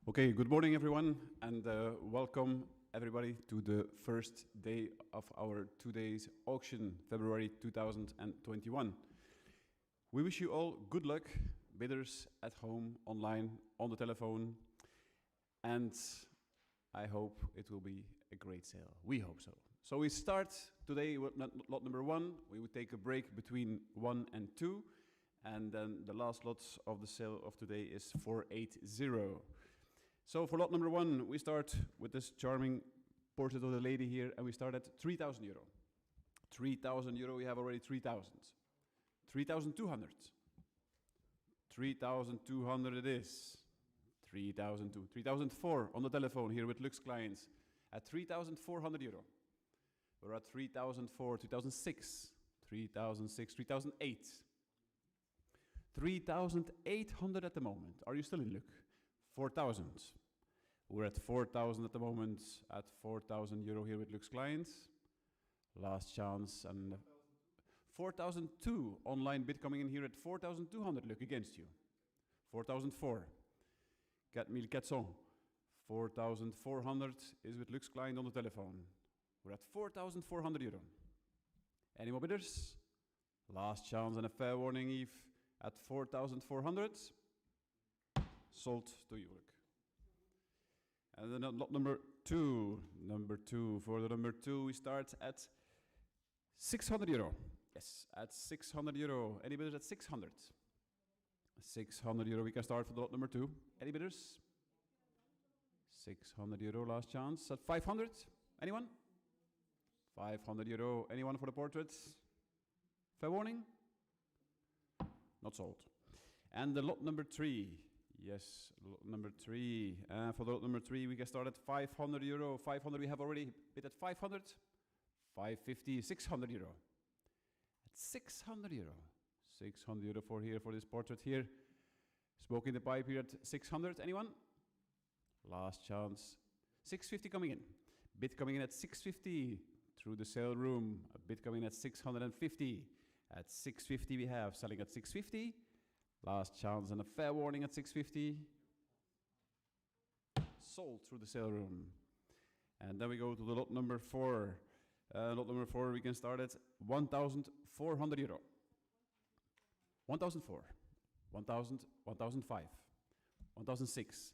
Okay, good morning everyone, and welcome everybody to the first day of our 2 days auction, February 2021. We wish you all good luck, bidders at home, online, on the telephone, and I hope it will be a great sale. We hope so. So we start today with lot number 1. We will take a break between 1 and 2, and then the last lot of the sale of today is 480. So for lot number 1, we start with this charming portrait of the lady here, and we start at 3,000 euro. 3,000 euro, we have already 3,000. 3,200. 3,200 it is. 3,002. 3,004 on the telephone here with Lux clients at 3,400 euro. We're at 3,004, 3,006, 3,006, 3,008. 3,800 at the moment. Are you still in Luc? 4,000. We're at 4,000 at the moment, at 4,000 euro here with Lux clients. Last chance, and 4,002 online bid coming in here at 4,200, Luc, against you. 4,004. 4,400. 4,400 is with Lux client on the telephone. We're at 4,400 euro. Any more bidders? Last chance and a fair warning, Eve, at 4,400. Sold to you, Luc. And then lot number 2. For the number 2, we start at 600 euro. Yes, at 600 euro. Any bidders at 600? 600 euro, we can start for the lot number 2. Any bidders? 600 euro, last chance. At 500? Anyone? 500 euro. Anyone for the portraits? Fair warning? Not sold. And the lot number 3. Yes, lot number 3. For the lot number 3, we can start at 500 euro. 500, we have already bid at 500. 550, 600 euro. At 600 euro. 600 euro for here, for this portrait here. Smoke in the pipe here at 600. Anyone? Last chance. 650 coming in. Bid coming in at 650 through the sale room. A bid coming in at 650. At 650 we have selling at 650. Last chance and a fair warning at 650. Sold through the sale room. And then we go to the lot number 4. Lot number 4, we can start at 1,400 euro. 1,004, 1,000, 1,005, 1,006,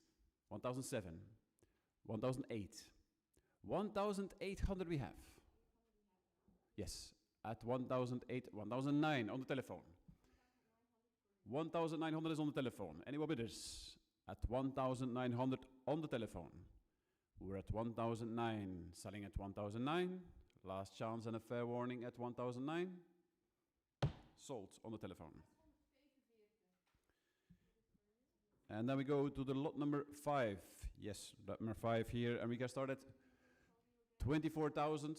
1,007, 1,008. 1,800 we have. Yes, at 1,008, 1,009 on the telephone. 1,900 is on the telephone. Any more bidders? At 1,900 on the telephone. We're at 1,009, selling at 1,009. Last chance and a fair warning at 1,009. Sold on the telephone. And then we go to the lot number 5. Yes, lot number 5 here, and we can start at 24,000.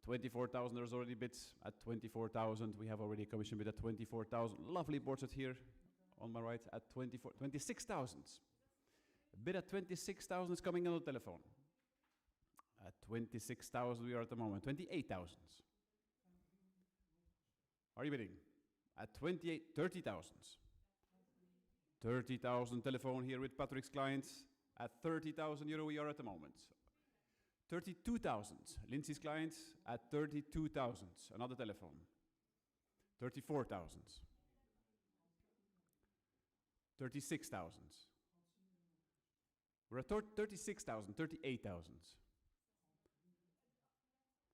24,000, there's already bids at 24,000. We have already a commission bid at 24,000. Lovely portrait here on my right at 26,000. Bid at 26,000 is coming on the telephone. At 26,000 we are at the moment. 28,000. Are you bidding? At 30,000. 30,000 telephone here with Patrick's clients. At 30,000 euro we are at the moment. 32,000. Lindsay's clients at 32,000. Another telephone. 34,000. 36,000. We're at 36,000, 38,000.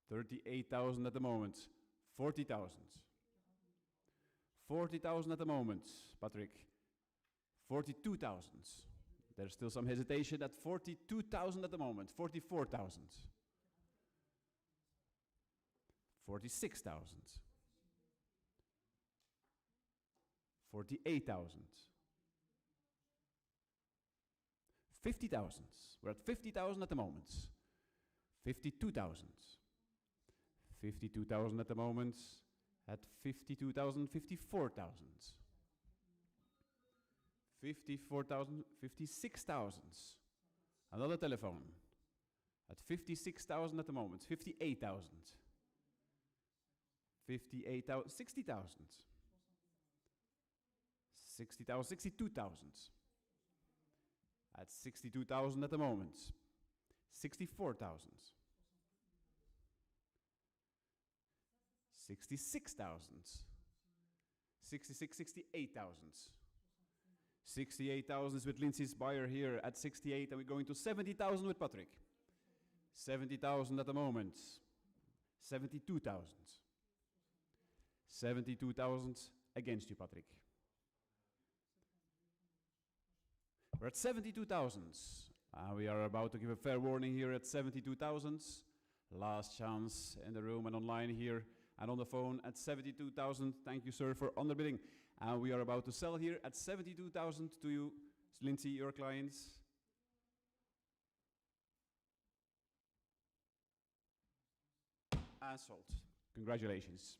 38,000 at the moment. 40,000. 40,000 at the moment, Patrick. 42,000. There's still some hesitation at 42,000 at the moment. 44,000. 46,000. 48,000. 50,000. We're at 50,000 at the moment. 52,000. 52,000 at the moment. At 52,000, 54,000. 54,000, 56,000. Another telephone. At 56,000 at the moment. 58,000. 58,000, 60,000. 60,000, 62,000. at 62,000 at the moment. 64,000. 66,000. 68,000. 68,000 is with Lindsay's buyer here at 68, and we're going to 70,000 with Patrick. 70,000 at the moment. 72,000. 72,000 against you, Patrick. We're at 72,000. We are about to give a fair warning here at 72,000. Last chance in the room and online here and on the phone at 72,000. Thank you, sir, for underbidding. And we are about to sell here at 72,000 to you, Lindsay, your clients. And sold. Congratulations.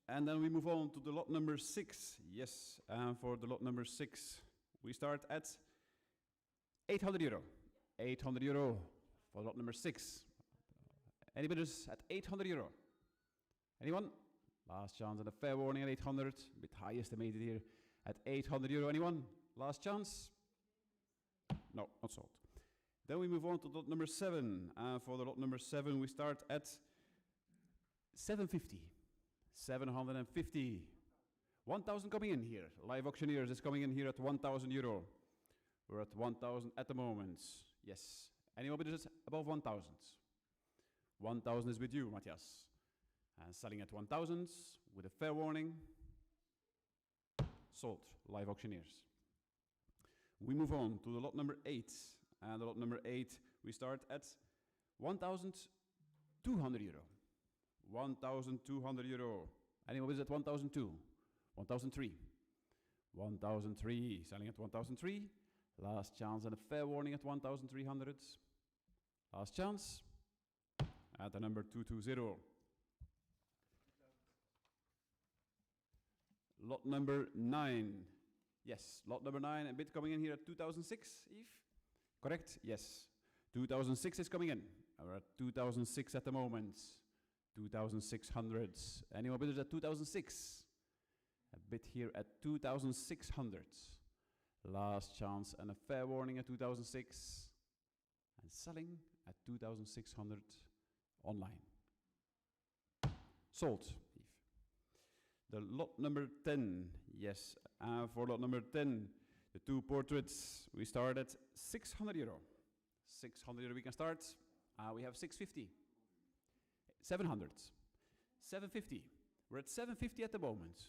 And then we move on to the lot number 6. Yes, for the lot number 6, we start at 800 euro. 800 euro for lot number 6. Any bidders at 800 euro? Anyone? Last chance and a fair warning at 800. A bit high estimated here at 800 euro. Anyone? Last chance? No, not sold. Then we move on to lot number 7. For the lot number 7, we start at 750. 750. 1,000 coming in here. Live auctioneers is coming in here at 1,000 euro. We're at 1,000 at the moment. Yes. Any more bidders above 1,000? 1,000 is with you, Matthias. And selling at 1,000 with a fair warning. Sold. Live auctioneers. We move on to the lot number 8. And the lot number 8, we start at 1,200 euro. 1,200 euro. Anyone is at 1,002? 1,003. 1,003. Selling at 1,003. Last chance and a fair warning at 1,300. Last chance. At the number 220. Lot number 9. Yes, lot number 9. A bid coming in here at 2006, Eve? Correct? Yes. 2006 is coming in. We're at 2006 at the moment. 2,600. Any more bidders at 2006? A bid here at 2,600. Last chance and a fair warning at 2006. And selling at 2,600 online. Sold. The lot number 10. Yes, for lot number 10, the 2 portraits, we start at 600 euro. 600 euro we can start. We have 650. 700. 750. We're at 750 at the moment.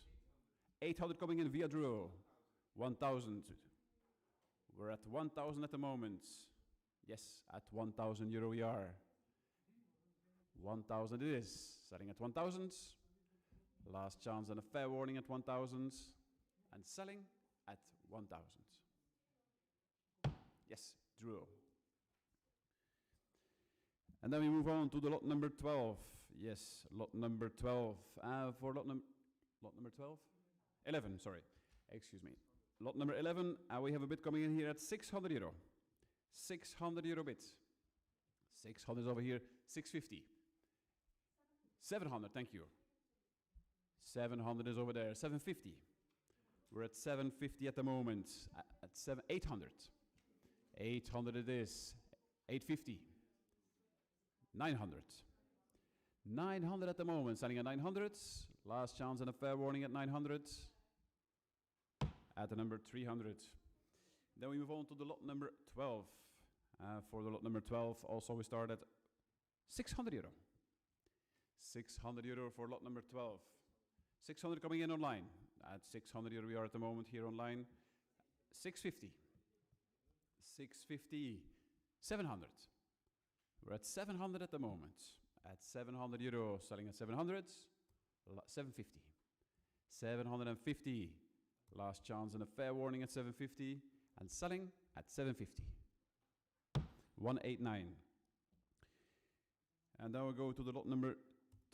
800 coming in via draw. 1,000. We're at 1,000 at the moment. Yes, at 1,000 euro we are. 1,000 it is. Selling at 1,000. Last chance and a fair warning at 1,000. And selling at 1,000. Yes, draw. And then we move on to the lot number 12. Yes, lot number 12. For lot number 12? 11, sorry. Excuse me. Lot number 11, we have a bid coming in here at 600 euro. 600 euro bid. 600 is over here, 650. 700, thank you. 700 is over there, 750. We're at 750 at the moment. At 800. 800 it is. 850. 900. 900 at the moment, selling at 900. Last chance and a fair warning at 900. At the number 300. Then we move on to the lot number 12. For the lot number 12, also we start at 600 euro. 600 euro for lot number 12. 600 coming in online. At 600 euro we are at the moment here online. 650. 650. 700. We're at 700 at the moment. At 700 euro, selling at 700. 750. 750. Last chance and a fair warning at 750. And selling at 750. 189. And now we go to the lot number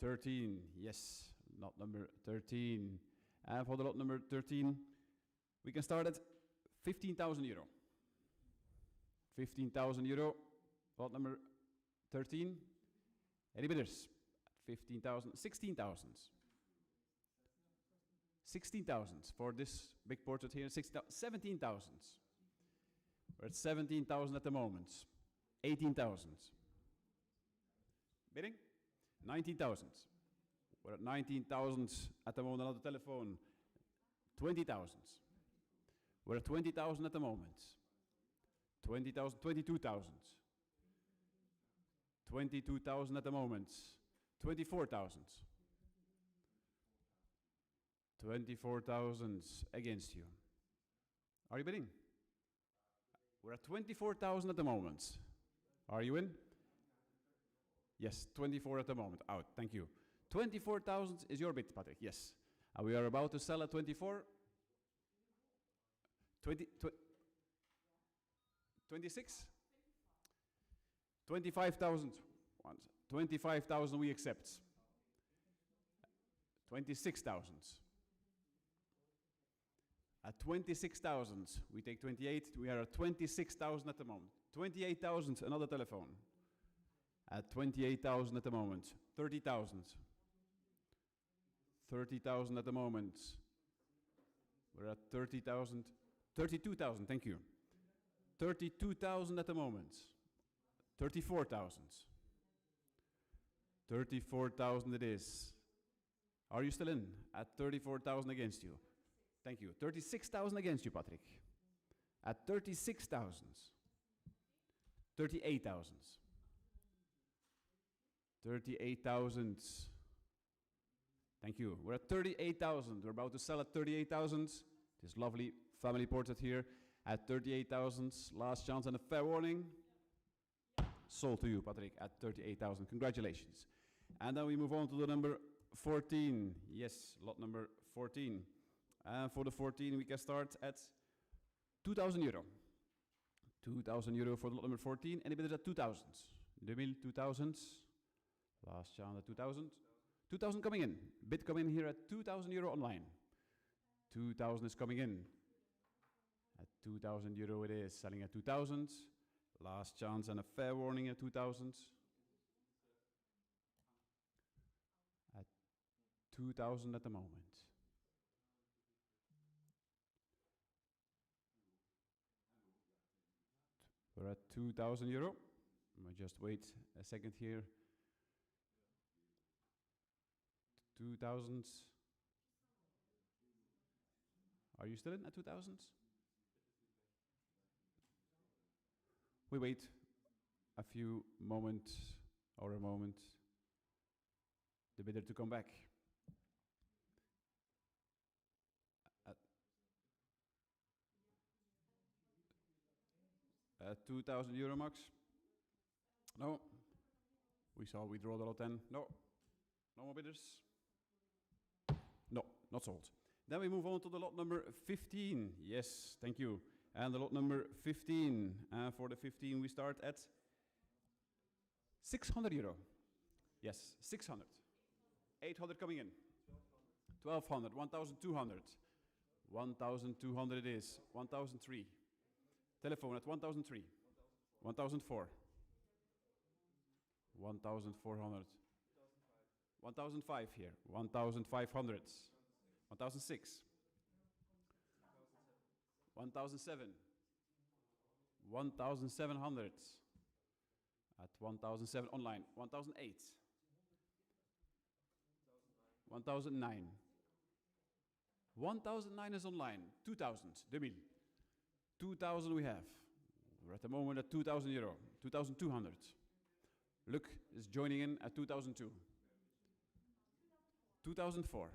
13. Yes, lot number 13. And for the lot number 13, we can start at 15,000 euro. 15,000 euro. Lot number 13. Any bidders? 15,000, 16,000. 16,000 for this big portrait here. 17,000. We're at 17,000 at the moment. 18,000. Bidding? 19,000. We're at 19,000 at the moment. Another telephone. 20,000. We're at 20,000 at the moment. 20,000, 22,000. 22,000 at the moment. 24,000. 24,000 against you. Are you bidding? We're at 24,000 at the moment. Are you in? Yes, 24 at the moment. Out. Thank you. 24,000 is your bid, Patrick. Yes. And we are about to sell at 24. 26? 25,000. 25,000 we accept. 26,000. At 26,000, we take 28. We are at 26,000 at the moment. 28,000, another telephone. At 28,000 at the moment. 30,000. 30,000 at the moment. We're at 30,000. 32,000, thank you. 32,000 at the moment. 34,000. 34,000 it is. Are you still in? At 34,000 against you. Thank you. 36,000 against you, Patrick. At 36,000. 38,000. 38,000. Thank you. We're at 38,000. We're about to sell at 38,000. This lovely family portrait here at 38,000. Last chance and a fair warning. Sold to you, Patrick, at 38,000. Congratulations. And then we move on to the number 14. Yes, lot number 14. For the 14, we can start at 2,000 euro. 2,000 euro for the lot number 14. Any bidders at 2,000? 2,000. Last chance at 2,000. 2,000 coming in. Bid coming in here at 2,000 euro online. 2,000 is coming in. At 2,000 euro it is. Selling at 2,000. Last chance and a fair warning at 2,000. At 2,000 at the moment. We're at 2,000 euro. I'll just wait a second here. 2,000. Are you still in at 2,000? We wait a few moments or a moment. The bidder to come back. At 2,000 euro max. No. We saw we draw the lot 10. No. No more bidders. No, not sold. Then we move on to the lot number 15. Yes, thank you. And the lot number 15. For the 15 we start at 600 euro. Yes, 600. 800 coming in. 1,200, 1,200. 1,200 it is. 1,003. Telephone at 1,003. 1,004. 1,400. 1,005 here. 1,500. 1,006. 1,007. 1,700. At 1,007 online. 1,008. 1,009. 1,009 is online. 2,000. 2,000. 2,000 we have. We're at the moment at 2,000 euro. 2,200. Luc is joining in at 2,002. 2,004.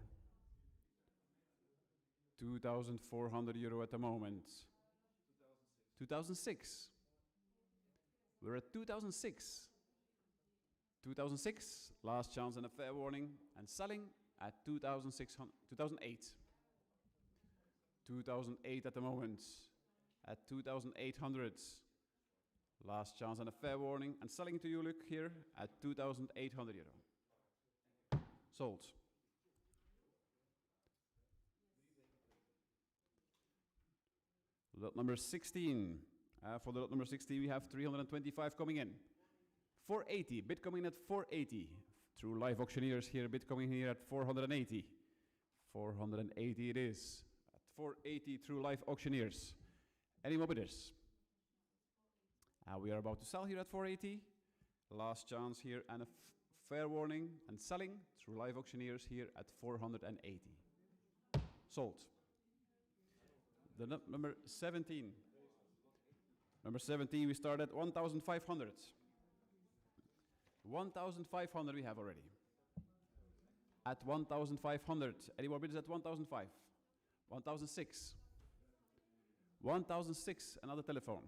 2,400 euro at the moment. 2006. We're at 2006. 2006, last chance and a fair warning, and selling at 2,600, 2008. 2008 at the moment. At 2,800. Last chance and a fair warning, and selling to you, Luc, here at 2,800 euro. Sold. Lot number 16. For the lot number 16, we have 325 coming in. 480. Bid coming in at 480. Through live auctioneers here, bid coming here at 480. 480 it is. At 480 through live auctioneers. Any more bidders? We are about to sell here at 480. Last chance here and a fair warning and selling through live auctioneers here at 480. Sold. The number 17. Number 17 we start at 1,500. 1,500 we have already. At 1,500. Any more bidders at 1,005? 1,006. 1,006, another telephone.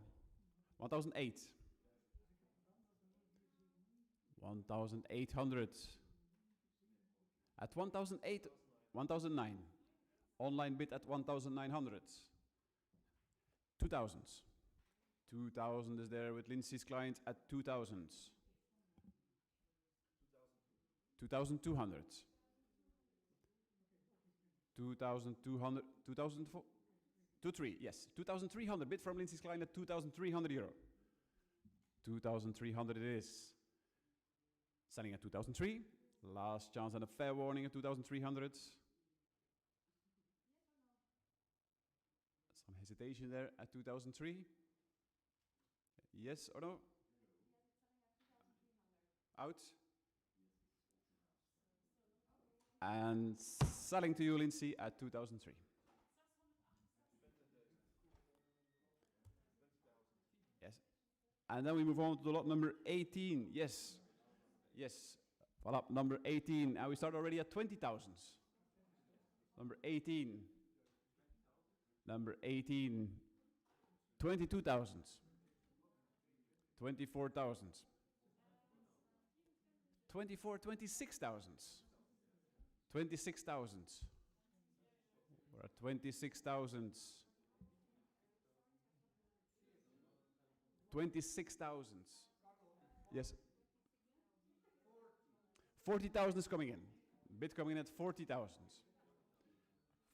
1,008. 1,800. At 1,008, 1,009. Online bid at 1,900. 2,000. 2,000 is there with Lindsay's client at 2,000. 2,200. 2,200. 2,004. 2,300, yes. 2,300 bid from Lindsay's client at 2,300 euro. 2,300 it is. Selling at 2,003. Last chance and a fair warning at 2,300. Some hesitation there at 2,003. Yes or no? Out. And selling to you, Lindsay, at 2,003. Yes. And then we move on to the lot number 18. Yes. Yes. Voilà, number 18. And we start already at 20,000. Number 18. Number 18. 22,000. 24,000. 26,000. 26,000. We're at 26,000. 26,000. Yes. 40,000 is coming in. Bid coming in at 40,000.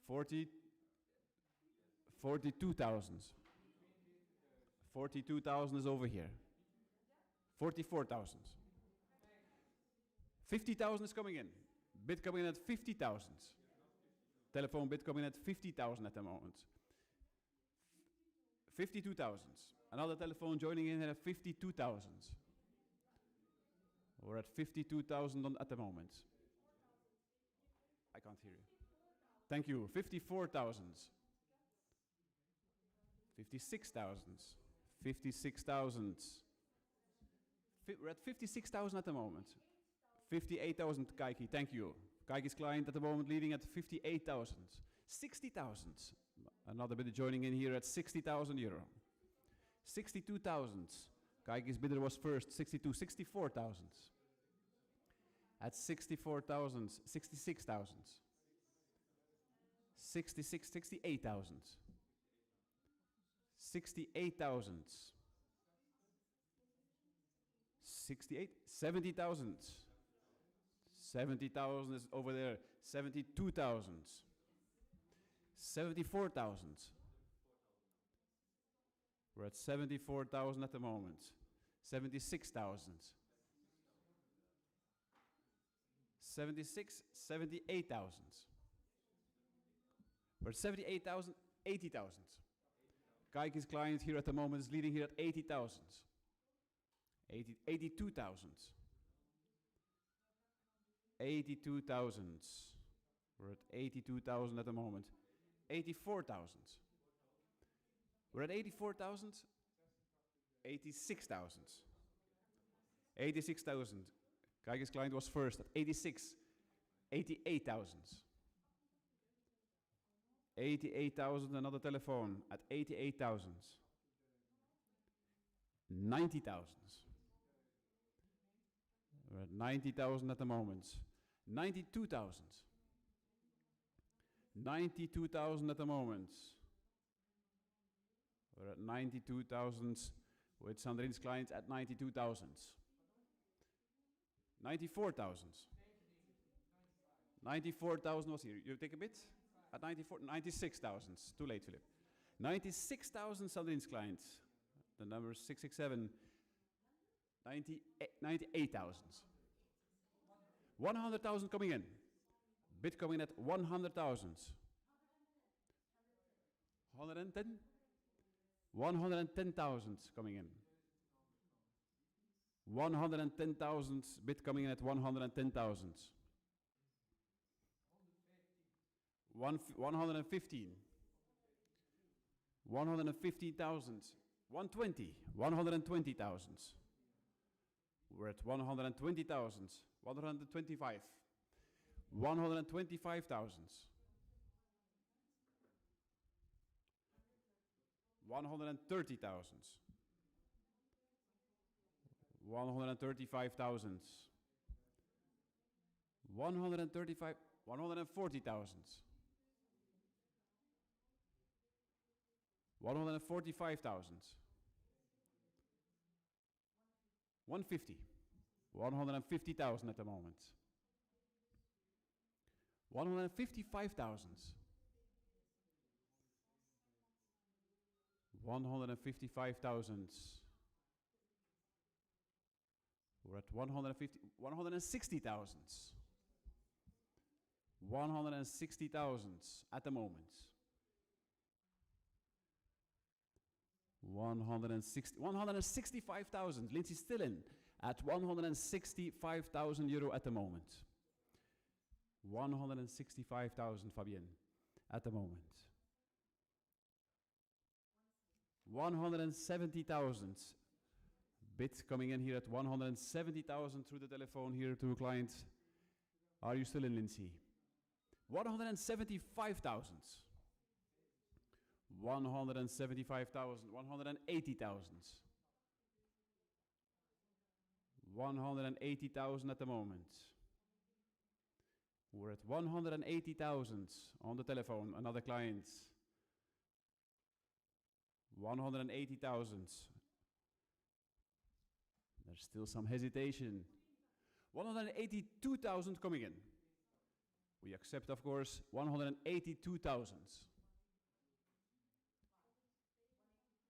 42,000. 42,000 is over here. 44,000. 50,000 is coming in. Bid coming in at 50,000. Telephone bid coming in at 50,000 at the moment. 52,000. Another telephone joining in at 52,000. We're at 52,000 at the moment. I can't hear you. Thank you. 54,000. 56,000. 56,000. We're at 56,000 at the moment. 58,000, Kaiki, thank you. Kaiki's client at the moment leading at 58,000. 60,000. Another bidder joining in here at 60,000 euro. 62,000. Kaiki's bidder was first, 62, 64,000. At 64,000, 66,000. 66, 68,000. 68,000. 68, 70,000. 70,000 is over there. 72,000. 74,000. We're at 74,000 at the moment. 76,000. 76, 78,000. We're at 78,000, 80,000. Kaiki's client here at the moment is leading here at 80,000. 82,000. 82,000. We're at 82,000 at the moment. 84,000. We're at 84,000. 86,000. 86,000. Kaiki's client was first at 86. 88,000. 88,000, another telephone at 88,000. 90,000. We're at 90,000 at the moment. 92,000. 92,000 at the moment. We're at 92,000 with Sandrine's client at 92,000. 94,000. 94,000 was here. You take a bit? At 94, 96,000. Too late, Philip. 96,000 Sandrine's client. The number 667. 98,000. 100,000 coming in. Bid coming at 100,000. 110? 110,000 coming in. 110,000, bid coming in at 110,000. 115. 150,000. 120. 120,000. We're at 120,000. 125. 125,000. 130,000. 135,000. 135. 140,000. 145,000. 150. 150,000 at the moment. 155,000. 155,000. We're at 160,000. 160,000 at the moment. 165,000. Lindsay's still in at 165,000 euro at the moment. 165,000, Fabienne, at the moment. 170,000. Bid coming in here at 170,000 through the telephone here to a client. Are you still in, Lindsay? 175,000. 175,000. 180,000. 180,000 at the moment. We're at 180,000 on the telephone. Another client. 180,000. There's still some hesitation. 182,000 coming in. We accept, of course, 182,000.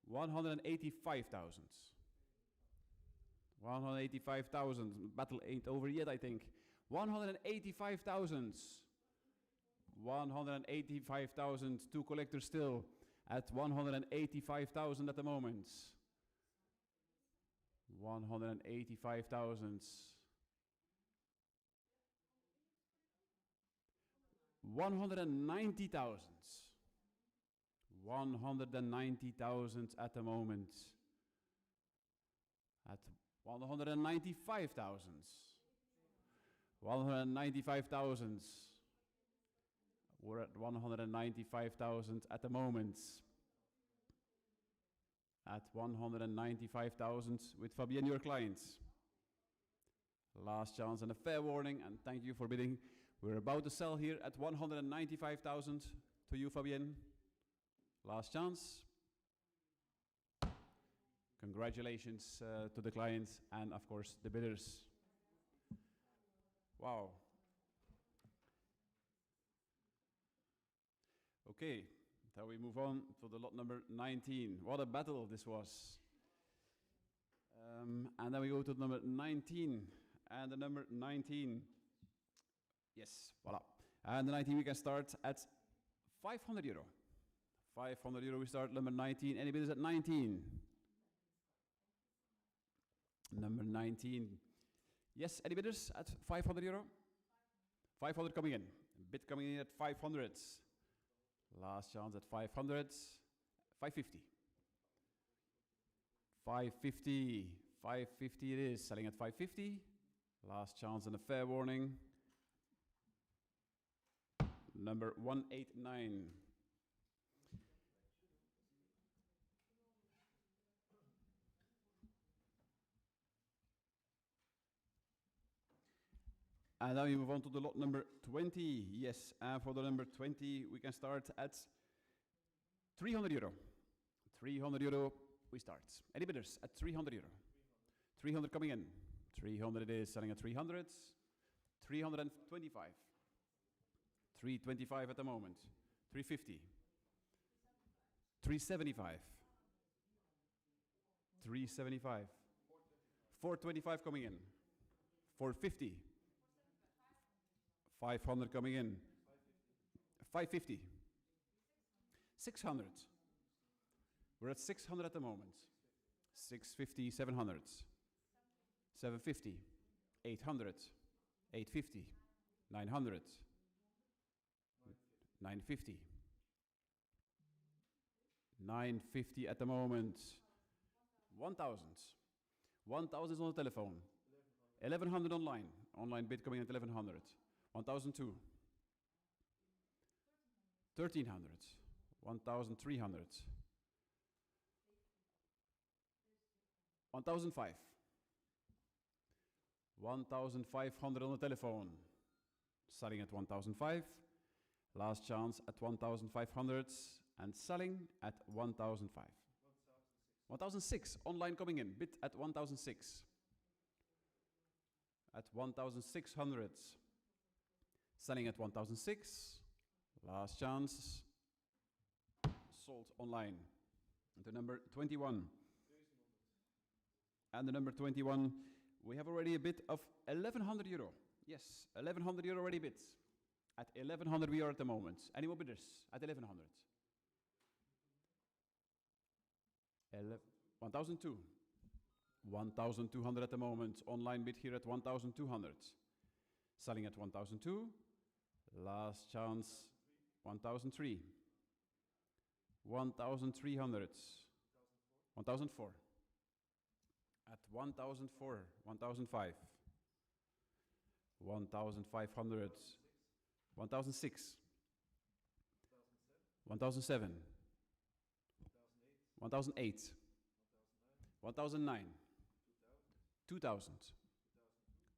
185,000. 185,000. Battle ain't over yet, I think. 185,000. 185,000. Two collectors still at 185,000 at the moment. 185,000. 190,000. 190,000 at the moment. At 195,000. 195,000. We're at 195,000 at the moment. At 195,000 with Fabienne, your clients. Last chance and a fair warning, and thank you for bidding. We're about to sell here at 195,000 to you, Fabienne. Last chance. Congratulations to the clients and, of course, the bidders. Wow. Okay, now we move on to the lot number 19. What a battle this was. And then we go to the number 19. And the number 19. Yes, voila. And the 19 we can start at 500 euro. 500 euro we start, number 19. Any bidders at 19? Number 19. Yes, any bidders at 500 euro? 500 coming in. Bid coming in at 500. Last chance at 500. 550. 550. 550 it is. Selling at 550. Last chance and a fair warning. Number 189. And now we move on to the lot number 20. Yes, and for the number 20, we can start at 300 euro. 300 euro, we start. Any bidders at 300 euro? 300 coming in. 300 it is, selling at 300. 325. 325 at the moment. 350. 375. 375. 425 coming in. 450. 500 coming in. 550. 600. We're at 600 at the moment. 650, 700. 750. 800. 850. 900. 950. 950 at the moment. 1,000. 1,000 is on the telephone. 1,100 online. Online bid coming at 1,100. 1,002. 1,300. 1,300. 1,005. 1,500 on the telephone. Selling at 1,005. Last chance at 1,500 and selling at 1,005. 1,006 online coming in. Bid at 1,006. At 1,600. Selling at 1,006. Last chance. Sold online. The number 21. And the number 21, we have already a bid of 1,100 euro. Yes, 1,100 euro already bid. At 1,100 we are at the moment. Any more bidders at 1,100? 1,002. 1,200 at the moment. Online bid here at 1,200. Selling at 1,002. Last chance, 1,003. 1,300. 1,004. At 1,004. 1,005. 1,500. 1,006. 1,007. 1,008. 1,009. 2,000.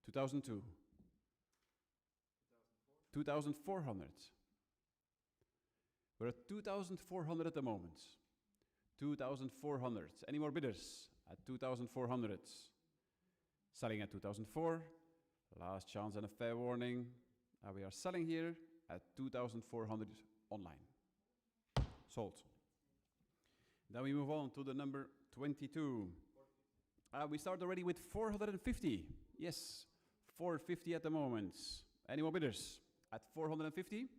2,002. 2,400. We're at 2,400 at the moment. 2,400. Any more bidders at 2,400? Selling at 2,004. Last chance and a fair warning. We are selling here at 2,400 online. Sold. Then we move on to the number 22. We start already with 450. Yes, 450 at the moment. Any more bidders at 450?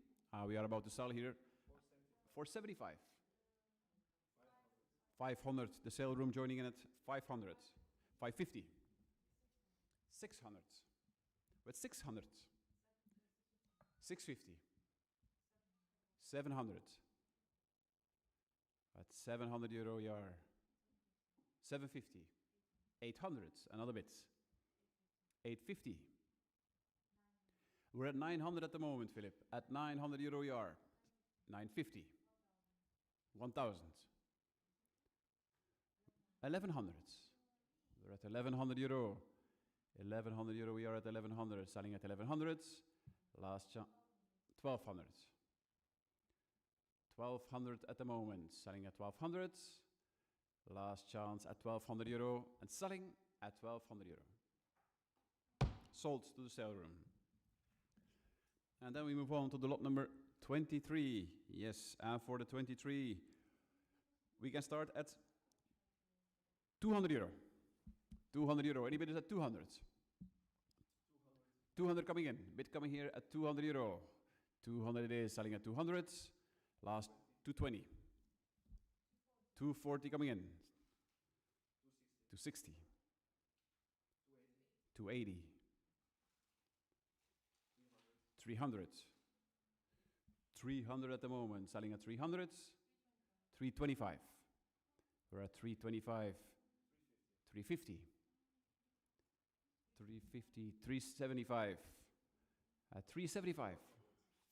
We are about to sell here 475. 500. The sale room joining in at 500. 550. 600. With 600. 650. 700. At 700 euro we are. 750. 800. Another bit. 850. We're at 900 at the moment, Philip. At 900 euro we are. 950. 1,000. 1,100. We're at 1,100 euro. 1,100 euro we are at 1,100. Selling at 1,100. Last chance. 1,200. 1,200 at the moment. Selling at 1,200. Last chance at 1,200 euro. And selling at 1,200 euro. Sold to the sale room. And then we move on to the lot number 23. Yes, and for the 23, we can start at 200 euro. 200 euro. Any bidders at 200? 200 coming in. Bid coming here at 200 euro. 200 it is. Selling at 200. Last 220. 240 coming in. 260. 280. 300. 300 at the moment. Selling at 300. 325. We're at 325. 350. 350. 375. At 375.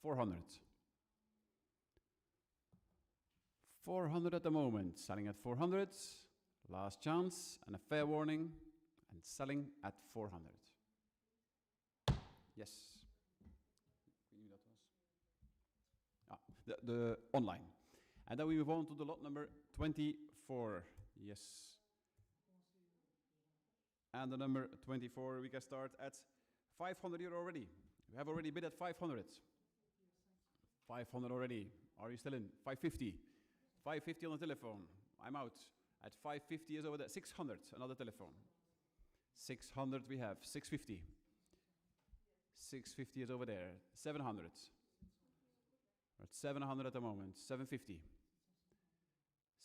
400. 400 at the moment. Selling at 400. Last chance and a fair warning. And selling at 400. Yes. The online. And then we move on to the lot number 24. Yes. And the number 24, we can start at 500 euro already. We have already bid at 500. 500 already. Are you still in? 550. 550 on the telephone. I'm out. At 550 is over there. 600, another telephone. 600 we have. 650. 650 is over there. 700. We're at 700 at the moment. 750.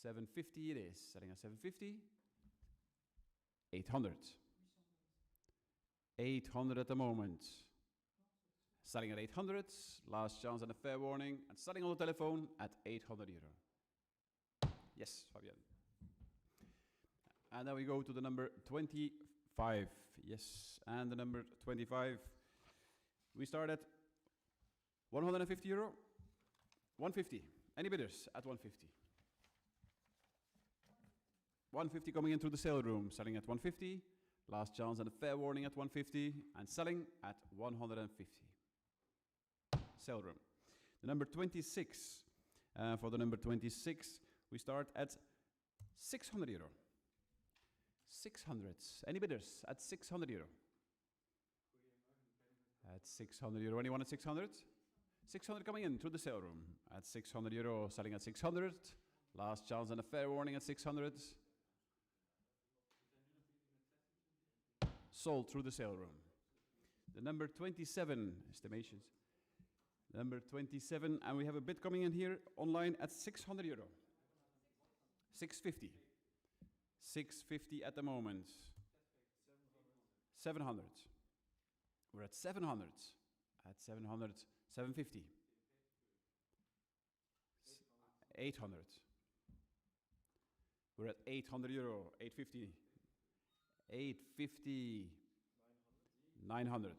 750 it is. Selling at 750. 800. 800 at the moment. Selling at 800. Last chance and a fair warning. And selling on the telephone at 800 euro. Yes, Fabian. And then we go to the number 25. Yes, and the number 25. We start at 150 euro. 150. Any bidders at 150? 150 coming into the sale room, selling at 150. Last chance and a fair warning at 150. And selling at 150. Sale room. The number 26. For the number 26, we start at 600 euro. 600. Any bidders at 600 euro? At 600 euro. Anyone at 600? 600 coming in through the sale room. At 600 euro, selling at 600. Last chance and a fair warning at 600. Sold through the sale room. The number 27 estimations. Number 27, and we have a bid coming in here online at 600 euro. 650. 650 at the moment. 700. We're at 700. At 700, 750. 800. We're at 800 euro. 850. 850. 900.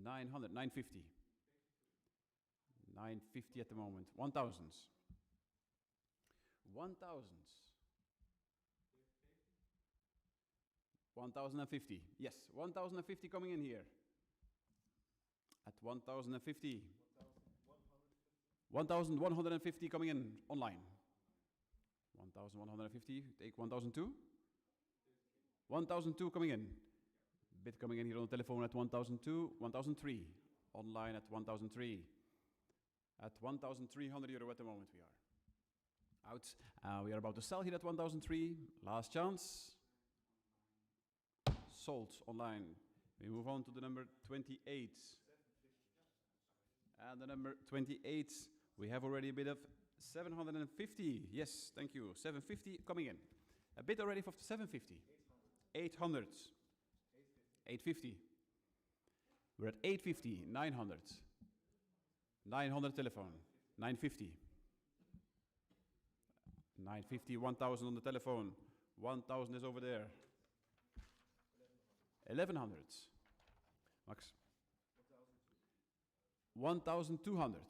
900. 950. 950 at the moment. 1,000. 1,000. 1,050. Yes, 1,050 coming in here. At 1,050. 1,150 coming in online. 1,150. Take 1,002. 1,002 coming in. Bid coming in here on the telephone at 1,002. 1,003. Online at 1,003. At 1,300 euro at the moment we are. Out. We are about to sell here at 1,003. Last chance. Sold online. We move on to the number 28. And the number 28, we have already a bid of 750. Yes, thank you. 750 coming in. A bid already for 750. 800. 850. We're at 850. 900. 900 telephone. 950. 950. 1,000 on the telephone. 1,000 is over there. 1,100. Max. 1,200.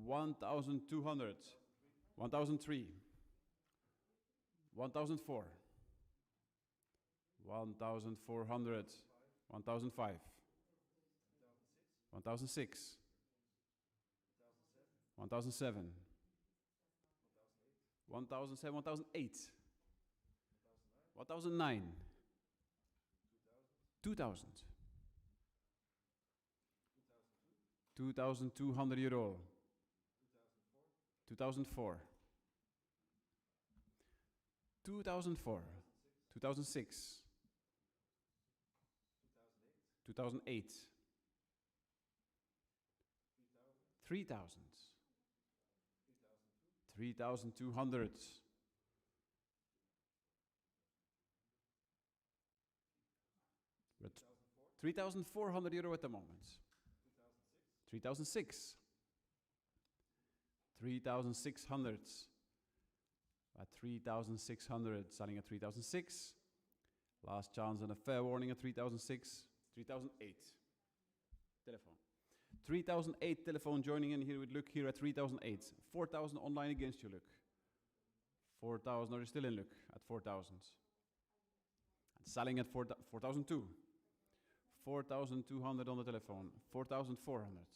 1,200. 1,003. 1,004. 1,400. 1,005. 1,006. 1,007. 1,007. 1,008. 1,009. 2,000. 2,200 euro. 2004. 2004. 2006. 2008. 3,000. 3,200. 3,400 euro at the moment. 3,006. 3,600. At 3,600, selling at 3,006. Last chance and a fair warning at 3,006. 3,008. Telephone. 3,008 telephone joining in here with Luc here at 3,008. 4,000 online against you, Luc. 4,000, are you still in, Luc? At 4,000. And selling at 4,002. 4,200 on the telephone. 4,400.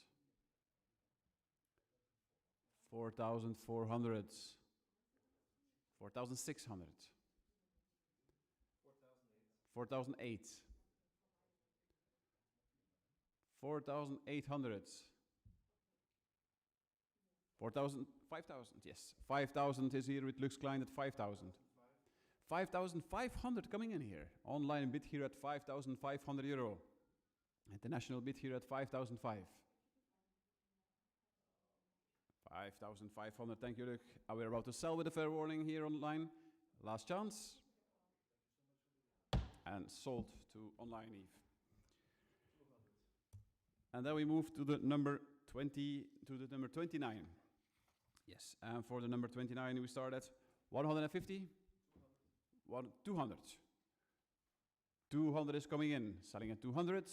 4,400. 4,600. 4,008. 4,800. 4,000, 5,000, yes. 5,000 is here with Lux Klein at 5,000. 5,500 coming in here. Online bid here at 5,500 euro. International bid here at 5,005. 5,500, thank you, Luc. We're about to sell with a fair warning here online. Last chance. And sold to online Eve. And then we move to the number 20, to the number 29. Yes, and for the number 29 we start at 150. 200. 200 is coming in, selling at 200.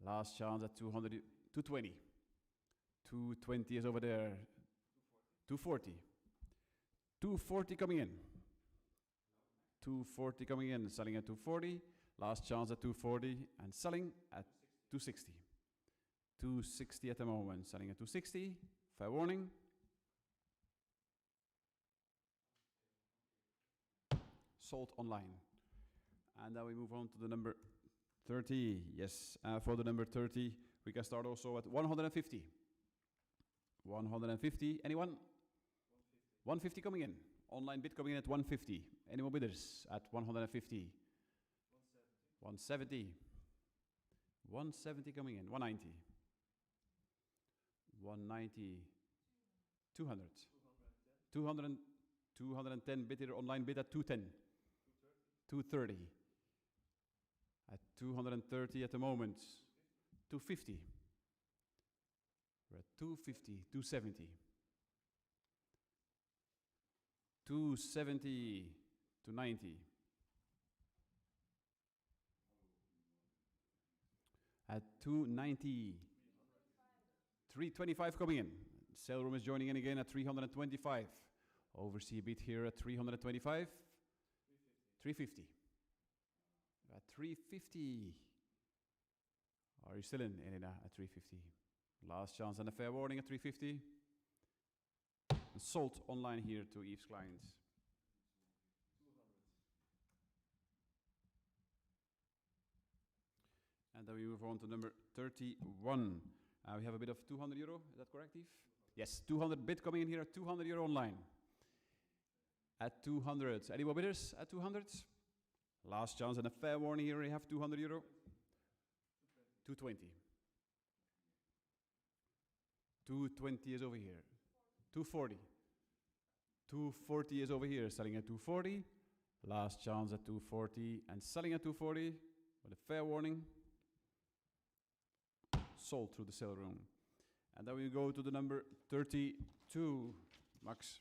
Last chance at 200, 220. 220 is over there. 240. 240 coming in. 240 coming in, selling at 240. Last chance at 240 and selling at 260. 260 at the moment, selling at 260. Fair warning. Sold online. And then we move on to the number 30. Yes, for the number 30, we can start also at 150. 150, anyone? 150 coming in. Online bid coming in at 150. Any more bidders at 150? 170. 170 coming in. 190. 190. 200. 210 bidder online bid at 210. 230. At 230 at the moment. 250. We're at 250, 270. 270 to 90. At 290. 325 coming in. Sale room is joining in again at 325. Oversea bid here at 325. 350. At 350. Are you still in, Elena, at 350? Last chance and a fair warning at 350. And sold online here to Yves clients. 200. And then we move on to number 31. We have a bid of 200 euro. Is that correct, Yves? Yes, 200 bid coming in here at 200 euro online. At 200. Any more bidders at 200? Last chance and a fair warning here. We have 200 euro. 220. 220 is over here. 240. 240 is over here, selling at 240. Last chance at 240 and selling at 240 with a fair warning. Sold through the sale room. And then we go to the number 32, Max.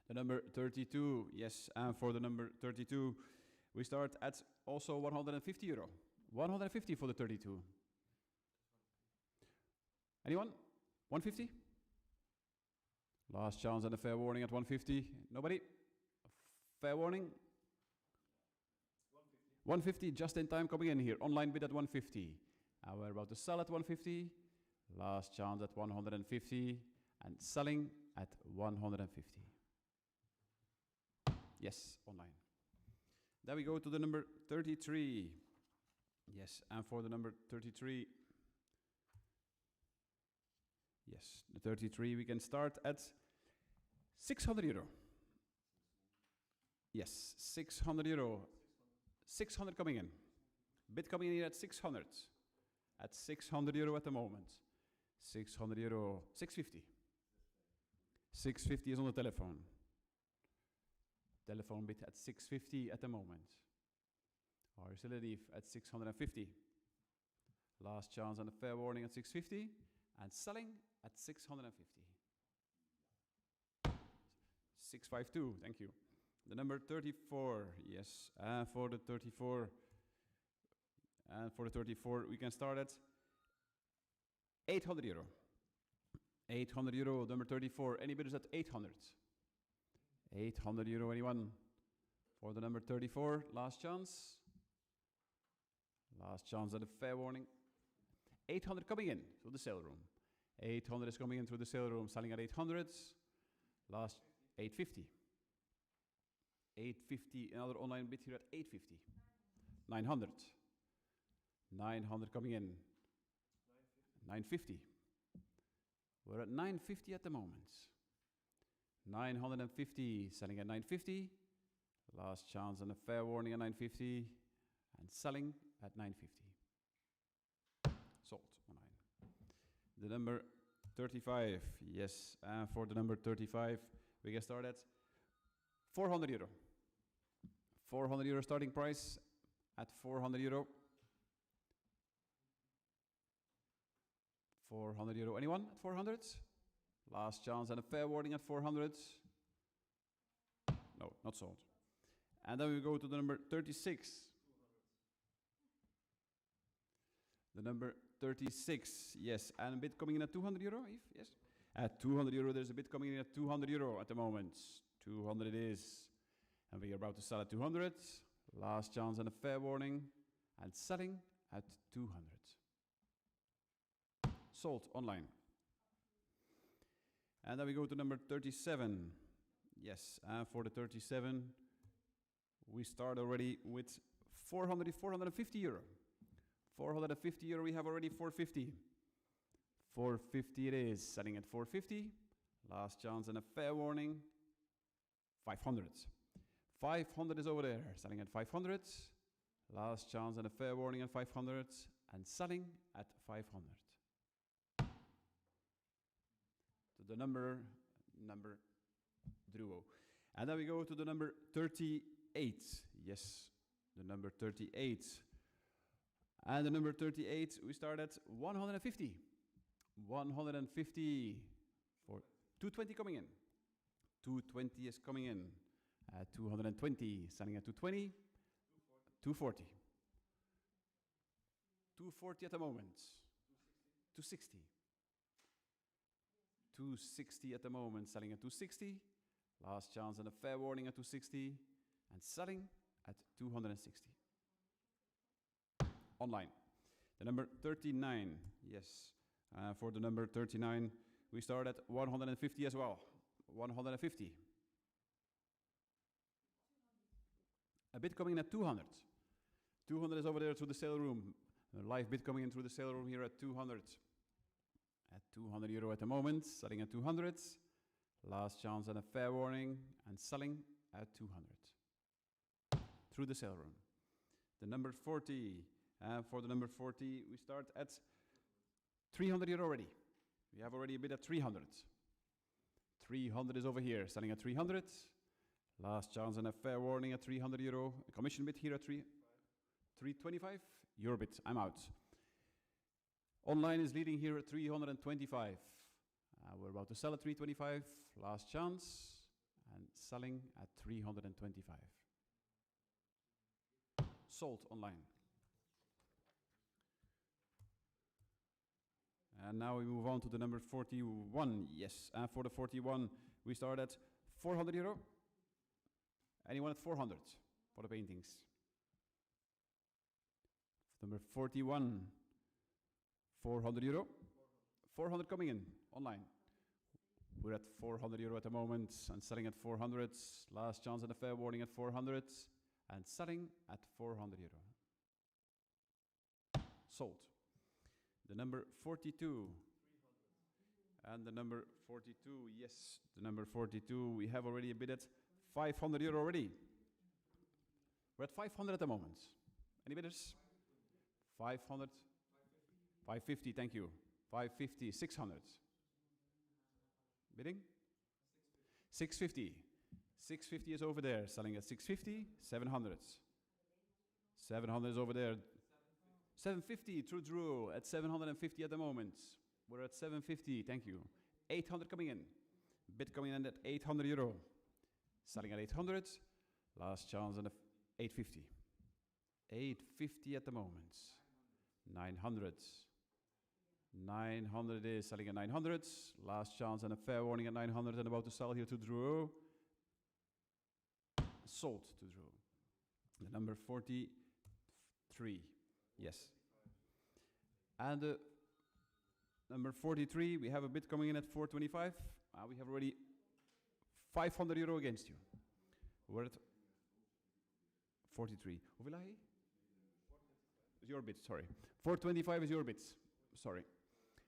The number 32, yes, and for the number 32, we start at also 150 euro. 150 for the 32. Anyone? 150? Last chance and a fair warning at 150. Nobody? Fair warning? 150 just in time coming in here. Online bid at 150. We're about to sell at 150. Last chance at 150 and selling at 150. Yes, online. Then we go to the number 33. Yes, and for the number 33, yes, the 33 we can start at 600 euro. Yes, 600 euro. 600 coming in. Bid coming in here at 600. At 600 euro at the moment. 600 euro, 650. 650 is on the telephone. Telephone bid at 650 at the moment. Or still at 650. Last chance and a fair warning at 650. And selling at 650. 652, thank you. The number 34, yes, for the 34. And for the 34, we can start at 800 euro. 800 euro, number 34. Any bidders at 800? 800 euro, anyone? For the number 34, last chance. Last chance at a fair warning. 800 coming in through the sale room. 800 is coming in through the sale room, selling at 800. Last 850. 850, another online bid here at 850. 900. 900 coming in. 950. We're at 950 at the moment. 950, selling at 950. Last chance and a fair warning at 950. And selling at 950. Sold online. The number 35. Yes, for the number 35, we get started at 400 euro. 400 euro starting price at 400 euro. 400 euro. Anyone at 400? Last chance and a fair warning at 400. No, not sold. And then we go to the number 36. The number 36, yes. And a bid coming in at 200 euro, Yves? Yes. At 200 euro, there's a bid coming in at 200 euro at the moment. 200 it is. And we are about to sell at 200. Last chance and a fair warning. And selling at 200. Sold online. And then we go to number 37. Yes, for the 37, we start already with 450 euro. 450 euro, we have already 450. 450 it is, selling at 450. Last chance and a fair warning. 500. 500 is over there, selling at 500. Last chance and a fair warning at 500. And selling at 500. To the number duo. And then we go to the number 38. Yes, the number 38. And the number 38, we start at 150. 150 for 220 coming in. 220 is coming in. 220, selling at 220. 240. 240 at the moment. 260. 260 at the moment, selling at 260. Last chance and a fair warning at 260. And selling at 260. Online. The number 39, yes. For the number 39, we start at 150 as well. 150. A bid coming in at 200. 200 is over there through the sale room. A live bid coming in through the sale room here at 200. At 200 euro at the moment, selling at 200. Last chance and a fair warning, and selling at 200. Through the sale room. The number 40. For the number 40, we start at 300 euro already. We have already a bid at 300. 300 is over here, selling at 300. Last chance and a fair warning at 300 euro. A commission bid here at 325. Your bid, I'm out. Online is leading here at 325. We're about to sell at 325. Last chance. And selling at 325. Sold online. And now we move on to the number 41. Yes, for the 41, we start at 400 euro. Anyone at 400 for the paintings? Number 41, 400 euro. 400 coming in online. We're at 400 euro at the moment and selling at 400. Last chance and a fair warning at 400 and selling at 400 euro. Sold. The number 42. And the number 42, yes, the number 42, we have already a bid at 500 euro already. We're at 500 at the moment. Any bidders? 500? 550, thank you. 550, 600. Bidding? 650. 650 is over there, selling at 650, 700. 700 is over there. 750, true Drew, at 750 at the moment. We're at 750, thank you. 800 coming in. Bid coming in at 800 euro. Selling at 800. Last chance and 850. 850 at the moment. 900. 900 is selling at 900. Last chance and a fair warning at 900 and about to sell here to Drew. Sold to Drew. The number 43. Yes. And number 43, we have a bid coming in at 425. We have already 500 euro against you. We're at 43. Hoeveel hij? Is your bid, sorry. 425 is your bid. Sorry.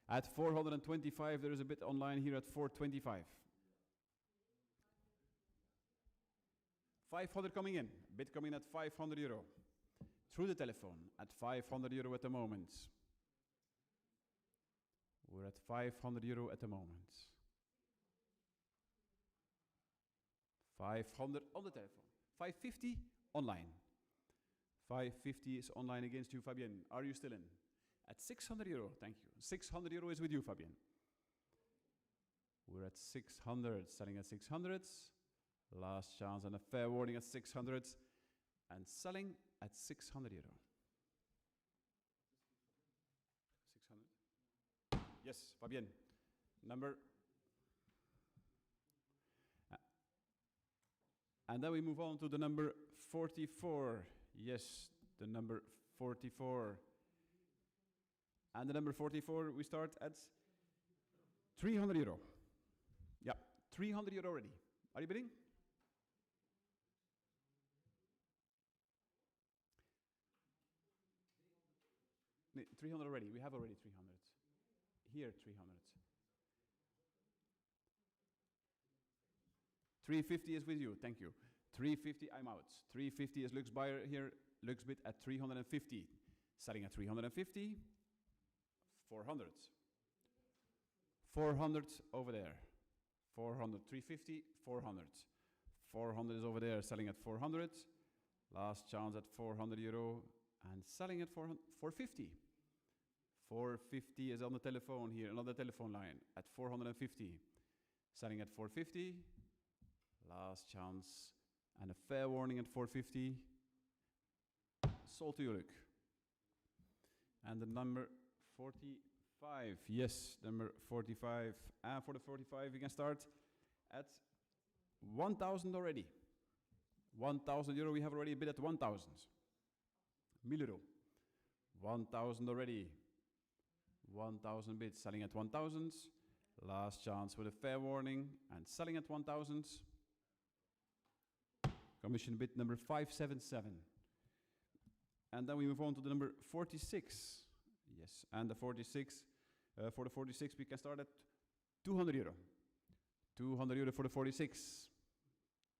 At 425, there is a bid online here at 425. 500 coming in. Bid coming at 500 euro. Through the telephone at 500 euro at the moment. We're at 500 euro at the moment. 500 on the telephone. 550 online. 550 is online against you, Fabienne. Are you still in? At 600 euro, thank you. 600 euro is with you, Fabienne. We're at 600, selling at 600. Last chance and a fair warning at 600. And selling at 600 euro. 600? Yes, Fabienne. Number. And then we move on to the number 44. Yes, the number 44. And the number 44, we start at 300 euro. Yeah, 300 euro already. Are you bidding? No, 300 already. We have already 300. Here, 300. 350 is with you. Thank you. 350, I'm out. 350 is Lux buyer here. Lux bid at 350. Selling at 350. 400. 400 over there. 400, 350, 400. 400 is over there, selling at 400. Last chance at 400 euro and selling at 450. 450 is on the telephone here, another telephone line at 450. Selling at 450. Last chance and a fair warning at 450. Sold to you, Luc. And the number 45. Yes, number 45. And for the 45, we can start at 1,000 already. 1,000 euro, we have already a bid at 1,000. 1,000 euro. 1,000 already. 1,000 bids, selling at 1,000. Last chance with a fair warning and selling at 1,000. Commission bid number 577. And then we move on to the number 46. Yes, and the 46, for the 46 we can start at 200 euro. 200 euro for the 46.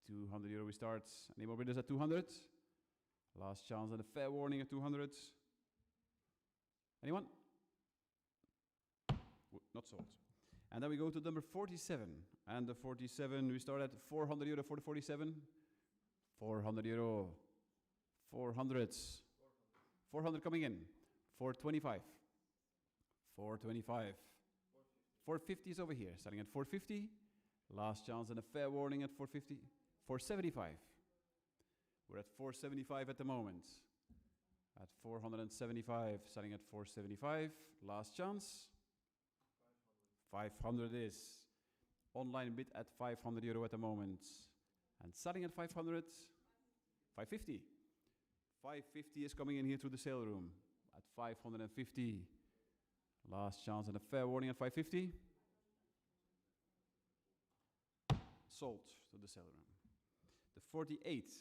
200 euro we start. Any more bidders at 200? Last chance and a fair warning at 200. Anyone? Not sold. And then we go to number 47. And the 47, we start at 400 euro for the 47. 400 euro. 400. 400 coming in. 425. 425. 450 is over here, selling at 450. Last chance and a fair warning at 450. 475. We're at 475 at the moment. At 475, selling at 475. Last chance. 500 is online bid at 500 euro at the moment. And selling at 500. 550. 550 is coming in here through the sale room at 550. Last chance and a fair warning at 550. Sold to the sale room. The 48.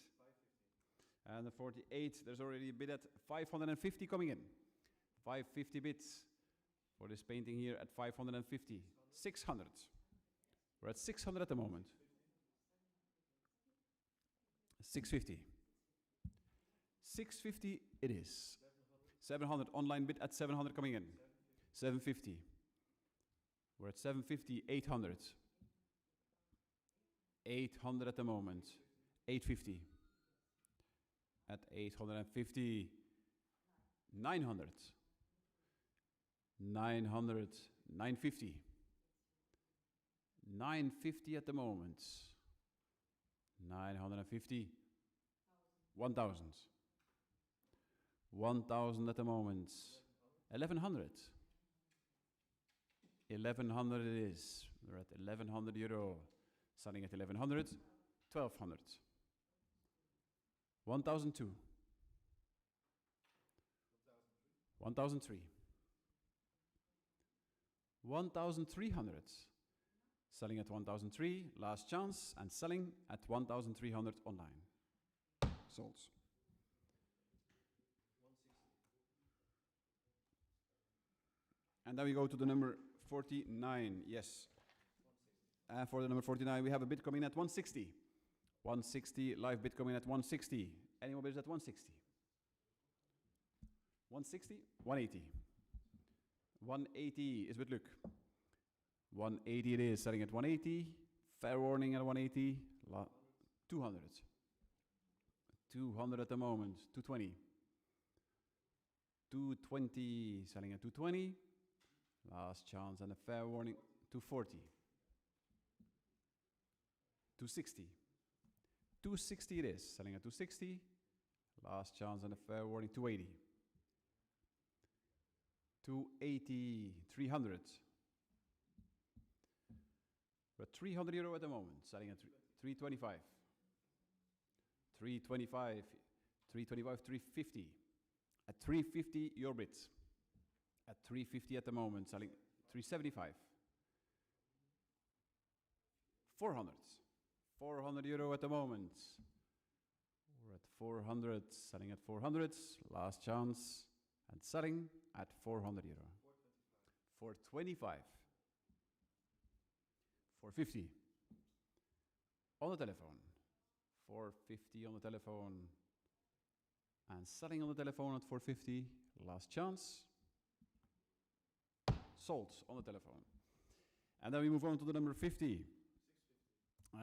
And the 48, there's already a bid at 550 coming in. 550 bids for this painting here at 550. 600. We're at 600 at the moment. 650. 650 it is. 700 online bid at 700 coming in. 750. We're at 750, 800. 800 at the moment. 850. At 850. 900. 900. 950. 950 at the moment. 950. 1,000. 1,000 at the moment. 1,100. 1,100 it is. We're at 1,100 euro. Selling at 1,100. 1,200. 1,002. 1,003. 1,300. Selling at 1,003. Last chance. And selling at 1,300 online. Sold. And then we go to the number 49. Yes. And for the number 49, we have a bid coming at 160. 160, live bid coming at 160. Any more bids at 160? 160? 180. 180 is with Luc. 180 it is, selling at 180. Fair warning at 180. 200. 200 at the moment. 220. 220, selling at 220. Last chance and a fair warning. 240. 260. 260 it is, selling at 260. Last chance and a fair warning. 280. 280, 300. We're at 300 euro at the moment, selling at 325. 325, 325, 350. At 350, your bids. At 350 at the moment, selling 375. 400. 400 euro at the moment. We're at 400, selling at 400. Last chance. And selling at 400 euro. 425. 450. On the telephone. 450 on the telephone. And selling on the telephone at 450. Last chance. Sold on the telephone. And then we move on to the number 50.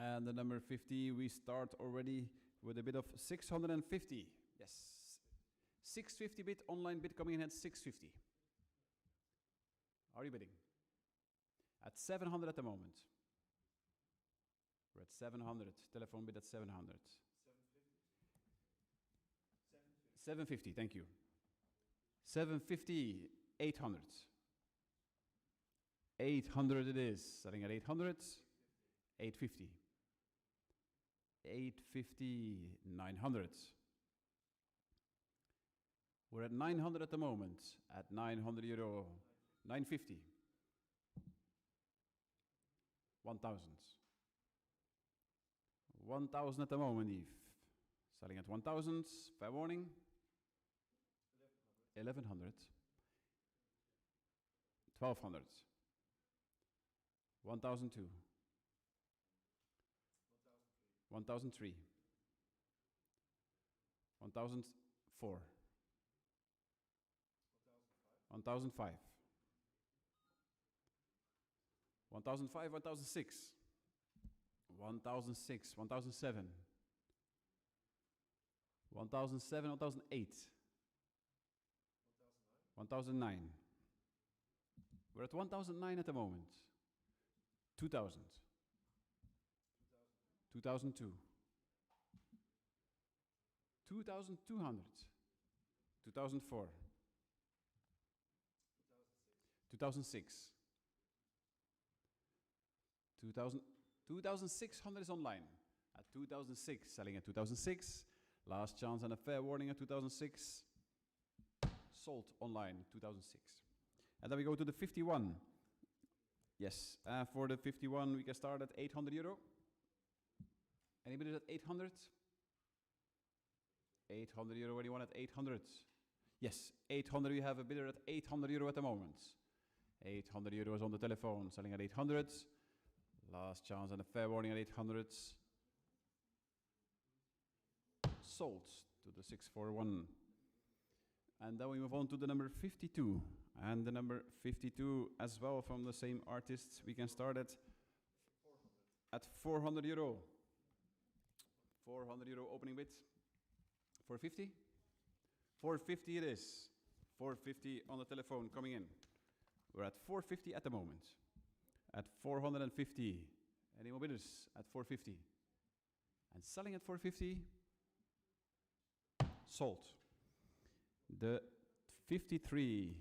And the number 50, we start already with a bid of 650. Yes. 650 bid, online bid coming in at 650. Are you bidding? At 700 at the moment. We're at 700. Telephone bid at 700. 750, thank you. 750, 800. 800 it is. Selling at 800. 850. 850, 900. We're at 900 at the moment. At 900 euro. 950. 1,000. 1,000 at the moment, Eve. Selling at 1,000. Fair warning. 1,100. 1,200. 1,002. 1,003. 1,004. 1,005. 1,005, 1,006. 1,006, 1,007. 1,007, 1,008. 1,009. We're at 1,009 at the moment. 2,000. 2,002. 2,200. 2004. 2006. 2,600 is online. At 2006, selling at 2006. Last chance and a fair warning at 2006. Sold online 2006. And then we go to the 51. Yes, for the 51 we can start at 800 euro. Anybody at 800? 800 euro, anyone at 800? Yes, 800, we have a bidder at 800 euro at the moment. 800 euros on the telephone, selling at 800. Last chance and a fair warning at 800. Sold to the 641. And then we move on to the number 52. And the number 52 as well from the same artists. We can start at 400 euro. 400 euro opening bid. 450? 450 it is. 450 on the telephone coming in. We're at 450 at the moment. At 450. Any more bidders at 450? And selling at 450. Sold. The 53.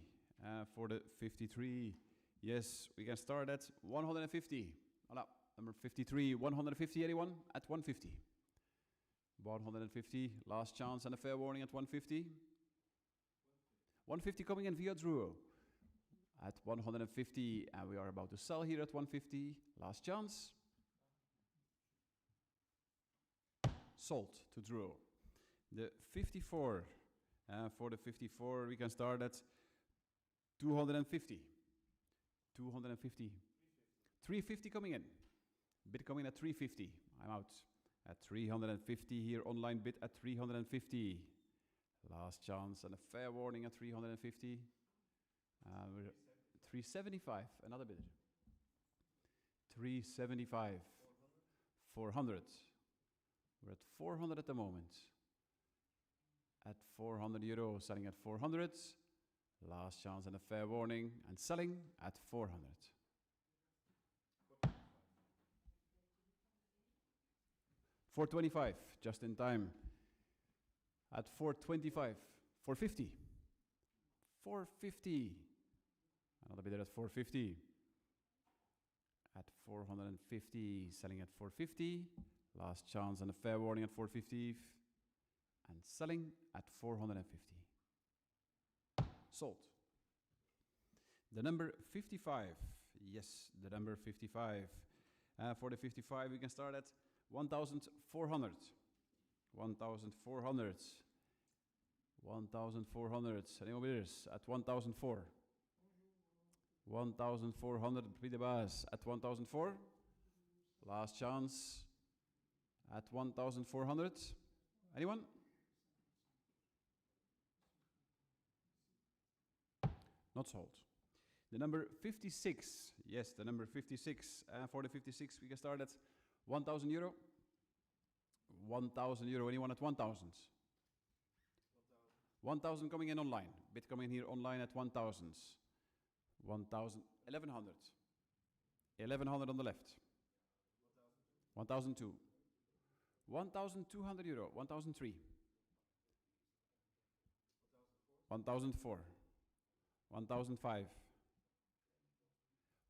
For the 53. Yes, we can start at 150. Voilà. Number 53. 150. Anyone? At 150. 150. Last chance and a fair warning at 150. 150 coming in via Druo. At 150, and we are about to sell here at 150. Last chance. Sold to Druo. The 54. For the 54, we can start at 250. 250. 350 coming in. Bid coming at 350. I'm out. at 350 here. Online bid at 350. Last chance and a fair warning at 350. We're 375, another bidder. 375. 400. We're at 400 at the moment. At 400 euro, selling at 400. Last chance and a fair warning, and selling at 400. 425, just in time. At 425, 450. 450. Another bidder at 450. At 450, selling at 450. Last chance and a fair warning at 450. And selling at 450. Sold. The number 55. Yes, the number 55. For the 55, we can start at 1,400. 1,400. 1,400. Any more bidders? At 1,004. 1,400. Be the buzz at 1,004. Last chance at 1,400. Anyone? Not sold. The number 56. Yes, the number 56. For the 56, we can start at 1,000 euro. 1,000 euro. Anyone at 1,000? 1,000 coming in online. Bid coming here online at 1,000. 1,000. 1,100. 1,100 on the left. 1,002. 1,200 euro. 1,003. 1,004. 1,005.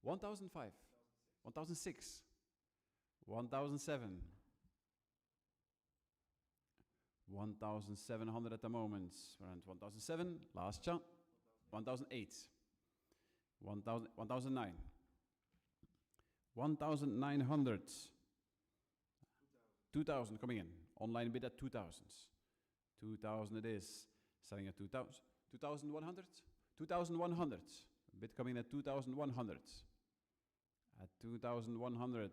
1,005. 1,006. 1,007. 1,700 at the moment. Around 1,007. Last chance. 1,008. 1,009. 1,900. 2,000 coming in. Online bid at 2,000. 2,000 it is. Selling at 2,000. 2,100. 2,100. Bid coming at 2,100. At 2,100.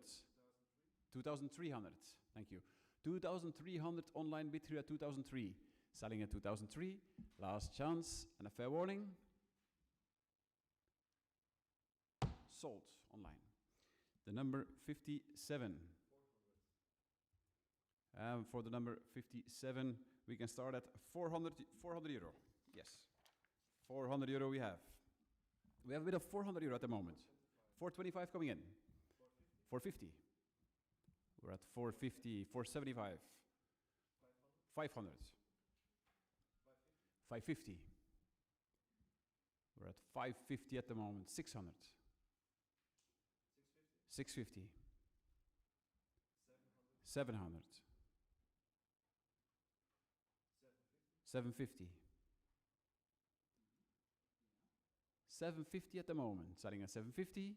2,300. Thank you. 2,300 online bid here at 2,003. Selling at 2,003. Last chance and a fair warning. Sold online. The number 57. For the number 57, we can start at 400 euro. Yes. 400 euro we have. We have a bit of 400 euro at the moment. 425 coming in. 450. We're at 450, 475. 500. 550. We're at 550 at the moment. 600. 650. 700. 750. 750 at the moment. Selling at 750.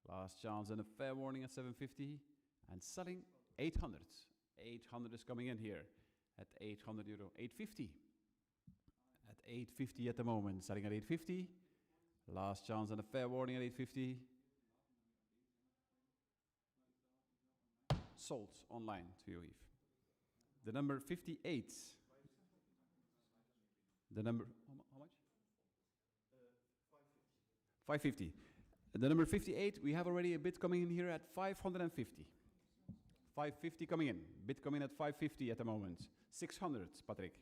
Last chance and a fair warning at 750. And selling 800. 800 is coming in here at 800 euro. 850. At 850 at the moment. Selling at 850. Last chance and a fair warning at 850. Sold online to you, Yves. The number 58. The number, how much? 550. The number 58, we have already a bid coming in here at 550. 550 coming in. Bid coming at 550 at the moment. 600, Patrick.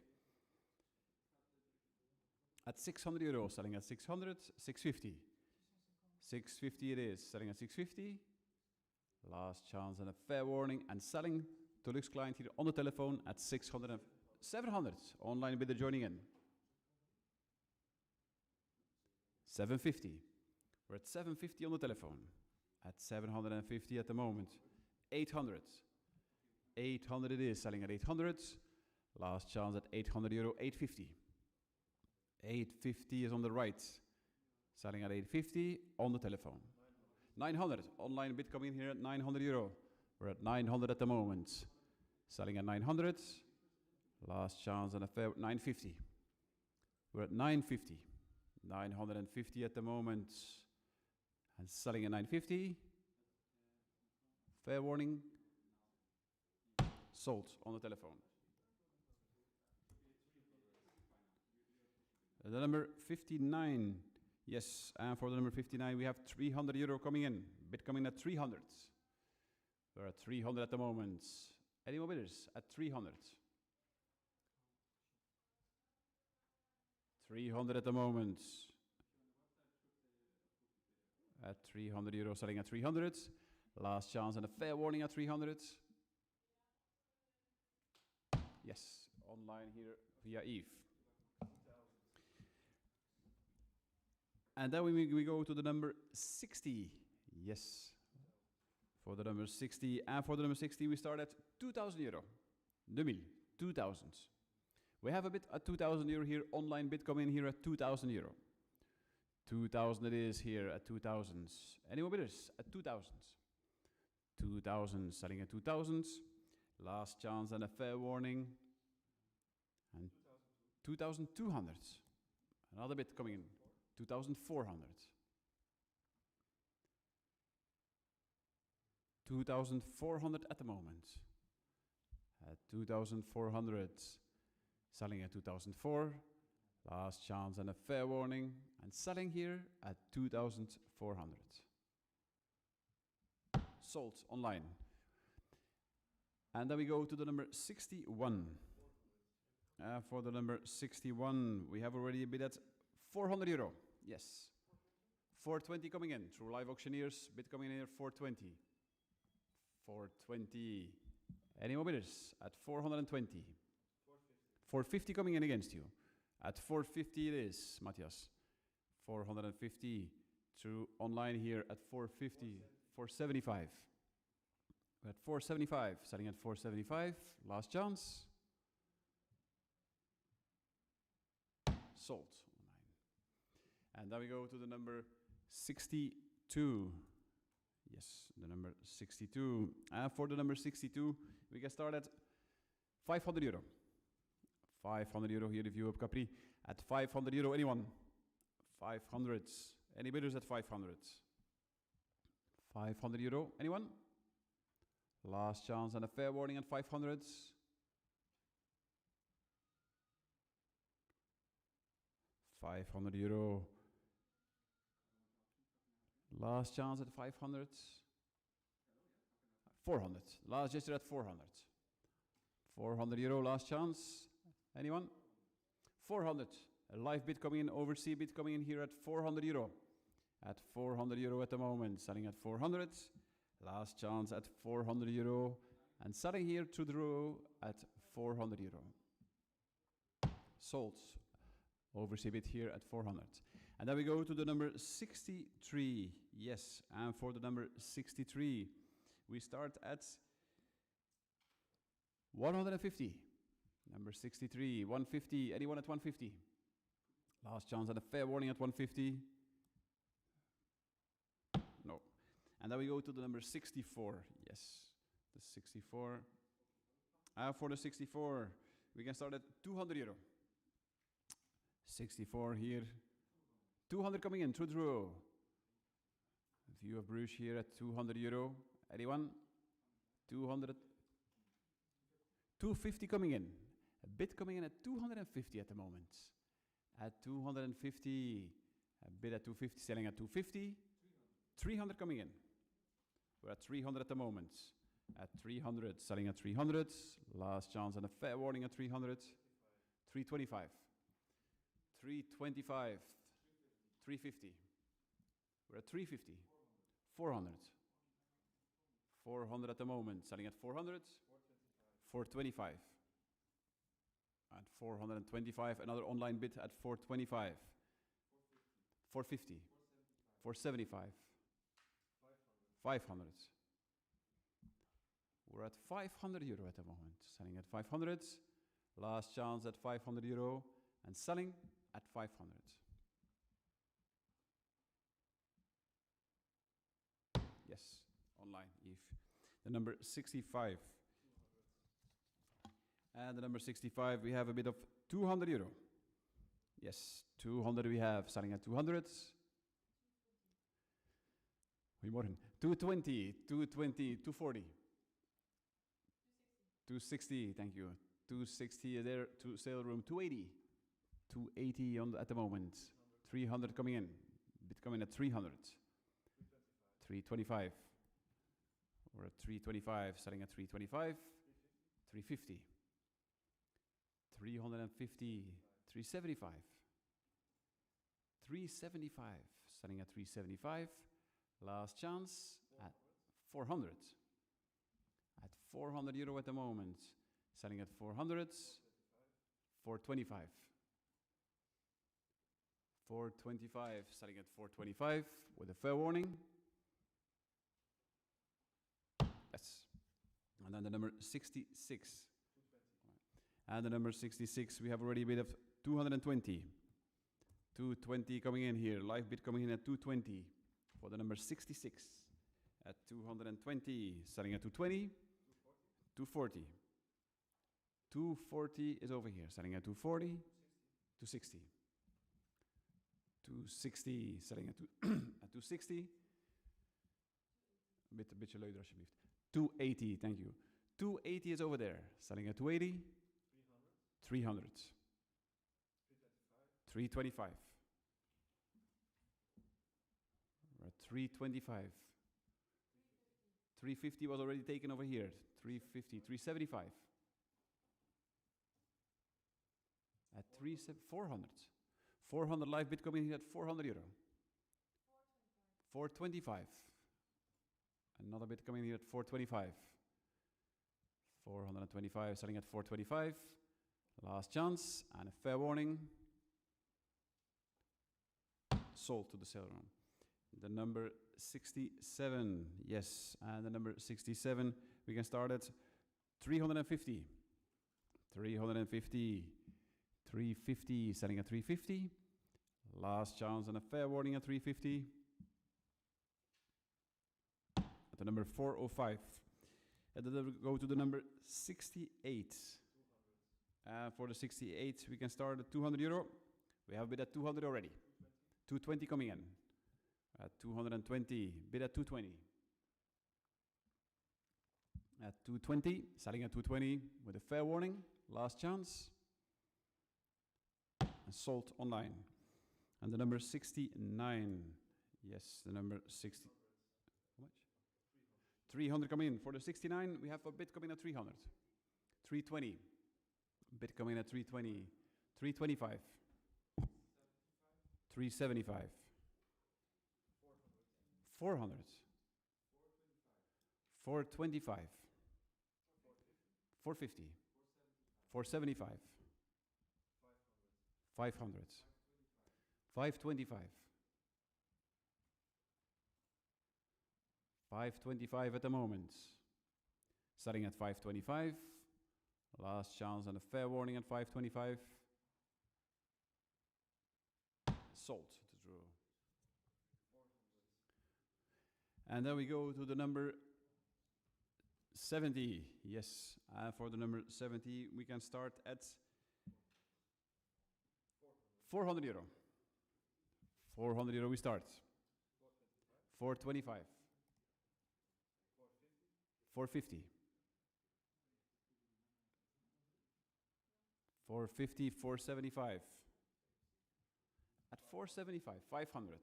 At 600 euro, selling at 600, 650. 650 it is, selling at 650. Last chance and a fair warning, and selling to Luke's client here on the telephone at 600 and 700. Online bidder joining in. 750. We're at 750 on the telephone. At 750 at the moment. 800. 800 it is, selling at 800. Last chance at 800 euro, 850. 850 is on the right. Selling at 850 on the telephone. 900. Online bid coming in here at 900 euro. We're at 900 at the moment. Selling at 900. Last chance and a fair 950. We're at 950. 950 at the moment. And selling at 950. Fair warning. Sold on the telephone. The number 59. Yes, and for the number 59, we have 300 euro coming in. Bid coming at 300. We're at 300 at the moment. Any more bidders at 300? 300 at the moment. At 300 euro, selling at 300. Last chance and a fair warning at 300. Yes, online here via Eve. And then we go to the number 60. Yes. For the number 60. And for the number 60, we start at 2,000 euro. 2,000. We have a bid at 2,000 euro here. Online bid coming in here at 2,000 euro. 2,000 it is here at 2,000. Any more bidders at 2,000? 2,000, selling at 2,000. Last chance and a fair warning. And 2,200. Another bid coming in. 2,400. 2,400 at the moment. At 2,400. Selling at 2,004. Last chance and a fair warning. And selling here at 2,400. Sold online. And then we go to the number 61. For the number 61, we have already a bid at 400 euro. Yes. 420 coming in. Through live auctioneers, bid coming in here, 420. 420. Any more bidders? At 420. 450 coming in against you. At 450 it is, Matthias. 450. Through online here at 450. 475. We're at 475. Selling at 475. Last chance. Sold. And then we go to the number 62. Yes, the number 62. And for the number 62, we can start at 500 euro. 500 euro here, the view of Capri. At 500 euro, anyone? 500. Any bidders at 500? 500 euro, anyone? Last chance and a fair warning at 500. 500 euro. Last chance at 500. 400. Last gesture at 400. 400 euro, last chance. Anyone? 400. A live bid coming in, overseas bid coming in here at 400 euro. At 400 euro at the moment. Selling at 400. Last chance at 400 euro. And selling here to the row at 400 euro. Sold. Overseas bid here at 400. And then we go to the number 63. Yes, and for the number 63, we start at 150. Number 63, 150. Anyone at 150? Last chance and a fair warning at 150. No. And then we go to the number 64. Yes, the 64. For the 64, we can start at 200 euro. 64 here. 200 coming in, through the row. View of Bruges here at 200 euro. Anyone? 200. 250 coming in. A bid coming in at 250 at the moment. At 250. A bid at 250, selling at 250. 300 coming in. We're at 300 at the moment. At 300, selling at 300. Last chance and a fair warning at 300. 325. 325. 350. We're at 350. 400. 400 at the moment. Selling at 400. 425. At 425. Another online bid at 425. 450. 475. 500. We're at 500 euro at the moment. Selling at 500. Last chance at 500 euro. And selling at 500. Yes, online, Eve. The number 65. And the number 65, we have a bid of 200 euro. Yes, 200 we have, selling at 200. Goedemorgen. 220, 220, 240. 260, thank you. 260 there to sale room. 280. 280 at the moment. 300 coming in. Bid coming at 300. 325. We're at 325, selling at 325. 350. 350. 375. 375, selling at 375. Last chance at 400. At 400 euro at the moment. Selling at 400. 425. 425, selling at 425 with a fair warning. Yes. And then the number 66. And the number 66, we have already a bid of 220. 220 coming in here. Live bid coming in at 220 for the number 66. At 220, selling at 220. 240. 240 is over here, selling at 240. 260. 260, selling at, at 260. Een beetje luider alsjeblieft. 280, thank you. 280 is over there, selling at 280. 300. 325. We're at 325. 350 was already taken over here. 350, 375. At 400. 400 live bid coming here at 400 euro. 425. Another bid coming here at 425. 425, selling at 425. Last chance and a fair warning. Sold to the sale room. The number 67, yes, and the number 67, we can start at 350. 350. 350, selling at 350. Last chance and a fair warning at 350. At the number 405. And then we go to the number 68. For the 68, we can start at 200 euro. We have bid at 200 already. 220 coming in. At 220, bid at 220. At 220, selling at 220 with a fair warning. Last chance. And sold online. And the number 69. Yes, the number 60. How much? 300 coming in. For the 69, we have a bid coming at 300. 320. Bid coming at 320. 325. 375. 400. 425. 450. 475. 500. 525. 525 at the moment. Starting at 525. Last chance and a fair warning at 525. Sold to draw. And then we go to the number 70. Yes, for the number 70, we can start at 400 euro. 400 euro we start. 425. 450. 450, 475. At 475, 500.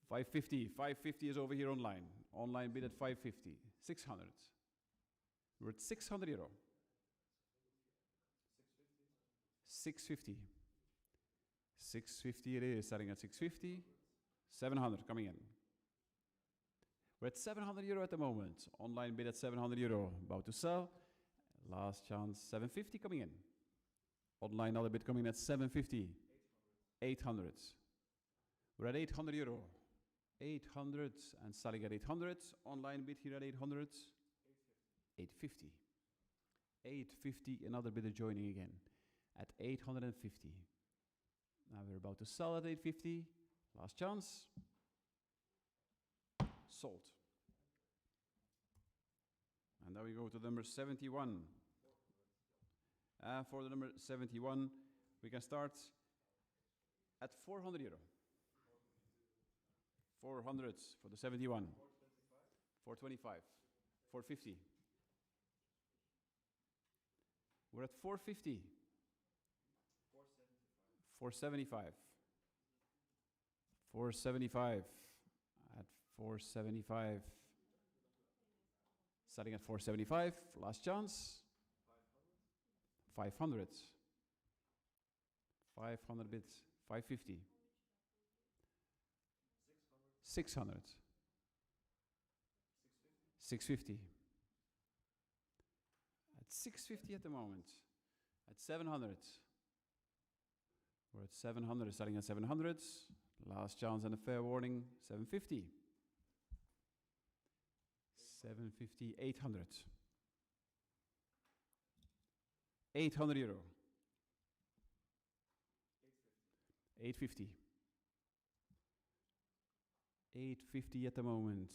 550, 550 is over here online. Online bid at 550. 600. We're at 600 euro. 650. 650 it is, selling at 650. 700 coming in. We're at 700 euro at the moment. Online bid at 700 euro. About to sell. Last chance, 750 coming in. Online other bid coming in at 750. 800. We're at 800 euro. 800 and selling at 800. Online bid here at 800. 850. 850, another bidder joining again at 850. Now we're about to sell at 850. Last chance. Sold. And now we go to number 71. For the number 71, we can start at 400 euro. 400 for the 71. 425. 450. We're at 450. 475. 475. At 475. Starting at 475. Last chance. 500. 500 bits. 550. 600. 650. At 650 at the moment. At 700. We're at 700, starting at 700. Last chance and a fair warning, 750. 750, 800. 800 euro. 850. 850 at the moment.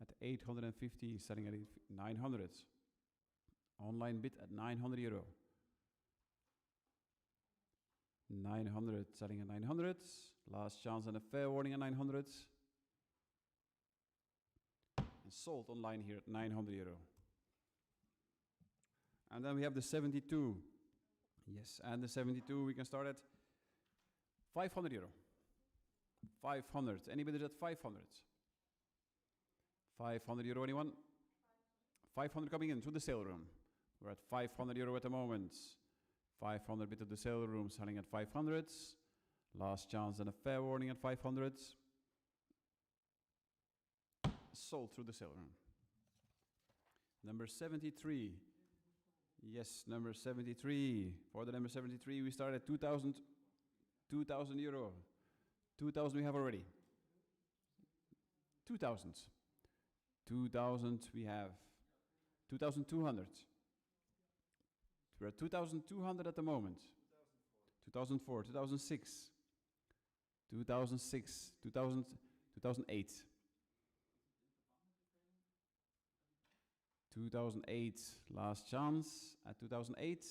At 850, starting at 900. Online bid at 900 euro. 900, starting at 900. Last chance and a fair warning at 900. And sold online here at 900 euro. And then we have the 72. Yes, and the 72 we can start at 500 euro. 500. Any bidders at 500? 500 euro, anyone? 500 coming in to the sale room. We're at 500 euro at the moment. 500 bid to the sale room, selling at 500. Last chance and a fair warning at 500. Sold through the sale room. Number 73. Yes, number 73. For the number 73, we start at 2,000 euro. 2,000 we have already. 2,000. 2,000 we have. 2,200. We're at 2,200 at the moment. 2004, 2006, 2006, 2000, 2008. 2008, last chance at 2008.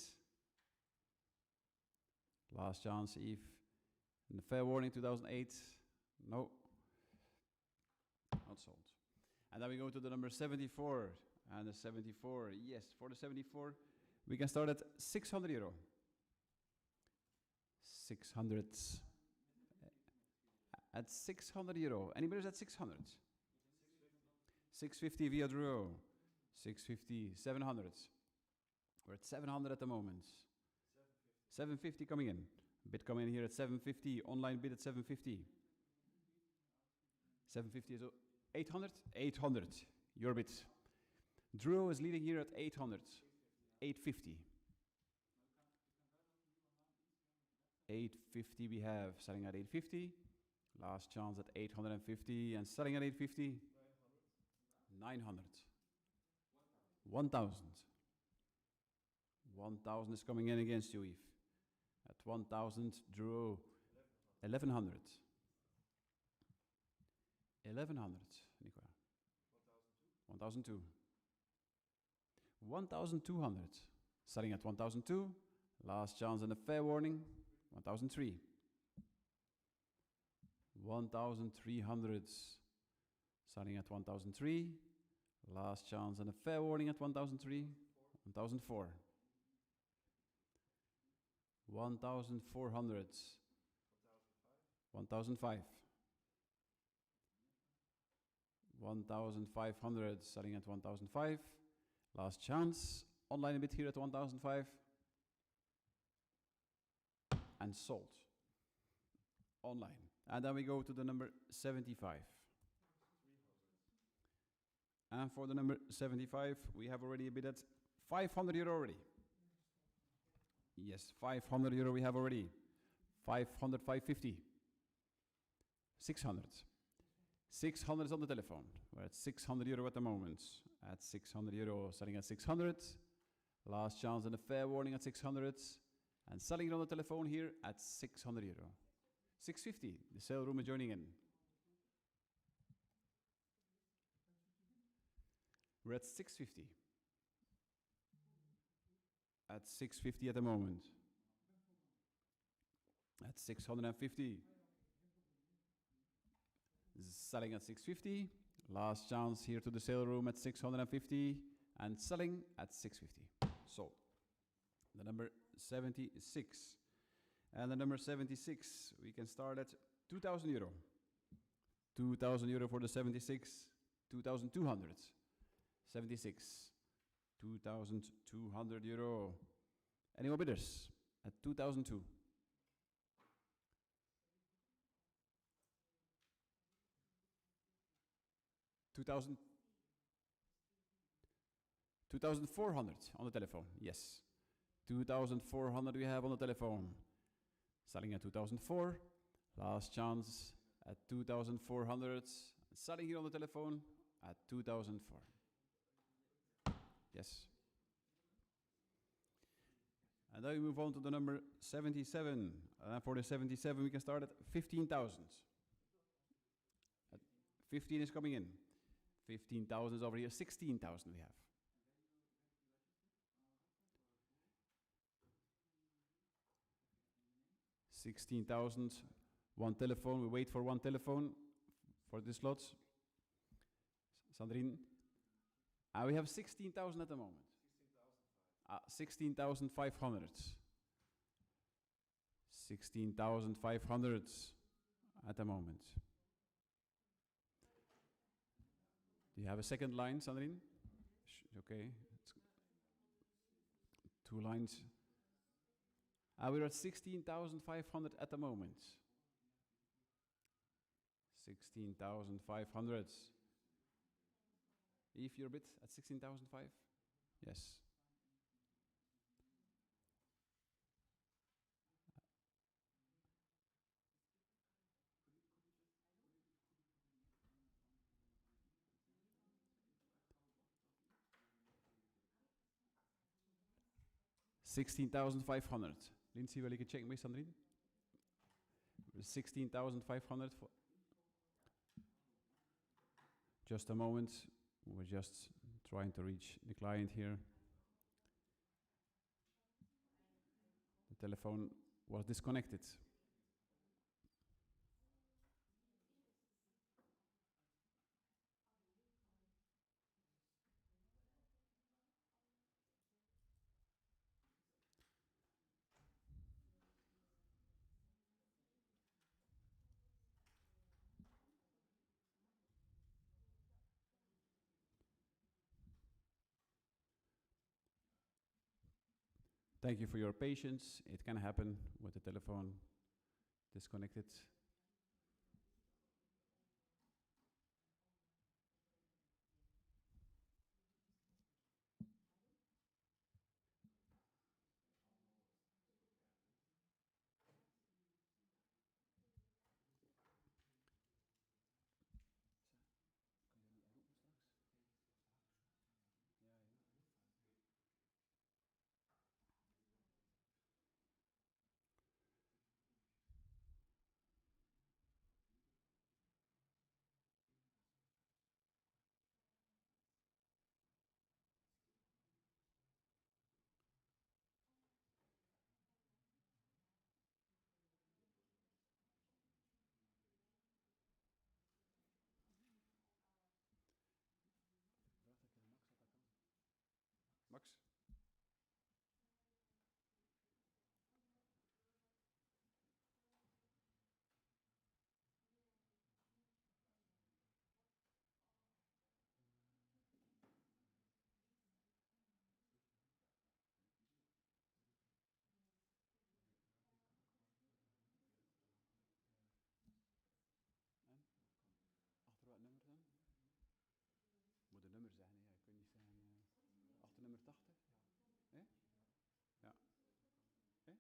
Last chance, Eve. And the fair warning, 2008. No. Not sold. And then we go to the number 74. And the 74, yes, for the 74, we can start at 600 euro. 600. At 600 euro. Anybody at 600? 650 via draw. 650, 700. We're at 700 at the moment. 750 coming in. Bid coming in here at 750. Online bid at 750. 750 is 800? 800. Your bid. Drew is leading here at 800. 850. 850 we have. Selling at 850. Last chance at 850. And selling at 850. 900. 1,000. 1,000 is coming in against you, Eve. At 1,000, Drew. 1,100. 1,100, Nicola. 1,002. 1,200. Starting at 1,002. Last chance and a fair warning. 1,003. 1,300. Starting at 1,003. Last chance and a fair warning at 1,003. 1,004. 1,400. 1,005. 1,500. Starting at 1,005. Last chance. Online a bit here at 1,005. And sold. Online. And then we go to the number 75. And for the number 75, we have already a bid at 500 euro already. Yes, 500 euro we have already. 500, 550. 600. 600 is on the telephone. We're at 600 euro at the moment. At 600 euro, selling at 600. Last chance and a fair warning at 600. And selling it on the telephone here at 600 euro. 650, the sale room is joining in. We're at 650. At 650 at the moment. At 650. Selling at 650. Last chance here to the sale room at 650 and selling at 650. Sold. The number 76. And the number 76, we can start at 2,000 euro. 2,000 euro for the 76. 2,200. 76. 2,200 euro. Any more bidders at 2,002? 2,400 on the telephone, yes. 2,400 we have on the telephone. Selling at 2,004. Last chance at 2,400. Selling here on the telephone at 2,004. Yes. And then we move on to the number 77. For the 77 we can start at 15,000. 15 is coming in. 15,000 is over here. 16,000 we have. 16,000. One telephone. We wait for one telephone for the slots. Sandrine. We have 16,000 at the moment. 16,500. 16,500 at the moment. Do you have a second line, Sandrine? Okay. Two lines. We're at 16,500 at the moment. 16,500. If you're a bit at 16,500? Yes. $16,500. Lindsay, wil ik het checken, Sandrine? 16,500. Just a moment. We're just trying to reach the client here. The telephone was disconnected. Thank you for your patience. It can happen with the telephone disconnected. Max? Achter wat nummer dan? Moet de nummer zeggen, ja. Ik kan niet zeggen. Achter nummer 80? Ja. Ja. Oké.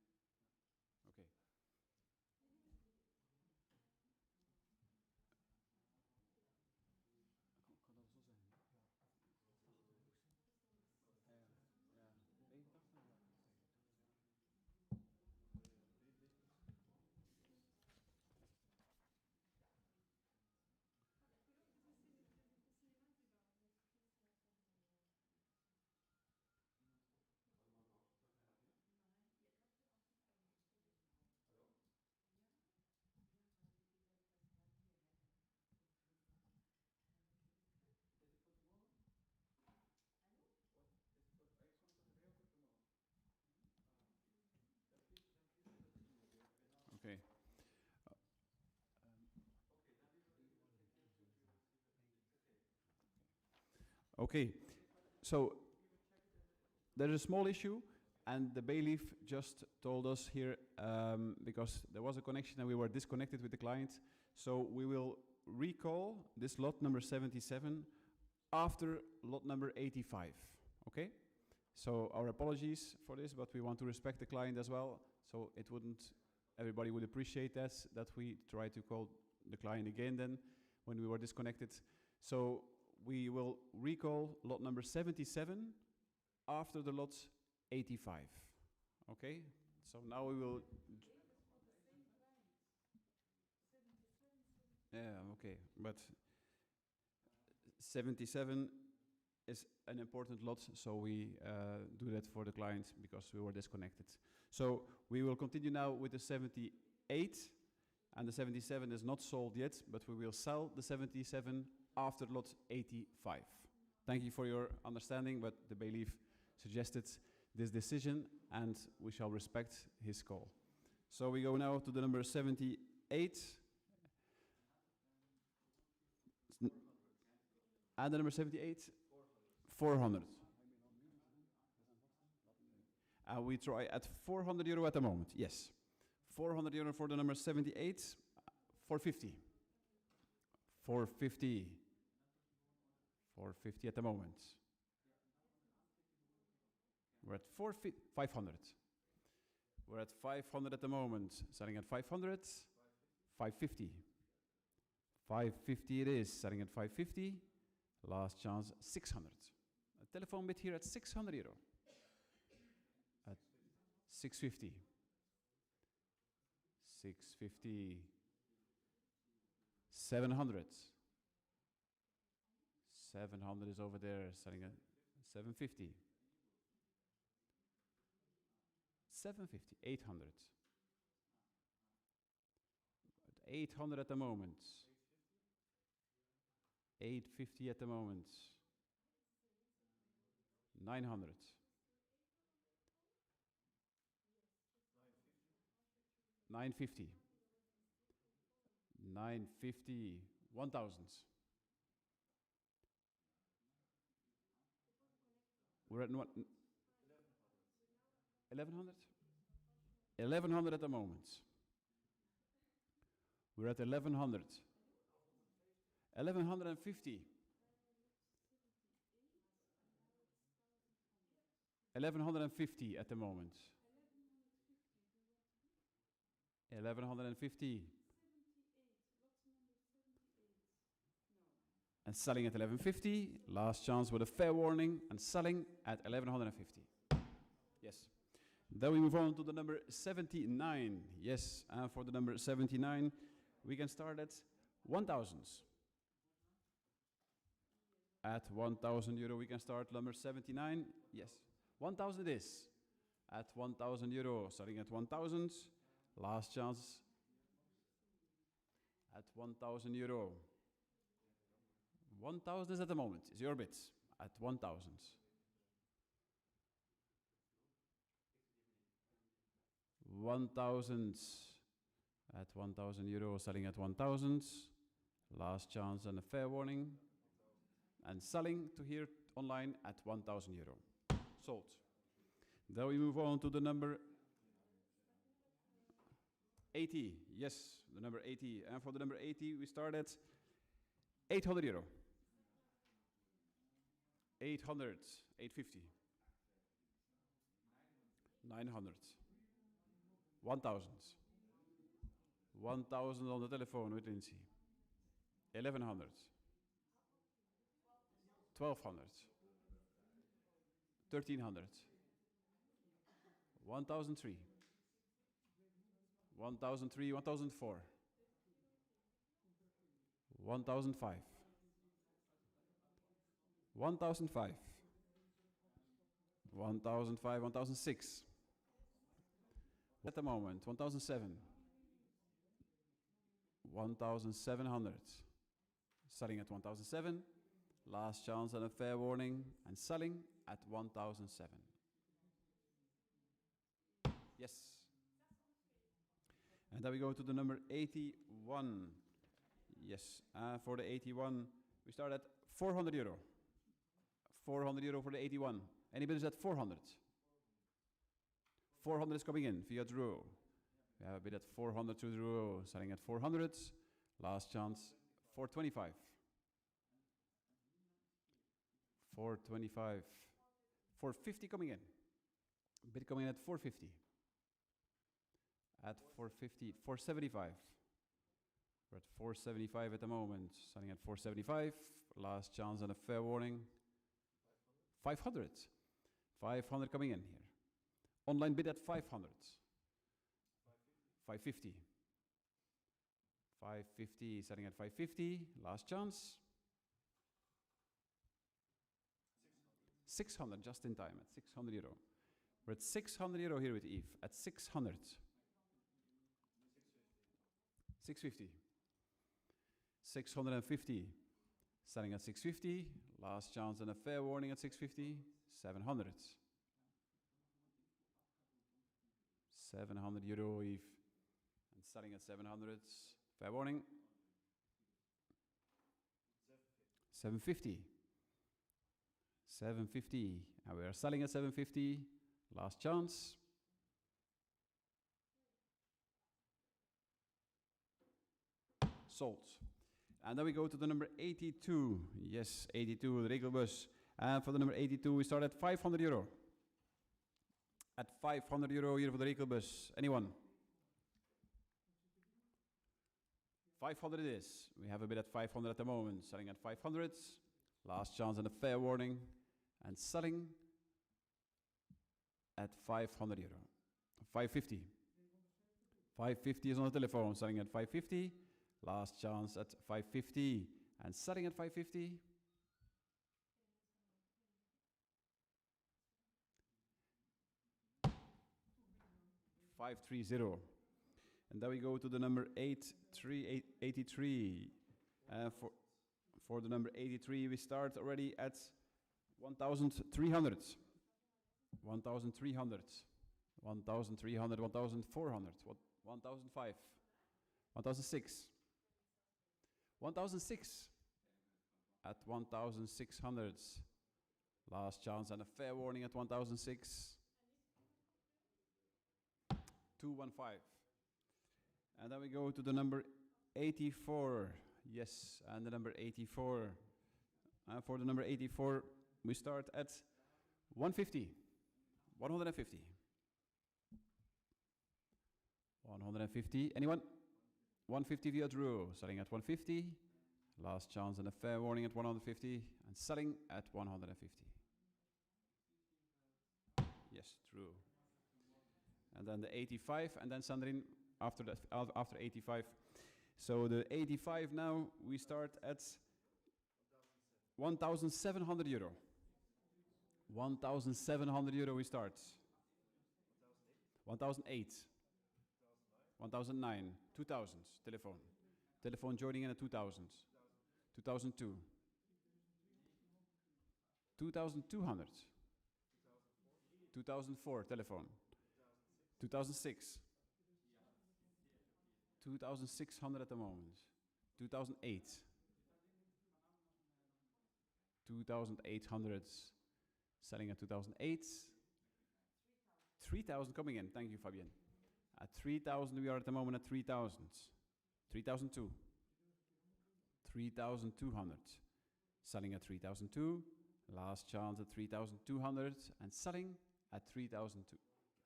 Okay, so there is a small issue, and the bailiff just told us here, because there was a connection and we were disconnected with the client, so we will recall this lot number 77 after lot number 85, okay? So our apologies for this, but we want to respect the client as well, so it wouldn't, everybody would appreciate that we try to call the client again then when we were disconnected. So we will recall lot number 77 after the lot 85. Okay? So now we will... Yeah, okay. But 77 is an important lot, so we do that for the client because we were disconnected. So we will continue now with the 78, and the 77 is not sold yet, but we will sell the 77 after lot 85. Thank you for your understanding, but the bailiff suggested this decision, and we shall respect his call. So we go now to the number 78. And the number 78? 400. And we try at 400 euro at the moment, yes. 400 euro for the number 78, 450. 450. 450 at the moment. We're at 500. We're at 500 at the moment. Selling at 500. 550. 550 it is. Selling at 550. Last chance, 600. A telephone bid here at 600 euro. At 650. 650. 700. 700 is over there. Selling at 750. 750, 800. At 800 at the moment. 850 at the moment. 900. 950. 950. 1,000. We're at 1100? 1100 at the moment. We're at 1100. 1150. 1150 at the moment. 1150. And selling at 1150. Last chance with a fair warning and selling at 1150. Yes. Then we move on to the number 79. Yes, and for the number 79, we can start at 1,000. At 1,000 euro, we can start number 79. Yes, 1,000 is. At 1,000 euro, starting at 1,000. Last chance at 1,000 euro. 1,000 is at the moment, is your bid. At 1,000. 1,000 at 1,000 euro, selling at 1,000. Last chance and a fair warning. And selling to here online at 1,000 euro. Sold. Then we move on to the number 80. Yes, the number 80. And for the number 80, we start at 800 euro. 800, 850. 900. 1,000. 1,000 on the telephone with Lindsay. 1,100. 1,200. 1,300. 1,003. 1,003, 1,004. 1,005. 1,005. 1,005, 1,006. At the moment, 1,007. 1,700. Selling at 1,007. Last chance and a fair warning. And selling at 1,007. Yes. And then we go to the number 81. Yes, for the 81, we start at 400 euro. 400 euro for the 81. Any bidders at 400? 400 is coming in via draw. We have a bid at 400 to draw, selling at 400. Last chance, 425. 425. 450 coming in. Bid coming in at 450. At 450, 475. We're at 475 at the moment, selling at 475. Last chance and a fair warning. 500. 500 coming in here. Online bid at 500. 550. 550, selling at 550. Last chance. 600, just in time, at 600 euro. We're at 600 euro here with Eve, at 600. 650. 650. Selling at 650. Last chance and a fair warning at 650. 700. 700 euro Eve. And selling at 700. Fair warning. 750. 750. And we are selling at 750. Last chance. Sold. And then we go to the number 82. Yes, 82, the regelbus. And for the number 82, we start at 500 euro. At 500 euro here for the regelbus. Anyone? 500 it is. We have a bid at 500 at the moment. Selling at 500. Last chance and a fair warning. And selling at 500 euro. 550. 550 is on the telephone. Selling at 550. Last chance at 550. And selling at 550. 530. And then we go to the number 83. For the number 83, we start already at 1,300. 1,300. 1,300, 1,400, 1,005, 1,006. 1,006 at 1,600. Last chance and a fair warning at 1,006. 215. And then we go to the number 84. Yes, and the number 84. For the number 84, we start at 150. 150. 150. Anyone? 150 via draw. Selling at 150. Last chance and a fair warning at 150. And selling at 150. Yes, true. And then the 85, and then Sandrine after that, after 85. So the 85 now, we start at 1,700 euro. 1,700 euro we start. 1,008. 1,009. 2,000. Telephone. Telephone joining in at 2,000. 2,002. 2,200. 2004. Telephone. 2006. 2,600 at the moment. 2008. 2,800. Selling at 2008. 3,000 coming in. Thank you, Fabienne. At 3,000, we are at the moment at 3,000. 3,002. 3,200. Selling at 3,002. Last chance at 3,200. And selling at 3,002.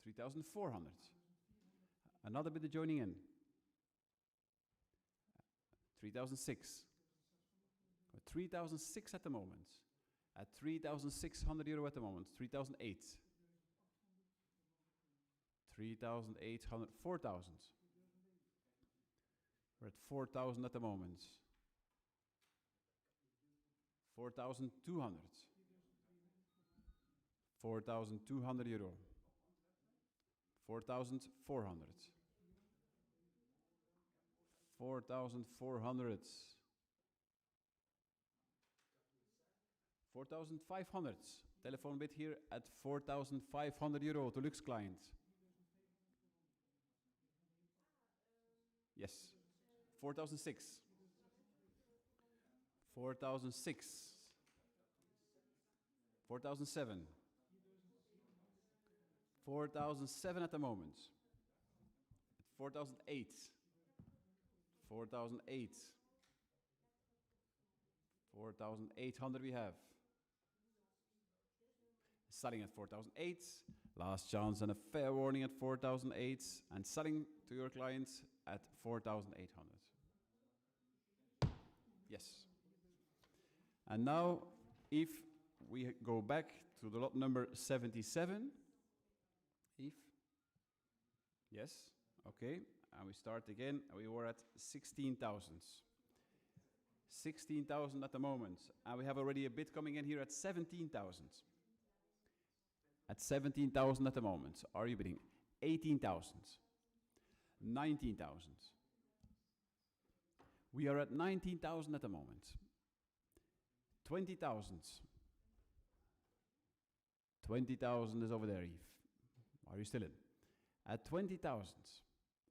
3,400. Another bidder joining in. 3,006. 3,006 at the moment. At 3,600 euro at the moment. 3,008. 3,800. 4,000. We're at 4,000 at the moment. 4,200. 4,200 euro. 4,400. 4,400. 4,500. Telephone bid here at 4,500 euro to Lux client. Yes. 4,006. 4,006. 4,007. 4,007 at the moment. 4,008. 4,008. 4,800 we have. Selling at 4,008. Last chance and a fair warning at 4,008. And selling to your clients at 4,800. Yes. And now, if we go back to the lot number 77. If? Yes. Okay. And we start again. We were at 16,000. 16,000 at the moment. And we have already a bid coming in here at 17,000. At 17,000 at the moment. Are you bidding? 18,000. 19,000. We are at 19,000 at the moment. 20,000. 20,000 is over there, Eve. Are you still in? At 20,000.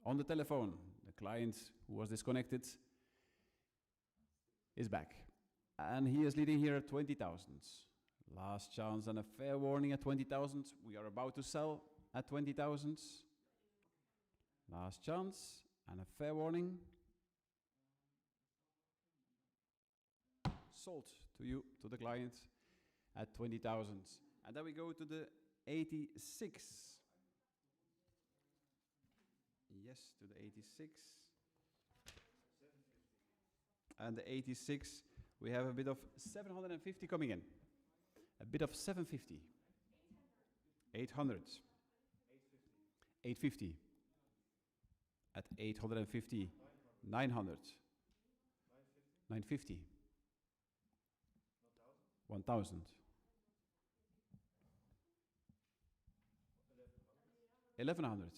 On the telephone, the client who was disconnected is back. And he is leading here at 20,000. Last chance and a fair warning at 20,000. We are about to sell at 20,000. Last chance and a fair warning. Sold to you, to the client, at 20,000. And then we go to the 86. Yes, to the 86. And the 86, we have a bit of 750 coming in. A bit of 750. 800. 850. At 850. 900. 950. 1,000. 1,100.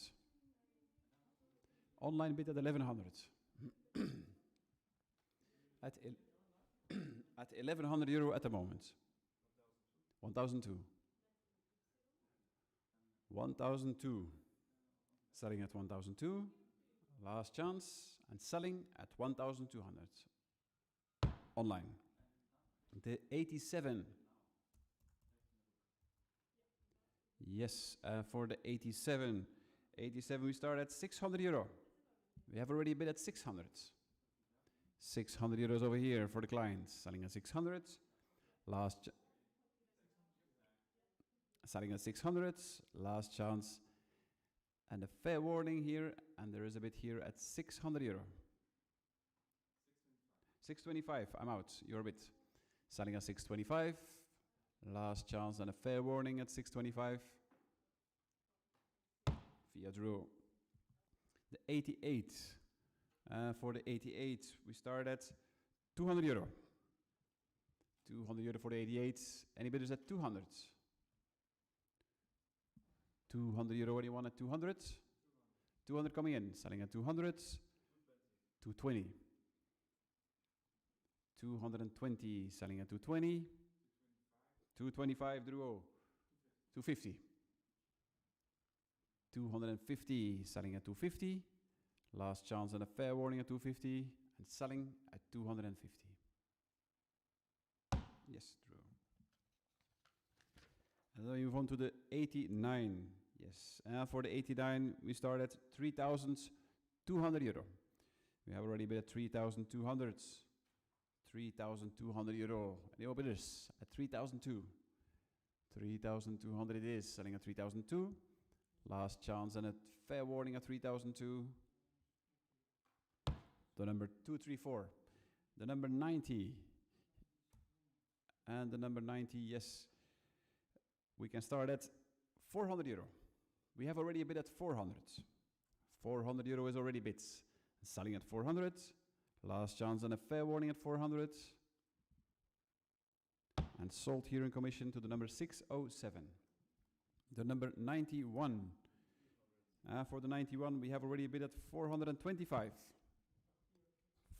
Online bid at 1,100. At 1,100 euro at the moment. 1,002. 1,002. Selling at 1,002. Last chance. And selling at 1,200. Online. The 87. Yes, for the 87. 87 we start at 600 euro. We have already bid at 600. 600 euros over here for the clients. Selling at 600. Selling at 600. Last chance. And a fair warning here. And there is a bid here at 600 euro. 625. I'm out. Your bid. Selling at 625. Last chance and a fair warning at 625. Via draw. The 88. For the 88, we start at 200 euro. 200 euro for the 88. Any bidders at 200? 200 euro, anyone at 200? 200 coming in. Selling at 200. 220. 220, selling at 220. 225, Druo. 250. 250, selling at 250. Last chance and a fair warning at 250. And selling at 250. Yes, Druo. And then we move on to the 89. Yes, and for the 89, we start at 3,200 euro. We have already bid at 3,200. 3,200 euro. Any more bidders at 3,002? 3,200 it is, selling at 3,002. Last chance and a fair warning at 3,002. The number 234. The number 90. And the number 90, yes. We can start at 400 euro. We have already a bid at 400. 400 euro is already bids. Selling at 400. Last chance and a fair warning at 400. And sold here in commission to the number 607. The number 91. For the 91, we have already bid at 425.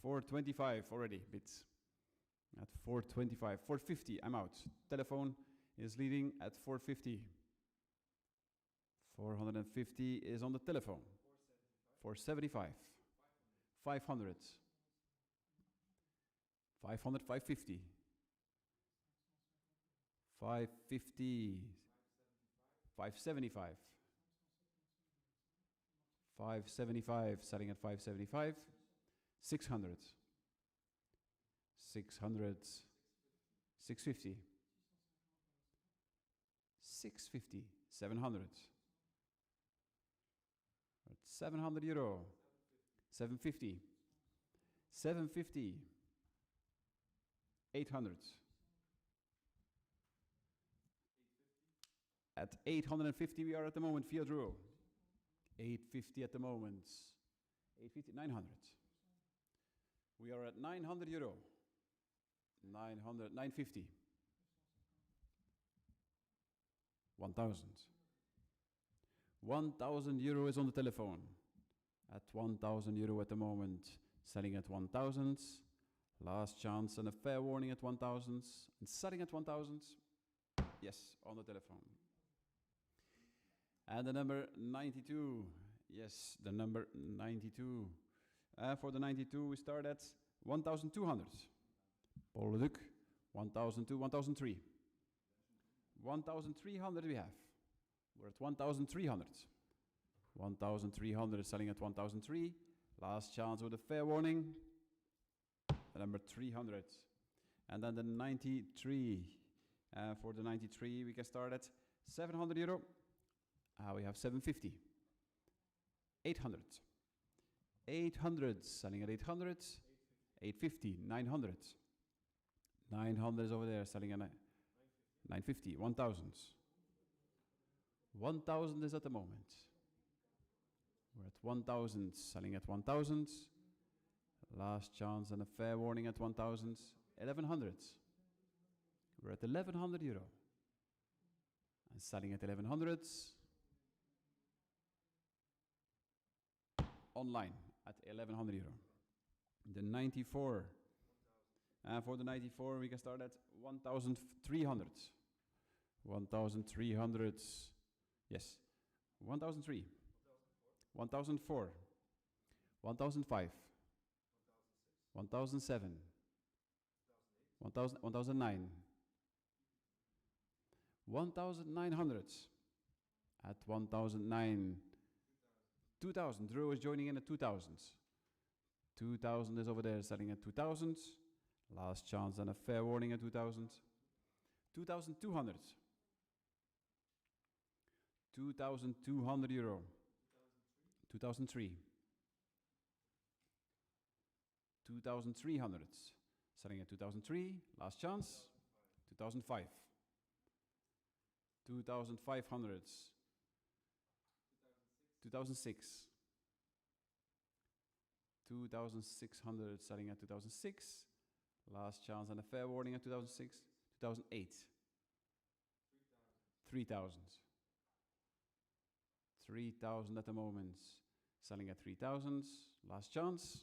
425 already bids. At 425. 450, I'm out. Telephone is leading at 450. 450 is on the telephone. 475. 500. 500, 550. 550. 575. 575, selling at 575. 600. 600. 650. 650. 700. At 700 euro. 750. 750. 800. At 850 we are at the moment, Fiat Euro. 850 at the moment. 850, 900. We are at 900 euro. 900, 950. 1,000. 1,000 euro is on the telephone. At 1,000 euro at the moment. Selling at 1,000. Last chance and a fair warning at 1,000. And selling at 1,000. Yes, on the telephone. And the number 92. Yes, the number 92. For the 92, we start at 1,200. Paul Leduc, 1,002, 1,003. 1,300 we have. We're at 1,300. 1,300 selling at 1,003. Last chance with a fair warning. The number 300. And then the 93. For the 93, we can start at 700 euro. We have 750. 800. 800, selling at 800. 850, 900. 900 is over there, selling at 950. 1,000. 1,000 is at the moment. We're at 1,000, selling at 1,000. Last chance and a fair warning at 1,000. 1,100. We're at 1,100 euro. And selling at 1,100. Online at 1,100 euro. The 94. For the 94, we can start at 1,300. 1,300. Yes. 1,003. 1,004. 1,005. 1,007. 1,009. 1,900. At 1,009. 2,000. Drew is joining in at 2,000. 2,000 is over there, selling at 2,000. Last chance and a fair warning at 2,000. 2,200. 2,200 euro. 2,003. 2,300. Selling at 2,003. Last chance. 2,005. 2,500. 2006. 2,600 selling at 2006. Last chance and a fair warning at 2006. 2008. 3,000. 3,000 at the moment. Selling at 3,000. Last chance.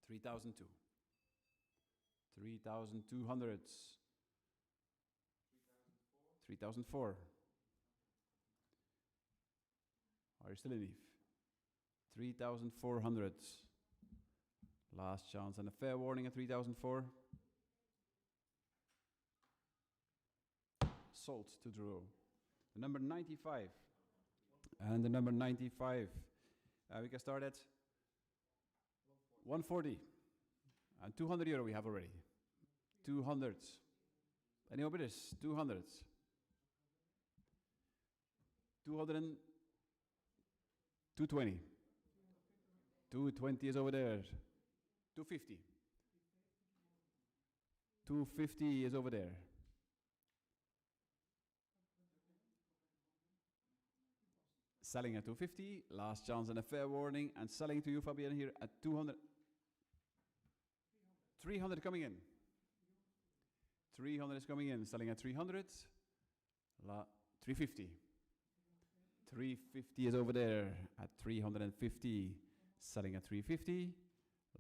3,002. 3,200. 3,004. Are you still in Eve? 3,400. Last chance and a fair warning at 3,004. Sold to Drew. The number 95. And the number 95. We can start at 140. And 200 euro we have already. 200. Any more bidders? 200. 200 and 220. 220 is over there. 250. 250 is over there. Selling at 250. Last chance and a fair warning. And selling to you, Fabian, here at 200. 300 coming in. 300 is coming in. Selling at 300. 350. 350 is over there at 350. Selling at 350.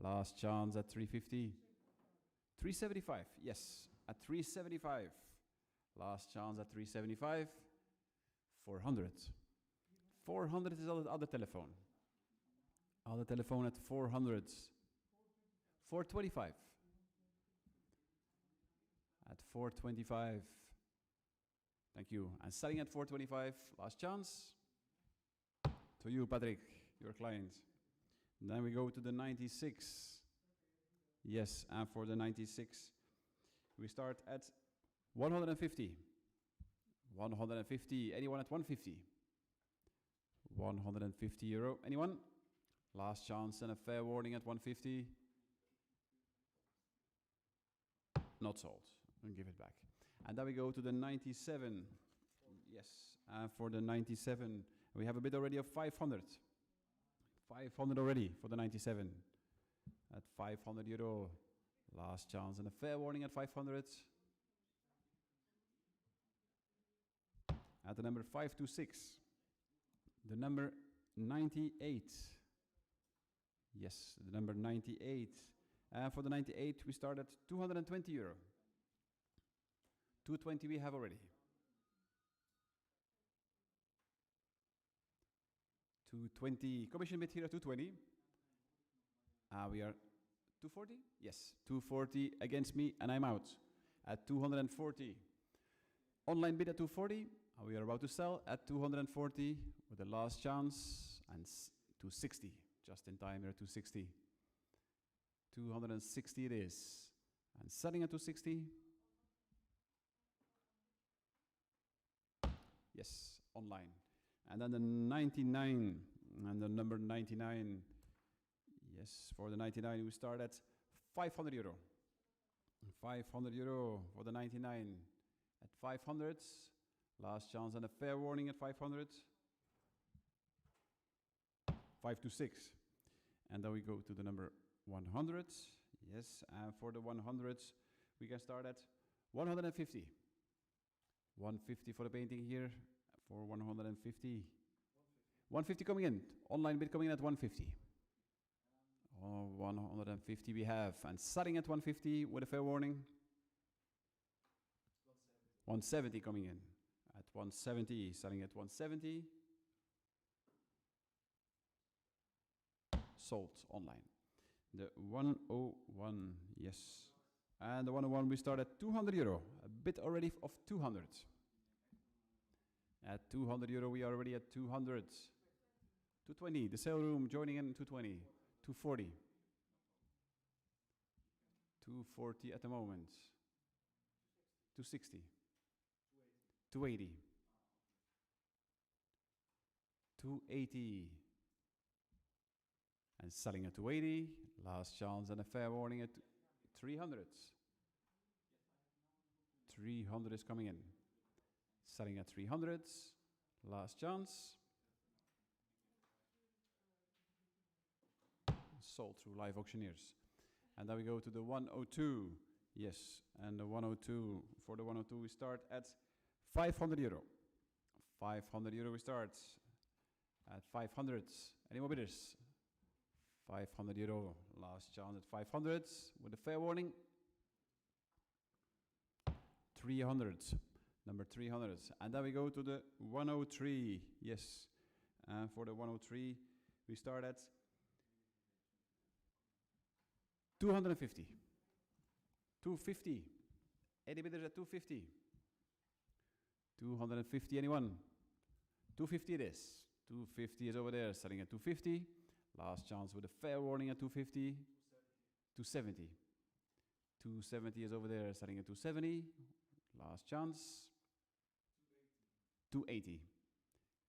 Last chance at 350. 375. Yes, at 375. Last chance at 375. 400. 400 is other telephone. Other telephone at 400. 425. At 425. Thank you. And selling at 425, last chance. To you, Patrick, your client. And then we go to the 96. Yes, and for the 96, we start at 150. 150. Anyone at 150? 150 euro. Anyone? Last chance and a fair warning at 150. Not sold. And give it back. And then we go to the 97. Yes, for the 97, we have a bid already of 500. 500 already for the 97. At 500 euro. Last chance and a fair warning at 500. At the number 526. The number 98. Yes, the number 98. For the 98, we start at 220 euro. 220 we have already. 220. Commission bid here at 220. We are 240? Yes, 240 against me, and I'm out at 240. Online bid at 240. We are about to sell at 240 with the last chance, and 260. Just in time here, 260. 260 it is. And selling at 260. Yes, online. And then the 99, and the number 99. Yes, for the 99 we start at 500 euro. 500 euro for the 99 at 500. Last chance and a fair warning at 500. 526. And then we go to the number 100. Yes, and for the 100 we can start at 150. 150 for the painting here. For 150. 150 coming in. Online bid coming in at 150. 150 we have. And starting at 150 with a fair warning. 170 coming in. At 170. Selling at 170. Sold online. The 101. Yes. And the 101 we start at 200 euro. A bit already of 200. At 200 euro we are already at 200. 220. The sale room joining in 220. 240. 240 at the moment. 260. 280. 280. And selling at 280. Last chance and a fair warning at 300. 300 is coming in. Selling at 300. Last chance. Sold through live auctioneers. And then we go to the 102. Yes, and the 102. For the 102 we start at 500 euro. 500 euro we start at 500. Any more bidders? 500 euro. Last chance at 500 with a fair warning. 300. Number 300. And then we go to the 103. Yes. And for the 103 we start at 250. 250. Any bidders at 250? 250, anyone? 250 it is. 250 is over there, selling at 250. Last chance with a fair warning at 250. 270. 270 is over there, selling at 270. Last chance. 280.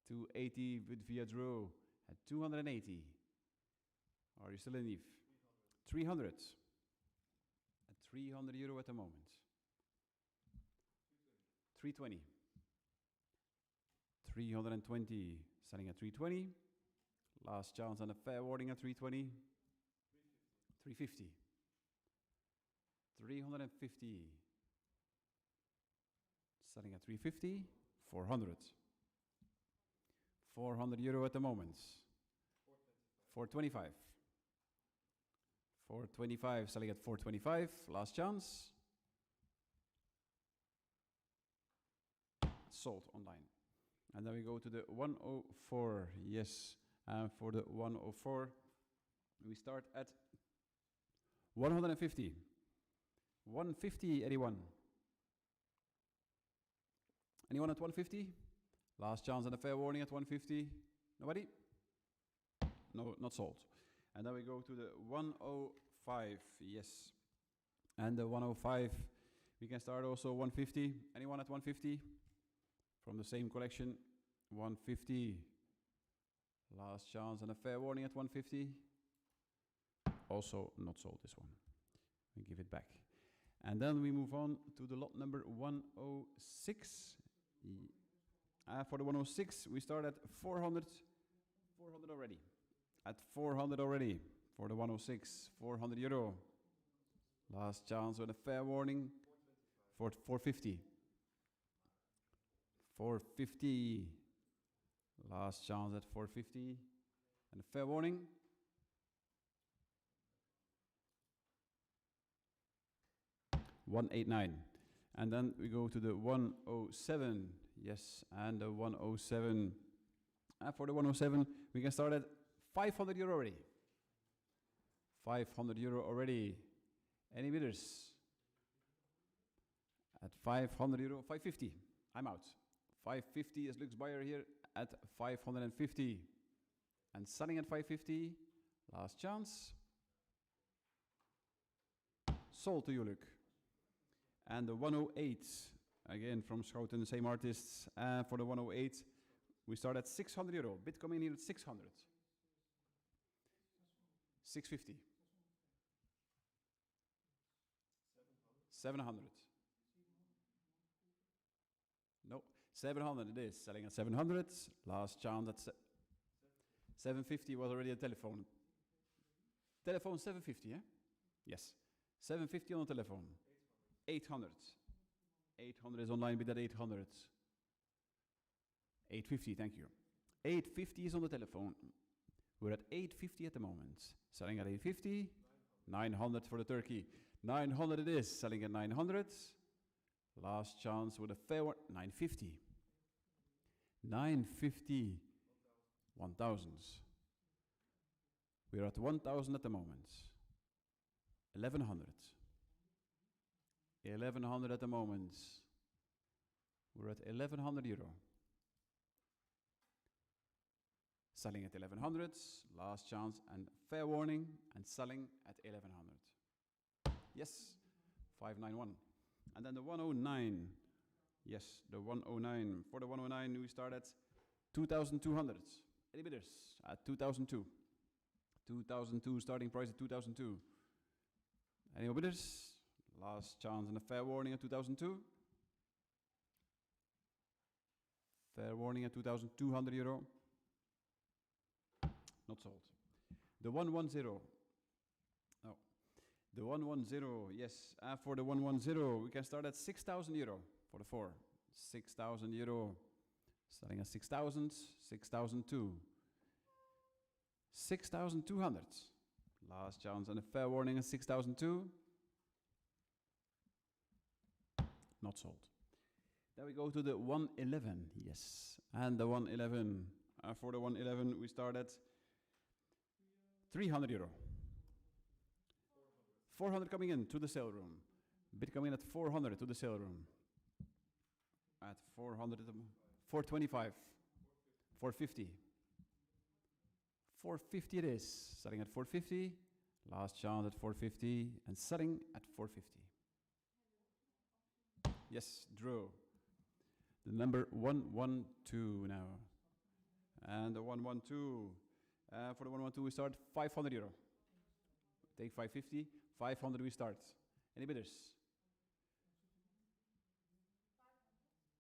280 with via draw at 280. Are you still in Eve? 300. At 300 euro at the moment. 320. 320. Selling at 320. Last chance and a fair warning at 320. 350. 350. Selling at 350. 400. 400 euro at the moment. 425. 425, selling at 425, last chance. Sold online. And then we go to the 104, yes. And for the 104, we start at 150. 150, anyone? Anyone at 150? Last chance and a fair warning at 150. Nobody? No, not sold. And then we go to the 105. Yes. And the 105, we can start also 150. Anyone at 150? From the same collection, 150. Last chance and a fair warning at 150. Also not sold, this one. We give it back. And then we move on to the lot number 106. For the 106, we start at 400. 400 already. At 400 already. For the 106, 400 euro. Last chance with a fair warning for 450. 450. Last chance at 450. And a fair warning. $189. And then we go to the 107. Yes, and the 107. For the 107, we can start at 500 euro already. 500 euro already. Any bidders? At 500 euro, 550. I'm out. 550 is Lux buyer here at 550. And selling at 550. Last chance. Sold to you, Luc. And the 108, again from Schouten, the same artists. For the 108, we start at 600 euro. Bid coming in here at 600. 650. 700. No, 700 it is. Selling at 700. Last chance at 750 was already a telephone. Telephone 750, eh? Yes. 750 on the telephone. 800. 800 is online, bid at 800. 850, thank you. 850 is on the telephone. We're at 850 at the moment. Selling at 850. 900 for the turkey. 900 it is. Selling at 900. Last chance with a fair one. 950. 950. 1,000. We're at 1,000 at the moment. 1,100. 1,100 at the moment. We're at 1,100 euro. Selling at 1,100. Last chance and fair warning. And selling at 1,100. Yes. 591. And then the 109. Yes, the 109. For the 109, we start at 2,200. Any bidders? At 2,002. 2,002, starting price at 2,002. Any more bidders? Last chance and a fair warning at 2,002. Fair warning at 2,200 euro. Not sold. The 110. No. The 110, yes. For the 110, we can start at 6,000 euro for the 4. 6,000 euro. Starting at 6,000. 6,002. 6,200. Last chance and a fair warning at 6,002. Not sold. Then we go to the 111. Yes. And the 111. For the 111, we start at 300 euro. 400 coming in to the sale room. Bid coming in at 400 to the sale room. At 400, 425. 450. 450 it is. Selling at 450. Last chance at 450. And selling at 450. Yes, draw. The number 112 now. And the 112. For the 112 we start 500 euro. Take 550. 500 we start. Any bidders?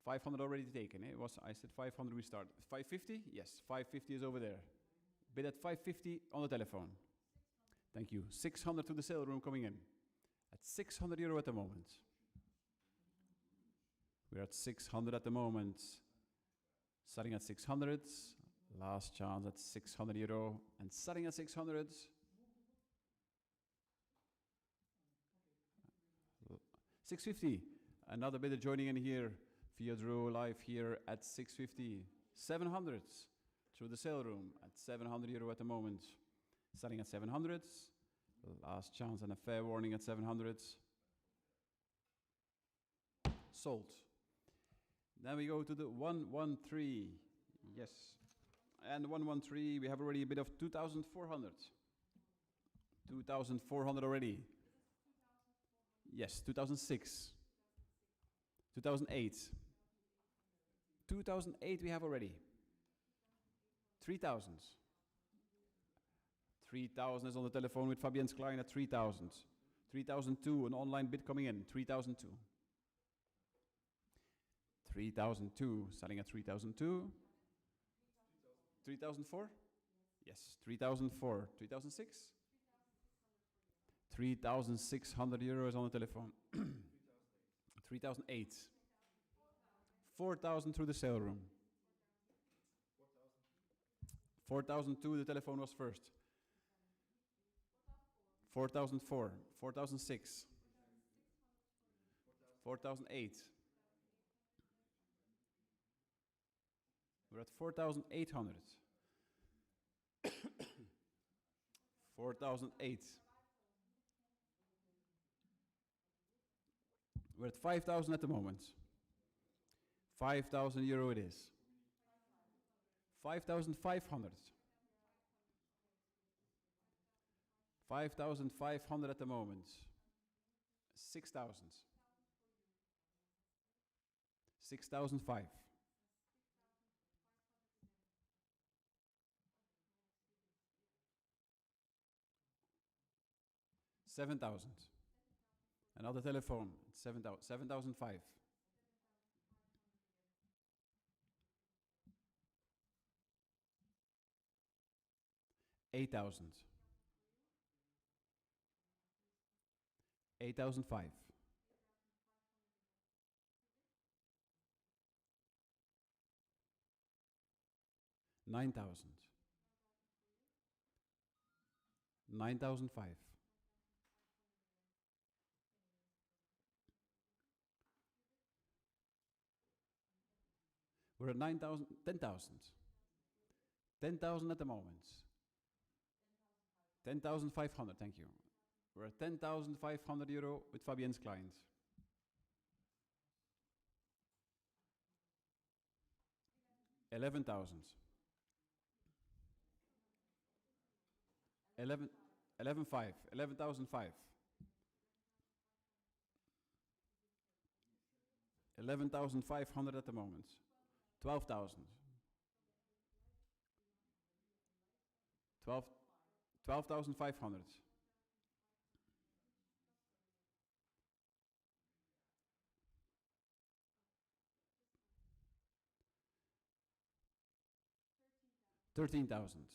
500 already taken. Eh? I said 500 we start. 550? Yes, 550 is over there. Bid at 550 on the telephone. Thank you. 600 to the sale room coming in. At 600 euro at the moment. We're at 600 at the moment. Starting at 600. Last chance at 600 euro. And starting at 600. 650. Another bidder joining in here via draw live here at 650. 700 through the sale room at 700 euro at the moment. Starting at 700. Last chance and a fair warning at 700. Sold. Then we go to the 113. Yes. And 113, we have already a bit of 2,400. 2,400 already. Yes, 2006. 2008. 2008 we have already. 3,000. 3,000 is on the telephone with Fabien's client at 3,000. 3,002, an online bid coming in, 3,002. 3,002, selling at 3,002. 3,004? Yes, 3,004. 3,006? 3,600 euros on the telephone. 3,008. 4,000 through the sale room. 4,002, the telephone was first. 4,004. 4,006. 4,008. We're at 4,800. 4,008. We're at 5,000 at the moment. 5,000 euro it is. 5,500. 5,500 at the moment. 6,000. 6,005. 7,000. Another telephone. 7,000. 7,005. 8,000. 8,005. 9,000. 9,005. 9,000, 10,000. 10,000 at the moment. 10,500, thank you. We're at 10,500 euro with Fabien's client. 11,000. 11,500. 11,500. 11,500 at the moment. 12,000. 12,500. 13,000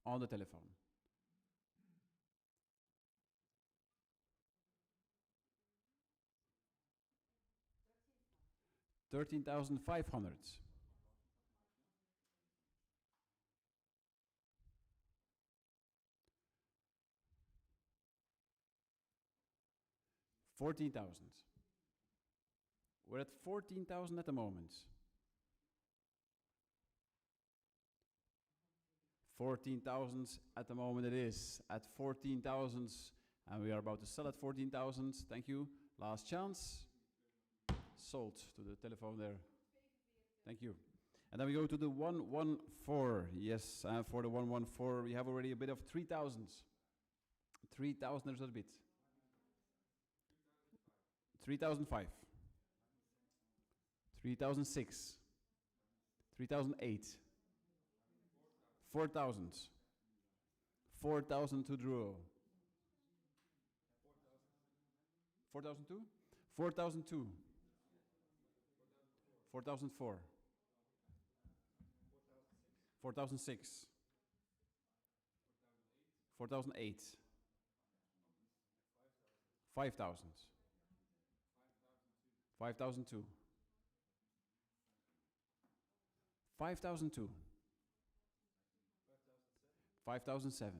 on the telephone. 13,500. 14,000. We're at 14,000 at the moment. 14,000 at the moment it is. At 14,000, and we are about to sell at 14,000. Thank you. Last chance. Sold to the telephone there. Thank you. And then we go to the 114. Yes, for the 114, we have already a bit of 3,000. 3,000, there's a bit. 3,005. 3,006. 3,008. 4,000. 4,000 to draw. 4,002? 4,002. 4,004. 4,006. 4,008. 5,000. 5,002. 5,002. 5,007.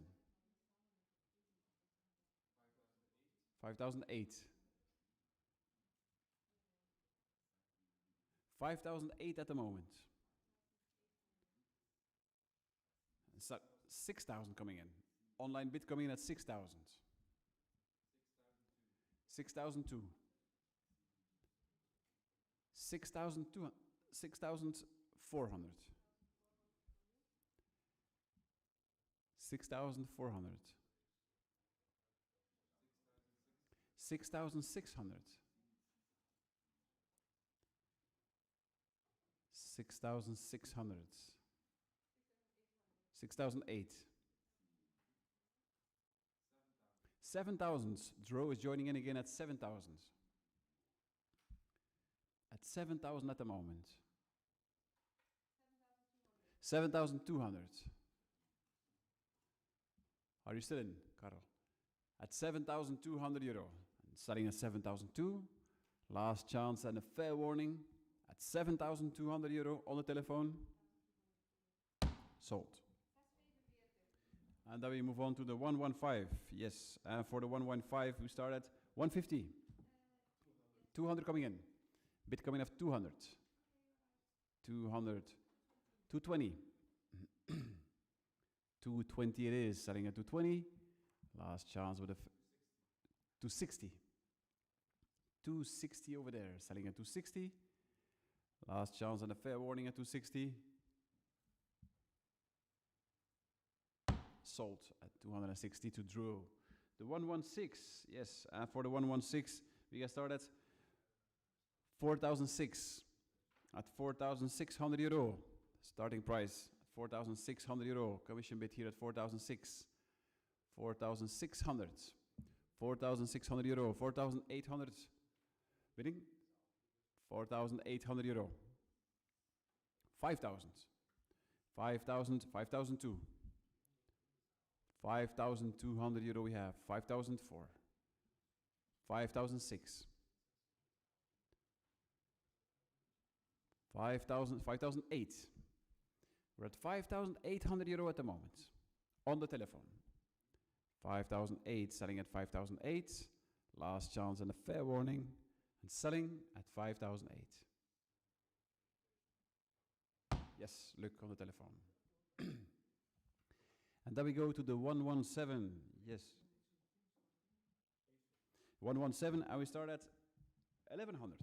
5,008. 5,008 at the moment. 6,000 coming in. Online bid coming in at 6,000. 6,002. 6,200. 6,400. 6,400. 6,600. 6,600. 6,008. 7,000. Dro is joining in again at 7,000. At 7,000 at the moment. 7,200. Are you still in, Karel? At 7,200 euro. And starting at 7,002. Last chance and a fair warning. At 7,200 euro on the telephone. Sold. And then we move on to the 115. Yes, and for the 115 we start at 150. 200 coming in. Bid coming of 200. 200. 220. 220 it is, selling at 220. Last chance with a 260. 260 over there, selling at 260. Last chance and a fair warning at 260. Sold at 260 to Drew. The 116, yes, for the 116 we can start at 4,006. At 4,600 euro. Starting price 4,600 euro. Commission bid here at 4,006. 4,600. 4,600 euro. 4,800. Bidding? 4,800 euro. 5,000. 5,000. 5,002. 5,200 euro we have. 5,004. 5,006. 5,000. 5,008. We're at 5,800 euro at the moment. On the telephone. 5,008, selling at 5,008. Last chance and a fair warning. And selling at 5,008. Yes, look on the telephone. And then we go to the 117. Yes. 117, and we start at 1,100.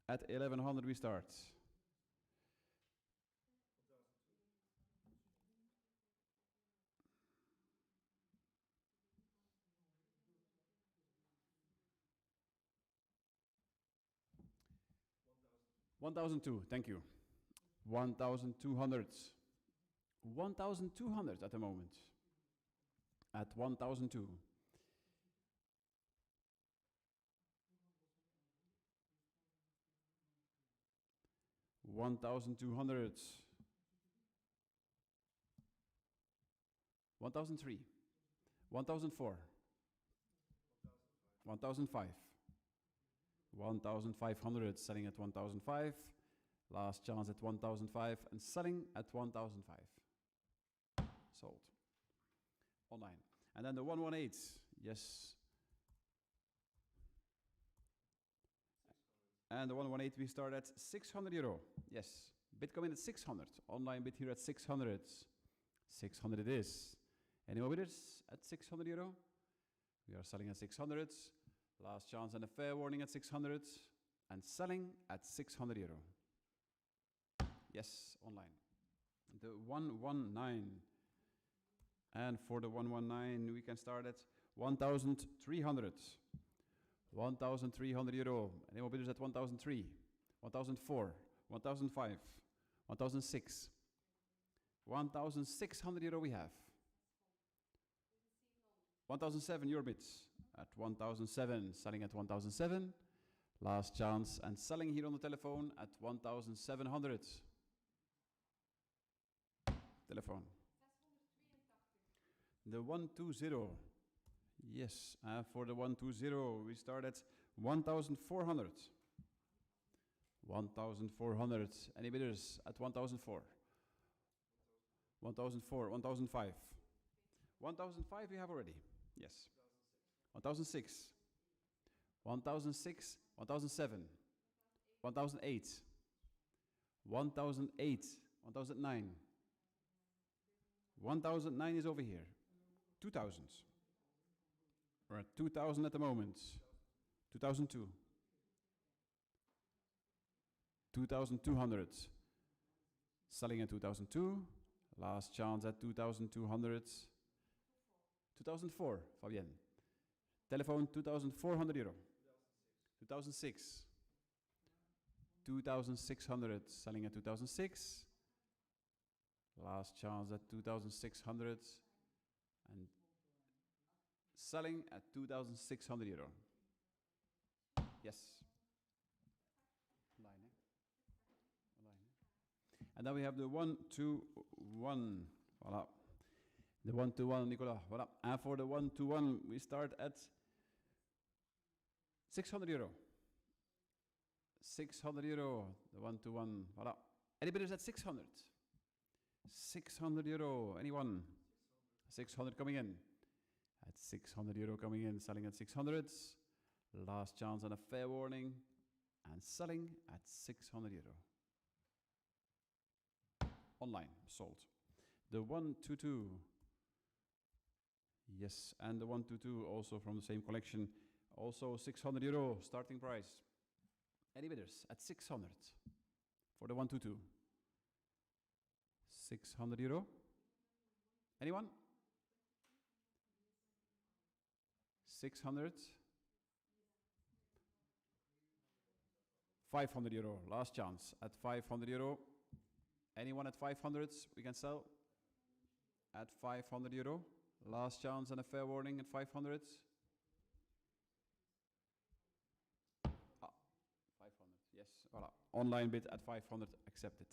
At 1,100 we start. 1,002, thank you. 1,200. 1,200 at the moment. At 1,002. 1,200. 1,003. 1,004. 1,005. 1,500, selling at 1,005. Last chance at 1,005 and selling at 1,005. Sold. Online. And then the 118. Yes. And the 118 we start at 600 euro. Yes. Bid coming at 600. Online bid here at 600. 600 it is. Any more bidders at 600 euro? We are selling at 600. Last chance and a fair warning at 600. And selling at 600 euro. Yes, online. The 119. And for the 119 we can start at 1,300. 1,300 euro. Any more bidders at 1,003? 1,004. 1,005. 1,006. 1,600 euro we have. 1,007 your bids. At 1,007, selling at 1,007. Last chance and selling here on the telephone at 1,700. Telephone. The 120. Yes, for the 120 we start at 1,400. 1,400. Any bidders at 1,004? 1,004, 1,005. 1,005 we have already. Yes. 1,006. 1,006, 1,007. 1,008. 1,008. 1,009. 1,009 is over here. 2,000. We're at 2,000 at the moment. 2,002. 2,200. Selling at 2,002. Last chance at 2,200. 2004, Fabienne. Telephone 2,400 euro. 2006. 2,600. Selling at 2006. Last chance at 2,600. And selling at 2,600 euro. Yes. And then we have the 1, 2, 1. Voilà. The 1 to 1, Nicolas. Voilà. And for the 1 to 1, we start at 600 euro. 600 euro. The 1 to 1. Voilà. Any bidders at 600? 600 euro. Anyone? 600 coming in. At 600 euro coming in. Selling at 600. Last chance and a fair warning. And selling at 600 euro. Online, sold. The 122. Yes, and the 122 also from the same collection. Also 600 euro starting price. Any bidders at 600 for the 122? 600 euro. Anyone? 600. 500 euro. Last chance at 500 euro. Anyone at 500, we can sell at 500 euro. Last chance and a fair warning at 500. 500, yes, voilà. Online bid at 500, accepted.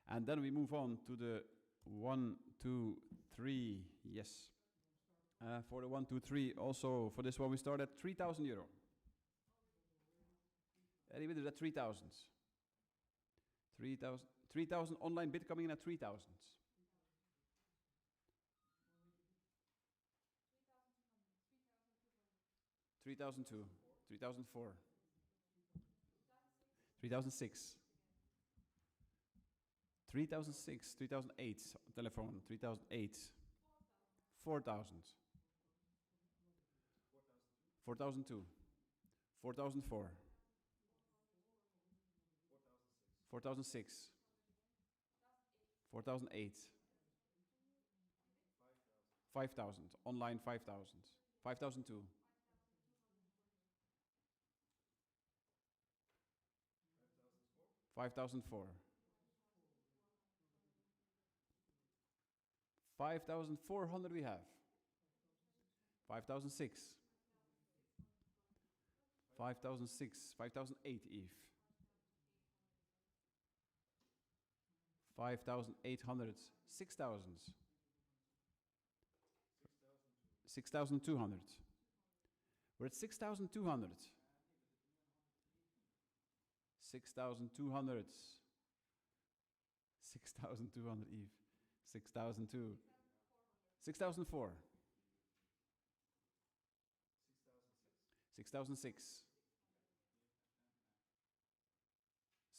And then we move on to the 1, 2, 3, yes. For the 1, 2, 3, also for this one we start at 3,000 euro. Any bidders at 3,000? 3,000 online bid coming in at 3,000. 3,002, 3,004, 3,006, 3,006, 3,008 telephone, 3,008, 4,000, 4,002, 4,004, 4,006, 4,008, 5,000, online 5,000, 5,002, 5,004, 5,400 we have, 5,006, 5,006, 5,008 Eve, 5,800, 6,000, 6,200. We're at 6,200. 6,200. 6,200 Eve. 6,002. 6,004. 6,006.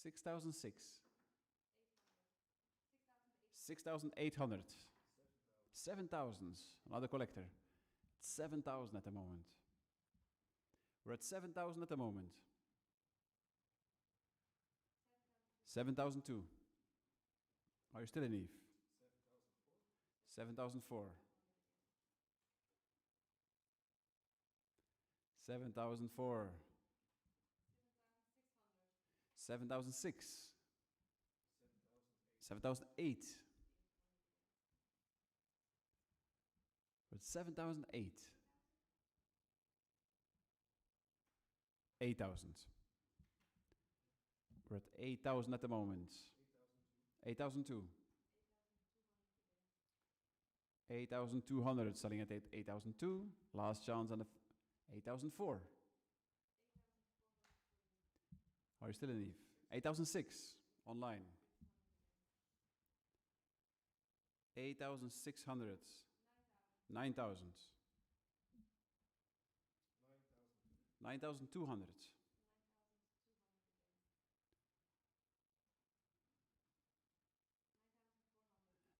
6,006. 6,800. 7,000. Another collector. 7,000 at the moment. We're at 7,000 at the moment. 7,002. Are you still in Eve? 7,004. 7,004. 7,006. 7,008. We're at 7,008. 8,000. We're at 8,000 at the moment. 8,002. 8,200 selling at 8,002. Last chance on the 8,004. Are you still in Eve? 8,006 online. 8,600. 9,000. 9,200.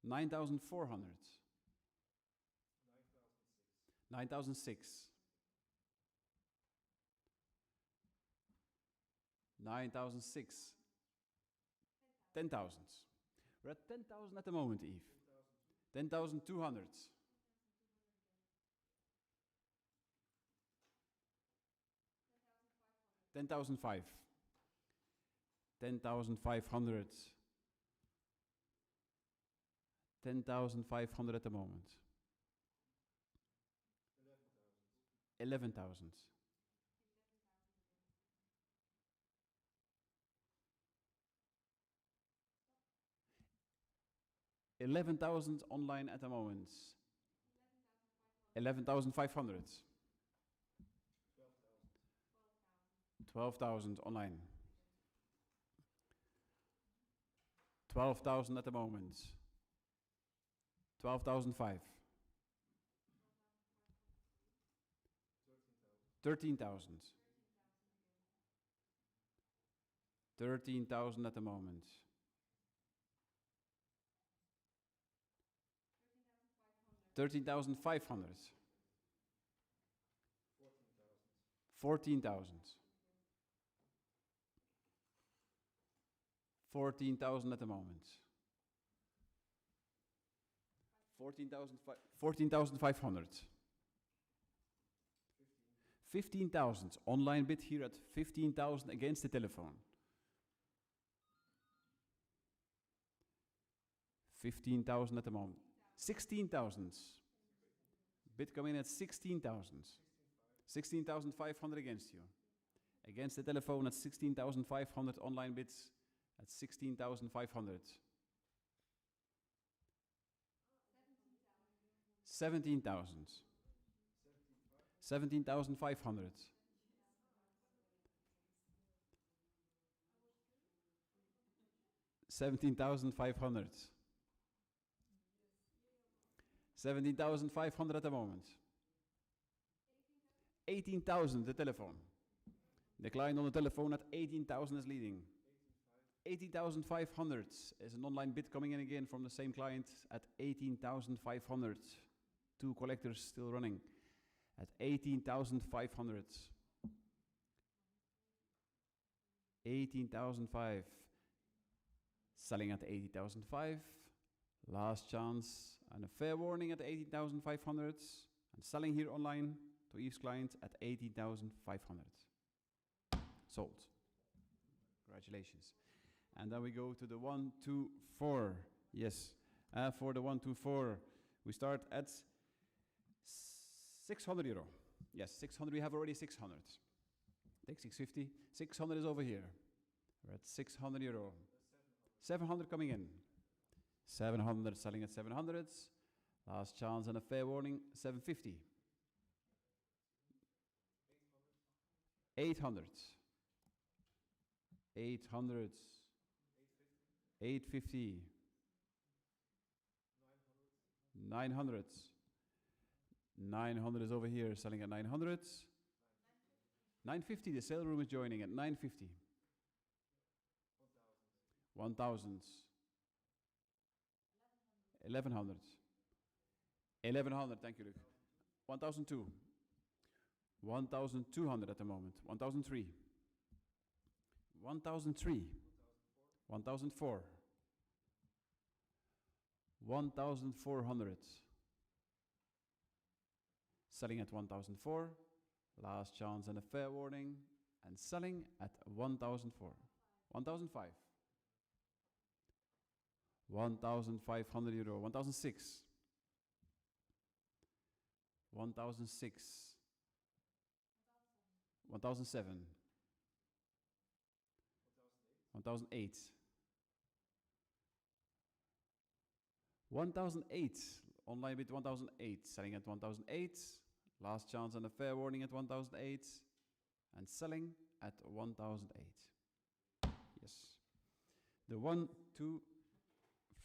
9,400. 9,006. 9,006. 10,000. We're at 10,000 at the moment, Eve. 10,200. 10,005. 10,500. 10,500 at the moment. 11,000. 11,000 online at the moment. 11,500. 12,000 online. 12,000 at the moment. 12,005. 13,000. 13,000 at the moment. 13,500. 14,000. 14,000 at the moment. 14,500. 15,000. Online bid here at 15,000 against the telephone. 15,000 at the moment. 16,000. Bid coming in at 16,000. 16,500 against you. Against the telephone at 16,500. Online bids at 16,500. 17,000. 17,500. 17,500. 17,500 at the moment. 18,000, the telephone. The client on the telephone at 18,000 is leading. 18,500 is an online bid coming in again from the same client at 18,500. Two collectors still running at 18,500. 18,005. Selling at 80,005. Last chance and a fair warning at 18,500. And selling here online to Eve's client at 18,500. Sold. Congratulations. And then we go to the 1, 2, 4. Yes. For the 1, 2, 4, we start at 600 euro. Yes, 600. We have already 600. Take 650. 600 is over here. We're at 600 euro. 700 coming in. 700 selling at 700. Last chance and a fair warning. 750. 800. 800. 850. 900. 900 is over here, selling at 900. 950, the sale room is joining at 950. 1,000. 1,100. 1,100, thank you, Luc. 1,002. 1,200 at the moment. 1,003. 1,003. 1,004. 1,400. Selling at 1,004. Last chance and a fair warning. And selling at 1,004. 1,005. 1,500 euro. 1,006. 1,006. 1,007. 1,008. 1,008. Online bid 1,008. Selling at 1,008. Last chance and a fair warning at 1,008. And selling at 1,008. Yes. The 1, 2,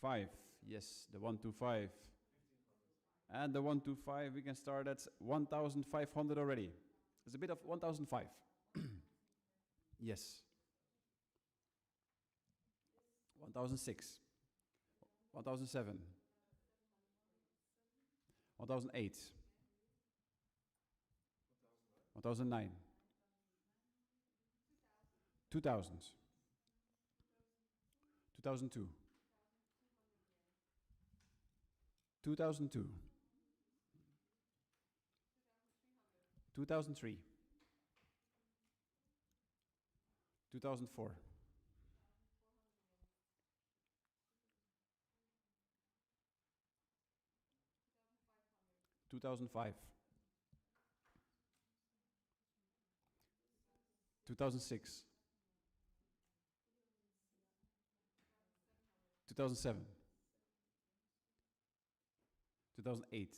5. Yes, the 1, 2, 5. And the 1, 2, 5, we can start at 1,500 already. There's a bit of 1,005. Yes. 1,006. 1,007. 1,008. 1,009. 2,000. 2002. 2002. 2003. 2004. 2005. 2006. 2007. 2008.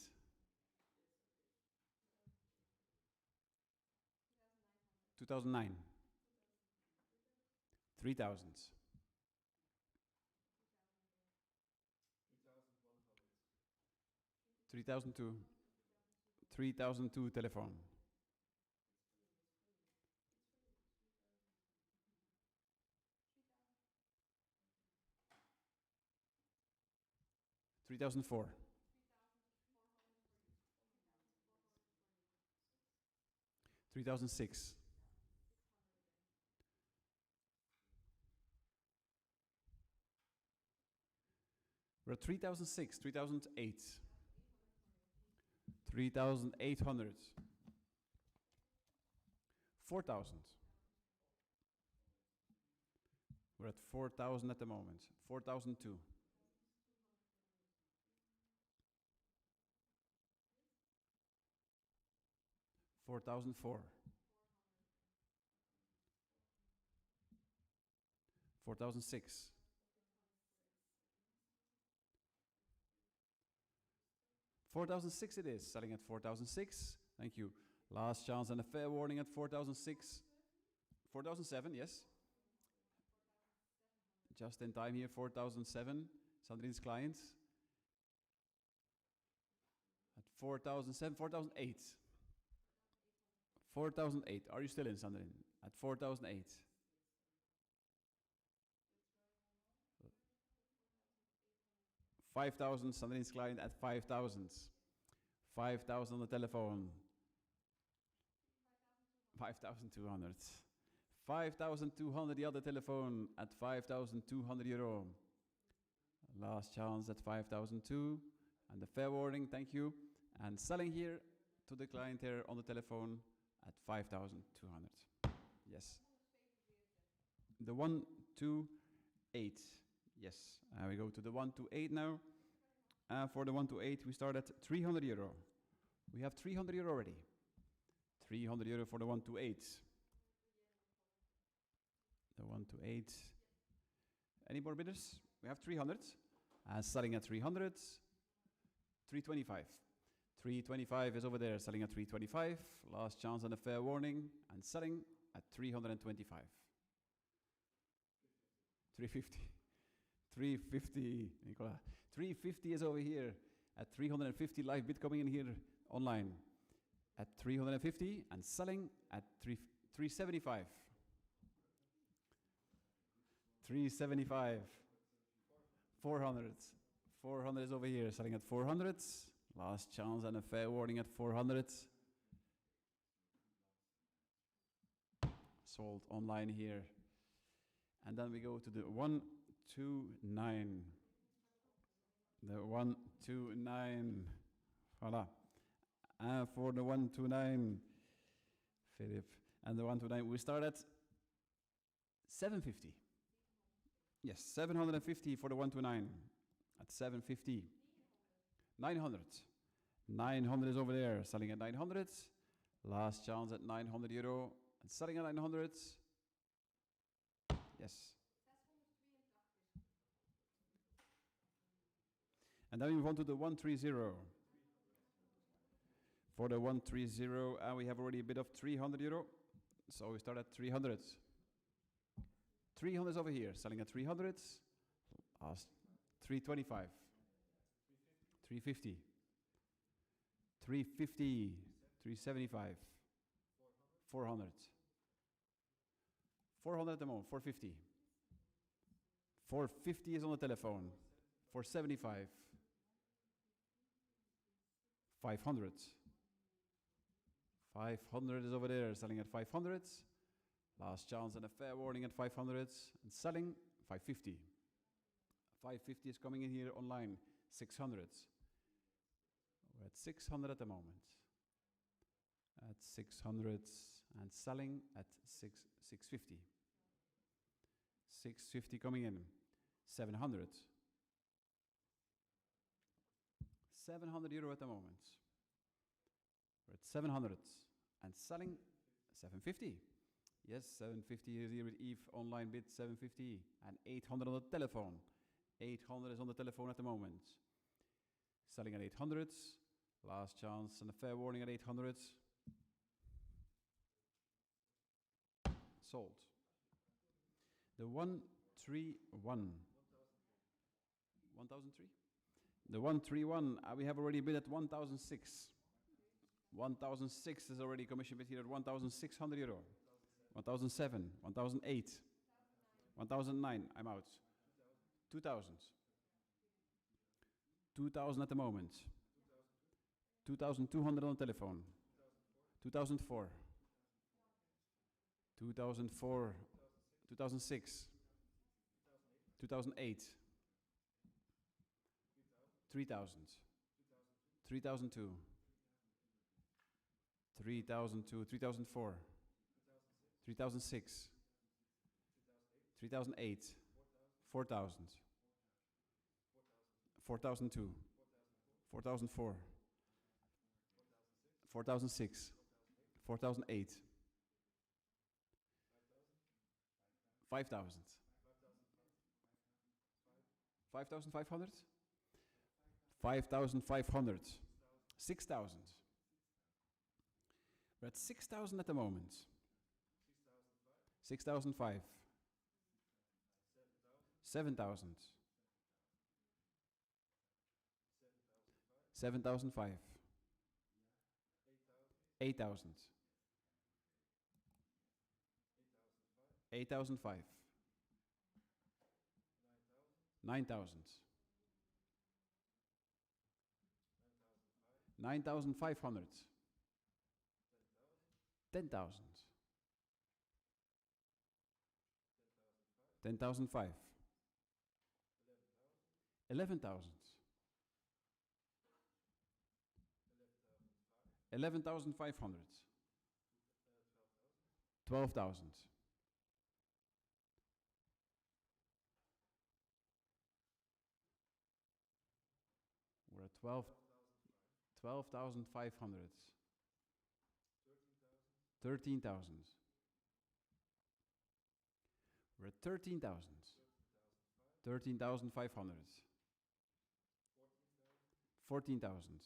2009. 3000. 3002. 3002 telephone. 3004. 3006. 3006, 3008. 3800. 4000. We're at 4000 at the moment. 4002. 4004. 4006. 4006 it is, selling at 4006. Thank you. Last chance and a fair warning at 4006. 4007, yes. Just in time here, 4007. Sandrine's clients. At 4007, 4008. 4008. Are you still in, Sandrine? At 4008. 5,000, Sandrine's client at 5,000. 5,000 on the telephone. 5,200. 5,200 the other telephone at 5,200 euro. Last chance at 5,002. And the fair warning, thank you. And selling here to the client here on the telephone at 5,200. Yes. The 128. Yes. We go to the 128 now. For the 128, we start at 300 euro. We have 300 euro already. 300 euro for the 128. The 128. Any more bidders? We have 300. Selling at 300. 325. 325 is over there, selling at 325. Last chance and a fair warning. And selling at 325. 350. 350, Nicola. 350 is over here at 350. Live bid coming in here online at 350 and selling at 375. 375. 400. 400 is over here, selling at 400. Last chance and a fair warning at 400. Sold online here. And then we go to the 129. The 129. Voila. And for the 129, Philip. And the 129, we start at 750. Yes, 750 for the 129. At 750. 900. 900 is over there, selling at 900. Last chance at 900 euro. And selling at 900. Yes. And then we move on to the 130. For the 130, we have already a bid of 300 euro. So we start at 300. 300 is over here, selling at 300. 325. 350. 350. 375. 400. 400 at the moment, 450. 450 is on the telephone. 475. 500. 500 is over there, selling at 500. Last chance and a fair warning at 500. And selling 550. 550 is coming in here online. 600. We're at 600 at the moment. At 600 and selling at 650. 650 coming in. 700. 700 euro at the moment. We're at 700 and selling 750. Yes, 750 is here with Eve online bid 750 and 800 on the telephone. 800 is on the telephone at the moment. Selling at 800. Last chance and a fair warning at 800. Sold. The 131. 1003? The 131, we have already bid at 1006. 1006 is already commission bid here at 1600 euro. 1007, 1008, 1009, I'm out. 2000. 2000 at the moment. 2200 on the telephone. 2004. 2004. 2006. 2008. 3000. 3002. 3002. 3004. 3006. 3008. 4000. 4002. 4004. 4006. 4008. 5000. 5500. 5500. 6000. We're at 6000 at the moment. 6005. 7000. 7005. 8000. 8005. 9000. 9500. 10,000. 10,005. 11,000. 11,500. 12,000. 12,500. 13,000. We're at 13,000. 13,500. 14,000.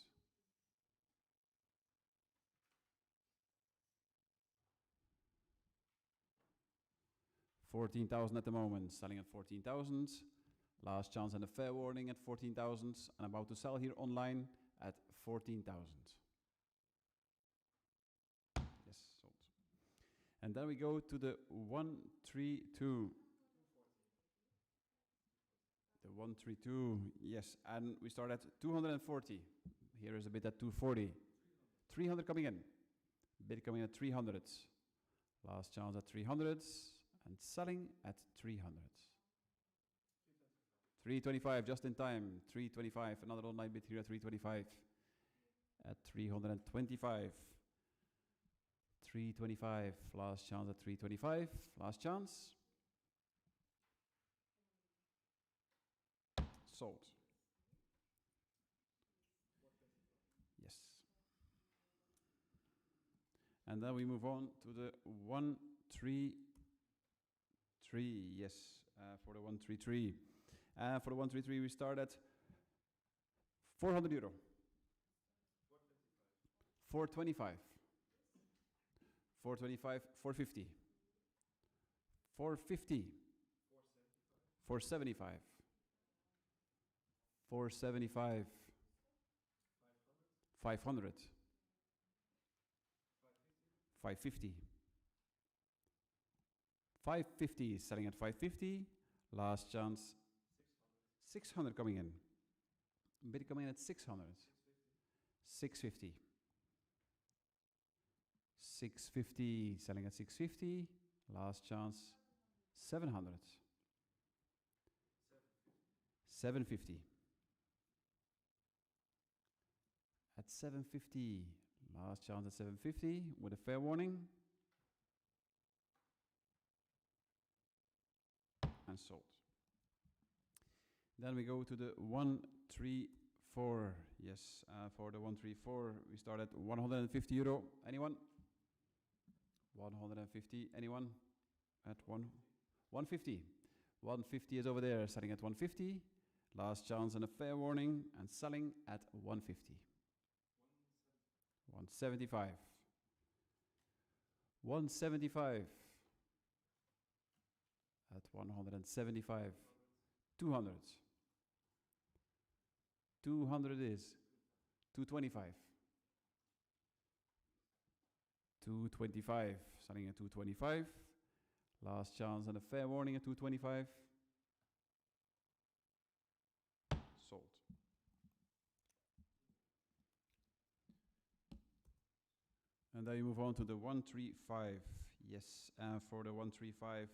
14,000 at the moment, selling at 14,000. Last chance and a fair warning at 14,000. And about to sell here online at 14,000. Yes, sold. And then we go to the 132. The 132, yes, and we start at 240. Here is a bid at 240. 300 coming in. Bid coming at 300. Last chance at 300 and selling at 300. 325 just in time. 325, another online bid here at 325. At 325. 325, last chance at 325. Last chance. Sold. Yes. And then we move on to the 133. Yes, for the 133. For the 133, we start at 400 euro. 425. 425, 450. 450. 475. 475. 500. 550. 550 is selling at 550. Last chance. 600 coming in. Bid coming in at 600. 650. 650 selling at 650. Last chance. 700. 750. At 750. Last chance at 750 with a fair warning. And sold. Then we go to the 134. Yes, for the 134, we start at €150. Anyone? 150. Anyone? At 150. 150 is over there, selling at 150. Last chance and a fair warning, and selling at 150. 175. 175. At 175. 200. 200 is 225. 225. Selling at 225. Last chance and a fair warning at 225. Sold. And then you move on to the 135. Yes, for the 135,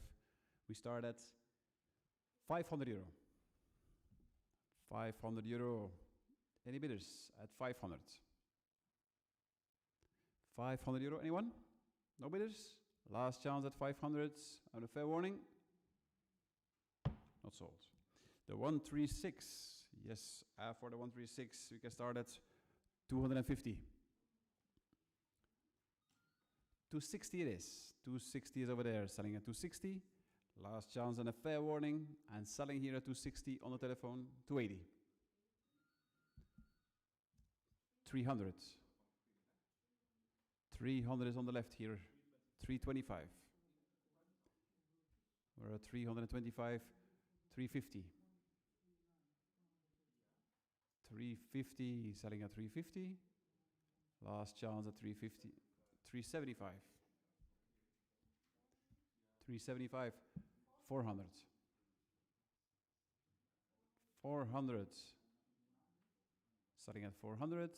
we start at €500. €500. Any bidders at 500? €500. Anyone? No bidders? Last chance at 500. And a fair warning? Not sold. The 136. Yes, for the 136, we can start at 250. 260 it is. 260 is over there, selling at 260. Last chance and a fair warning, and selling here at 260 on the telephone, 280. 300. 300 is on the left here, 325. We're at 325, 350. 350, selling at 350. Last chance at 350, 375. 375, 400. 400. Selling at 400.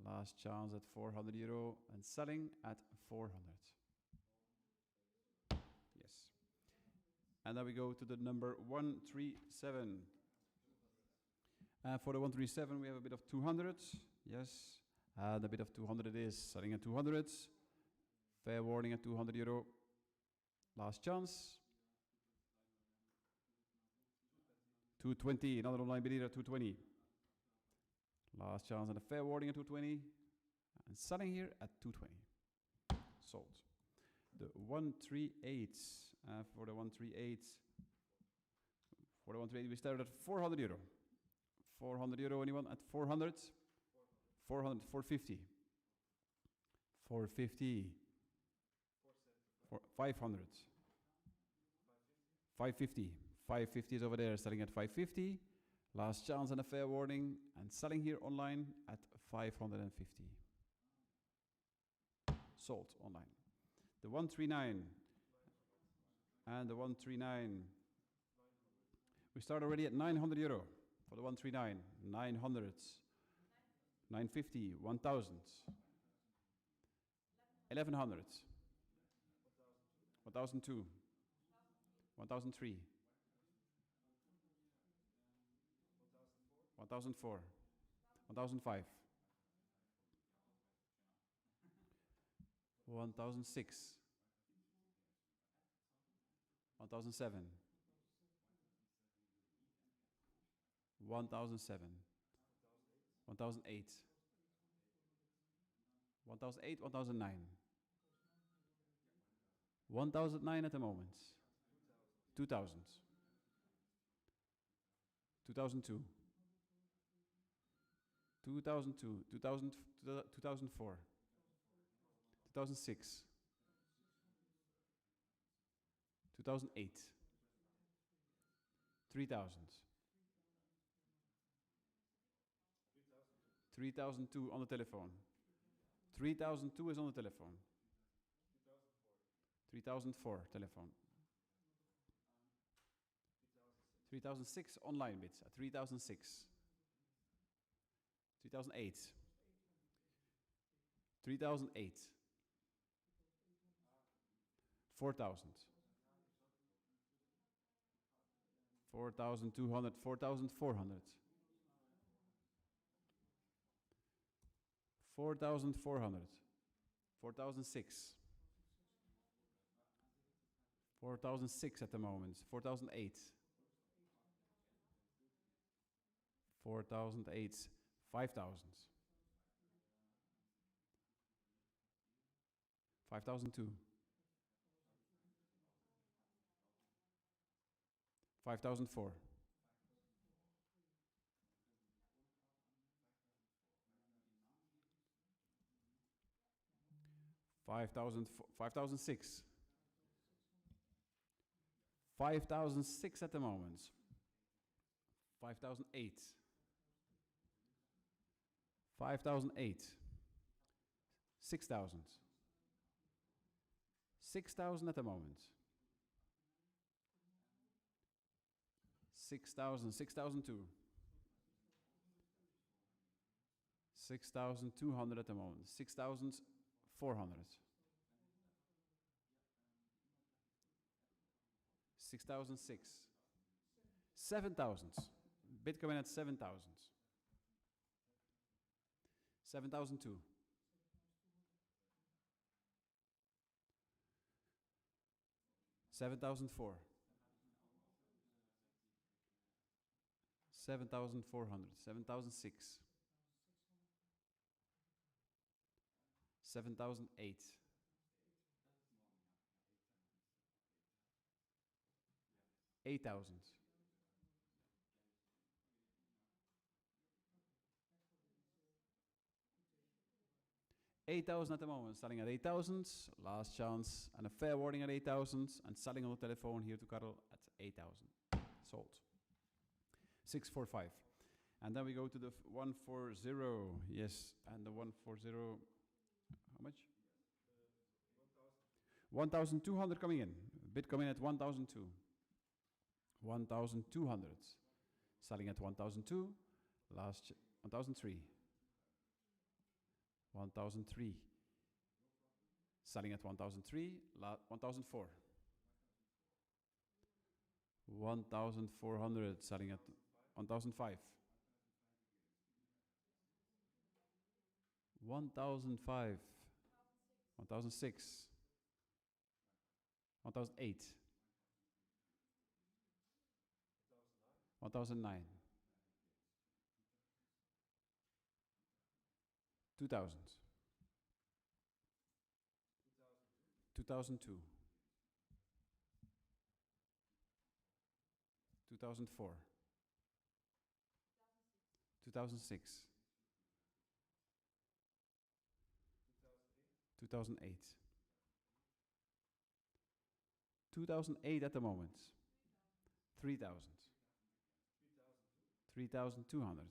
Last chance at €400 and selling at 400. Yes. And then we go to the number 137. For the 137, we have a bit of 200. Yes. And a bit of 200 it is. Selling at 200. Fair warning at €200. Last chance. 220. Another online bidder at 220. Last chance and a fair warning at 220. And selling here at 220. Sold. The 138. For the 138. For the 138, we started at €400. €400. Anyone at 400? 400. 450. 450. 500. 550. 550 is over there, selling at 550. Last chance and a fair warning, and selling here online at 550. Sold online. The 139 and the 139. We start already at €900 for the 139. 900. 950. 1,000. 1,100. 1,002. 1,003. 1,004. 1,005. 1,006. 1,007. 1,007. 1,008. 1,008, 1,009. 1,009 at the moment. 2,000. 2002. 2002. 2004. 2006. 2008. 3,000. 3,002 on the telephone. 3,002 is on the telephone. 3,004 telephone. 3,006 online bids at 3,006. 3,008. 3,008. 4,000. 4,200, 4,400. 4,400. 4,006. 4,006 at the moment. 4,008. 4,008. 5,000. 5,002. 5,004. 5,006. 5,006 at the moment. 5,008. 5,008. 6,000. 6,000 at the moment. 6,000. 6,002. 6,200 at the moment. 6,400. 6,006. 7,000. Bitcoin at 7,000. 7,002. 7,004. 7,400. 7,006. 7,008. 8,000. 8,000 at the moment, selling at 8,000, last chance, and a fair warning at 8,000, and selling on the telephone here to Karel at 8,000. Sold. 645. And then we go to the 140. Yes, and the 140. How much? 1,200 coming in. Bitcoin at 1,002. 1,200. Selling at 1,002. Last 1,003. 1,003. Selling at 1,003. 1,004. 1,400. Selling at 1,005. 1,005. 1,006. 1,008. 1,009. 2,000. 2,002. 2004. 2006. 2008. 2008 at the moment. 3,000. 3,200.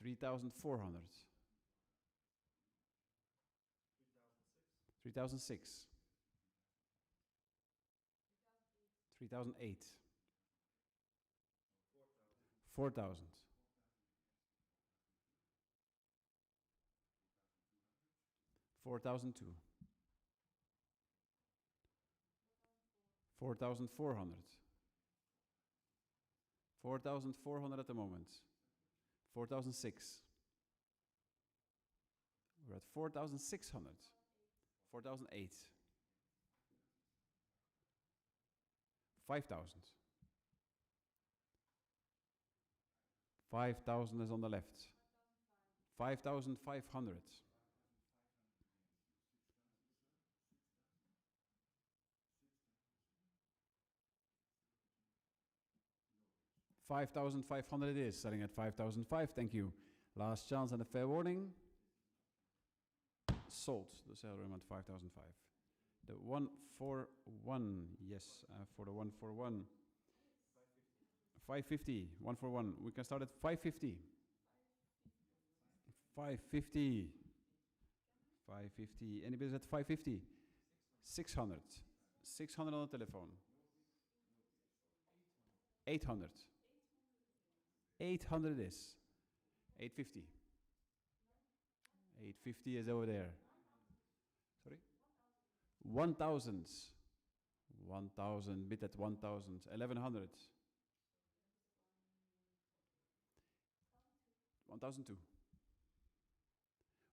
3,400. 3,006. 3,008. 4,000. 4,002. 4,400. 4,400 at the moment. 4,006. We're at 4,600. 4,008. 5,000. 5,000 is on the left. 5,500. 5,500 it is, selling at 5,005, thank you. Last chance and a fair warning. Sold, the sale room at 5,005. The 141, yes, for the 141. 550, 141, we can start at 550. 550. 550, anybody at 550? 600. 600 on the telephone. 800. 800 it is. 850. 850 is over there. Sorry? 1,000. 1,000, bid at 1,000, 1,100. 1,002.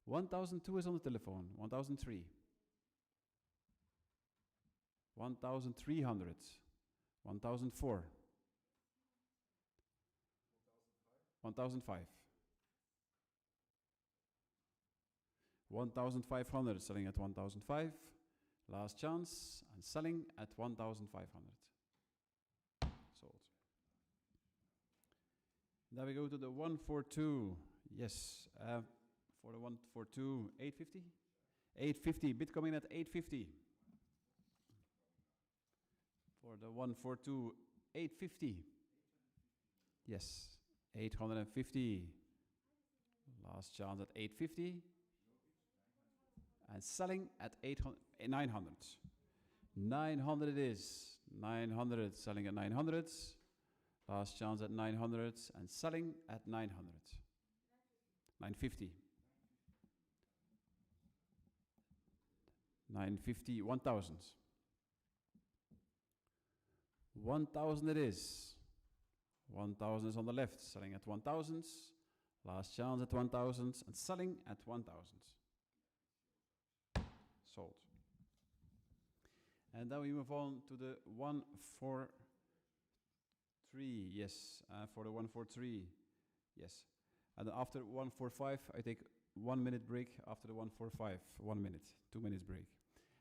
1,002 is on the telephone. 1,003. 1,300. 1,004. 1,005. 1,500, selling at 1,005. Last chance, and selling at 1,500. Sold. Now we go to the 142. Yes, for the 142, 850? 850, bid coming at 850. For the 142, 850. Yes, 850. Last chance at 850. And selling at 900. 900 it is. 900, selling at 900. Last chance at 900 and selling at 900. 950. 950, 1,000. 1,000 it is. 1,000 is on the left, selling at 1,000. Last chance at 1,000 and selling at 1,000. Sold. And then we move on to the 143. Yes, for the 143. Yes. And after 145, I take 1 minute break. After the 145, 1 minute, 2 minutes break.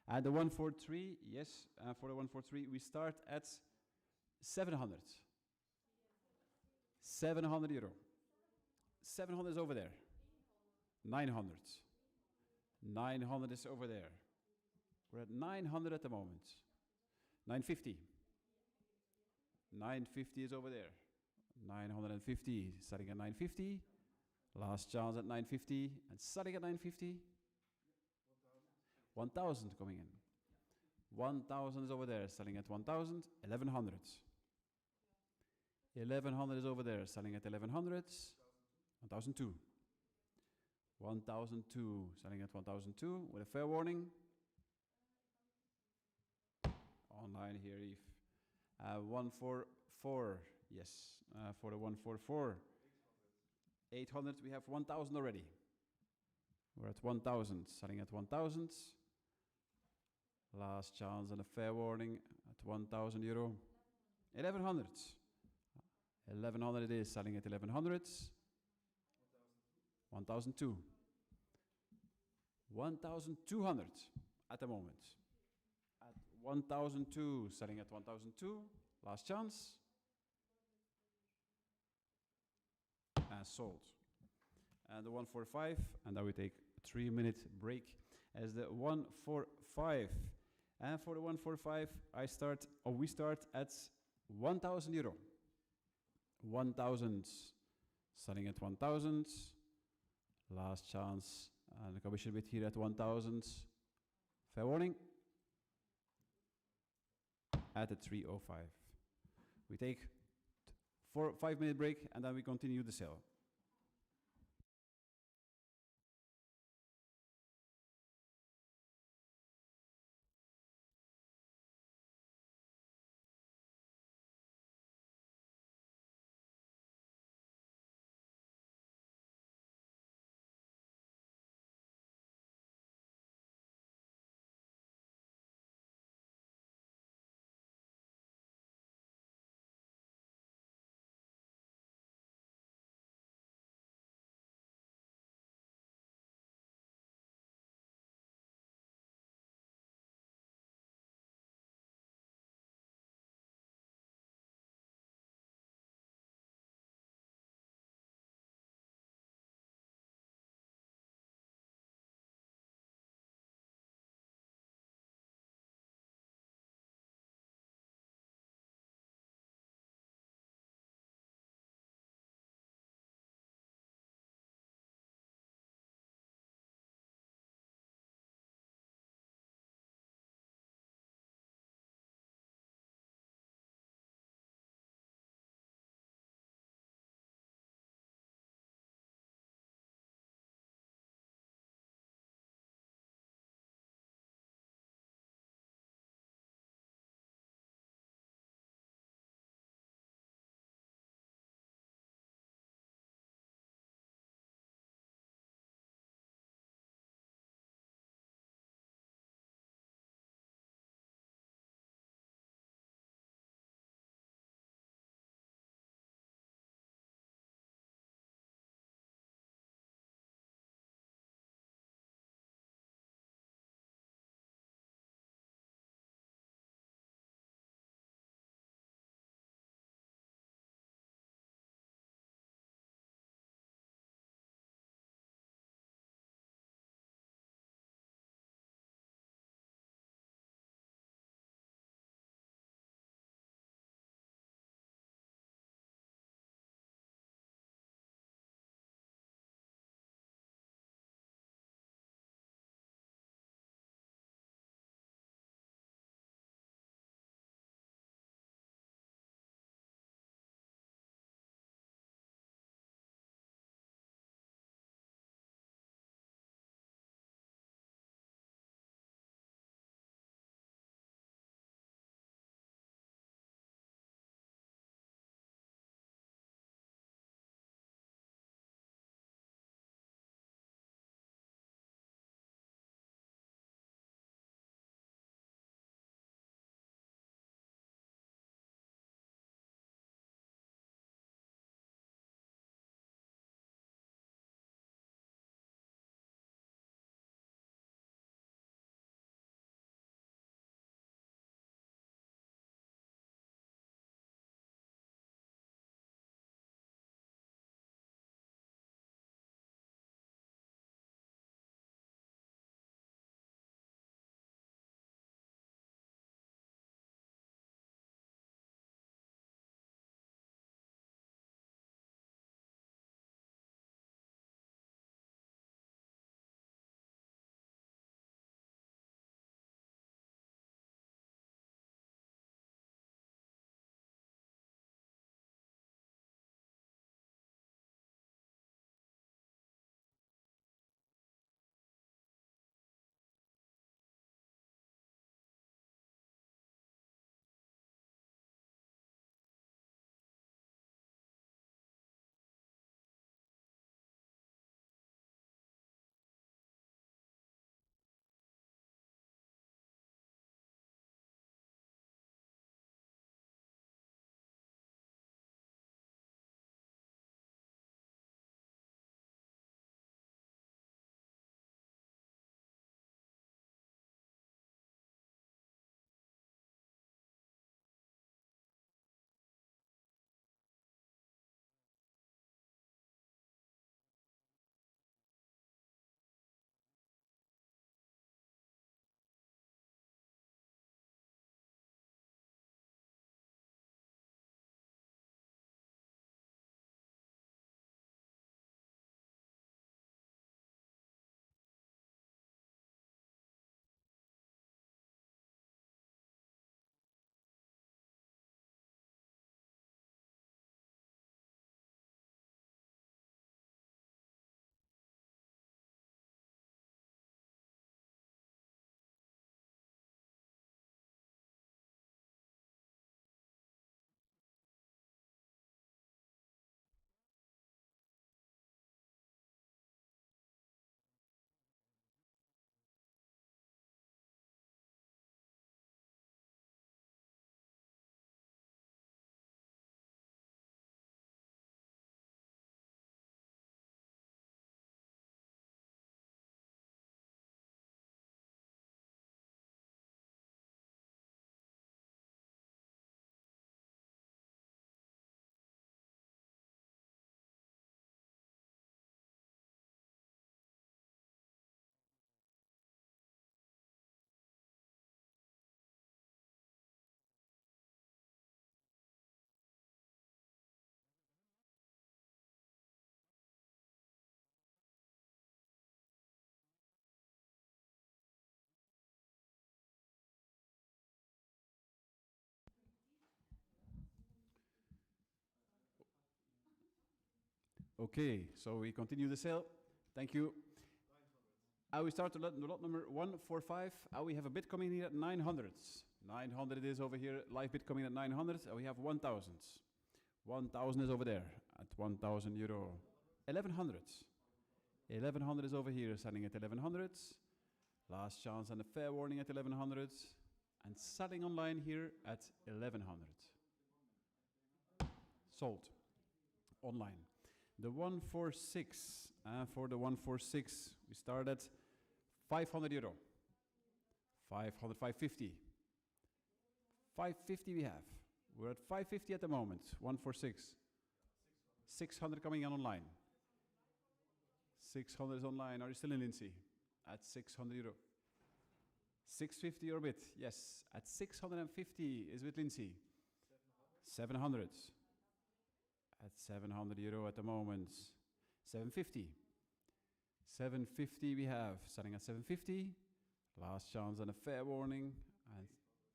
And the 143, yes, for the 143, we start at 700. 700 euro. 700 is over there. 900. 900 is over there. We're at 900 at the moment. 950. 950 is over there. 950, starting at 950. Last chance at 950 and starting at 950. 1,000 coming in. 1,000 is over there, selling at 1,000. 1,100. 1,100 is over there, selling at 1,100. 1,002. 1,002, selling at 1,002 with a fair warning. Online here, Eve. 144, yes, for the 144. 800, we have 1,000 already. We're at 1,000, selling at 1,000. Last chance and a fair warning at 1,000 euro. 1,100. 1,100 it is, selling at 1,100. 1,002. 1,200 at the moment. At 1,002, selling at 1,002. Last chance. And sold. And the 145, and now we take a 3-minute break as the 145. And for the 145, we start at 1,000 euro. 1,000, selling at 1,000. Last chance, and the commission bid here at 1,000. Fair warning. At the 305. We take 5-minute break, and then we continue the sale. Okay, so we continue the sale. Thank you. We start the lot number 145. We have a bid coming in at 900. 900 it is over here. Live bid coming at 900. We have 1,000. 1,000 is over there at 1,000 euro. 1,100. 1,100 is over here, selling at 1,100. Last chance and a fair warning at 1,100. And selling online here at 1,100. Sold. Online. The 146. For the 146, we start at 500 euro. 500, 550. 550 we have. We're at 550 at the moment. 146. 600 coming in online. 600 is online. Are you still in, Lindsay? At 600 euro. 650 your bid. Yes. At 650 is with Lindsay. 700. At 700 euro at the moment. 750. 750 we have. Selling at 750. Last chance and a fair warning. And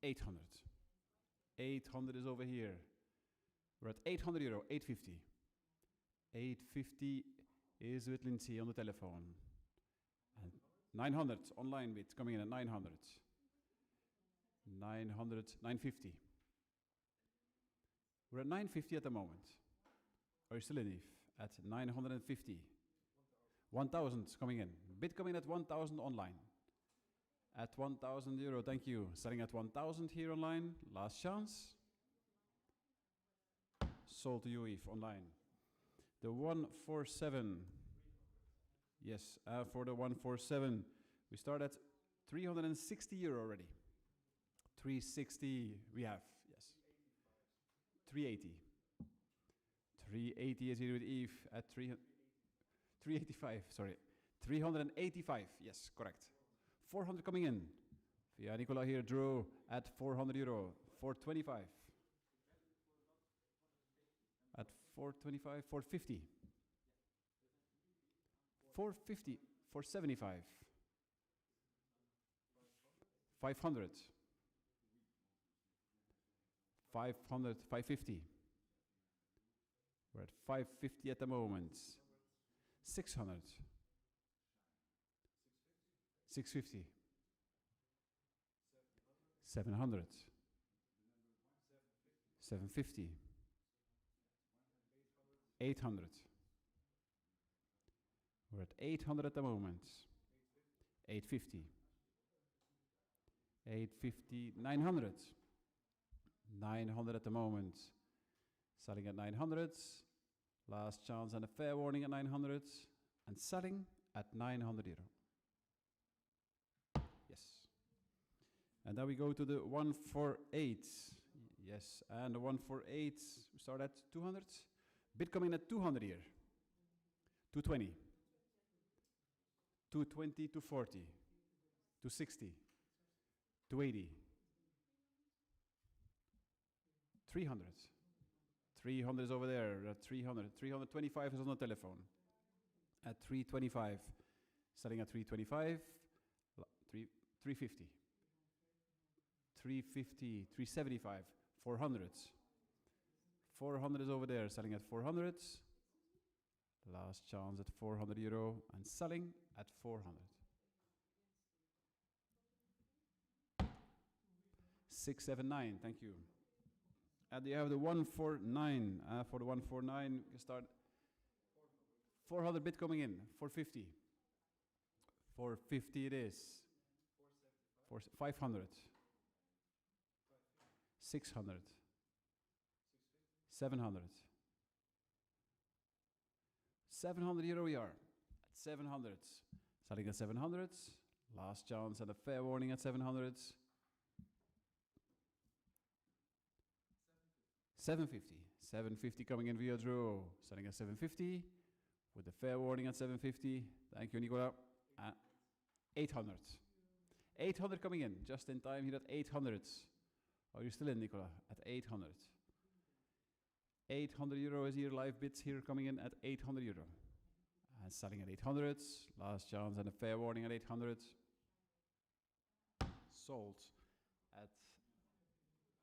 800. 800 is over here. We're at 800 euro. 850. 850 is with Lindsay on the telephone. And 900 online bid coming in at 900. 900, 950. We're at 950 at the moment. Are you still in, Eve? At 950. 1,000 coming in. Bid coming at 1,000 online. At 1,000 euro, thank you. Selling at 1,000 here online. Last chance. Sold to you, Eve, online. The 147. Yes, for the 147, we start at 360 euro already. 360 we have, yes. 380. 380 is here with Eve at 385, sorry. 385, yes, correct. 400 coming in. Via Nicola here, drew at 400 euro. 425. At 425, 450. 450, 475. 500. 500, 550. We're at 550 at the moment. 600. 650. 700. 750. 800. We're at 800 at the moment. 850. 850, 900. 900 at the moment. Selling at 900. Last chance and a fair warning at 900. And selling at 900 euro. Yes. And then we go to the 148. Yes, and the 148, we start at 200. Bid coming at 200 here. 220. 220, 240. 260. 280. 300. 300 is over there. At 300. 325 is on the telephone. At 325. Selling at 325. 350. 350. 375. 400. 400 is over there. Selling at 400. Last chance at 400 euro. And selling at 400. 679. Thank you. And you have the 149. For the 149, you start 400 bid coming in. 450. 450 it is. 500. 600. 700. 700 euro we are. At 700. Selling at 700. Last chance and a fair warning at 700. 750. 750 coming in via draw. Selling at 750. With the fair warning at 750. Thank you, Nicola. 800. 800 coming in. Just in time here at 800. Are you still in, Nicola? At 800. 800 euro is here. Live bids here coming in at 800 euro. And selling at 800. Last chance and a fair warning at 800. Sold at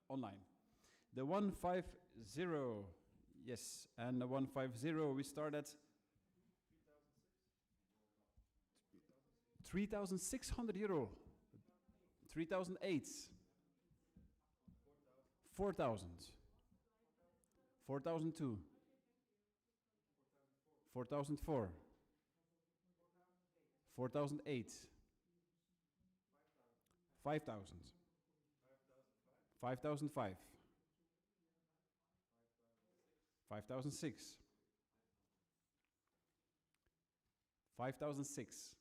online. The 150, yes, and the 150, we start at 3,600 euro. 3,008. 4,000. 4,002. 4,004. 4,008. 5,000. 5,005. 5,006. 5,006.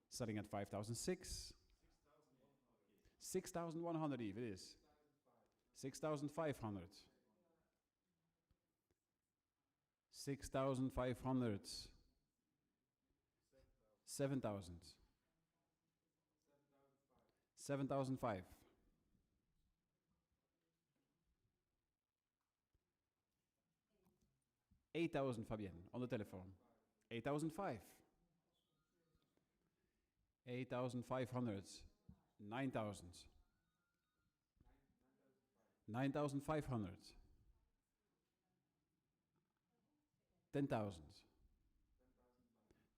Starting at 5,006. 6,100 Eve, it is. 6,500. 6,500. 7,000. 7,005. 8,000 Fabienne on the telephone. 8,005. 8,500. 9,000. 9,500. 10,000.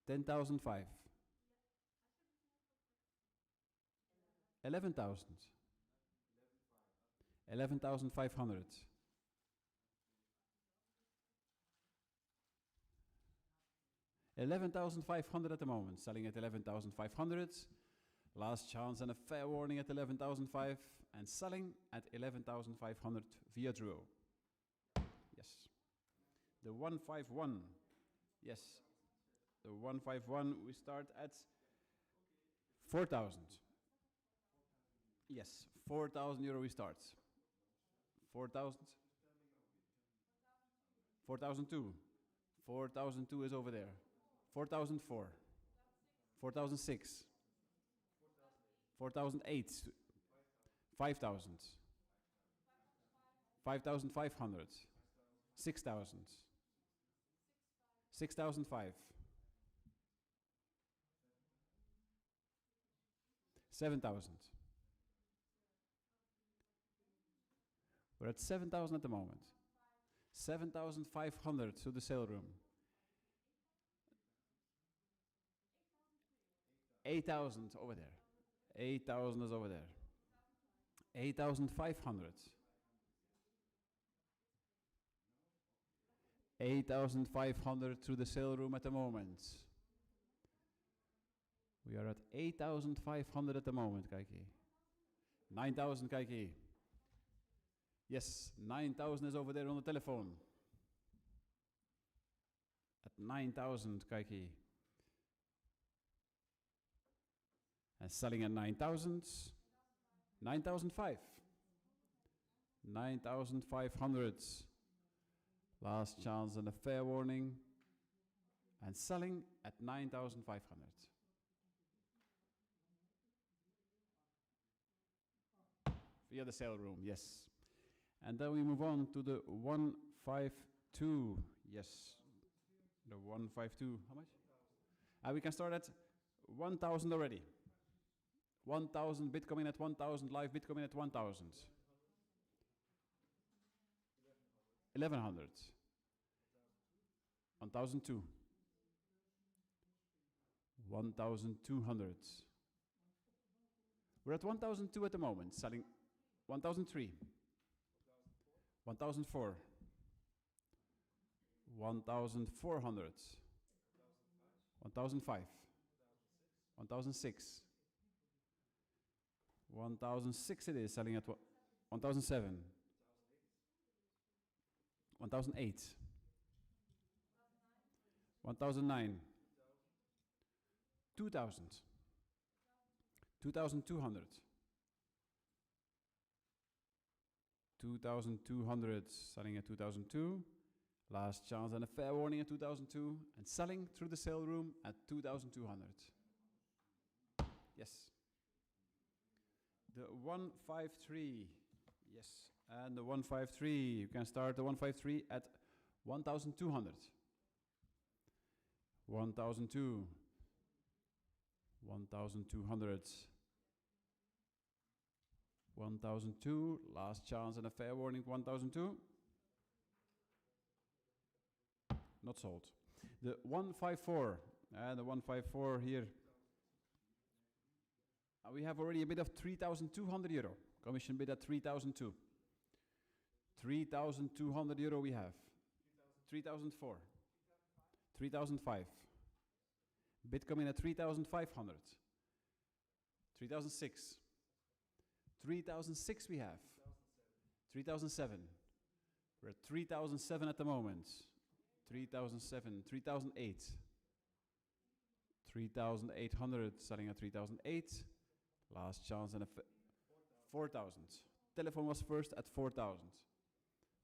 10,005. 11,000. 11,500. 11,500 at the moment, selling at 11,500. Last chance and a fair warning at 11,005 and selling at 11,500 via draw. Yes. The 151. Yes. The 151, we start at 4,000. Yes, 4,000 euro we start. 4,000. 4,002. 4,002 is over there. 4,004. 4,006. 4,008. 5,000. 5,500. 6,000. 6,005. 7,000. We're at 7,000 at the moment. 7,500 to the sale room. 8,000 over there. 8,000 is over there. 8,500. 8,500 through the sale room at the moment. We are at 8,500 at the moment, Kaiki. 9,000, Kaiki. Yes, 9,000 is over there on the telephone. At 9,000, Kaiki. And selling at 9,000. 9,005. 9,500. Last chance and a fair warning. And selling at 9,500. Via the sale room, yes. And then we move on to the 152. Yes. The 152. How much? We can start at 1,000 already. 1,000 bid coming at 1,000. Live bid coming at 1,000. 1,100. 1,002. 1,200. We're at 1,002 at the moment, selling 1,003. 1,004. 1,400. 1,005. 1,006. 1,006 it is, selling at 1,007. 1,008. 1,009. 2,000. 2,200. 2,200, selling at 2,002. Last chance and a fair warning at 2,002. And selling through the sale room at 2,200. Yes. The 153. Yes. And the 153. You can start the 153 at 1,200. 1,002. 1,200. 1,002, last chance and a fair warning, 1,002. Not sold. The 154, and the 154 here, We have already a bid of 3,200 euro. Commission bid at 3,002. 3,200 euro we have. 3,004. 3,005. Bid coming at 3,500. 3,006. 3,006 we have. 3,007. We're at 3,007 at the moment. 3,007. 3,008. 3,800. Selling at 3,008. Last chance and 4,000. Telephone was first at 4,000.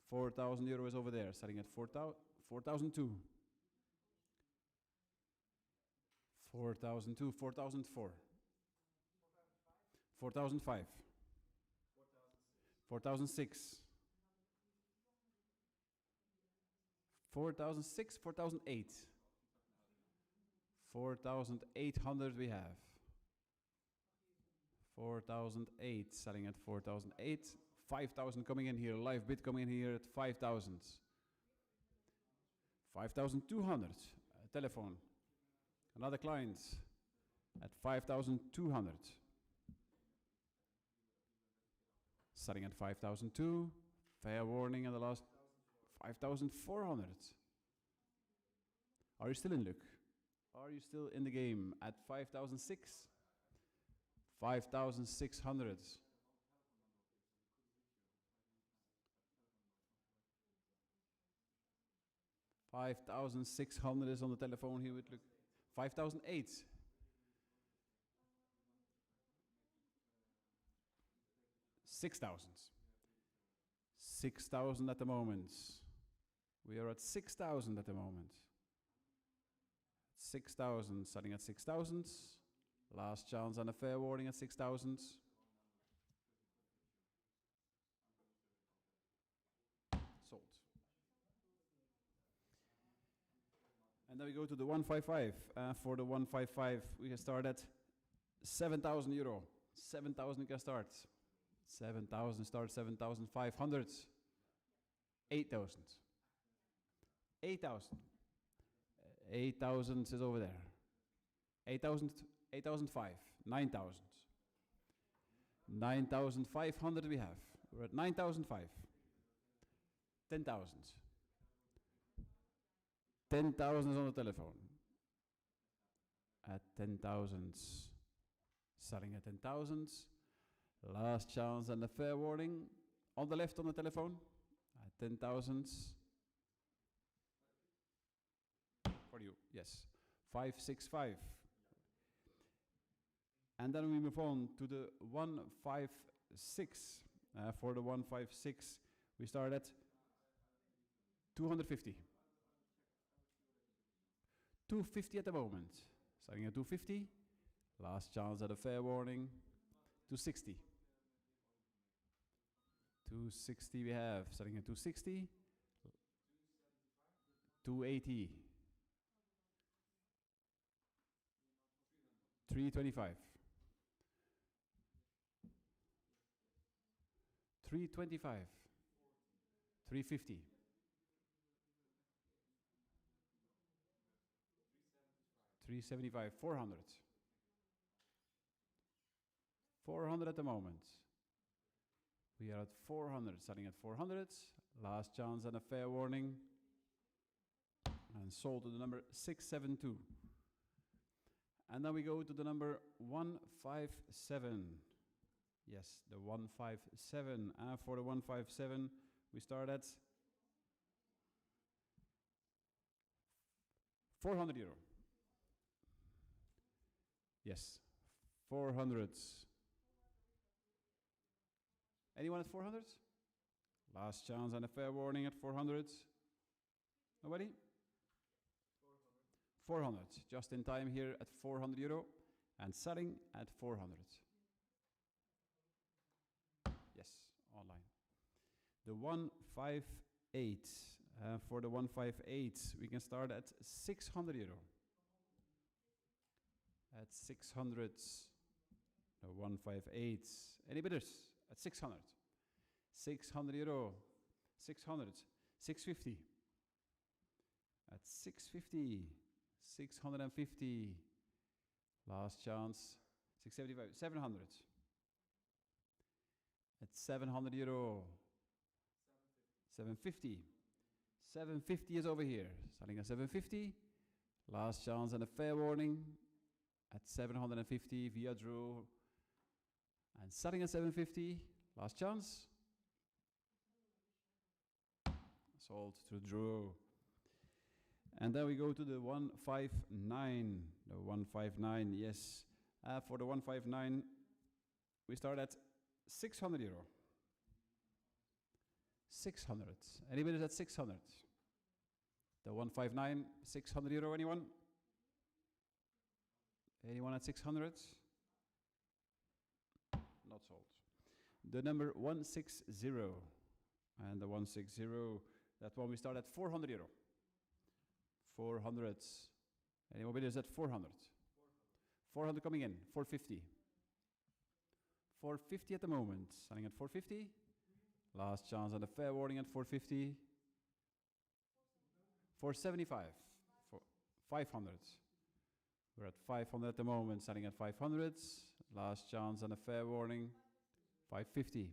4,000 euro is over there. Selling at 4,002. 4,002. 4,004. 4,005. 4,006. 4,006. 4,008. 4,800 we have. 4,008. Selling at 4,008. 5,000 coming in here. Live bid coming in here at 5,000. 5,200. Telephone. Another client at 5,200. Selling at 5,002. Fair warning at the last 5,400. Are you still in luck? Are you still in the game at 5,006? 5,600. 5,600 is on the telephone here with look. 5,008. 6,000. 6,000 at the moment. We are at 6,000 at the moment. 6,000, starting at 6,000. Last chance and a fair warning at 6,000. Sold. And then we go to the 155. For the 155, we can start at 7,000 euro. 7,000 we can start. 7,000 start 7,500. 8,000. 8,000. 8,000 is over there. 8,000, 8,005. 9,000. 9,500 we have. We're at 9,005. 10,000. 10,000 is on the telephone. At 10,000. Selling at 10,000. Last chance and a fair warning. On the left on the telephone. At 10,000. For you, yes. 565. And then we move on to the 156. For the 156, we start at 250. 250 at the moment. Starting at 250. Last chance at a fair warning. 260. 260 we have. Starting at 260. 280. 325. 325. 350. 375. 400. 400 at the moment. We are at 400, starting at 400. Last chance and a fair warning. And sold to the number 672. And then we go to the number 157. Yes, the 157. For the 157, we start at 400 euro. Yes, 400. Anyone at 400? Last chance and a fair warning at 400. Nobody? 400. Just in time here at 400 euro and selling at 400. Yes, online. The 158. For the 158, we can start at 600 euro. At 600. The 158. Any bidders? At 600. 600 euro. 600. 650. At 650. 650. Last chance. 675. 700. At 700 euro. 750. 750 is over here. Selling at 750. Last chance and a fair warning. At 750 via draw. And selling at 750. Last chance. Sold to draw. And then we go to the 159. The 159, yes. For the 159, we start at 600 euro. 600. Anybody at 600? The 159, 600 euro, anyone? Anyone at 600? Not sold. The number 160. And the 160, that one we start at 400 euro. 400. Anyone bidders at 400? 400 coming in. 450. 450 at the moment. Selling at 450. Last chance and a fair warning at 450. 475. 500. We're at 500 at the moment. Selling at 500. Last chance and a fair warning. 550.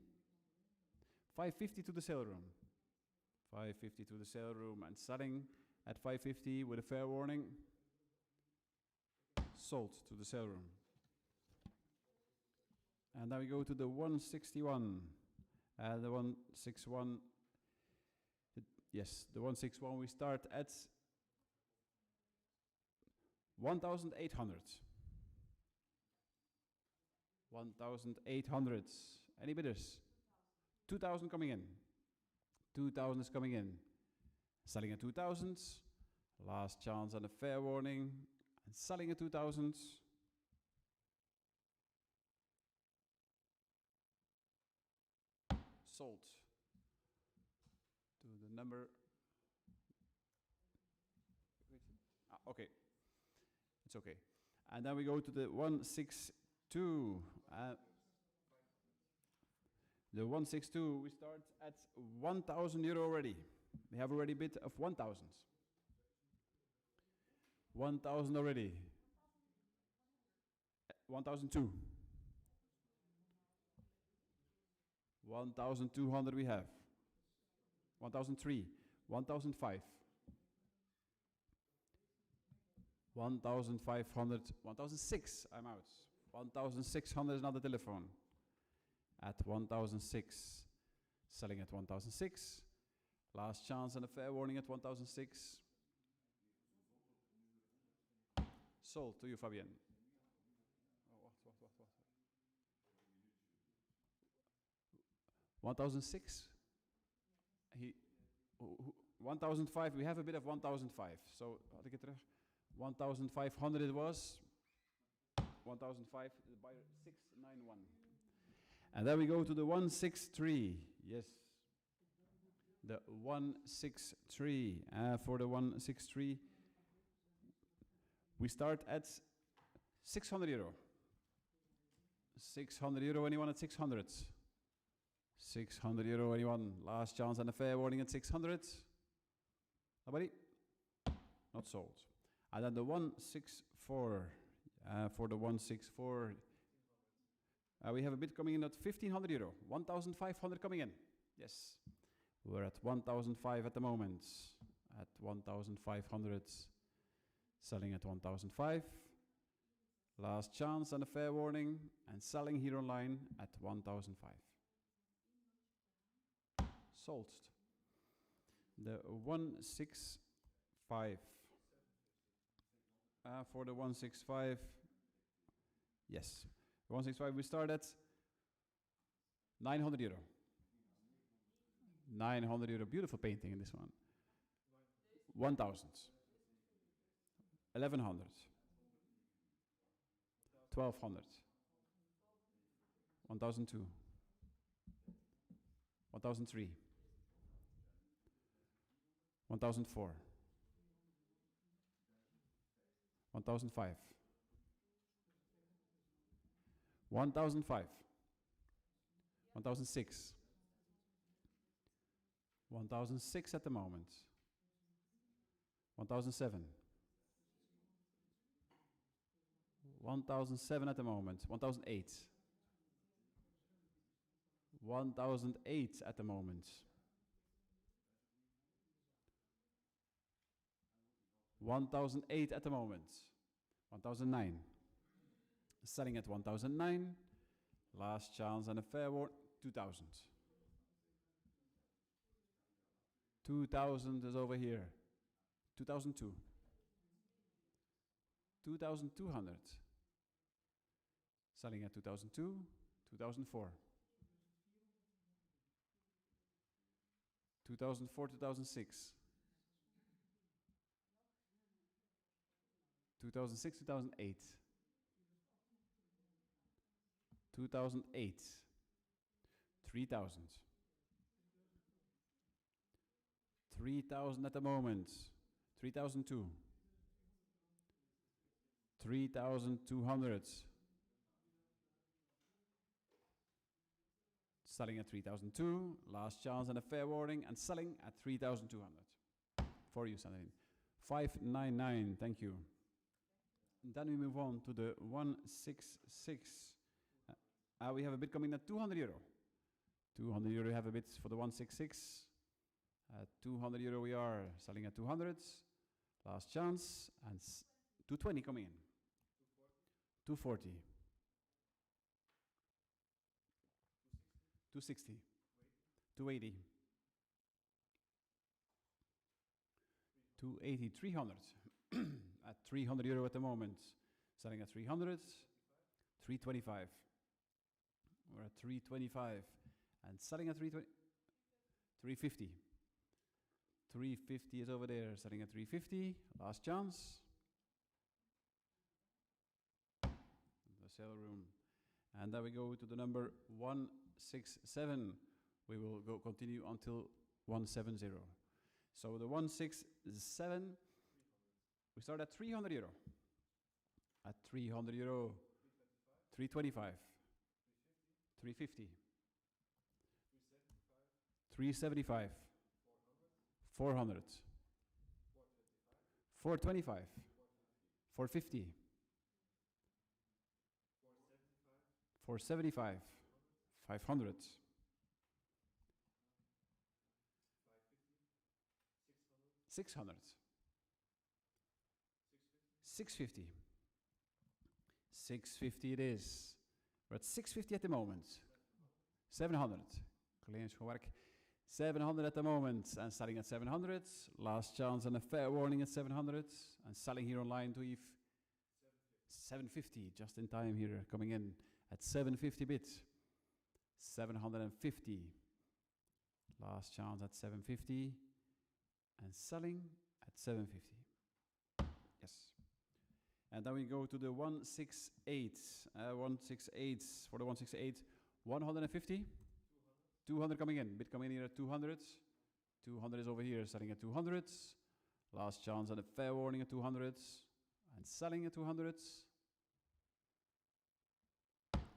550 to the sale room. 550 to the sale room and selling at 550 with a fair warning. Sold to the sale room. And now we go to the 161. The 161. Yes, the 161 we start at 1,800. 1,800. Any bidders? 2,000 coming in. 2,000 is coming in. Selling at 2,000. Last chance and a fair warning. And selling at 2,000. Sold to the number. Okay, it's okay. And then we go to the 162. The 162, we start at 1,000 euro already. We have already bid of 1,000. 1,000 already. 1,002. 1,200 we have. 1,003. 1,005. 1,500. 1,006. I'm out. 1,600 is another telephone. At 1,006. Selling at 1,006. Last chance and a fair warning at 1,006. Sold to you, Fabienne. Oh, what? 1,006. 1,005. We have a bit of 1,005. So, had ik het terug? 1,500 it was. 1,005. The buyer 691. And then we go to the 163. Yes. The 163. For the 163, we start at 600 euro. 600 euro. Anyone at 600? 600 euro. Anyone? Last chance and a fair warning at 600. Nobody? Not sold. And then the 164. For the 164. We have a bid coming in at 1,500 euro. 1,500 coming in. Yes. We're at 1,005 at the moment. At 1,500. Selling at 1,005. Last chance and a fair warning. And selling here online at 1,005. Sold. The 165. For the 165. Yes. 165, we start at 900 euro. 900 euro, beautiful painting in this one. 1,000. 1,100. 1,200. 1,002. 1,003. 1,004. 1,005. 1,005. 1,006. 1,006 at the moment. 1,007. 1,007 at the moment. 1,008. 1,008 at the moment. 1,008 at the moment. 1,009. Selling at 1,009. Last chance and a fair word. 2,000. 2,000 is over here. 2,002. 2,200. Selling at 2002, 2004. 2004, 2006. 2006, 2008. 2008. 3,000. 3,000 at the moment. 3,002. 3,200. Selling at 3,002. Last chance and a fair warning. And selling at 3,200. For you, Sandrine. 599. Thank you. And then we move on to the 166. We have a bid coming at 200 euro. 200 euro, we have a bid for the 166. At 200 euro we are selling at 200. Last chance. And 220 coming in. 240. 260. 280. 280. 300. At 300 euro at the moment. Selling at 300. 325. We're at 325. And selling at 320. 350. 350 is over there. Selling at 350. Last chance. The sale room. And then we go to the number 167. We will go continue until 170. So the 167, we start at 300 euro. At 300 euro, 325, 350, 375, 400, 425, 450, 475, 500, 600, 650, 650 it is. We're at 650 at the moment. 700. 700 at the moment and selling at 700. Last chance and a fair warning at 700. And selling here online to Eve. 750 just in time here coming in at 750 bits. 750. Last chance at 750. And selling at 750. Yes. And then we go to the 168. 168 for the 168. 150. 200 coming in. Bid coming in here at 200. 200 is over here, selling at 200. Last chance and a fair warning at 200. And selling at 200.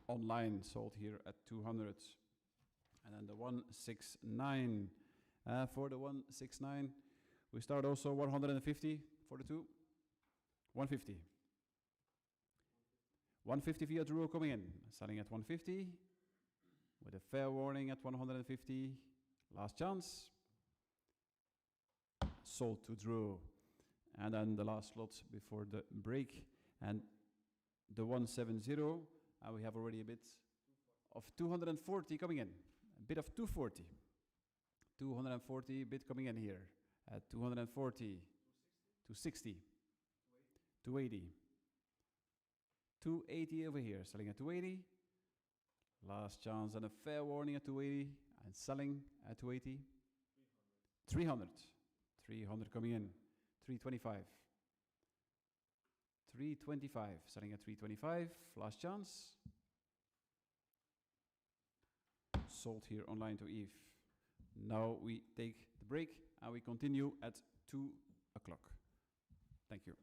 Online sold here at 200. And then the 169. For the 169, we start also 150 for the two. 150. 150 via Drew coming in. Selling at 150. With a fair warning at 150. Last chance. Sold to Drew. And then the last slot before the break. And the 170. And we have already a bit of 240 coming in. A bit of 240. 240 bid coming in here. At 240. 260. 280. 280 over here. Selling at 280. Last chance and a fair warning at 280 and selling at 280. 300. 300 coming in. 325. 325. Selling at 325. Last chance. Sold here online to Eve. Now we take the break and we continue at 2 o'clock. Thank you.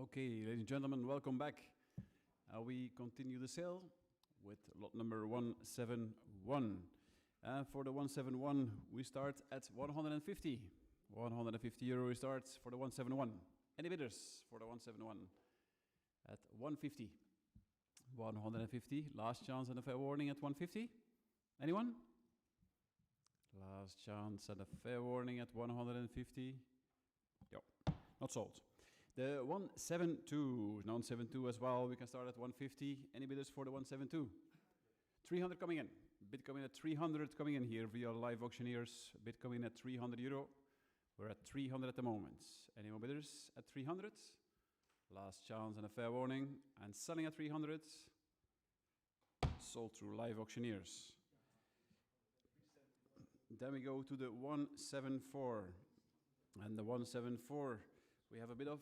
Okay, ladies and gentlemen, welcome back. We continue the sale with lot number 171. For the 171, we start at 150. 150 euro starts for the 171. Any bidders for the 171? At 150. 150, last chance and a fair warning at 150. Anyone? Last chance and a fair warning at 150. Yep, not sold. The 172, non-72 as well. We can start at 150. Any bidders for the 172? 300 coming in. Bid coming at 300 coming in here via live auctioneers. Bid coming at 300 euro. We're at 300 at the moment. Any more bidders at 300? Last chance and a fair warning. And selling at 300. Sold through live auctioneers. Then we go to the 174. And the 174, we have a bid of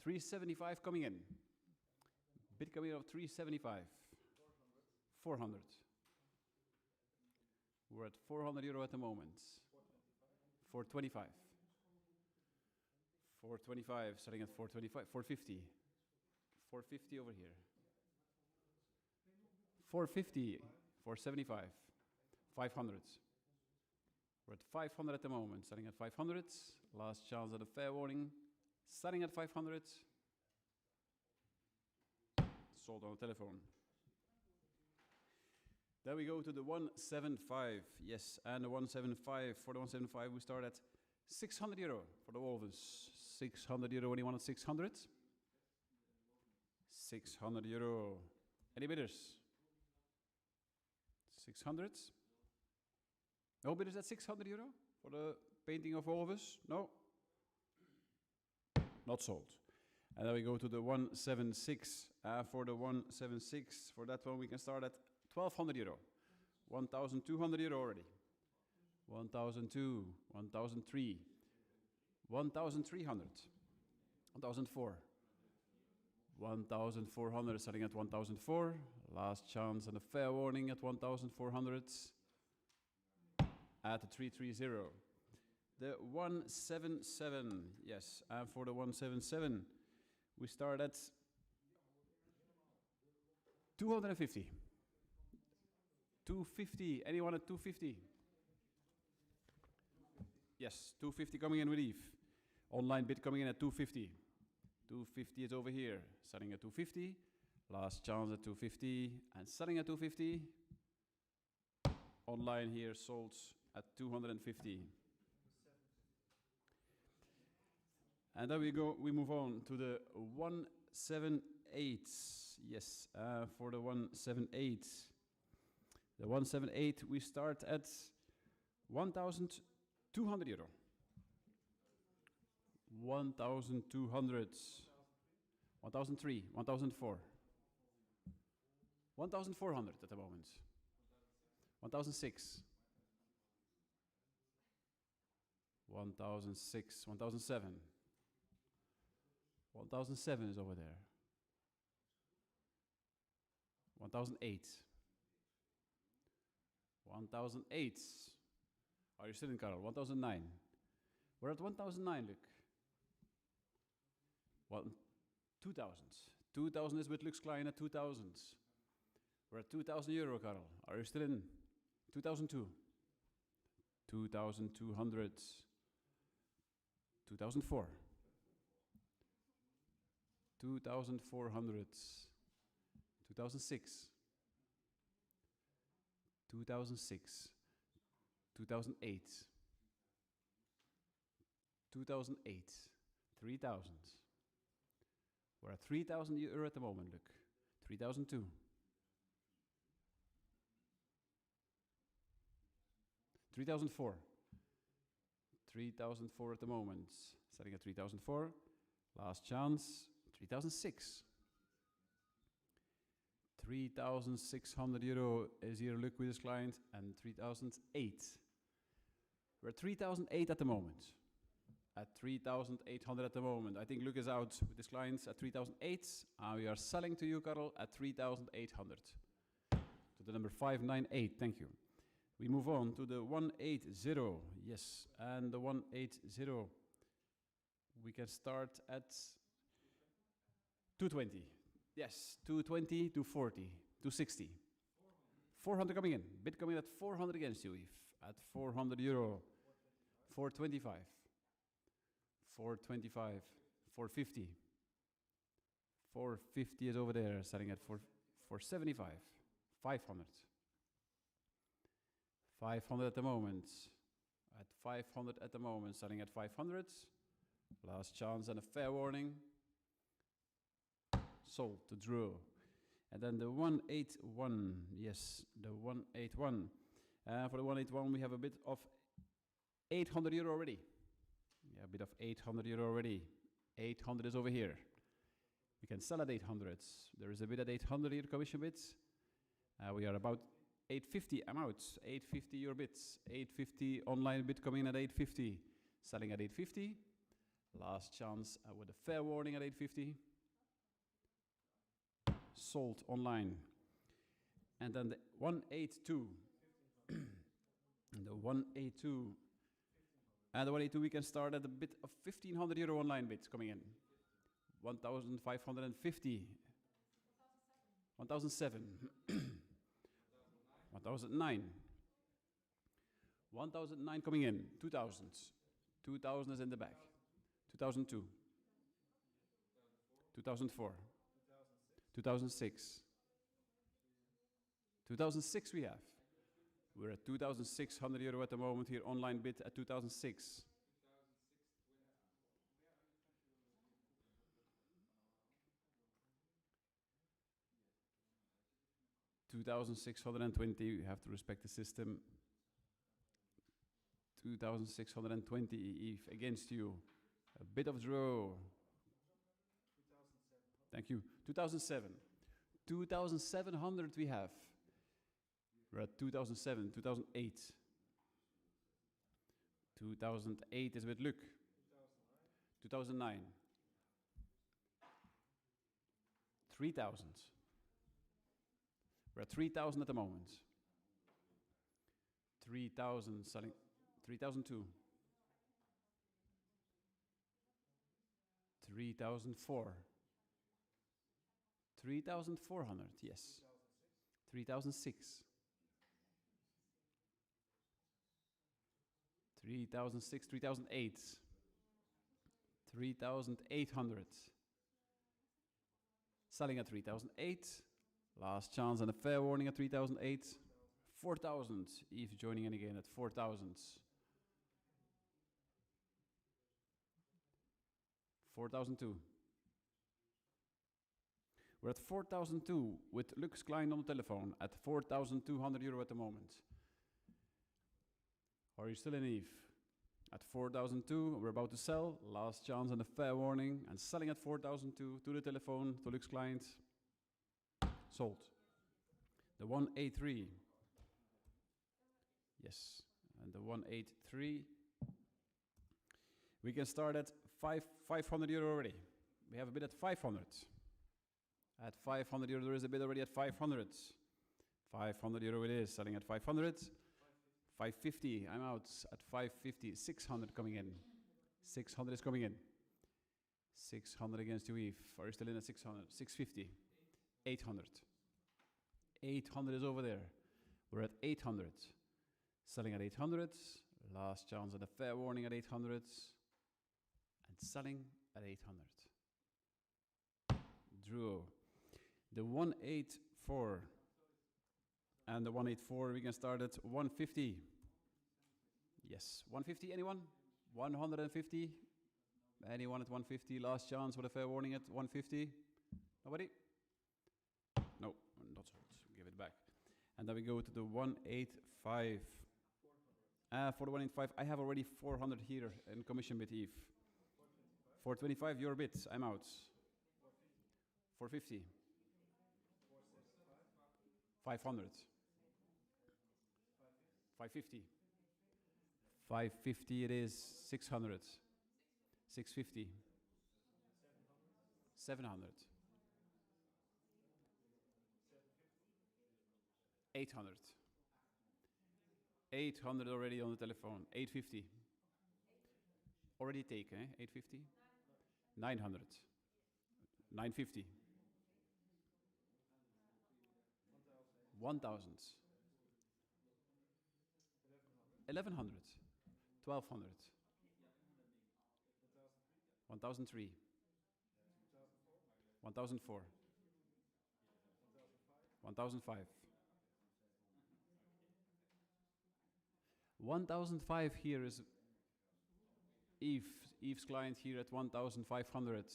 375 coming in. Bid coming in of 375. 400. We're at 400 euro at the moment. 425. 425, selling at 425. 450. 450 over here. 450. 475. 500. We're at 500 at the moment, selling at 500. Last chance at a fair warning. Selling at 500. Sold on the telephone. Then we go to the 175. Yes, and the 175. For the 175, we start at 600 euro for the Wolvers. 600 euro. Anyone at 600? 600 euro. Any bidders? 600? No bidders at 600 euro for the painting of Wolvers? No? Not sold. And then we go to the 176. For the 176, for that one we can start at 1200 euro. 1200 euro already. 1002, 1003, 1300, 1004, 1400, selling at 1004. Last chance and a fair warning at 1400. At the 330. The 177, yes, and for the 177, we start at 250. 250, anyone at 250? Yes, 250 coming in with Eve. Online bid coming in at 250. 250 is over here, selling at 250. Last chance at 250, and selling at 250. Online here sold at 250. And then we move on to the 178. Yes, for the 178. The 178, we start at 1,200 euro. 1,200. 1,003, 1,004. 1,400 at the moment. 1,006. 1,006, 1,007. 1,007 is over there. 1,008. 1,008. Are you still in, Carol? 1,009. We're at 1,009, look. 2,000. 2,000 is with Lux Klein at 2,000. We're at 2,000 euro, Carol. Are you still in? 2,002. 2,200. 2004. 2,400. 2006. 2006. 2008. 2008. 3,000. We're at 3,000 euro at the moment, look. 3,002. 3,004. 3,004 at the moment. Setting at 3,004. Last chance. 3,006. 3,600 euro is here, look, with this client, and 3,008. We're at 3,008 at the moment. At 3,800 at the moment. I think Luke is out with his clients at 3,008. We are selling to you, Karel, at 3,800. To the number 598, thank you. We move on to the 180. Yes, and the 180. We can start at 220. Yes, 220, 240, 260. 400 coming in. Bid coming at 400 against you, Eve. At 400 euro. 425. 425. 450. 450 is over there, selling at 475. 500. 500 at the moment. At 500 at the moment, selling at 500. Last chance and a fair warning. Sold to draw. And then the 181. Yes, the 181. For the 181, we have a bit of 800 euro already. Yeah, a bit of 800 euro already. 800 is over here. We can sell at 800. There is a bid at 800 here, commission bids. We are about 850. I'm out. 850 your bids. 850 online bid coming in at 850. Selling at 850. Last chance with a fair warning at 850. Sold online. And then the 182. And the 182. And the 182 we can start at a bit of 1500 euro online bids coming in. 1550. 1007. 1009. 1009 coming in. 2000. 2000 is in the back. 2002. 2004. 2006. 2006 we have. We're at 2,600 euro at the moment here. Online bid at 2006. 2,620. You have to respect the system. 2,620 Eve against you. A bit of draw. Thank you. 2007. 2,700 we have. We're at 2007, 2008. 2008 is with Luc. 2009. 3,000. We're at 3,000 at the moment. 3,000 selling. 3,002. 3,004. 3,400, yes. 3,006. 3,006, 3,008. 3,800. Selling at 3,008. Last chance and a fair warning at 3,008. 4,000. Eve joining in again at 4,000. 4,002. We're at 4,002 with Lux Klein on the telephone at 4,200 euro at the moment. Are you still in, Eve? At 4,002, we're about to sell. Last chance and a fair warning. And selling at 4,002 to the telephone, to Lux Klein. Sold. The 183. Yes. And the 183. We can start at 500 euro already. We have a bid at 500. At 500 euro, there is a bid already at 500. 500 euro it is, selling at 500. 550, I'm out at 550. 600 coming in. 600 is coming in. 600 against you, Eve. Are you still in at 600? 650. 800. 800 is over there. We're at 800. Selling at 800. Last chance at a fair warning at 800. And selling at 800. Drew. The 184. And the 184, we can start at 150. Yes, 150, anyone? 150? Anyone at 150? Last chance with a fair warning at 150? Nobody? No, not sold. Give it back. And then we go to the 185. For the 185, I have already 400 here in commission bid, Eve. 425, your bid. I'm out. 450. 500. 550. 550 it is. 600. 650. 700. 800. 800 already on the telephone. 850. Already taken, eh? 850. 900. 950. 1000. 1100. 1200. 1003. 1004. 1005. 1005 here is Eve's client here at 1500.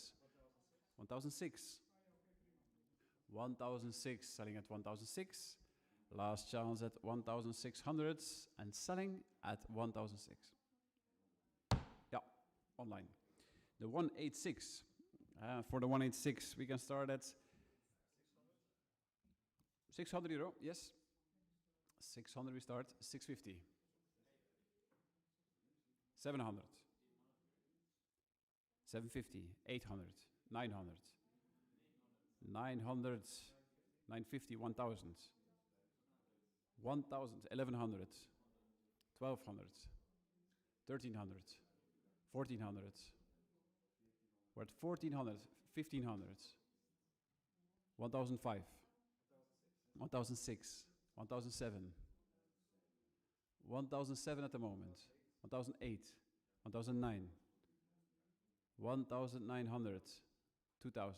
1006. 1006 selling at 1006. Last chance at 1600 and selling at 1006. Yeah, online. The 186. For the 186 we can start at 600 euro. Yes. 600 we start. 650. 700. 750. 800. 900. 900. 950. 1000. 1000. 1100. 1200. 1300. 1400. We're at 1400. 1500. 1005. 1006. 1007. 1007 at the moment. 1008. 1009. 1900. 2000.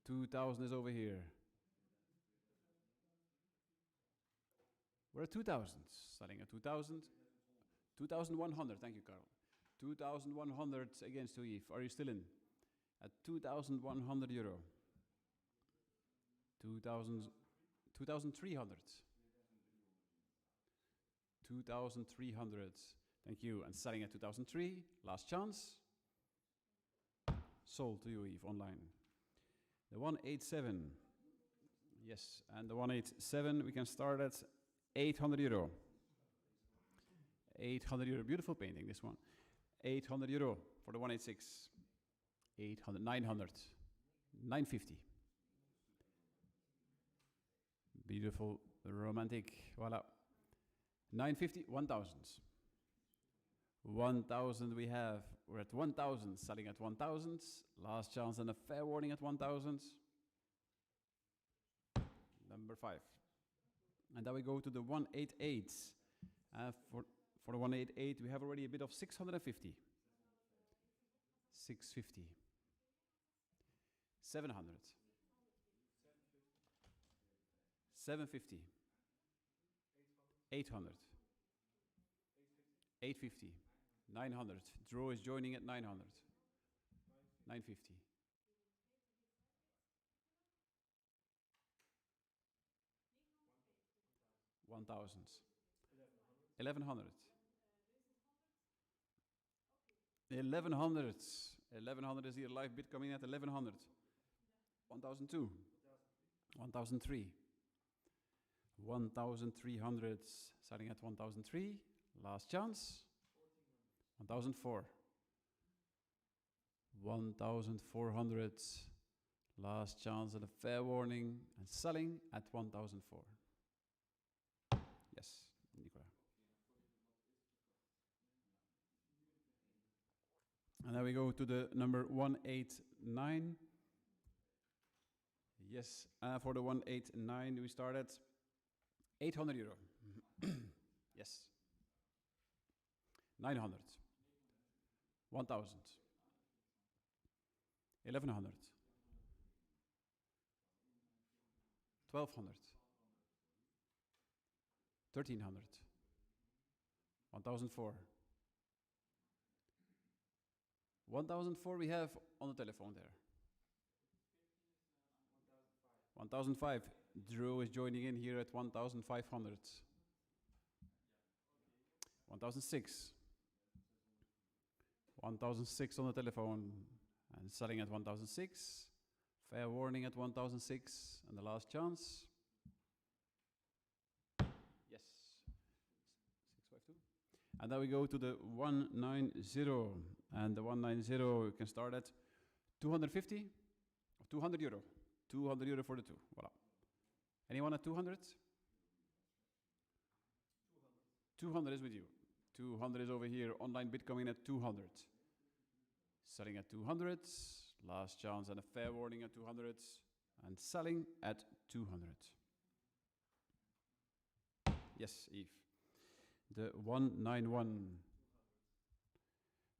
2000 is over here. We're at 2000. Starting at 2000. 2100. Thank you, Carl. 2100 against Yves. Are you still in? At 2100 euro. 2300. 2300. Thank you. And selling at 2003. Last chance. Sold to you, Yves, online. The 187. Yes, and the 187 we can start at 800 euro. 800 euro. Beautiful painting, this one. 800 euro for the 186. 800. 900. 950. Beautiful, romantic. Voila. 950. 1000. 1000 we have. We're at 1000. Selling at 1000. Last chance and a fair warning at 1000. Number 5. And then we go to the 188. For the 188 we have already a bit of 650. 650. 700. 750. 800. 850. 900. Draw is joining at 900. 950. 1000. 1100. 1100. 1100 is here. Live bid coming at 1100. 1002. 1003. 1300. Starting at 1003. Last chance. 1004. 1400. Last chance and a fair warning. And selling at 1004. Yes, Nicola. And then we go to the number 189. Yes, for the 189 we start at 800 euro. Yes. 900. 1000. 1100. 1200. 1300. 1004. 1004 we have on the telephone there. 1005. Drew is joining in here at 1500. 1006. 1006 on the telephone and selling at 1006. Fair warning at 1006 and the last chance. Yes. 652. And then we go to the 190. And the 190 you can start at 250 or 200 euro. 200 euro for the two. Voila. Anyone at 200? 200 is with you. 200 is over here. Online bid coming at 200. selling at 200. Last chance and a fair warning at 200. And selling at 200. Yes, Eve. The 191.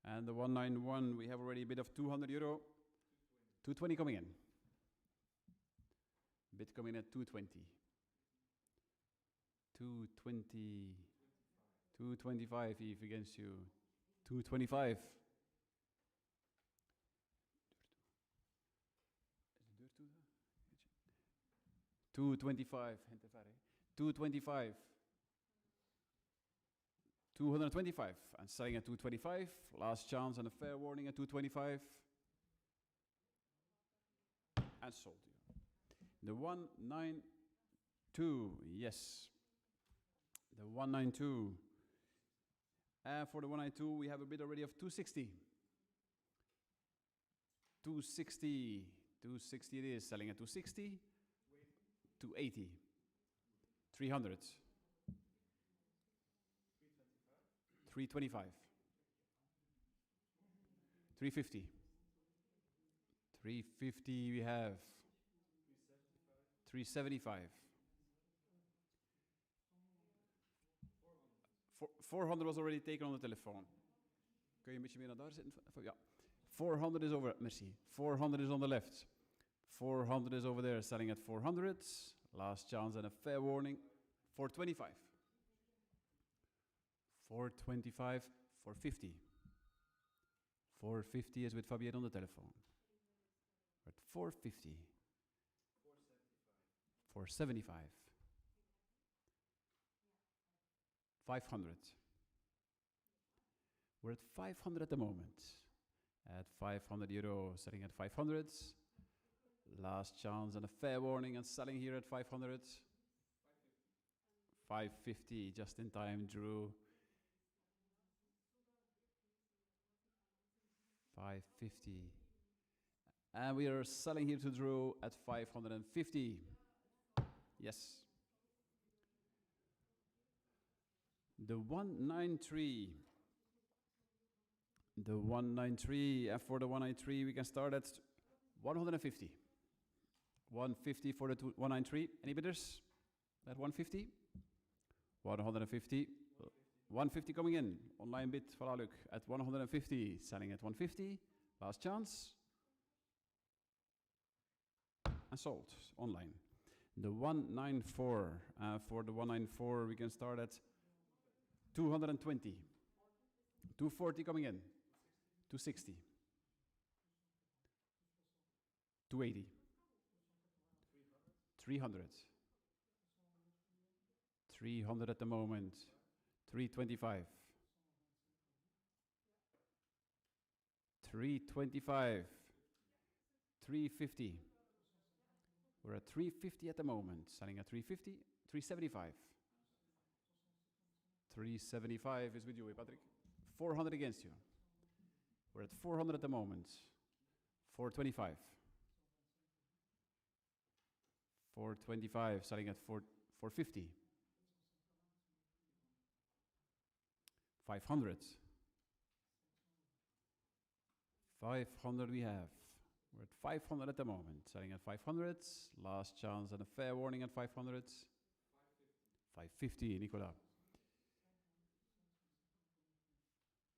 And the 191, we have already a bit of 200 euro. 220 coming in. Bid coming in at 220. 220. 225, Eve, against you. 225. 225. 225. 225. And selling at 225. Last chance and a fair warning at 225. And sold you. The 192. Yes. The 192. For the 192, we have a bid already of 260. 260. 260 it is. Selling at 260. 280. 300. 325. 350. 350 we have. 375. 400 was already taken on the telephone. Kun je een beetje meer naar daar zitten? Ja. 400 is over. Merci. 400 is on the left. 400 is over there, selling at 400. Last chance and a fair warning. 425. 425, 450. 450 is with Fabienne on the telephone. We're at 450. 475. 500. We're at 500 at the moment. At 500 euro, selling at 500. Last chance and a fair warning and selling here at 500. 550, just in time, Drew. 550. And we are selling here to Drew at 550. Yes. The 193. The 193. And for the 193, we can start at 150. 150 for the 193. Any bidders? At 150? 150. 150 coming in. Online bid, voilà, look, at 150. Selling at 150. Last chance. And sold online. The 194. For the 194, we can start at 220. 240 coming in. 260. 280. 300. 300 at the moment. 325. 325. 350. We're at 350 at the moment. Selling at 350. 375. 375 is with you, Patrick. 400 against you. We're at 400 at the moment. 425. 425, selling at 450. 500. 500 we have. We're at 500 at the moment. Selling at 500. Last chance and a fair warning at 500. 550, Nicola.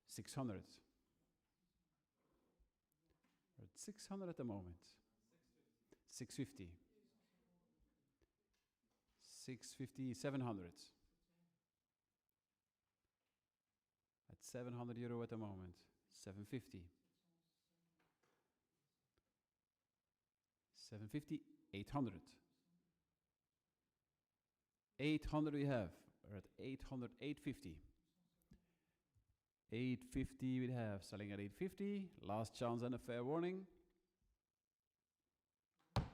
600. We're at 600 at the moment. 650. 650, 700. At 700 euro at the moment. 750. 750, 800. 800 we have. We're at 800, 850. 850 we have. Selling at 850. Last chance and a fair warning.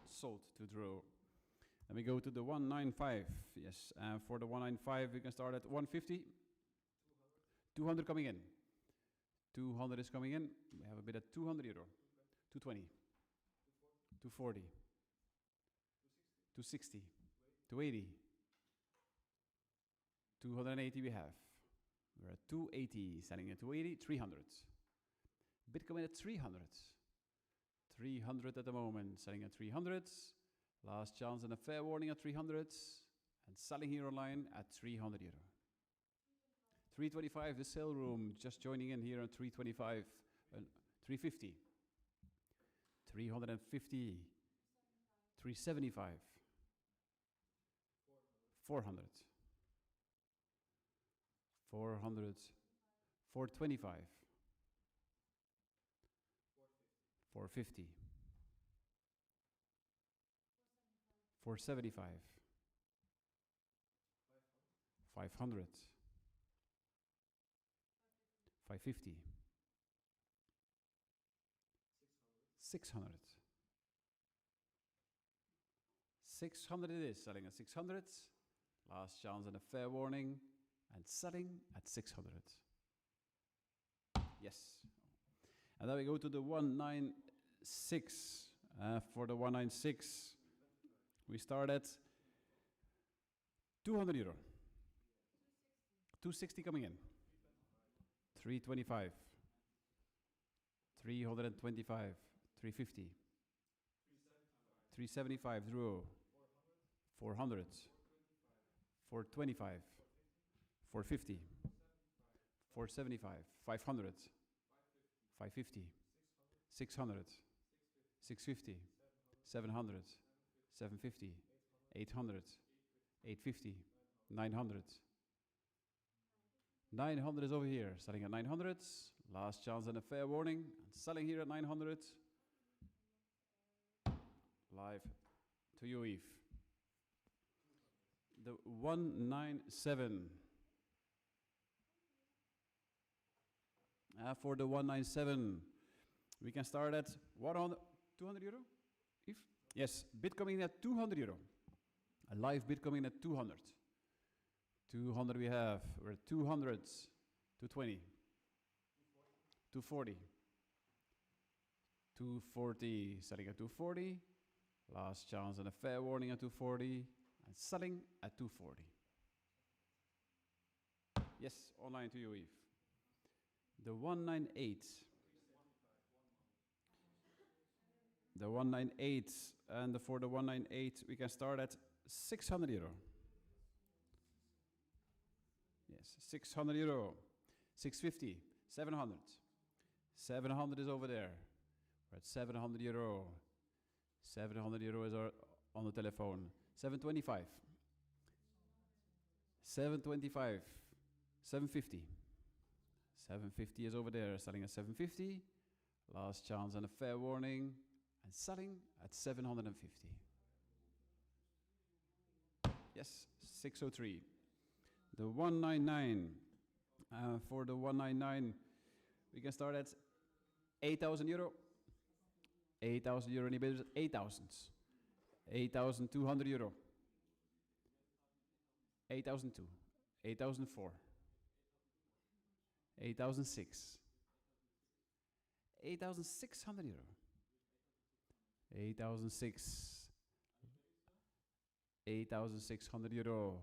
Sold to Drew. Then we go to the 195. Yes, and for the 195 we can start at 150. 200 coming in. 200 is coming in. We have a bid at 200 euro. 220. 240. 260. 280. 280 we have. We're at 280. Selling at 280. 300. Bid coming at 300. 300 at the moment, selling at 300. Last chance and a fair warning at 300. And selling here online at 300 euro. 325, the sale room, just joining in here at 325. 350. 350. 375. 400. 400. 425. 450. 475. 500. 550. 600. 600 it is, selling at 600. Last chance and a fair warning. And selling at 600. Yes. And then we go to the 196. For the 196, we start at 200 euro. 260 coming in. 325. 325. 350. 375 euro. 400. 425. 450. 475. 500. 550. 600. 650. 700. 750. 800. 850. 900. 900 is over here, selling at 900. Last chance and a fair warning. And selling here at 900. Live to you, Eve. The 197. For the 197, we can start at 100, 200 euro? Eve? Yes, bid coming at 200 euro. A live bid coming at 200. 200 we have. We're at 200. 220. 240. 240. Selling at 240. Last chance and a fair warning at 240. And selling at 240. Yes, online to you, Eve. The 198. The 198. And for the 198, we can start at 600 euro. Yes, 600 euro. 650. 700. 700 is over there. We're at 700 euro. 700 euro is on the telephone. 725. 725. 750. 750 is over there, selling at 750. Last chance and a fair warning. And selling at 750. Yes, 603. The 199. For the 199, we can start at 8,000 euro. 8,000 euro, any bidders at 8,000. 8,200 euro. 8,002. 8,004. 8,006. 8,600 euro. 8,006. 8,600 euro.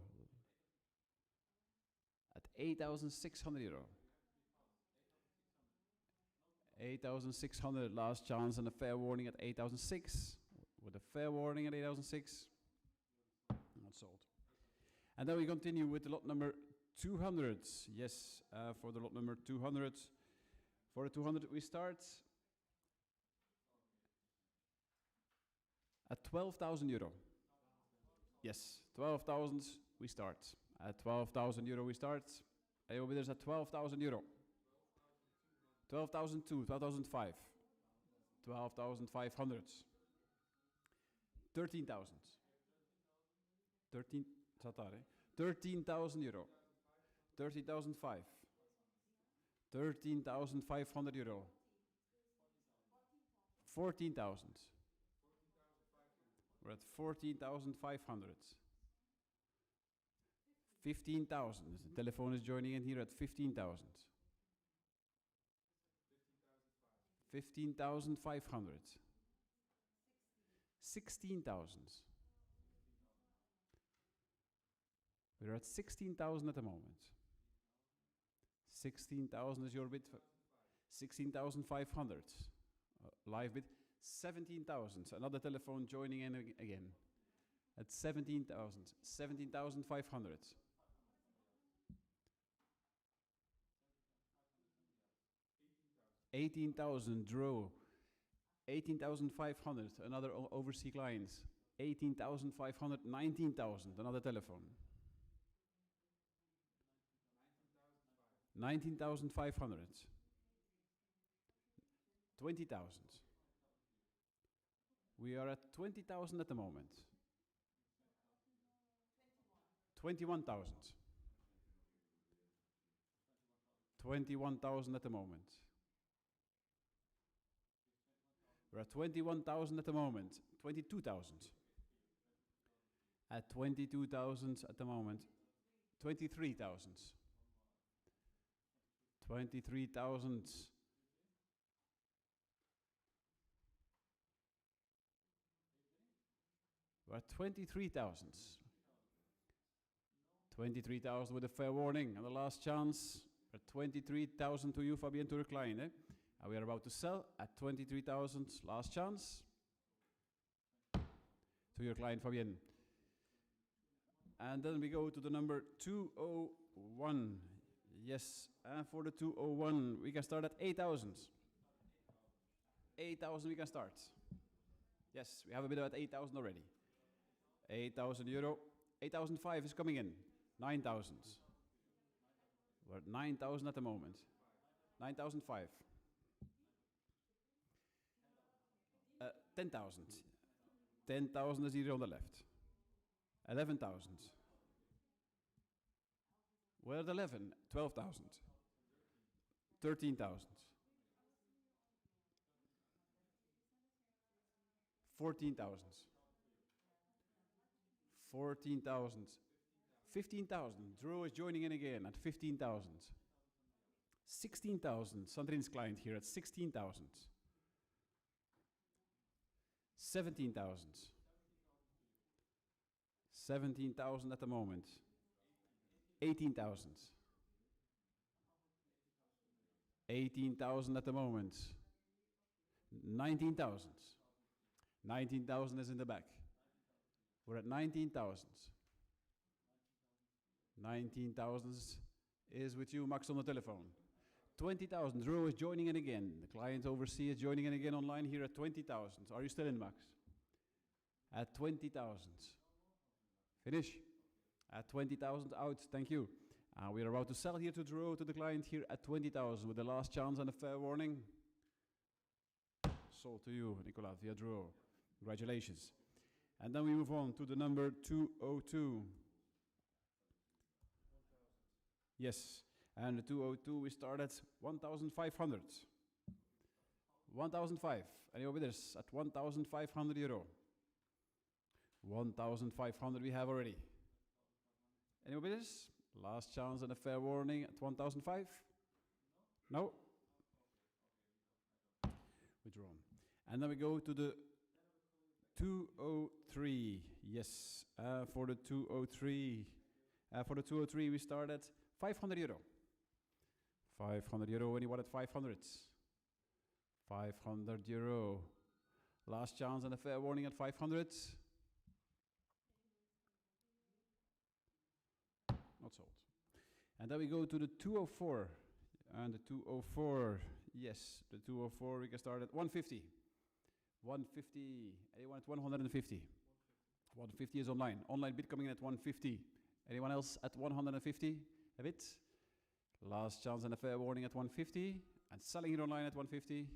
At 8,600 euro. 8,600, last chance and a fair warning at 8,006. With a fair warning at 8,006. Not sold. And then we continue with the lot number 200. Yes, for the lot number 200. For the 200, we start at 12,000 euro. Yes, 12,000 we start. At 12,000 euro we start. Hey, over there's at 12,000 euro. 12,002, 12,005. 12,500. 13,000. 13,000 euro. 13,005. 13,500 euro. 14,000. We're at 14,500. 15,000. The telephone is joining in here at 15,000. 15,500. 16,000. We're at 16,000 at the moment. 16,000 is your bid. 16,500. Live bid, 17,000. Another telephone joining in again. At 17,000. 17,500. 18,000. Draw. 18,500. Another overseas clients. 18,500. 19,000. Another telephone. 19,500. 20,000. We are at 20,000 at the moment. 21,000. 21,000 at the moment. We're at 21,000 at the moment. 22,000. At 22,000 at the moment. 23,000. 23,000. We're at 23,000. 23,000 with a fair warning. And the last chance. At 23,000 to you, Fabienne, to recline. And we are about to sell at 23,000. Last chance. To your client, Fabienne. And then we go to the number 201. Yes, and for the 201, we can start at 8,000. 8,000 we can start. Yes, we have a bid at 8,000 already. 8,000 euro. 8,005 is coming in. 9,000. We're at 9,000 at the moment. 9,005. 10,000. 10,000 is here on the left. 11,000. We're at 11. 12,000. 13,000. 14,000. 14,000. 15,000. Drew is joining in again at 15,000. 16,000. Sandrine's client here at 16,000. 17,000. 17,000 at the moment. 18,000. 18,000 at the moment. 19,000. 19,000 is in the back. We're at 19,000. 19,000 is with you, Max, on the telephone. 20,000. Drew is joining in again. The client overseas is joining in again online here at 20,000. Are you still in, Max? At 20,000. Finish. At 20,000 out. Thank you. We are about to sell here to Drew, to the client here at 20,000 with the last chance and a fair warning. Sold to you, Nicolas, via Drew. Congratulations. And then we move on to the number 202. Yes, and the 202 we start at 1,500. 1,005. Any bidders at 1,500 euro? 1,500 we have already. Any bidders? Last chance and a fair warning at 1,005. No? Withdrawn. And then we go to the 203. Yes, for the 203. For the 203 we start at 500 euro. 500 euro. Anyone at 500? 500 euro. Last chance and a fair warning at 500. Not sold. And then we go to the 204. And the 204, yes, the 204 we can start at 150. 150. Anyone at 150? 150 is online. Online bid coming in at 150. Anyone else at 150? A bit. Last chance and a fair warning at 150. And selling it online at 150.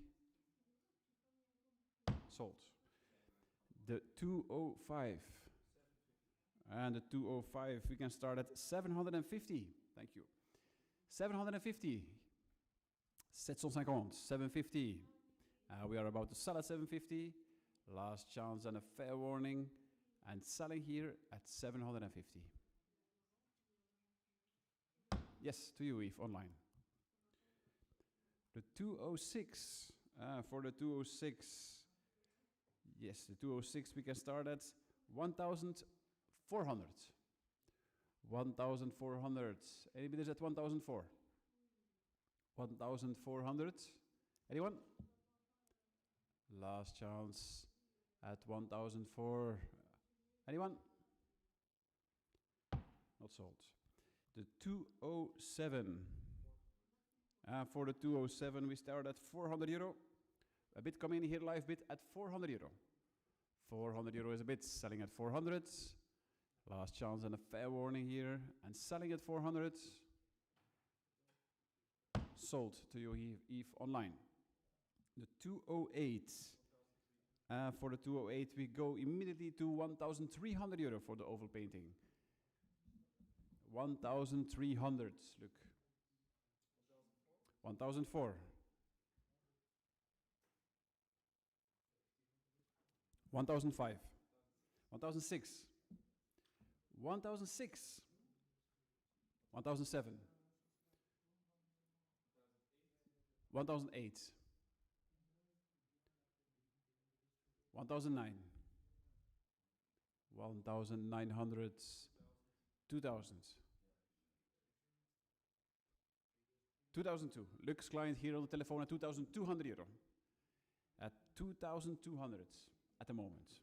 Sold. The 205. And the 205 we can start at 750. Thank you. 750. 750. 750. We are about to sell at 750. Last chance and a fair warning. And selling here at 750. Yes, to you, Eve, online. The 206. For the 206. Yes, the 206 we can start at 1,400. 1,400. Any bidders at 1,004? 1,400. Anyone? Last chance at 1004. Anyone? Not sold. The 207. For the 207, we start at 400 euro. A bid coming in here, live bid at 400 euro. 400 euro is a bid, selling at 400. Last chance and a fair warning here, and selling at 400. Sold to you, Eve online. The 208. For the 208, we go immediately to 1,300 euro for the oval painting. 1,300, look. 1,004. 1,005. 1,006. 1,006. 1,007. 1,008. 1,009. 1,900. 2,000. 2,002. Lux client here on the telephone at 2,200 euro. At 2,200 at the moment.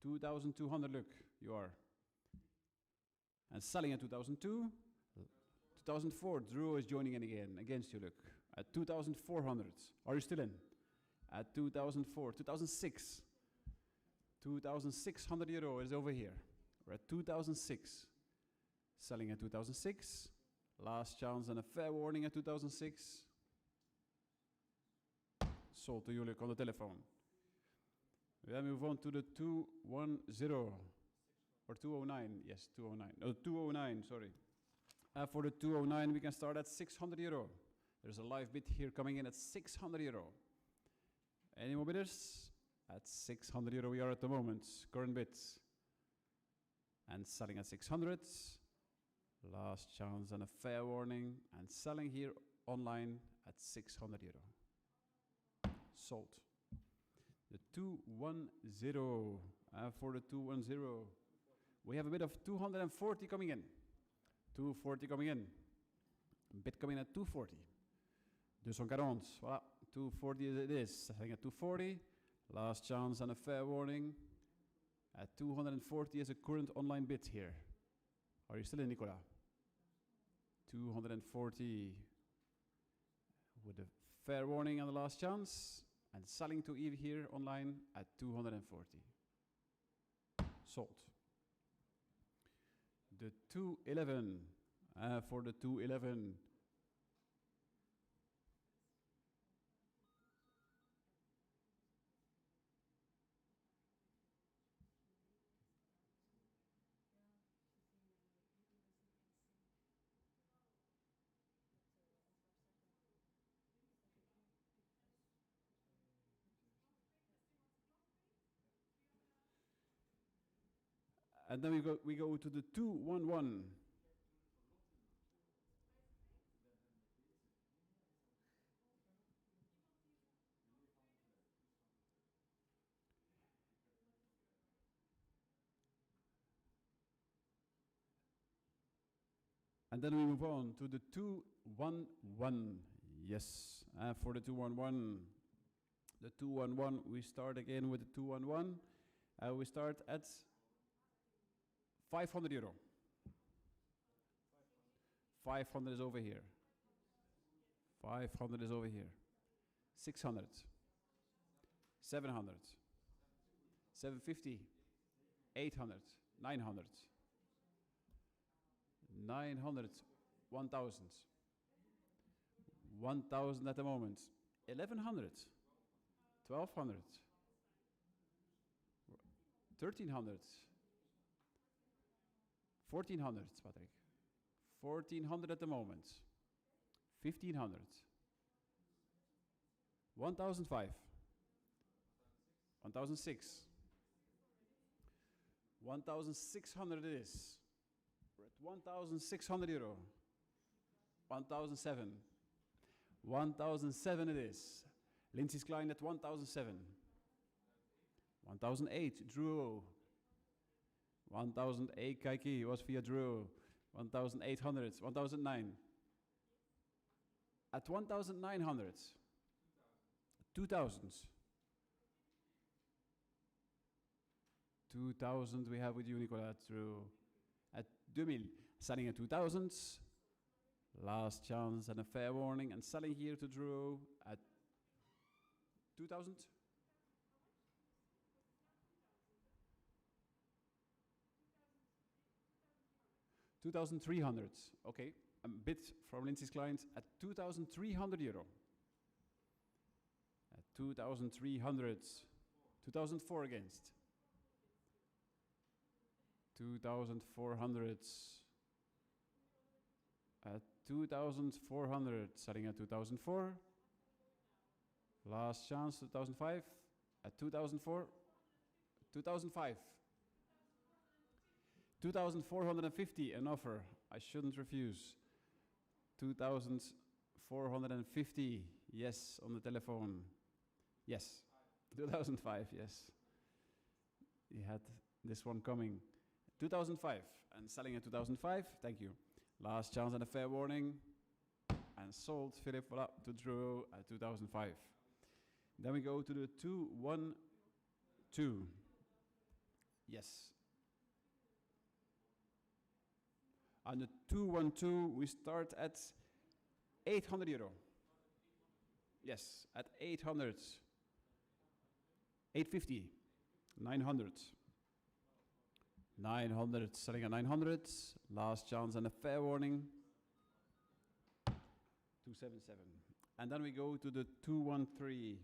2,200, look, you are. And selling at 2002. 2004, Drew is joining in again, against you, look. At 2,400. Are you still in? At 2004. 2006. 2,600 euro is over here. We're at 2006. Selling at 2006. Last chance and a fair warning at 2006. Sold to you, look, on the telephone. We then move on to the 210. Or 209, yes, 209. No, 209, sorry. For the 209, we can start at 600 euro. There's a live bid here coming in at 600 euro. Any more bidders? At 600 euro we are at the moment. Current bids. And selling at 600. Last chance and a fair warning. And selling here online at 600 euro. Sold. The 210. For the 210. We have a bid of 240 coming in. 240 coming in. Bid coming at 240. 240. Voilà. 240 it is. I think at 240. Last chance and a fair warning. At 240 is a current online bid here. Are you still in, Nicola? 240 with a fair warning and the last chance. And selling to Eve here online at 240. Sold. The 211. For the 211. And then we go to the 211. And then we move on to the 211. Yes, for the 211. The 211, we start again with the 211. We start at 500 euro. 500 is over here. 500 is over here. 600. 700. 750. 800. 900. 900. 1,000. 1,000 at the moment. 1,100. 1,200. 1,300. 1,400, Patrick. 1,400 at the moment. 1,500. 1,005. 1,006. 1,600 it is. We're at 1,600 euro. 1,007. 1,007 it is. Lindsay's Klein at 1,007. 1,008, Drew. 1,008, Kaiki was via Drew. 1,800, 1,009. At 1,900, 2,000. 2,000 we have with you, Nicola, through at 2,000. Selling at 2,000. Last chance and a fair warning. And selling here to Drew at 2,000. 2,300. Okay, a bit from Lindsay's client at 2,300 euro. At 2,300. 2,004 against. 2,400. At 2,400. Selling at 2,004. Last chance, 2,005. At 2,004. 2,005. 2,450, an offer I shouldn't refuse. 2,450, yes, on the telephone. Yes, 2005, yes. He had this one coming. 2005, and selling at 2005, thank you. Last chance and a fair warning. And sold Philip to Drew at 2005. Then we go to the 212. Yes. On the 212, we start at 800 euro. Yes, at 800. 850. 900. 900, selling at 900. Last chance and a fair warning. 277. And then we go to the 213.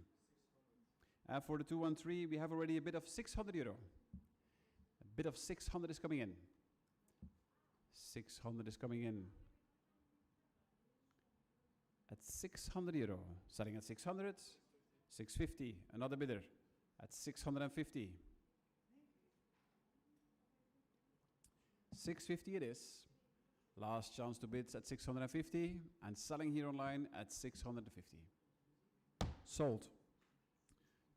For the 213, we have already a bid of 600 euro. A bid of 600 is coming in. 600 is coming in. At 600 euro. Selling at 600. 650. Another bidder at 650. 650 it is. Last chance to bids at 650. And selling here online at 650. Sold.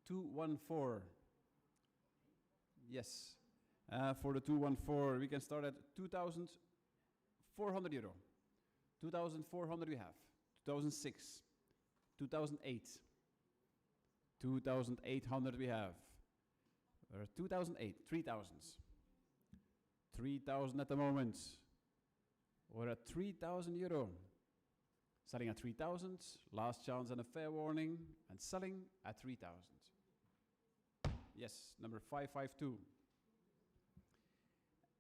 214. Yes. For the 214, we can start at 2,400 euro. 2,400 we have. 2006. 2008. 2,800 we have. 2008. 3,000. 3,000 at the moment. We're at 3,000 euro. Selling at 3,000. Last chance and a fair warning. And selling at 3,000. Yes, number 552.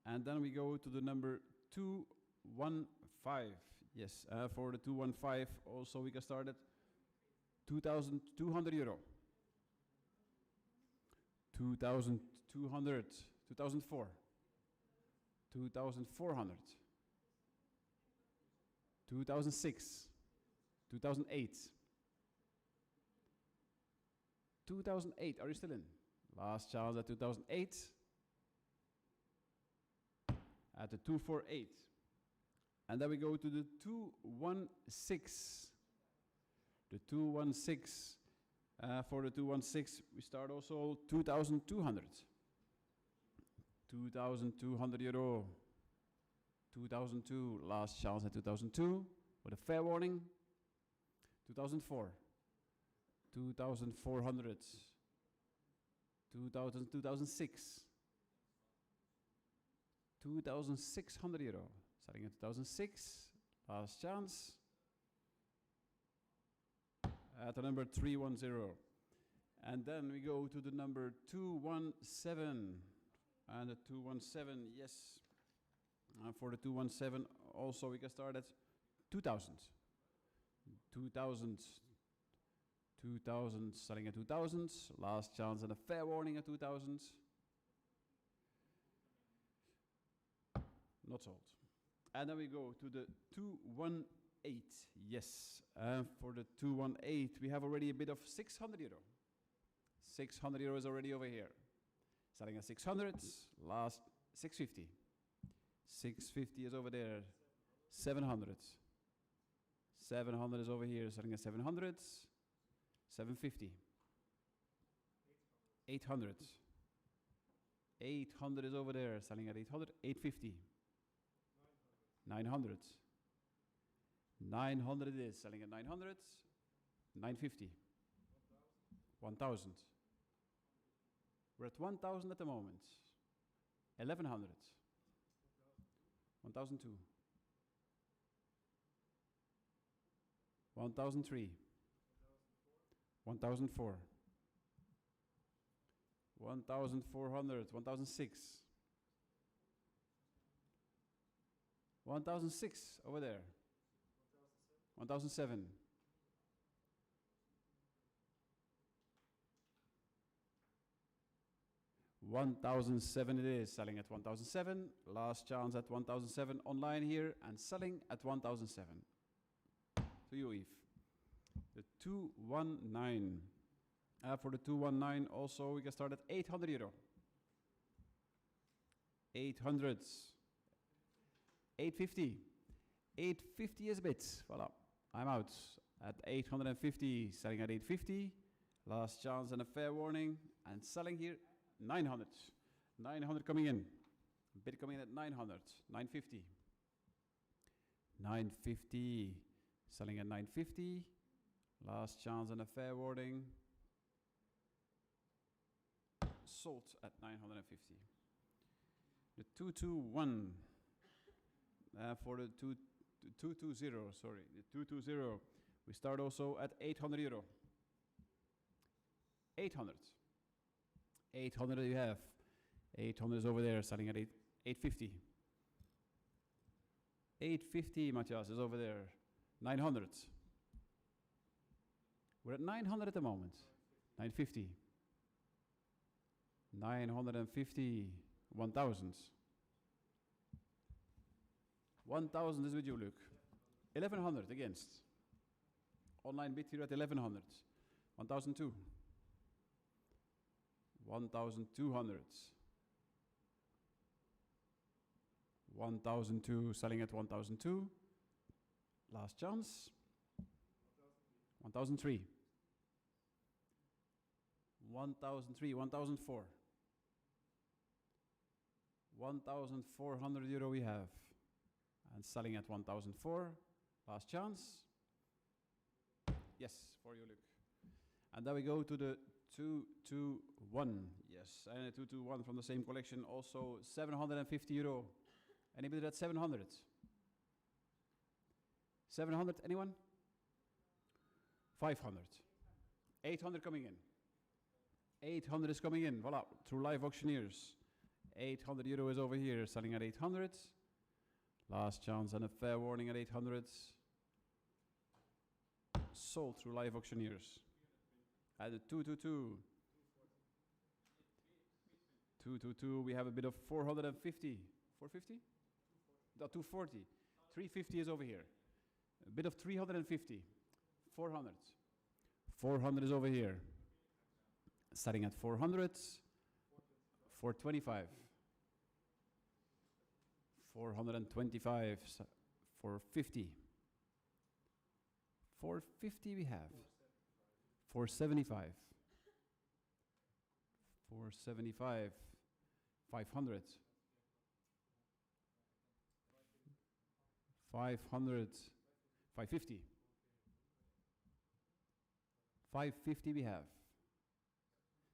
And then we go to the number 215. Yes, for the 215, also we can start at 2,200 euro. 2,200. 2004. 2,400. 2006. 2008. 2008, are you still in? Last chance at 2008. At the 248. And then we go to the 216. The 216. For the 216, we start also 2,200. 2,200 euro. 2002, last chance at 2002. With a fair warning. 2004. 2,400. 2006. 2,600 euro. Starting at 2006. Last chance. At the number 310. And then we go to the number 217. And the 217, yes. For the 217, also we can start at 2,000. 2,000. 2,000, selling at 2,000. Last chance and a fair warning at 2,000. Not sold. And then we go to the 218. Yes. For the 218, we have already a bid of 600 euro. 600 euro is already over here. Selling at 600. Last 650. 650 is over there. 700. 700 is over here. Selling at 700. 750. 800. 800 is over there. Selling at 800. 850. 900. 900 it is. Selling at 900. 950. 1,000. We're at 1,000 at the moment. 1,100. 1,002. 1,003. 1,004. 1,400. 1,006. 1,006 over there. 1,007. 1,007 it is, selling at 1,007. Last chance at 1,007 online here and selling at 1,007. To you, Yves. The 219. For the 219 also we can start at 800 euro. 800. 850. 850 is a bit. Voila. I'm out at 850. Selling at 850. Last chance and a fair warning. And selling here 900. 900 coming in. Bid coming in at 900. 950. 950. Selling at 950. Last chance and a fair warning. Sold at 950. The 221. For the 220, sorry. The 220. We start also at 800 euro. 800. 800 you have. 800 is over there, selling at 850. 850, Matthias, is over there. 900. We're at 900 at the moment. 950. 950. 1,000. 1,000 is with you, Luke. 1,100 against. Online bid here at 1,100. 1,002. 1,200. 1,002, selling at 1,002. Last chance. 1,003. 1,003, 1,004. 1,400 euro we have. And selling at 1,004. Last chance. Yes, for you, Luke. And then we go to the 221. Yes, and a 221 from the same collection. Also 750 euro. Anybody at 700? 700, anyone? 500. 800 coming in. 800 is coming in. Voila, through live auctioneers. 800 euro is over here, selling at 800. Last chance and a fair warning at 800. Sold through live auctioneers. At the 222. 222, we have a bit of 450. 450? No, 240. 350 is over here. A bit of 350. 400. 400 is over here. Starting at 400. 425. 425. 450. 450 we have. 475. 475. 500. 500. 550. 550 we have.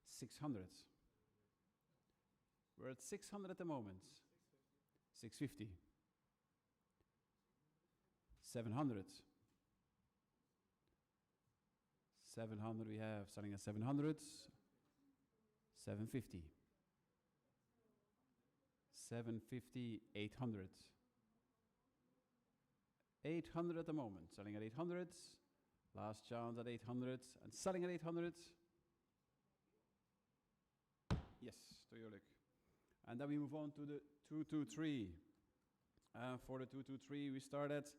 600. We're at 600 at the moment. 650. 700. 700 we have, selling at 700. 750. 750, 800. 800 at the moment, selling at 800. Last chance at 800 and selling at 800. Yes, to your luck. And then we move on to the 223. For the 223, we start at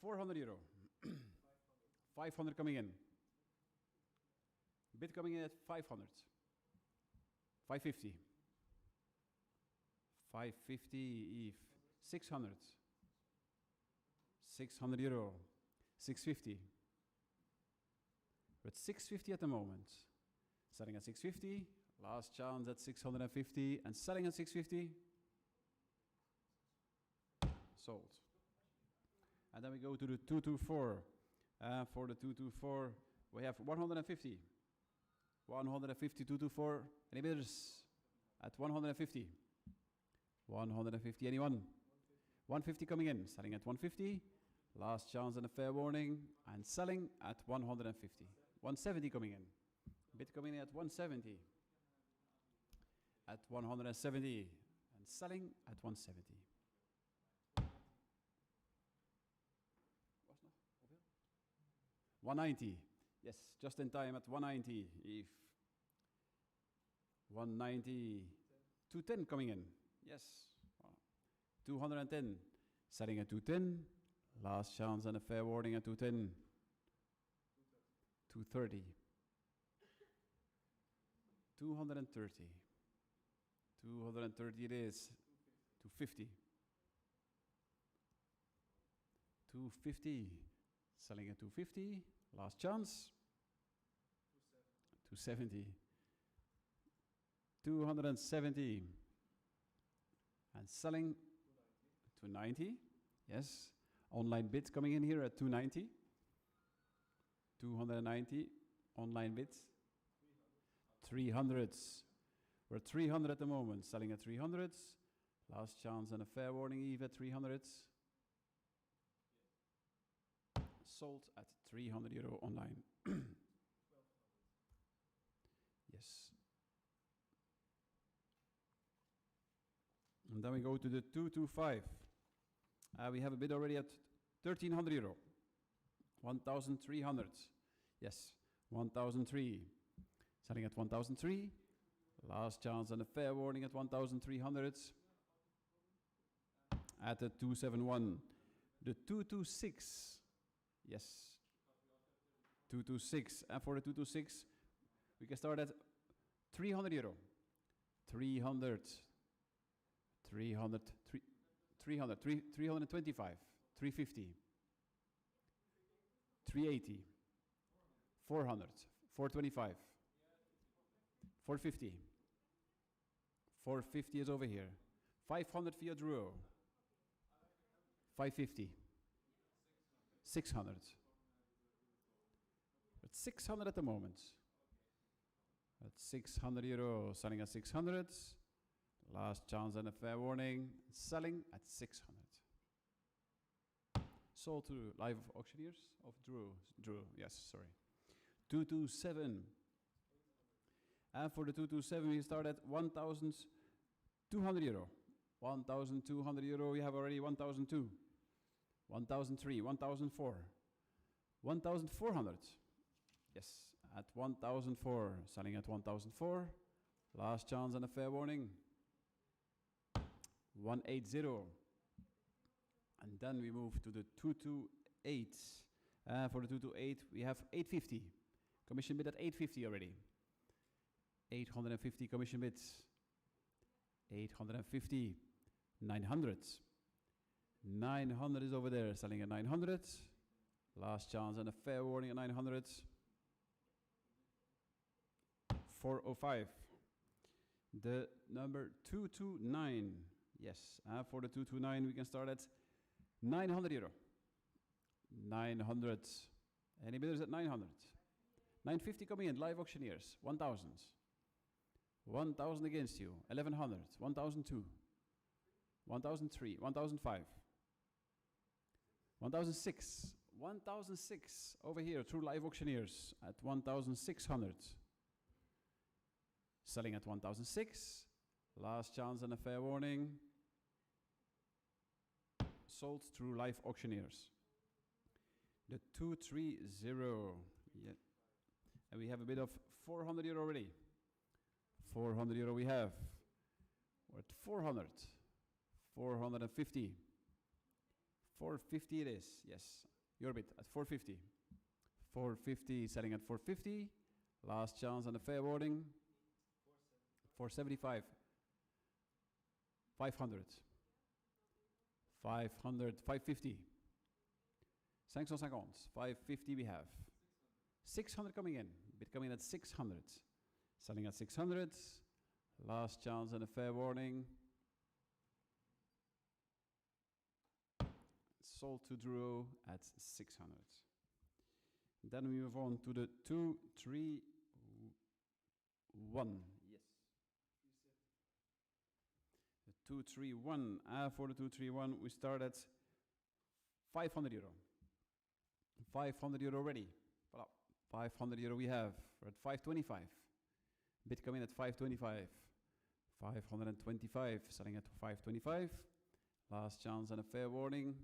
400 euro. 500 coming in. Bid coming in at 500. 550. 550, Eve. 600. 600 euro. 650. We're at 650 at the moment. Selling at 650. Last chance at 650 and selling at 650. Sold. And then we go to the 224. For the 224, we have 150. 150, 224. Any bidders? At 150. 150, anyone? 150 coming in, selling at 150. Last chance and a fair warning. And selling at 150. 170 coming in. Bid coming in at 170. At 170. And selling at 170. 190. Yes, just in time at 190. If 190. 210 coming in. Yes. 210. Selling at 210. Last chance and a fair warning at 210. 230. 230. 230 it is. 250. 250. Selling at 250. Last chance. 270. 270. And selling 290. Yes. Online bids coming in here at 290. 290. Online bids. 300s. We're at 300 at the moment. Selling at 300s. Last chance and a fair warning Eve at 300s. Sold at €300 online. Yes. And then we go to the 225. We have a bid already at €1,300. 1,300. Yes, 1,003. Selling at 1,003. Last chance and a fair warning at 1,300. At the 271. The 226. Yes. 226. And for the 226, we can start at €300. 300. 300. 300. 325. 350. 380. 400. 425. 450. 450 is over here. 500 for your Drew. 550. 600. At 600 at the moment. At €600, selling at 600. Last chance and a fair warning. Selling at 600. Sold to live auctioneers of Drew, yes, sorry. 227. And for the 227, we start at €1,200. €1,200, we have already 1,002. 1,003, 1,004. 1,400. Yes, at 1,004. Selling at 1,004. Last chance and a fair warning. 180. And then we move to the 228. For the 228, we have 850. Commission bid at 850 already. 850 commission bids. 850. 900. 900 is over there, selling at 900. Last chance and a fair warning at 900. 405. The number 229. Yes, for the 229, we can start at €900. 900. Any bidders at 900? 950 coming in, live auctioneers. 1,000. 1,000 against you. 1,100. 1,002. 1,003. 1,005. 1,006. 1,006 over here through live auctioneers at 1,600. Selling at 1,006. Last chance and a fair warning. Sold through live auctioneers. The 230. Yeah. And we have a bid of €400 already. €400 we have. We're at 400. 450. 450 it is. Yes. Your bid at 450. 450, selling at 450. Last chance and a fair warning. 475. 500. 500. 550. 550. 550 we have. 600 coming in. Bid coming in at 600. Selling at 600. Last chance and a fair warning. Sold to Drew at 600. Then we move on to the 231. 1. Yes. The 231. For the 231, we start at 500 euro. 500 euro ready. Voilà. 500 euro we have. We're at 525. Bid coming at 525. 525. Selling at 525. Last chance and a fair warning.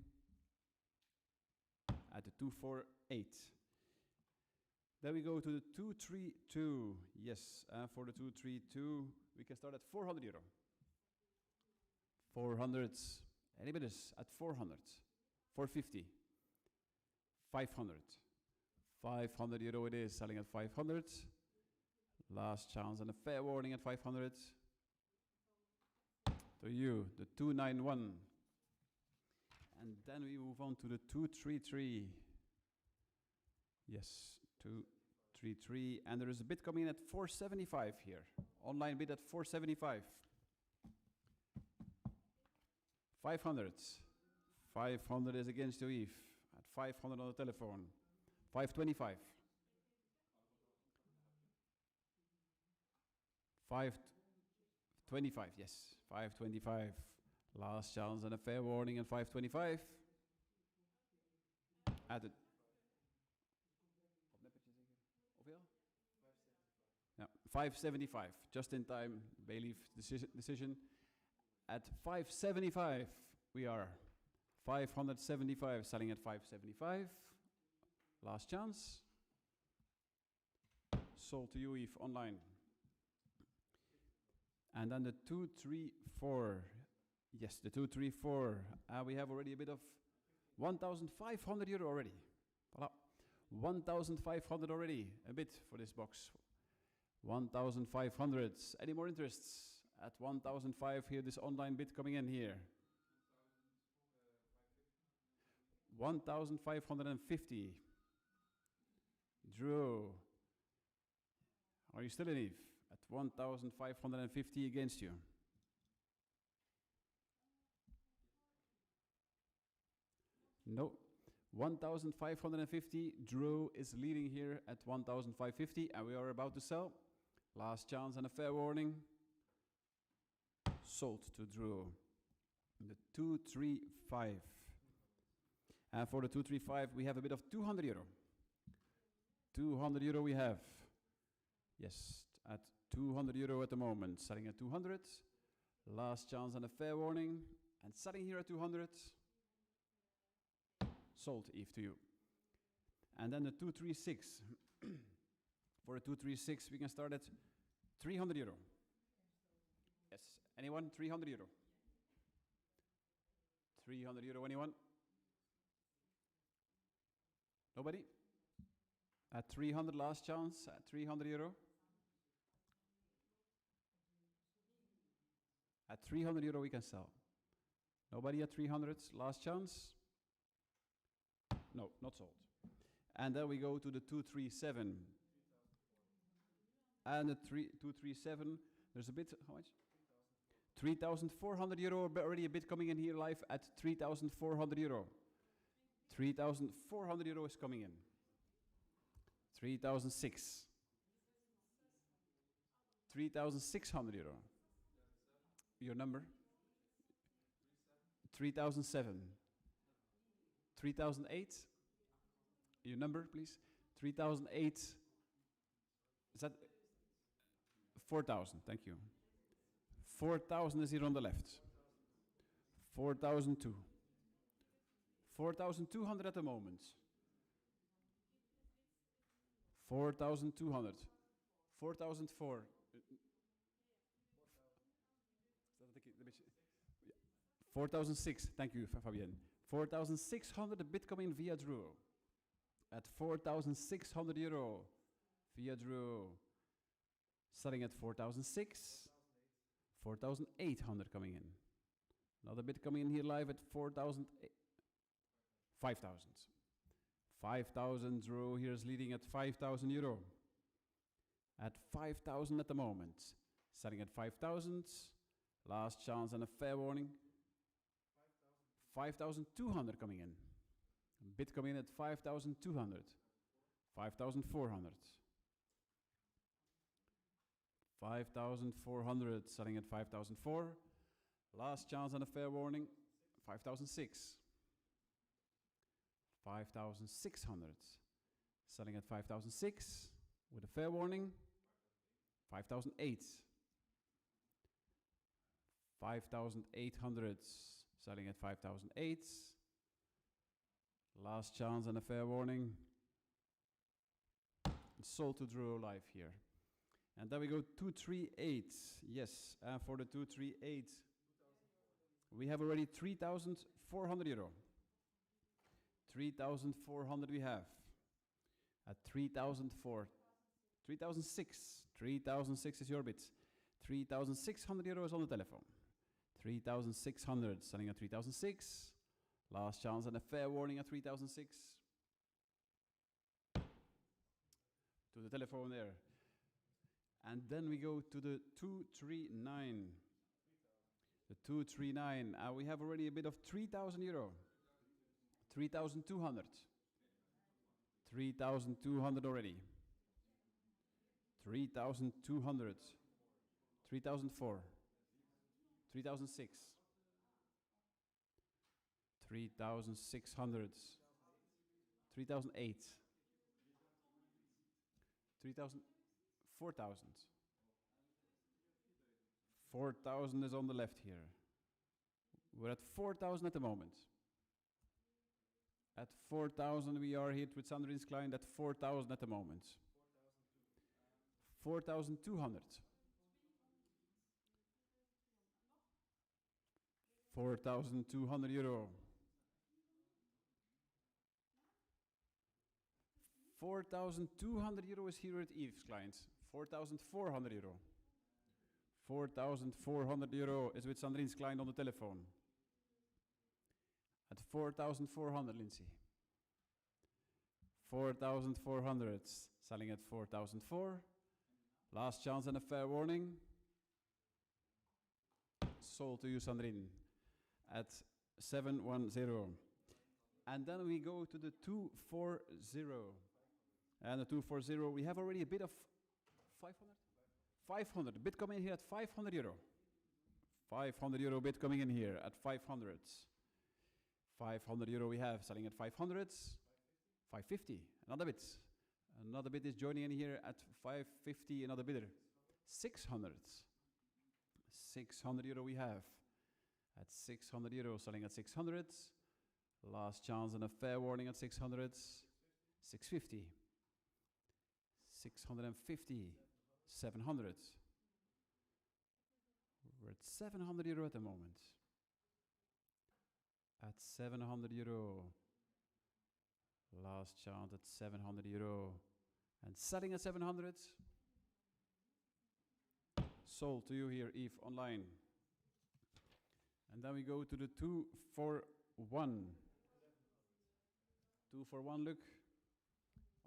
At the 248. Then we go to the 232. Yes, for the 232, we can start at 400 euro. 400. Any bidders at 400? 450. 500. 500 euro it is, selling at 500. Last chance and a fair warning at 500. To you, the 291. And then we move on to the 233. Yes, 233. And there is a bid coming in at 475 here. Online bid at 475. 500. 500 is against you, Eve. At 500 on the telephone. 525. 525, yes. 525. Last chance and a fair warning at 525. At it. Yeah, 575. Just in time. Bailiff decision. At 575 we are. 575 selling at 575. Last chance. Sold to you, Eve, online. And then the 234. Yes, the 234. We have already a bit of 1,500 euro already. Voilà. 1,500 already. A bit for this box. 1,500. Any more interests? At 1,005 here, this online bid coming in here. 1,550. Drew. Are you still in, Eve? At 1,550 against you. No. 1,550. Drew is leading here at 1,550. And we are about to sell. Last chance and a fair warning. Sold to Drew. The 235. And for the 235, we have a bit of 200 euro. 200 euro we have. Yes, at 200 euro at the moment. Selling at 200. Last chance and a fair warning. And selling here at 200. Sold, Eve, to you. And then the 236. For the 236, we can start at 300 euro. Yes, anyone? 300 euro. 300 euro, anyone? Nobody? At 300, last chance, at 300 euro. At 300 euro we can sell. Nobody at 300, last chance? No, not sold. And then we go to the 237. And the 237, there's a bit, how much? 3,400 euro, already a bit coming in here live at 3,400 euro. 3,400 euro is coming in. 3,006. 3,600 euro. Your number? 3,007. 3,008. Your number, please. 3,008. Is that 4,000? Thank you. 4,000 is here on the left. 4,002. 4,200 at the moment. 4,200. 4,004. 4,006. Thank you, Fabienne. 4,600, a bit coming via Drew. At 4,600 euro via Drew. Selling at 4,006. 4,800 coming in. Another bit coming in here live at 4,000. 5,000. 5,000. Drew here is leading at 5,000 euro. At 5,000 at the moment. Selling at 5,000. Last chance and a fair warning. 5,200 coming in. Bid coming in at 5,200. 5,400. 5,400, selling at 5,004. Last chance and a fair warning, 5,006. 5,600, selling at 5,006 with a fair warning, 5,008. 5,800, selling at 5,008. Last chance and a fair warning. Sold to Drew live here. And then we go 238. Yes, for the 238, we have already 3,400 euro. 3,400 we have. At 3,004. 3,006. 3,006 is your bid. 3,600 euros on the telephone. 3,600, selling at 3,006. Last chance and a fair warning at 3,006. To the telephone there. And then we go to the 239. The 239. We have already a bid of 3,000 euro. 3,200. 3,200 already. 3,200. 3,004. 3,006. 3,600. 3,008. 3,000. 4,000. 4,000 is on the left here. We're at 4,000 at the moment. At 4,000 we are hit with Sandrine's client at 4,000 at the moment. 4,200. 4,200 euro. 4,200 euro is here at Yves' client. 4,400 euro. 4,400 euro is with Sandrine's client on the telephone. At 4,400, Lindsay. 4,400, selling at 4,004. Last chance and a fair warning. Sold to you, Sandrine, at 710. And then we go to the 240. And the 240, we have already a bid of 500? 500. Bid coming in here at 500 euro. 500 euro bid coming in here at 500. 500 euro we have, selling at 500. 550. Another bid. Another bid is joining in here at 550. Another bidder. 600. 600 euro we have. At 600 euro, selling at 600. Last chance and a fair warning at 600. 650. 650. 700. We're at 700 euro at the moment. At 700 euro. Last chance at 700 euro. And selling at 700. Sold to you here, Yves, online. And then we go to the 241. 241, look.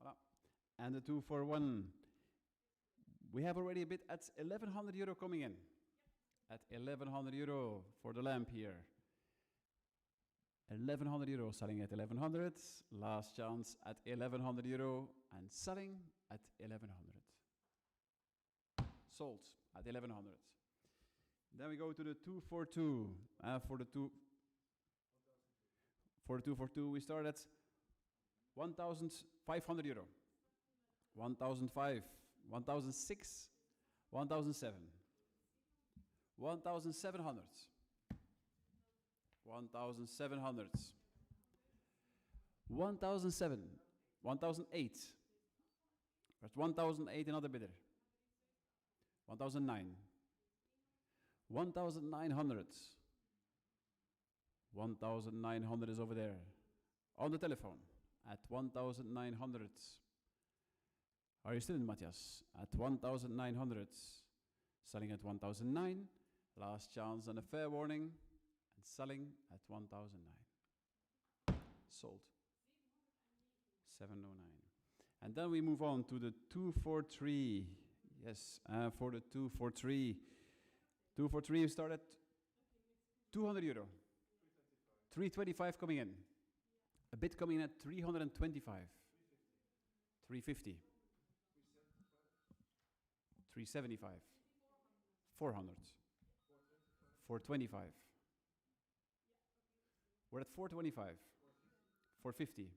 Voilà. And the 241. We have already a bid at 1,100 euro coming in. At 1,100 euro for the lamp here. 1,100 euro, selling at 1,100. Last chance at 1,100 euro and selling at 1,100. Sold at 1,100. Then we go to the 242. For the 242, we start at 1,500 euro. 1,005, 1,006, 1,007, 1,700, 1,700, 1,007, 1,008. There's 1,008, another bidder. 1,009, 1,900. 1,900 is over there. On the telephone at 1,900. Are you still in, Matthias? At 1,900. Selling at 1,009. Last chance and a fair warning. And selling at 1,009. Sold. 709. And then we move on to the 243. Yes, for the 243. 243, we start at 200 euro. 325 coming in. A bid coming in at 325. 350. 375. 400. 425. We're at 425. 450.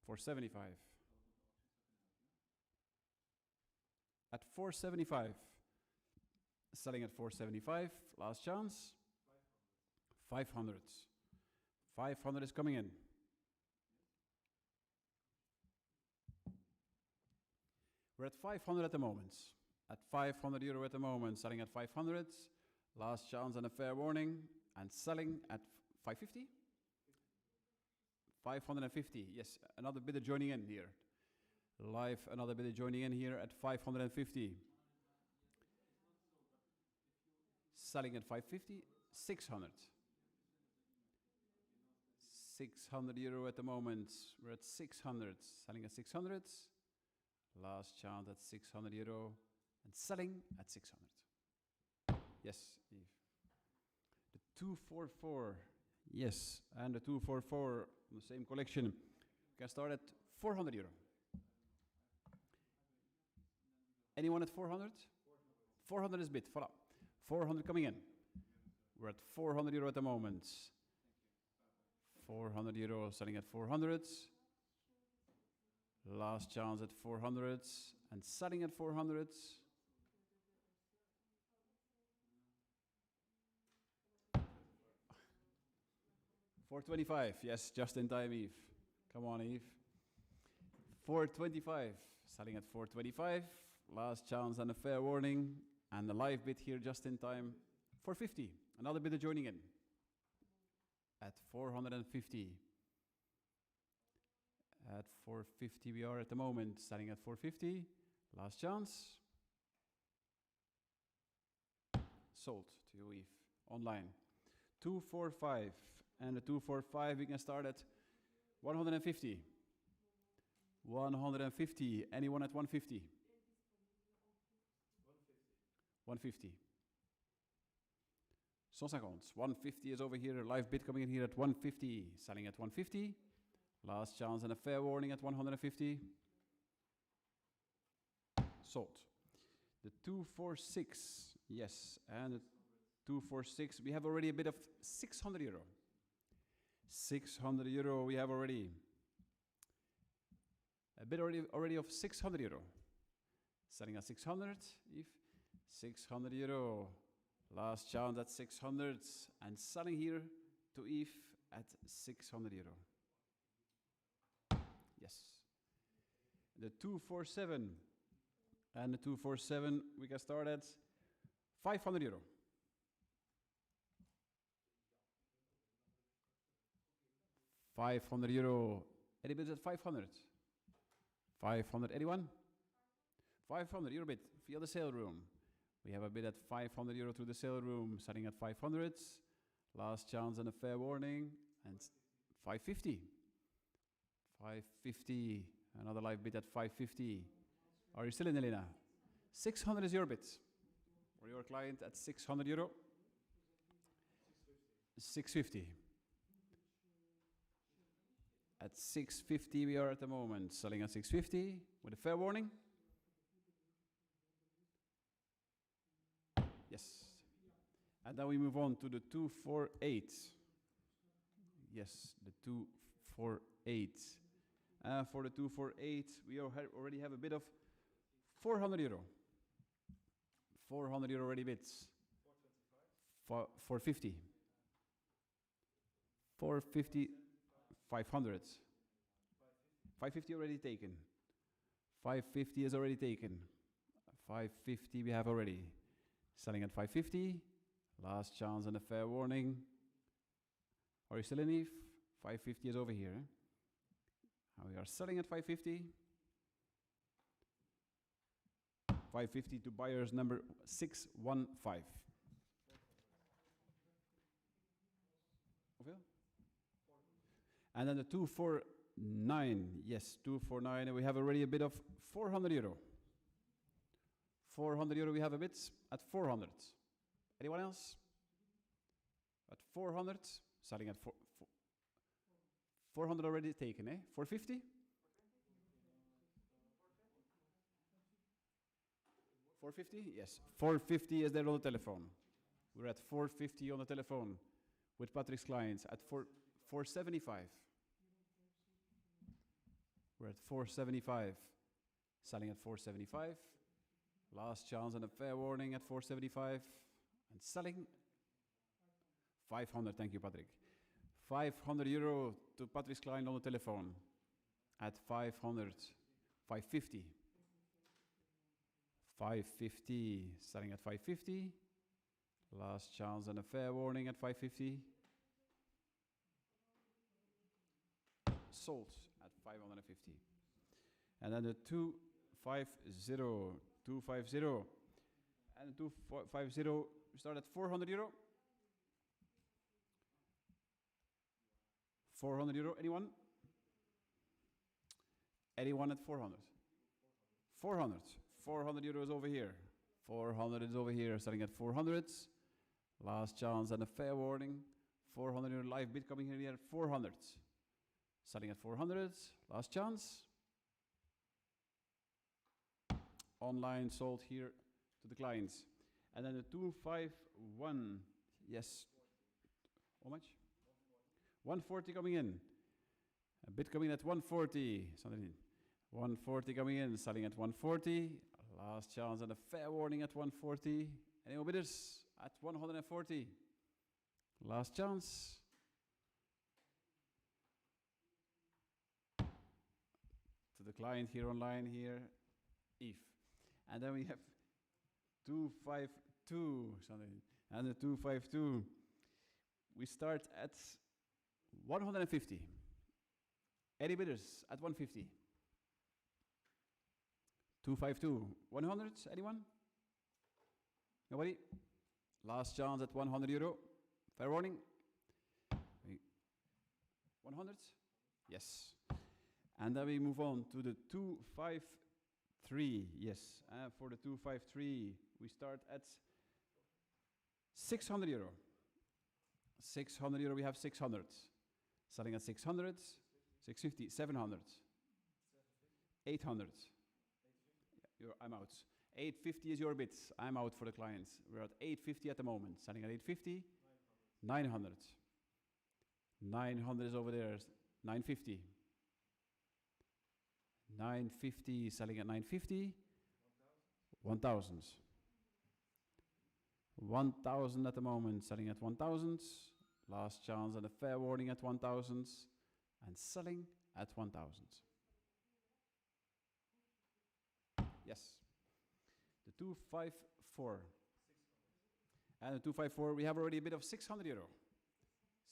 475. At 475. Selling at 475. Last chance. 500. 500 is coming in. We're at 500 at the moment. At 500 euro at the moment, selling at 500. Last chance and a fair warning. And selling at 550? 550, yes. Another bidder joining in here. Live, another bidder joining in here at 550. Selling at 550, 600. 600 euro at the moment. We're at 600. Selling at 600. Last chance at 600 euro. And selling at 600. Yes, Yves. The 244. Yes, and the 244 on the same collection. We can start at 400 euro. Anyone at 400? 400 is bid. Voilà. 400 coming in. We're at 400 euro at the moment. 400 euro selling at 400. Last chance at 400 and selling at 400. $425. Yes, just in time, Yves. Come on, Yves. 425. Selling at 425. Last chance and a fair warning. And the live bid here just in time. 450. Another bidder joining in. At 450. At 450 we are at the moment. Selling at 450. Last chance. Sold to you, Yves. Online. 245. And the 245 we can start at 150. 150. Anyone at 150? 150. 150. 150 is over here. Live bid coming in here at 150. Selling at 150. Last chance and a fair warning at 150. Sold. The 246. Yes. And the 246. We have already a bid of 600 euro. 600 euro we have already. A bid already of 600 euro. Selling at 600. If 600 euro. Last chance at 600. And selling here to Yves at 600 euro. Yes. The 247. And the 247 we can start at 500 euro. €500. Any bids at 500? 500, anyone? 500 euro bid via the sale room. We have a bid at 500 euro through the sale room, starting at 500. Last chance and a fair warning. And 550. 550. Another live bid at 550. Are you still in, Elena? 600 is your bid. For your client at 600 euro. 650. At 650 we are at the moment, selling at 650 with a fair warning. Yes. And then we move on to the 248. Yes, the 248. For the 248, we already have a bid of 400 euro. 400 euro already bids. 450. 450. 500. 550 already taken. 550 is already taken. 550 we have already. Selling at 550. Last chance and a fair warning. Are you still in, Yves? 550 is over here. We are selling at 550. 550 to buyers number 615. Hoeveel? And then the 249, yes, 249, and we have already a bid of 400 euro. 400 euro, we have a bid at 400. Anyone else? At 400, starting at 400 already taken, eh? 450? 450? Yes. 450 is there on the telephone. We're at 450 on the telephone with Patrick's clients at 475. We're at 475. Selling at 475. Last chance and a fair warning at 475. And selling 500. Thank you, Patrick. 500 euro to Patrick's client on the telephone at 500. 550. 550. Selling at 550. Last chance and a fair warning at 550. Sold at 550. And then the 250, 250. And 250, we start at 400 euro. 400 euro, anyone? Anyone at 400? 400. 400 euros over here. 400 is over here, starting at 400. Last chance and a fair warning. 400 euro live bid coming here at 400. Starting at 400. Last chance. Online sold here to the clients. And then the 251. Yes. How much? 140 coming in. A bid coming at 140. 140 coming in, selling at 140. Last chance and a fair warning at 140. Any more bidders at 140? Last chance. To the client here online here, Eve. And then we have 252. And the 252. We start at 150. Any bidders at 150? 252. 100? Anyone? Nobody? Last chance at 100 euro. Fair warning. 100? Yes. And then we move on to the 253. Yes. For the 253, we start at 600 euro. 600 euro, we have 600. Selling at 600, 650, 700, 800. I'm out. 850 is your bid. I'm out for the clients. We're at 850 at the moment. Selling at 850, 900. 900 is over there. 950. 950, selling at 950. 1,000. 1,000 at the moment. Selling at 1,000. Last chance and a fair warning at 1,000. And selling at 1,000. Yes. The 254. And the 254, we have already a bit of 600 euro.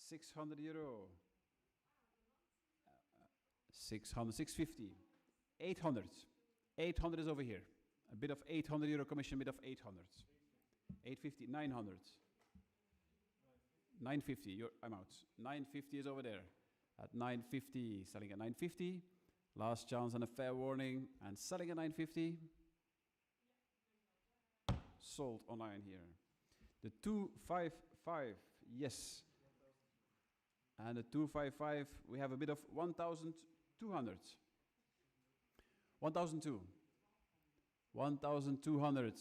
600 euro. 600, 650. 800. 800 is over here. A bit of 800 euro commission, bit of 800. 850, 900. 950, I'm out. 950 is over there. At 950, selling at 950. Last chance and a fair warning. And selling at 950. Sold online here. The 255, yes. And the 255, we have a bit of 1,200. 1,002. 1,200.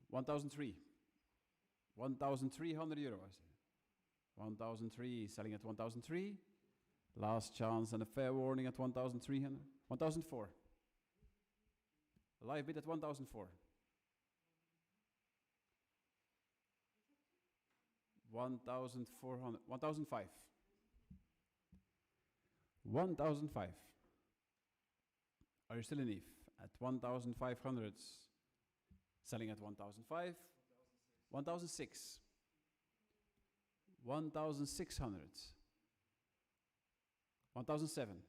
1,003. 1,300 euro, I say. 1,003, selling at 1,003. Last chance and a fair warning at 1,300. 1,004. Live bid at 1,004. 1,400. 1,005. 1,005. Are you still in Eve? At 1,500. Selling at 1,005. 1,006. 1,600. 1,007.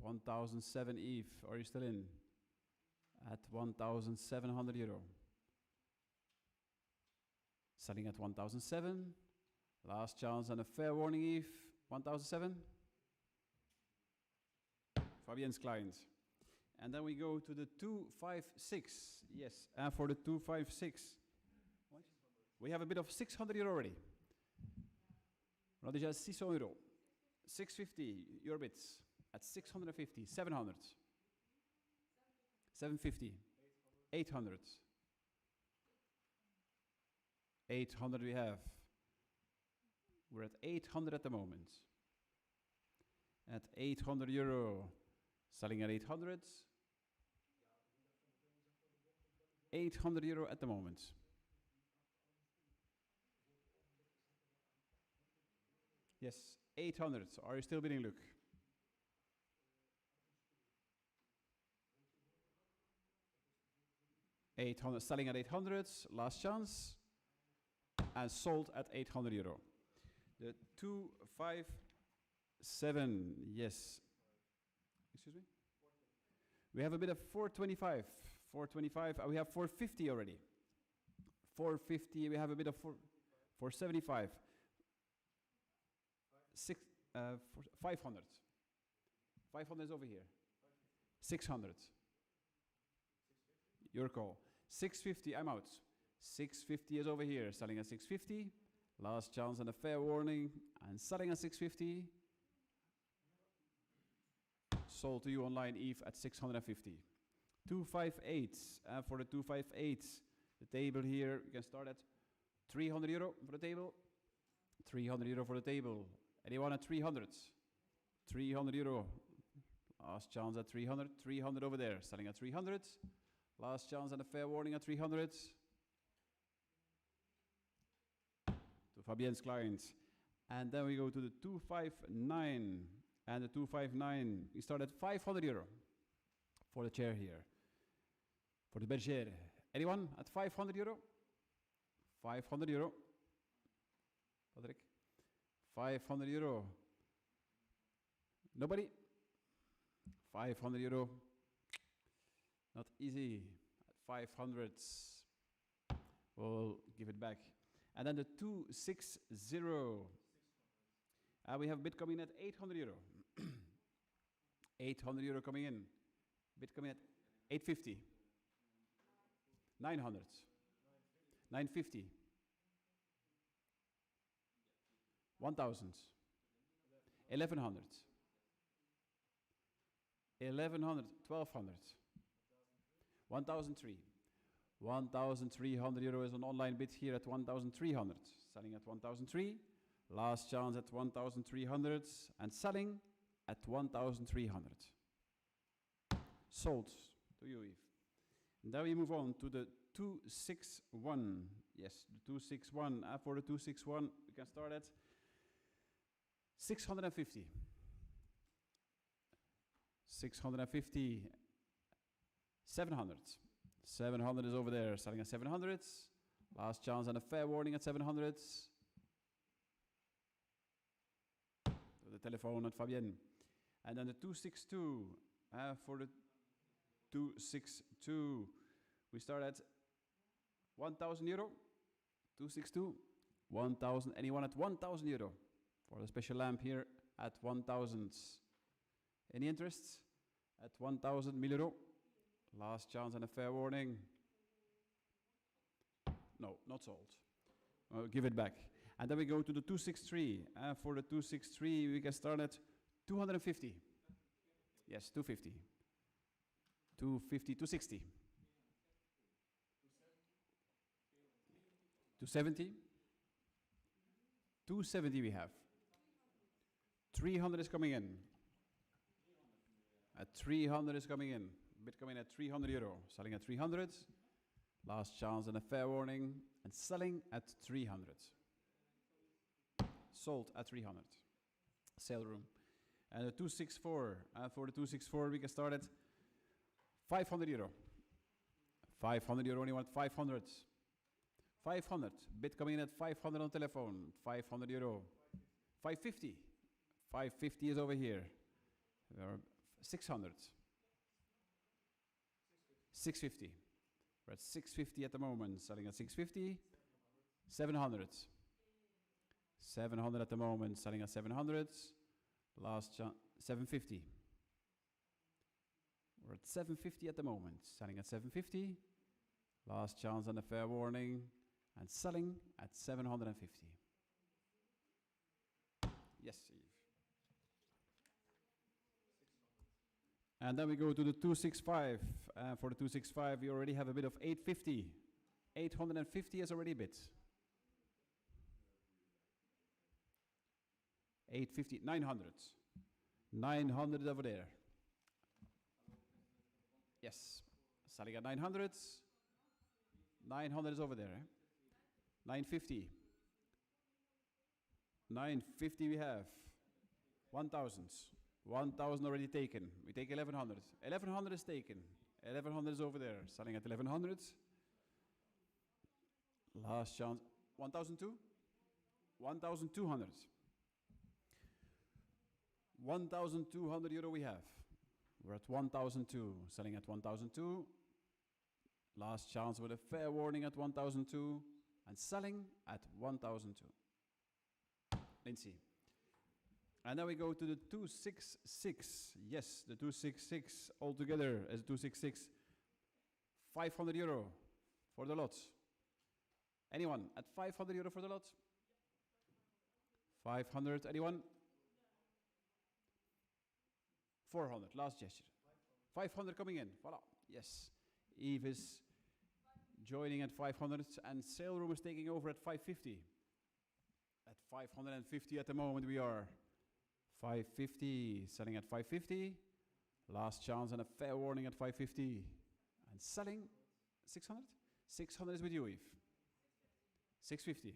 1,007 Eve. Are you still in? At 1,700 euro. Selling at 1,007. Last chance and a fair warning Eve. 1,007. Fabien's client. And then we go to the 256. Yes, and for the 256. What? We have a bit of 600 euro already. On a déjà 600 euro. 650, your bits. at 650, 700, 750, 800, 800 we have. We're at 800 at the moment. At 800 euro, selling at 800. 800 euro at the moment. Yes, 800. Are you still bidding, Luke? 800, selling at 800, last chance, and sold at 800 euro. The 257, yes. Excuse me? We have a bit of 425. 425, we have 450 already. 450, we have a bit of 475. 500. 500 is over here. 600. Your call. 650, I'm out. 650 is over here, selling at 650. Last chance and a fair warning, and selling at 650. Sold to you online, Eve, at 650. 258, for the 258, the table here, you can start at 300 euro for the table. 300 euro for the table. Anyone at 300? 300 euro. Last chance at 300. 300 over there, selling at 300. Last chance and a fair warning at 300. To Fabienne's client. And then we go to the 259. And the 259, we start at 500 euro for the chair here. For the bergère. Anyone at 500 euro? 500 euro. Patrick? 500 euro. Nobody? 500 euro. Not easy. At 500. We'll give it back. And then the 260. We have bid coming at 800 euro. 800 euro coming in. Bid coming at 850. 900. 950. 1,000. 1,100. 1,100. 1,200. 1,003. 1,300 euro is an online bid here at 1,300. Selling at 1,003. Last chance at 1,300. And selling at 1,300. Sold to you, Eve. And then we move on to the 261. Yes, the 261. For the 261, we can start at 650. 650. 700. 700 is over there, selling at 700. Last chance and a fair warning at 700. The telephone at Fabienne. And then the 262. For the 262, we start at 1,000 euro. 262. 1,000. Anyone at 1,000 euro for the special lamp here at 1,000. Any interest? At 1,000 euro. Last chance and a fair warning. No, not sold. Give it back. And then we go to the 263. For the 263, we can start at 250. Yes, 250. 250, 260. 270. 270 we have. 300 is coming in. At 300 is coming in. Bid coming at 300 euro. Selling at 300. Last chance and a fair warning. And selling at 300. Sold at 300. Sale room. And the 264. For the 264, we can start at 500 euro. 500 euro. Only want 500. 500. Bid coming in at 500 on telephone. 500 euro. 550. 550 is over here. 600. 650. We're at 650 at the moment. Selling at 650. 700. 700 at the moment. Selling at 700. Last chance. 750. We're at 750 at the moment. Selling at 750. Last chance and a fair warning. And selling at 750. Yes, Eve. And then we go to the 265. For the 265, we already have a bid of 850. 850 is already a bid. 850, 900. 900 over there. Yes, selling at 900. 900 is over there. 950. 950 we have. 1,000. 1,000 already taken. We take 1,100. 1,100 is taken. 1,100 is over there. Selling at 1,100. Last chance. 1,002. 1,200. 1,200 euro we have. We're at 1,002. Selling at 1,002. Last chance with a fair warning at 1,002. And selling at 1,002. Lindsay. And then we go to the 266. Yes, the 266 altogether as 266. 500 euro for the lot. Anyone at 500 euro for the lot? 500, anyone? 400, last gesture. 500 coming in, voila, yes. Eve is joining at 500 and sale room is taking over at 550. At 550 at the moment we are. 550, selling at 550. Last chance and a fair warning at 550. And selling 600? 600 is with you, Eve. 650.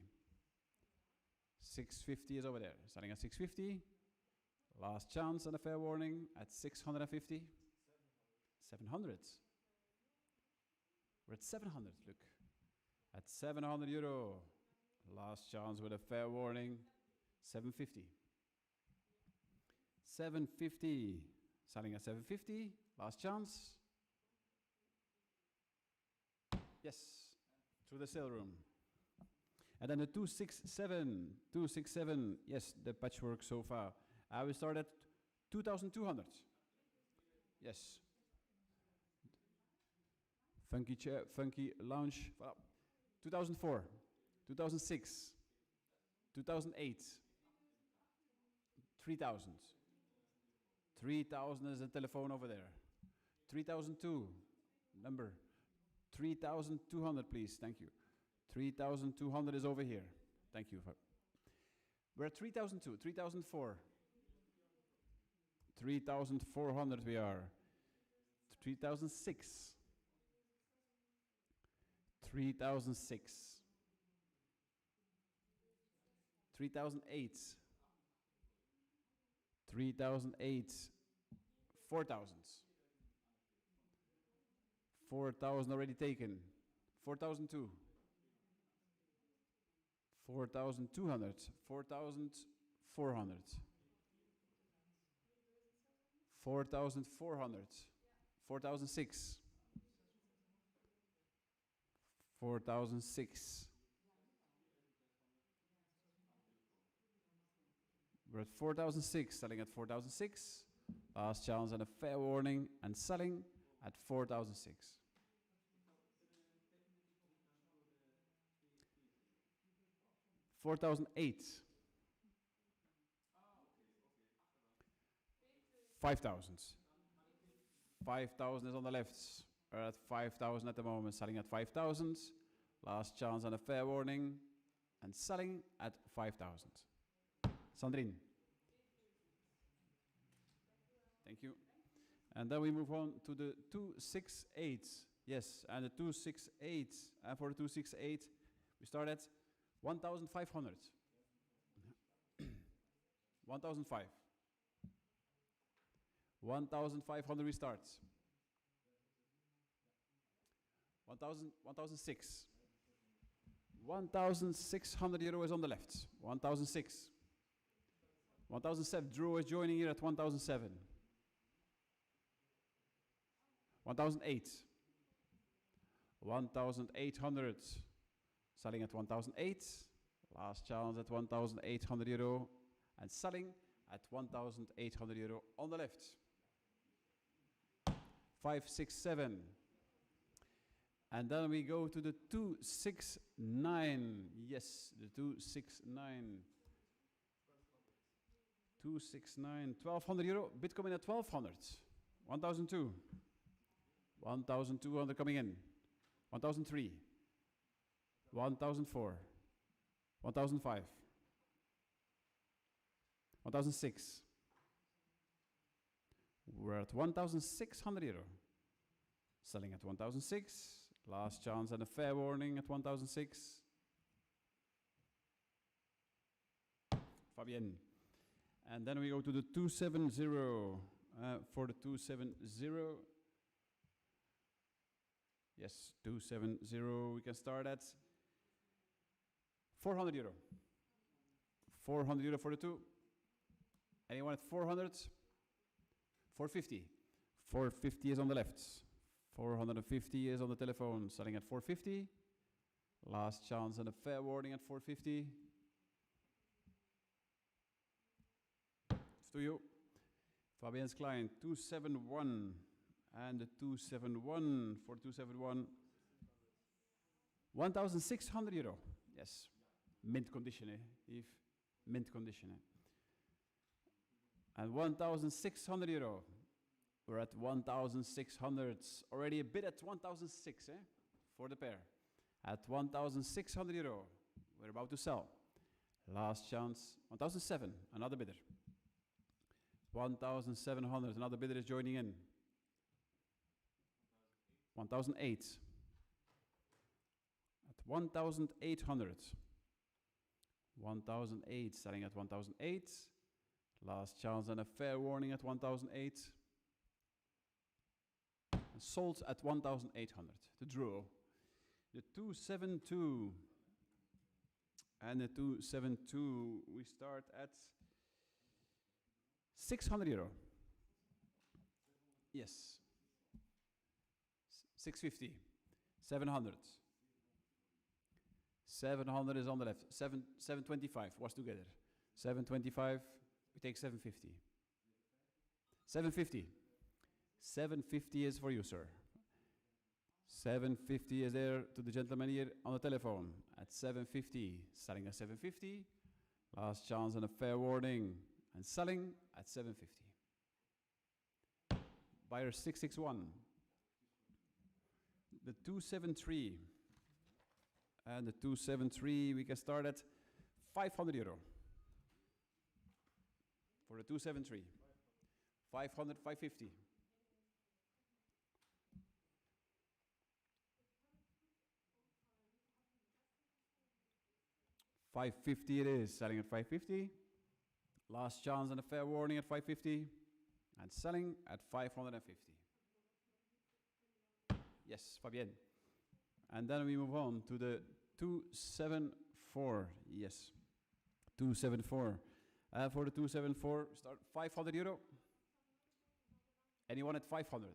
650 is over there. Selling at 650. Last chance and a fair warning at 650. 700. We're at 700, look. At 700 euro. Last chance with a fair warning. 750. 750. Selling at 750. Last chance. Yes. Through the sale room. And then the 267. 267. Yes, the patchwork so far. I will start at 2,200. Yes. Funky chair, funky lounge. Voilà. 2004, 2006, 2008, 3,000. 3,000 is a telephone over there. 3,002, number. 3,200, please. Thank you. 3,200 is over here. Thank you. We're at 3,002, 3,004. 3,400 we are. 3,006. 3,006. 3,008. 3,008. 4,000. 4,000 already taken. 4,002. 4,200. 4,400. 4,400. 4,006. 4,006. We're at 4,006, selling at 4,006. Last chance and a fair warning, and selling at 4,006. 4,008. 5,000. 5,000 is on the left. We're at 5,000 at the moment, selling at 5,000. Last chance and a fair warning, and selling at 5,000. Sandrine. Thank you. And then we move on to the 268. Yes, and the 268. And for the 268, we start at 1,500. 1,005. 1,500 we start. 1,006. 1,600 euro is on the left. 1,006. 1,007. Drew is joining here at 1,007. 1,008. 1,800. Selling at 1,008. Last chance at 1,800 euro. And selling at 1,800 euro on the left. 567. And then we go to the 269. Yes, the 269. 269. 1,200 euro. Bid coming at 1,200. 1,002. 1,200 coming in. 1,003. 1,004. 1,005. 1,006. We're at 1,600 euro. Selling at 1,006. Last chance and a fair warning at 1,006. Fabienne. And then we go to the 270. For the 270. Yes, 270. We can start at 400 euro. 400 euro for the two. Anyone at 400? 450. 450 is on the left. 450 is on the telephone. Selling at 450. Last chance and a fair warning at 450. It's to you. Fabienne's client, 271. And the 271 for 271. 1,600 euro. Yes. Mint condition, Yves. Mint condition, And 1,600 euro. We're at 1,600. Already a bid at 1,006, for the pair. At 1,600 euro. We're about to sell. Last chance. 1,007. Another bidder. 1,700. Another bidder is joining in. 1,008. At 1,800. 1,008. Selling at 1,008. Last chance and a fair warning at 1,008. And sold at 1,800. The draw. The 272. And the 272. We start at 600 euro. Yes. 650. 700. 700 is on the left. 725 was together. 725. We take 750. 750. 750 is for you, sir. 750 is there to the gentleman here on the telephone at 750. Selling at 750. Last chance and a fair warning. And selling at 750. Buyer 661. The 273. And the 273, we can start at 500 euro. For the 273. 500, 550. 550 it is, selling at 550. Last chance and a fair warning at 550. And selling at 550. Yes, Fabienne. And then we move on to the 274. Yes, 274. For the 274, start 500 euro. Anyone at 500?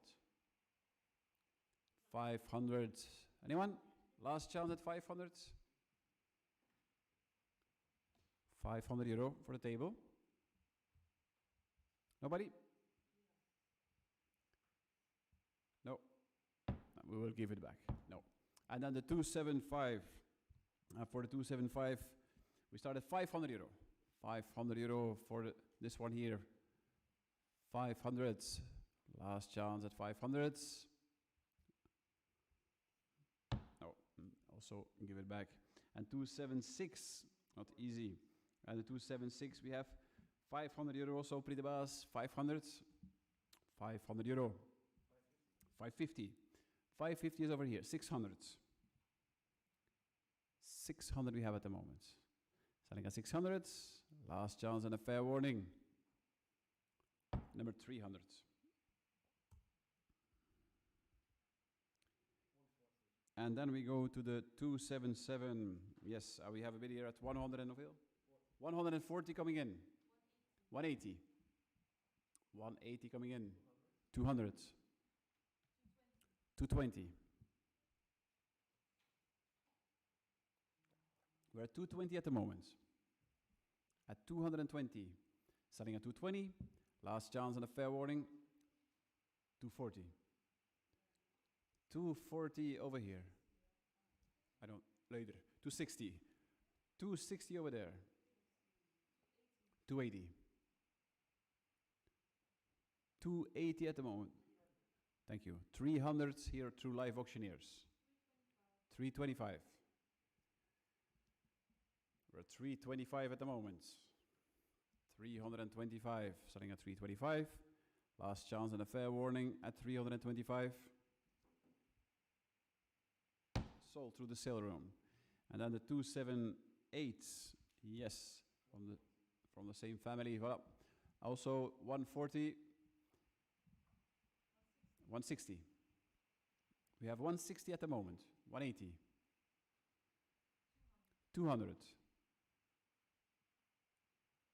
500. Anyone? Last chance at 500. 500 euro for the table. Nobody? No. We will give it back. No. And then the 275. For the 275, we start at 500 euro. 500 euro for this one here. 500. Last chance at 500. No. Also give it back. And 276. Not easy. And the 276, we have 500 euro also, Prix de Base, 500. 500 euro. 550. 550 is over here, 600. 600 we have at the moment. Selling at 600. Last chance and a fair warning. Number 300. And then we go to the 277. Yes, we have a bid here at 100 and 140 coming in. 180. 180 coming in. 200. 220. We're at 220 at the moment. At 220. Selling at 220. Last chance and a fair warning. 240. 240 over here. Later. 260. 260 over there. 280. 280 at the moment. Thank you. 300 here through live auctioneers. 325. We're at 325 at the moment. 325, selling at 325. Last chance and a fair warning at 325. Sold through the sale room. And then the 278, yes, from the same family. Voilà. Also 140, 160. We have 160 at the moment, 180, 200.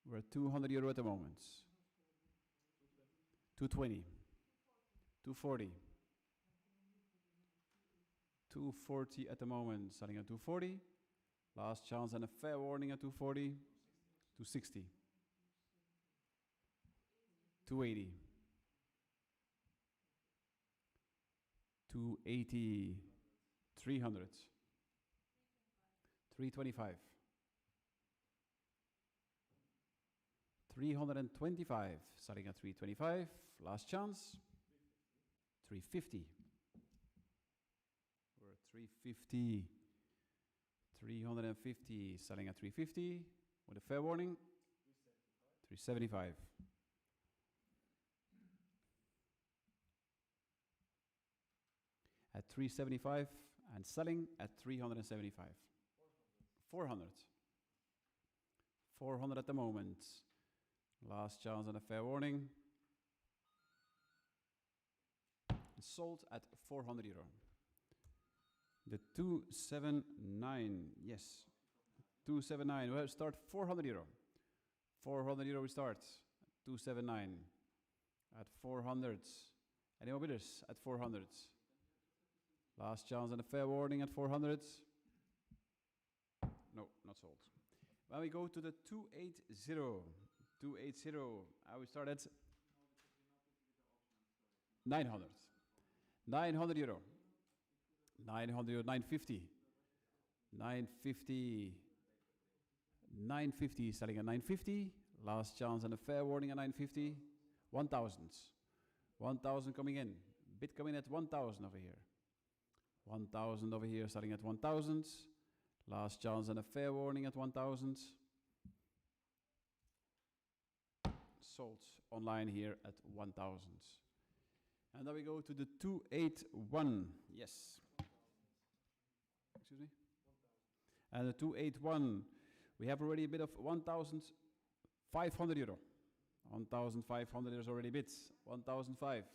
We're at 200 euro at the moment. 220, 240. 240 at the moment, selling at 240. Last chance and a fair warning at 240. 260. 280. 280. 300. 325. 325, starting at 325. Last chance. 350. We're at 350. 350, selling at 350. With a fair warning. 375. At 375 and selling at 375. 400. 400 at the moment. Last chance and a fair warning. Sold at 400 euro. The 279, yes. 279, we'll start 400 euro. 400 euro we start. 279 at 400. Any more bidders at 400? Last chance and a fair warning at 400. No, not sold. Well, we go to the 280. 280. We start at 900. 900 euro. 900, 950. 950. 950, selling at 950. Last chance and a fair warning at 950. 1,000. 1,000 coming in. Bid coming at 1,000 over here. 1,000 over here, starting at 1,000. Last chance and a fair warning at 1,000. Sold online here at 1,000. And then we go to the 281. Yes. Excuse me? And the 281, we have already a bid of 1,500 euro. 1,500 is already bids. 1,005.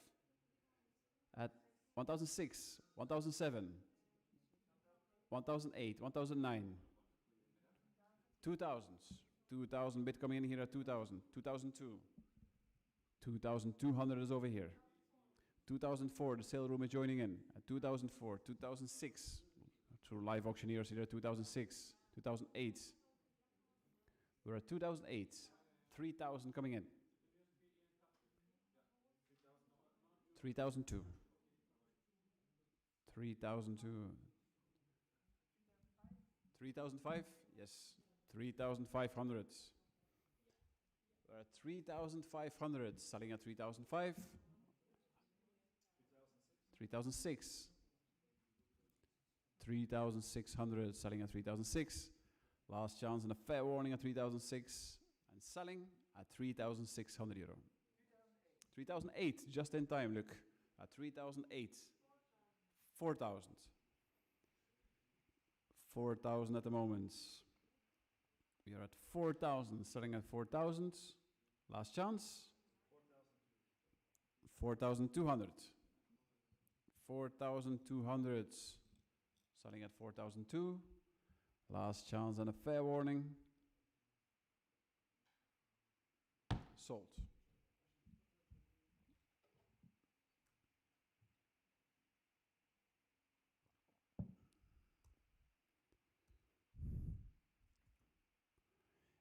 At 1,006, 1,007, 1,008, 1,009, 2,000. 2,000 bid coming in here at 2,000, 2,002. 2,200 is over here. 2004, the sale room is joining in at 2004, 2006. Through live auctioneers here at 2006, 2008. We're at 2008, 3,000 coming in. 3,002. 3,002. 3,005? Yes. 3,500. We're at 3,500, selling at 3,005. 3,006. 3,600, selling at 3,006. Last chance and a fair warning at 3,006. And selling at 3,600 euro. 3,008, just in time, look. At 3,008. 4,000. 4,000 at the moment. We are at 4,000, selling at 4,000. Last chance. 4,200. 4,200. Selling at 4,002. Last chance and a fair warning. Sold.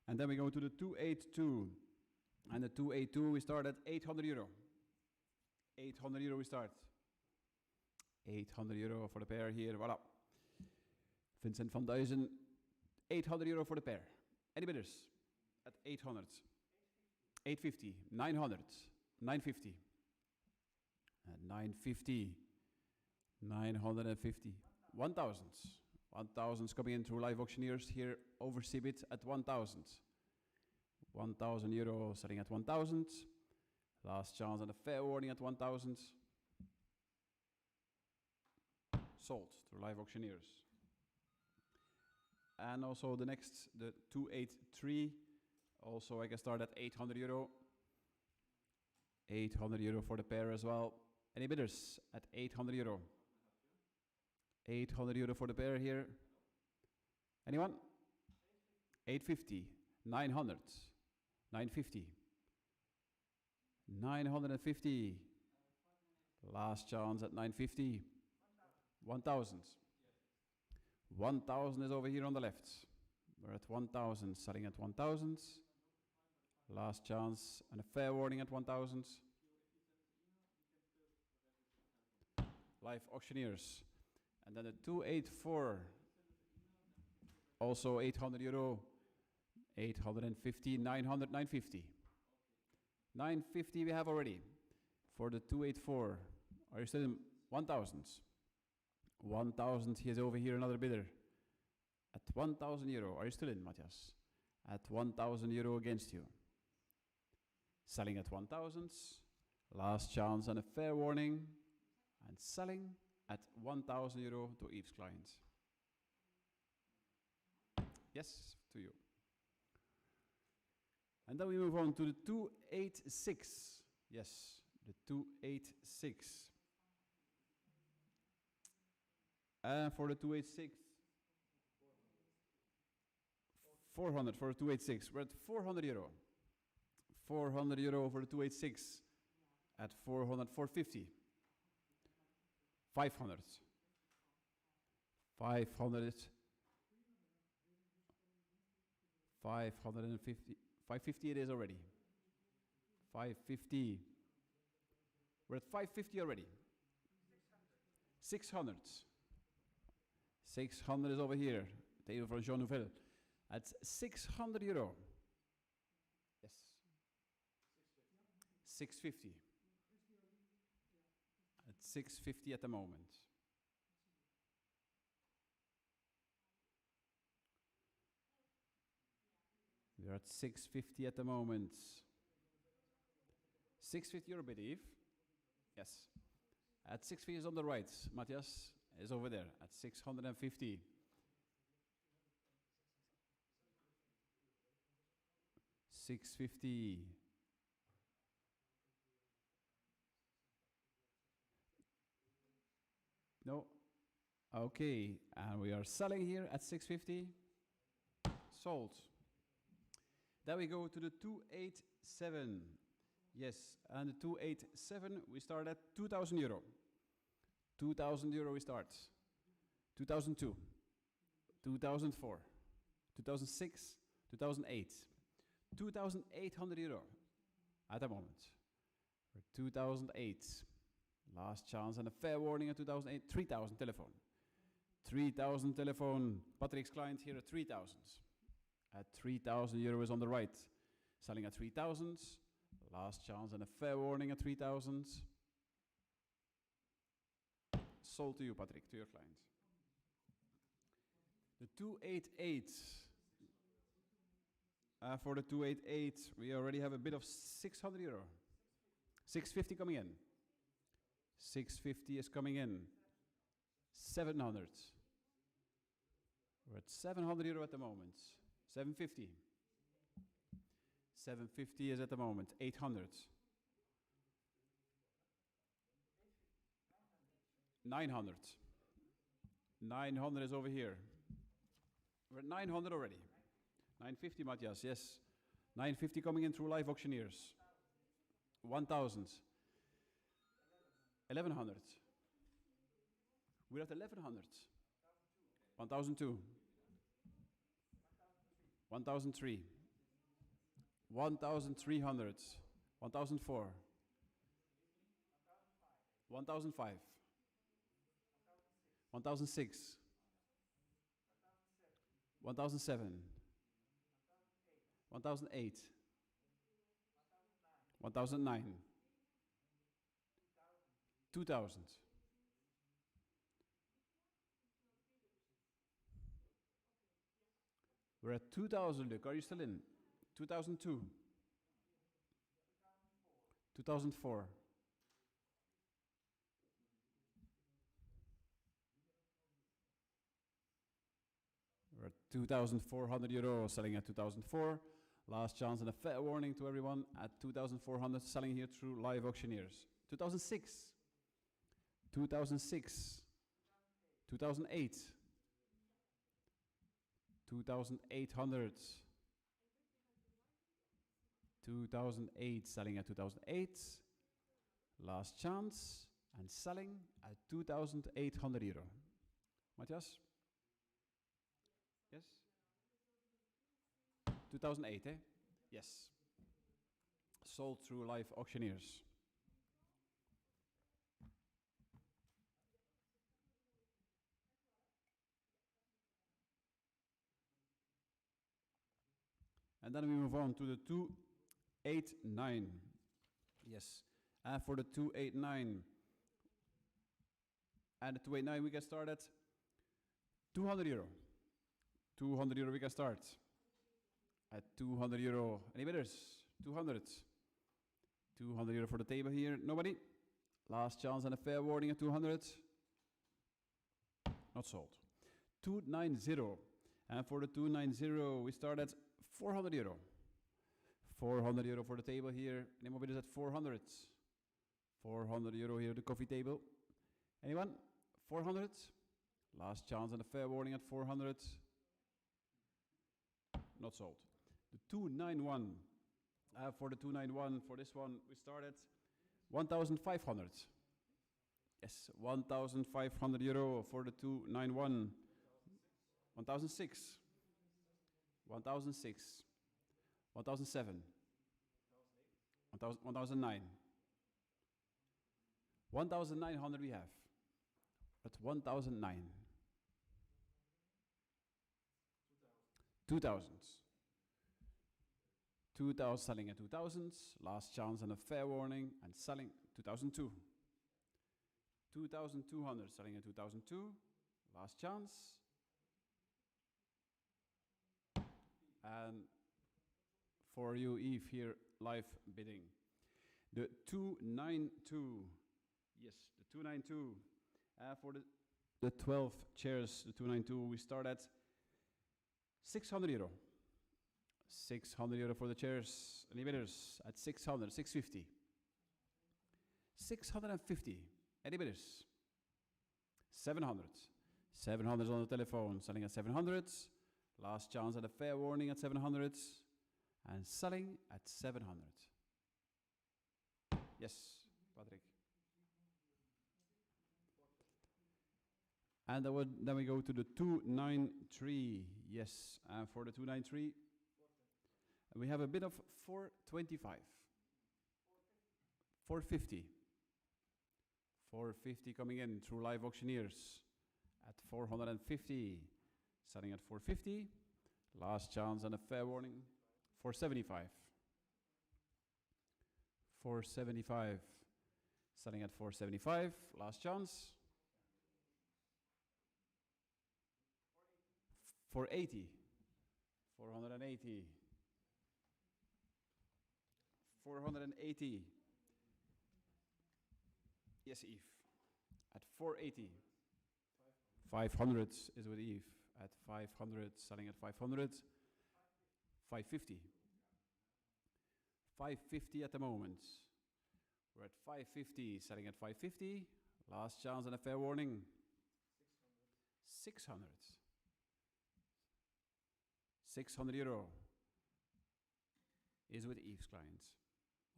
And then we go to the 282. And the 282, we start at 800 euro. 800 euro we start. 800 euro for the pair here, voilà. Vincent van Duizen, 800 euro for the pair. Any bidders? At 800. 850, 900, 950. At 950. 950. 1,000. 1,000 coming in through live auctioneers here over Cebit at 1,000. 1,000 euro selling at 1,000. Last chance and a fair warning at 1,000. Sold through live auctioneers. And also the next, the 283. Also I can start at 800 euro. 800 euro for the pair as well. Any bidders at 800 euro? 800 euro for the pair here. Anyone? 850. 900. 950. 950. Last chance at 950. 1,000. 1,000 is over here on the left. We're at 1,000, selling at 1,000. Last chance and a fair warning at 1,000. Live auctioneers. And then the 284. Also 800 euro. 850, 900, 950. 950 we have already. For the 284. Are you still in 1,000? 1,000, he is over here, another bidder. At 1,000 euro. Are you still in, Matthias? At 1,000 euro against you. Selling at 1,000. Last chance and a fair warning. And selling at 1,000 euro to Yves' client. Yes, to you. And then we move on to the 286. Yes, the 286. And for the 286, 400 for the 286. We're at 400 euro. 400 euro for the 286. At 400, 450. 500. 500. 550. 550 it is already. 550. We're at 550 already. 600. 600 is over here. Table from Jean Nouvel. At 600 euro. Yes. 650. At 650 at the moment. We're at 650 at the moment. 650 euro bid, Yves? Yes. At 650 is on the right. Matthias is over there at 650. $650. No. Okay, and we are selling here at 650. Sold. Then we go to the 287. Yes, and the 287 we start at 2,000 euro. 2,000 euro we start. 2002, 2004, 2006, 2008. 2,800 euro at the moment. For 2008. Last chance and a fair warning at 2008. 3,000 telephone. 3,000 telephone. Patrick's client here at 3,000. At 3,000 euros on the right. Selling at 3,000. Last chance and a fair warning at 3,000. Sold to you, Patrick, to your client. The 288. For the 288, we already have a bid of 600 euro. 650 coming in. 650 is coming in. 700. We're at 700 euro at the moment. 750. 750 is at the moment. 800. 900. 900 is over here. We're at 900 already. 950, Matthias, yes. 950 coming in through live auctioneers. 1,000. 1,100. We're at 1,100. 1,002. 1,003. 1,300. 1,004. 1,005. 1,006. 1,007. 1,008. 1,009. 2000. We're at 2000, Luke. Are you still in? 2002. 2004. We're at 2,400 euros, selling at 2004. Last chance and a fair warning to everyone at 2,400, selling here through live auctioneers. 2006. 2006. 2008. 2,800. 2008, selling at 2008. Last chance and selling at 2,800 euro. Matthias? Yes? 2008, eh? Yes. Sold through live auctioneers. And then we move on to the 289. Yes. And for the 289. And the 289 we can start at 200 euro. 200 euro we can start. At 200 euro. Any bidders? 200. 200 euro for the table here. Nobody? Last chance and a fair warning at 200. Not sold. 290. And for the 290 we start at 400 euro. 400 euro for the table here. Any more bidders at 400? 400 euro here, the coffee table. Anyone? 400? Last chance and a fair warning at 400. Not sold. The 291. For the 291, for this one, we start at 1,500. Yes, 1,500 euro for the 291. 1,006. 1,006. 1,007. 1,009. 1,900 we have. At 1,009. 2,000. 2,000 selling at 2,000. Last chance and a fair warning. And selling 2,002. 2,200 selling at 2,002. Last chance. And for you, Eve, here, live bidding. The 292. Yes, the 292. For the 12 chairs, the 292, we start at 600 euro. 600 euro for the chairs. Any bidders at 600, 650. 650. Any bidders? 700. 700 on the telephone, selling at 700. Last chance at a fair warning at 700. And selling at 700. Yes, Patrick. And then we go to the 293. Yes, for the 293, we have a bid of 425. 450. 450 coming in through live auctioneers at 450. Selling at 450. Last chance and a fair warning. 475. 475. Selling at 475. Last chance. 480. 480. 480. Yes, Eve. At 480. 500 is with Eve. At 500. Selling at 500. 550. 550 at the moment. We're at 550. Selling at 550. Last chance and a fair warning. 600. 600 euro is with Eve's clients.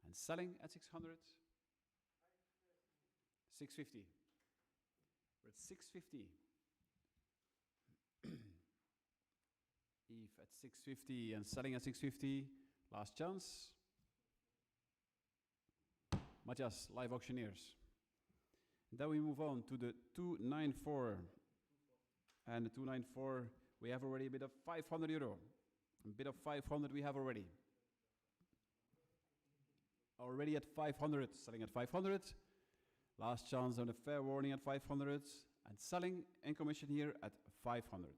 And selling at 600. 650. We're at 650. Eve at 650 and selling at 650. Last chance. Matthias, live auctioneers. Then we move on to the 294. And the 294, we have already a bid of 500 euro. A bid of 500 we have already. Already at 500, selling at 500. Last chance on a fair warning at 500. And selling in commission here at 500.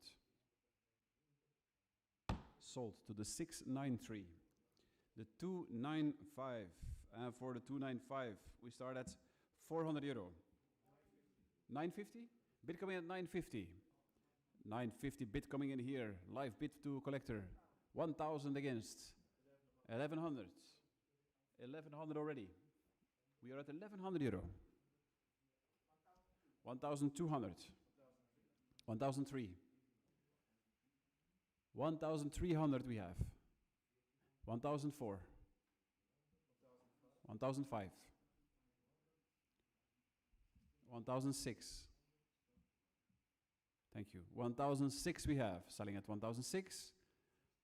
Sold to the 693. The 295. And for the 295, we start at 400 euro. 950? Bid coming at 950. 950 bid coming in here. Live bid to collector. 1,000 against. 1,100. 1,100 already. We are at 1,100 euro. 1,200. 1,003. 1,300 we have. 1,004. 1,005. 1,006. Thank you. 1,006 we have. Selling at 1,006.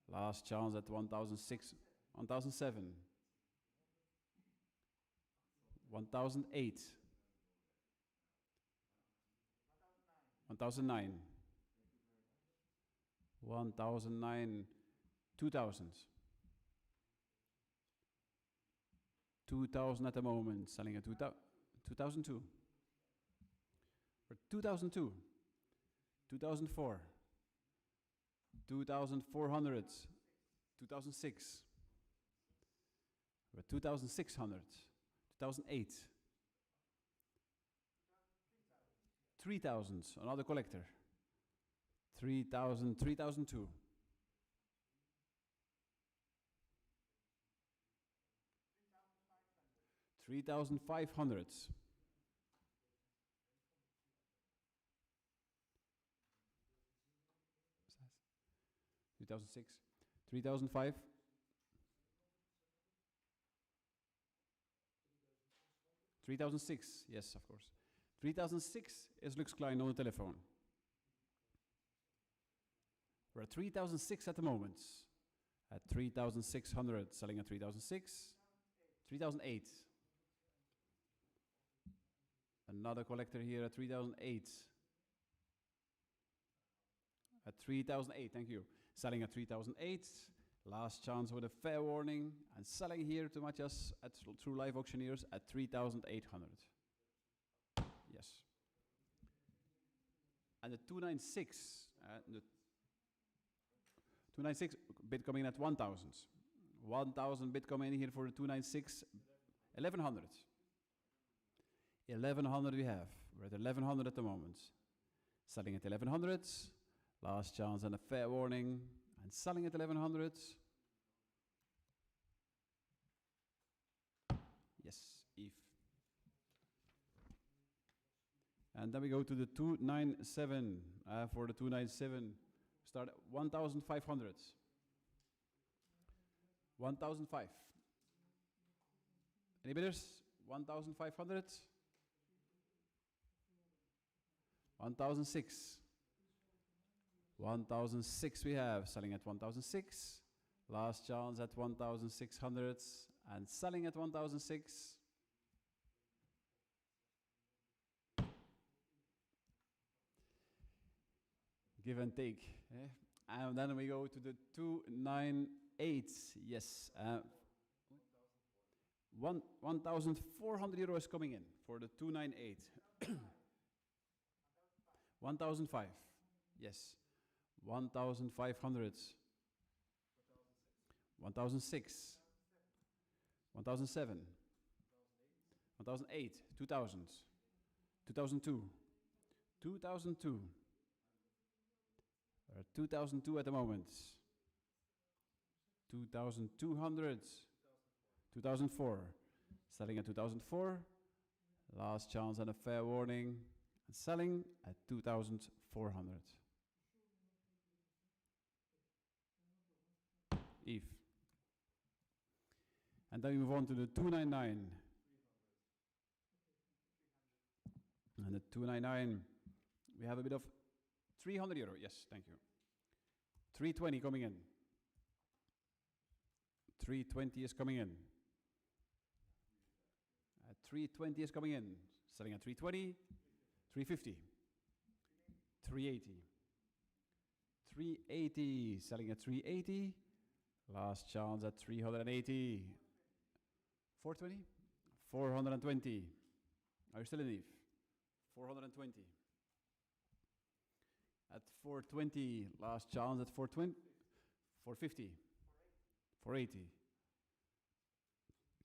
Last chance at 1,006. 1,007. 1,008. 1,009. 1,009. 2,000. 2,000 at the moment. Selling at 2,002. For 2,002. 2004. 2,400. 2006. We're 2,600. 2008. 3,000. Another collector. 3,000. 3,002. 3,500. 2006. 3,005. 3,006. Yes, of course. 3,006 is Lux Klein on the telephone. We're at 3,006 at the moment. At 3,600, selling at 3,006. 3,008. Another collector here at 3,008. At 3,008, thank you. Selling at 3,008. Last chance with a fair warning. And selling here to Matthias at True Live Auctioneers at 3,800. Yes. And the 296. The 296 bid coming in at 1,000. 1,000 bid coming in here for the 296. 1,100. 1,100 we have. We're at 1,100 at the moment. Selling at 1,100. Last chance and a fair warning. And selling at 1,100. Yes, Eve. And then we go to the 297. For the 297, start at 1,500. 1,005. Any bidders? 1,500. 1,006. 1,006 we have, selling at 1,006. Last chance at 1,600 and selling at 1,006. Give and take. And then we go to the 298. Yes. 1,400 euros coming in for the 298. 1,005. Yes. 1,500. 1,006. 1,007. 1,008. 2,000. 2,002. 2,002. 2,002 at the moment. 2,200. 2004. Selling at 2004. Last chance and a fair warning. And selling at 2,400. Eve. And then we move on to the 299. And the 299, we have a bit of 300 euro. Yes, thank you. 320 coming in. 320 is coming in. 320 is coming in. Selling at 320. 350. 380. 380. Selling at 380. Last chance at 380. 420. 420. Are you still in Eve? 420. At 420, last chance at 420. 450. 480.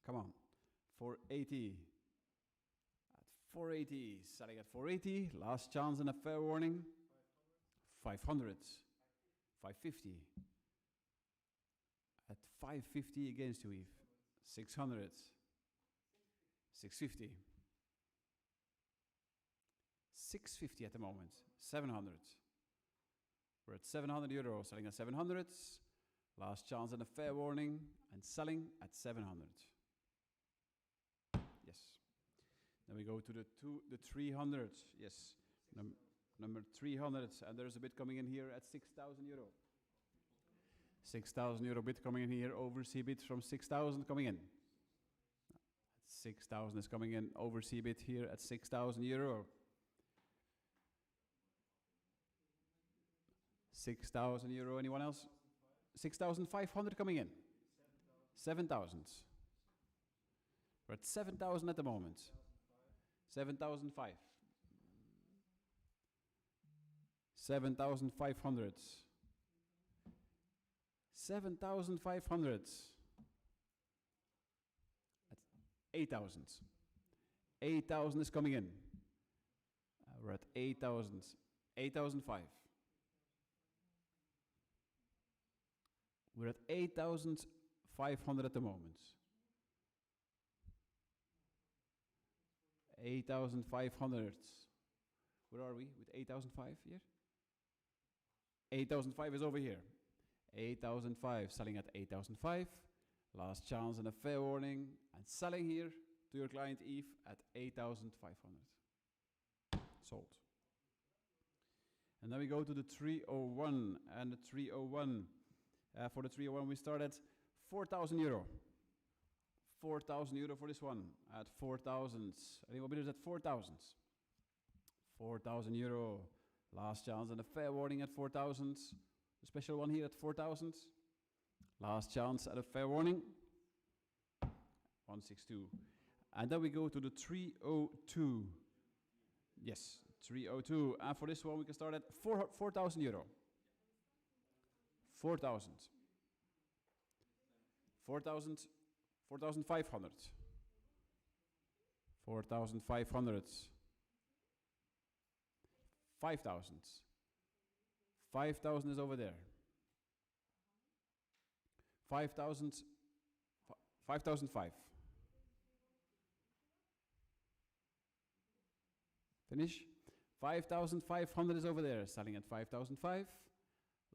Come on. 480. At 480, selling at 480. Last chance and a fair warning. 500. 550. At 550 against you, Eve. 600. 650. 650 at the moment. 700. We're at 700 euros, selling at 700. Last chance and a fair warning, and selling at 700. Yes. Then we go to the 300. Yes. Number 300, and there's a bid coming in here at 6,000 euro. 6,000 euro bid coming in here. Overseas bid from 6,000 coming in. 6,000 is coming in. Overseas bid here at 6,000 euro. 6,000 euro. Anyone else? 6,500 coming in. 7,000. We're at 7,000 at the moment. 7,005. 7,500. 7,500. At 8,000. 8,000 is coming in. We're at 8,000. 8,005. We're at 8,500 at the moment. 8,500. Where are we with 8,005 here? 8,005 is over here. 8,005, selling at 8,005. Last chance and a fair warning. And selling here to your client Eve at 8,500. Sold. And then we go to the 301. And the 301. For the 301 we start at 4,000 euro. 4,000 euro for this one. At 4,000. Anyone bidders at 4,000? 4,000 euro. Last chance and a fair warning at 4,000. A special one here at 4,000. Last chance at a fair warning. 162. And then we go to the 302. Yes, 302. And for this one we can start at 4,000 euro. 4,000. 4,000. 4,500. 4,500. 5,000. 5,000 is over there. 5,000. 5,005. Finish. 5,500 is over there, selling at 5,005.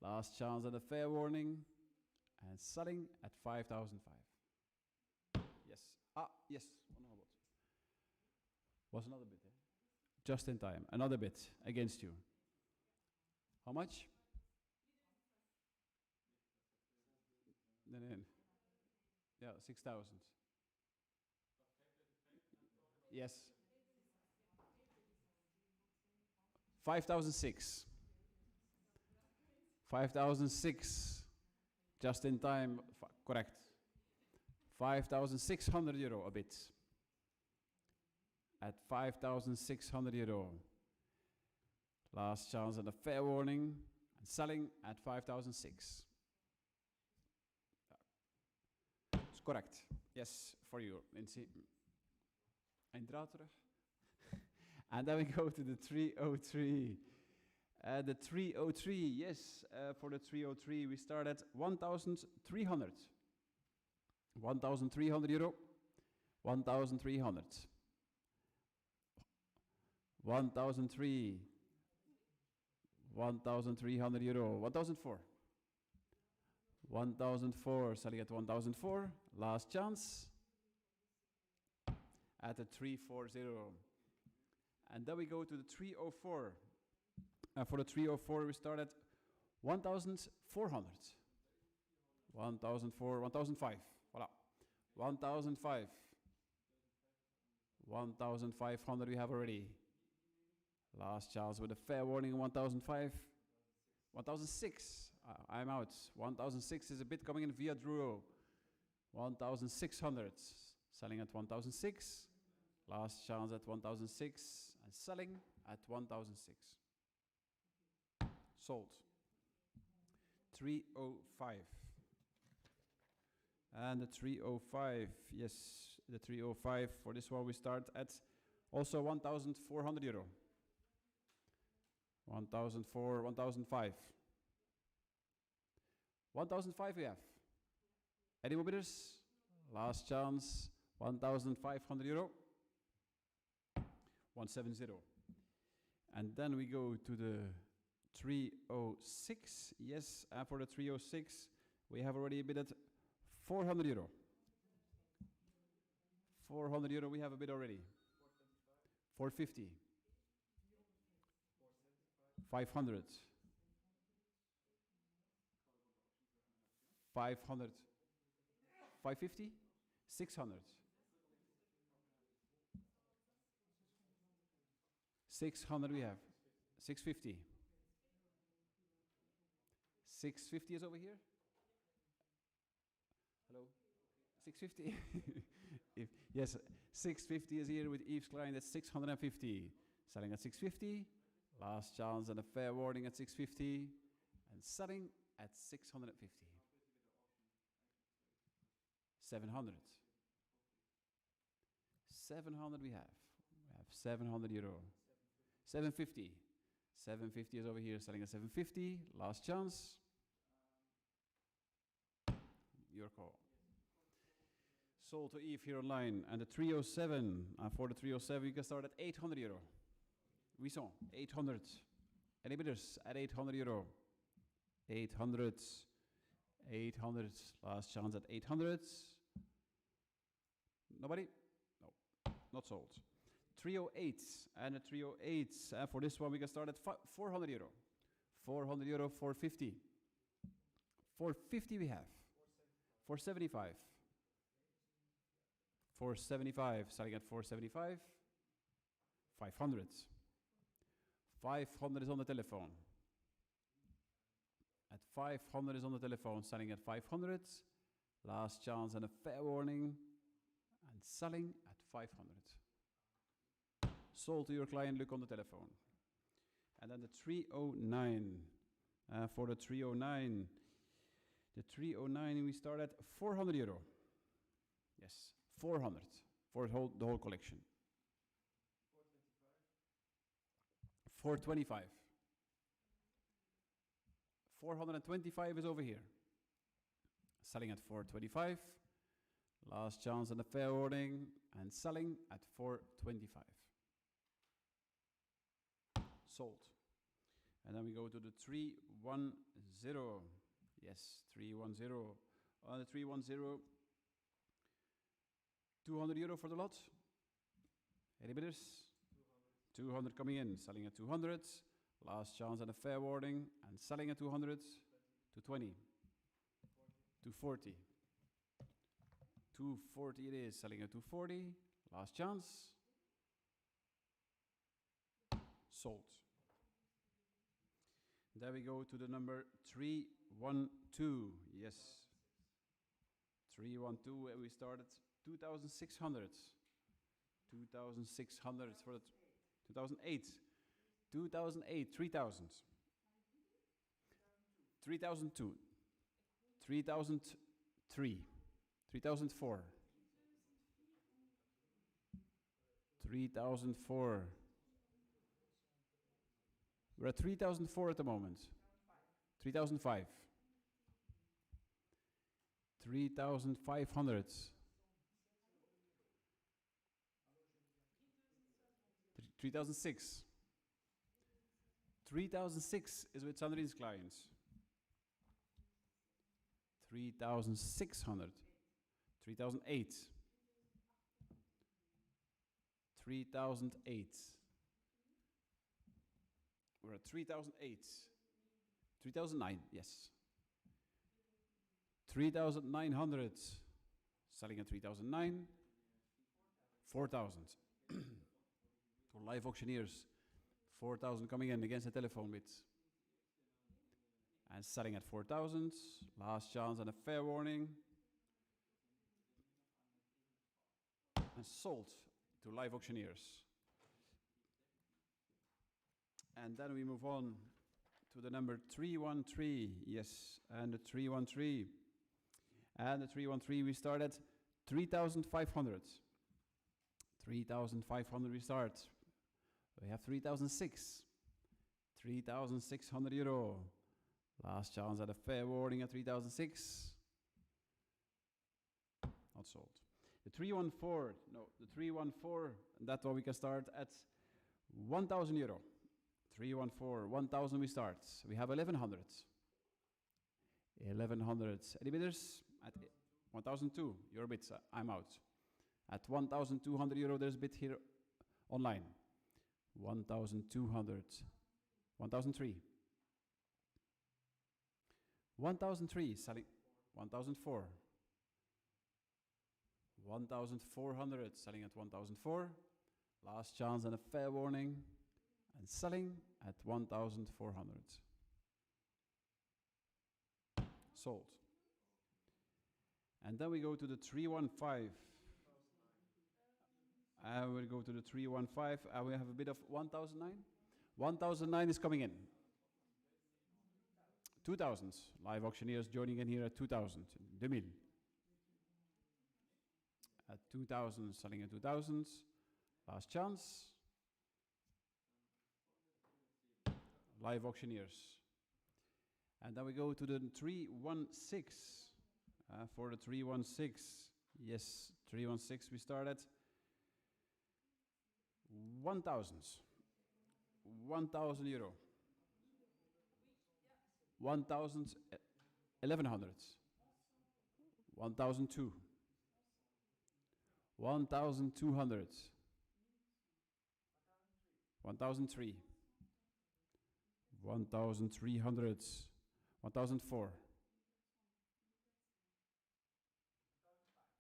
Last chance at a fair warning, and selling at 5,005. Yes. Yes. Was another bit. Just in time. Another bit against you. How much? Then. Yeah, 6,000. Yes. 5,006. 5,006. Just in time. Correct. 5,600 euro a bit. At 5,600 euro. Last chance and a fair warning. And selling at 5,006. That's correct. Yes, for you, Lindsay. And draad terug. And then we go to the 303. The 303, yes, for the 303 we start at 1,300. 1,300 euro. 1,300. 1,300. 1,300 euro. 1,004. 1,004, selling at 1,004. Last chance. At the 340. And then we go to the 304. For the 304 we start at 1,400. 1,004, 1,005. Voilà. 1,005. 1,500 we have already. Last chance with a fair warning, 1,005. 1,006. I'm out. 1,006 is a bid coming in via Druro. 1,600. Selling at 1,006. Last chance at 1,006 and selling at 1,006. Sold. 305. And the 305, yes, the 305, for this one we start at also 1,400 euro. 1,004, 1,005. 1,005 we have. Any more bidders? Last chance, 1,500 euro. 170. And then we go to the 306. Yes, and for the 306, we have already bid at 400 euro. 400 euro, we have a bid already. 450. 500. 500. 550. 600. 600 we have. 650. 650 is over here. Hello? 650? Yes, 650 is here with Eve's client at 650. Selling at 650. Last chance and a fair warning at 650. And selling at 650. 700. 700 we have. We have 700 euro. 750. 750 is over here, selling at 750. Last chance. Your call. Sold to Eve here online. And the 307. For the 307, you can start at 800 euro. We saw 800. Any bidders at 800 euro? 800. 800. Last chance at 800. Nobody? No. Not sold. 308. And a 308. For this one, we can start at 400 euro. 400 euro, 450. 450 we have. 475. 475. Selling at 475. 500. 500 is on the telephone. At 500 is on the telephone. Selling at 500. Last chance and a fair warning. And selling at 500. Sold to your client, look on the telephone. And then the 309. For the 309. The 309, we start at 400 euro. Yes, 400 for the whole collection. 425. 425 is over here. Selling at 425. Last chance and a fair warning. And selling at 425. Sold. And then we go to the 310. Yes, 310. On the 310. 200 euro for the lot. Any bidders? 200 coming in. Selling at 200. Last chance and a fair warning. And selling at 200. 220. 240. 240 it is. Selling at 240. Last chance. Sold. There we go to the number 312. Yes. 312, and we started 2,600. 2,600 for the 2008. 2008, 3,000. 3,002. 3,003. 3,004. 3,004. We're at 3,004 at the moment. 3,005. 3,500. 3,006. 3,006 is with Sandrine's clients. 3,600. 3,008. 3,008. We're at 3,008. 3,009, yes. 3,900. Selling at 3,009. 4,000. For live auctioneers. 4,000 coming in against the telephone bids. And selling at 4,000. Last chance and a fair warning. And sold to live auctioneers. And then we move on to the number 313. Yes, and the 313. And the 313 we start at 3,500. 3,500 we start. We have 3,006. 3,600 euro. Last chance at a fair warning at 3,006. Not sold. The 314, no, the 314, and that one we can start at 1,000 euro. 314, 1,000 we start. We have 1,100. 1,100. Any bidders? At 1,002. You're a bid. I'm out. At 1,200 euro, there's a bid here online. 1,200. 1,003. 1,003 selling. 1,004. 1,400 selling at 1,004. Last chance and a fair warning. And selling at 1,400. Sold. And then we go to the 315. And we'll go to the 315. And we have a bit of 1,009. 1,009 is coming in. 2,000. Live auctioneers joining in here at 2,000. 2,000. At 2,000, selling at 2,000. Last chance. Live auctioneers. And then we go to the 316. For the 316. Yes, 316 we start at 1,000. 1,000 euro. 1,000, 1,100. 1,002. 1,200. 1,003. 1,300. 1,004.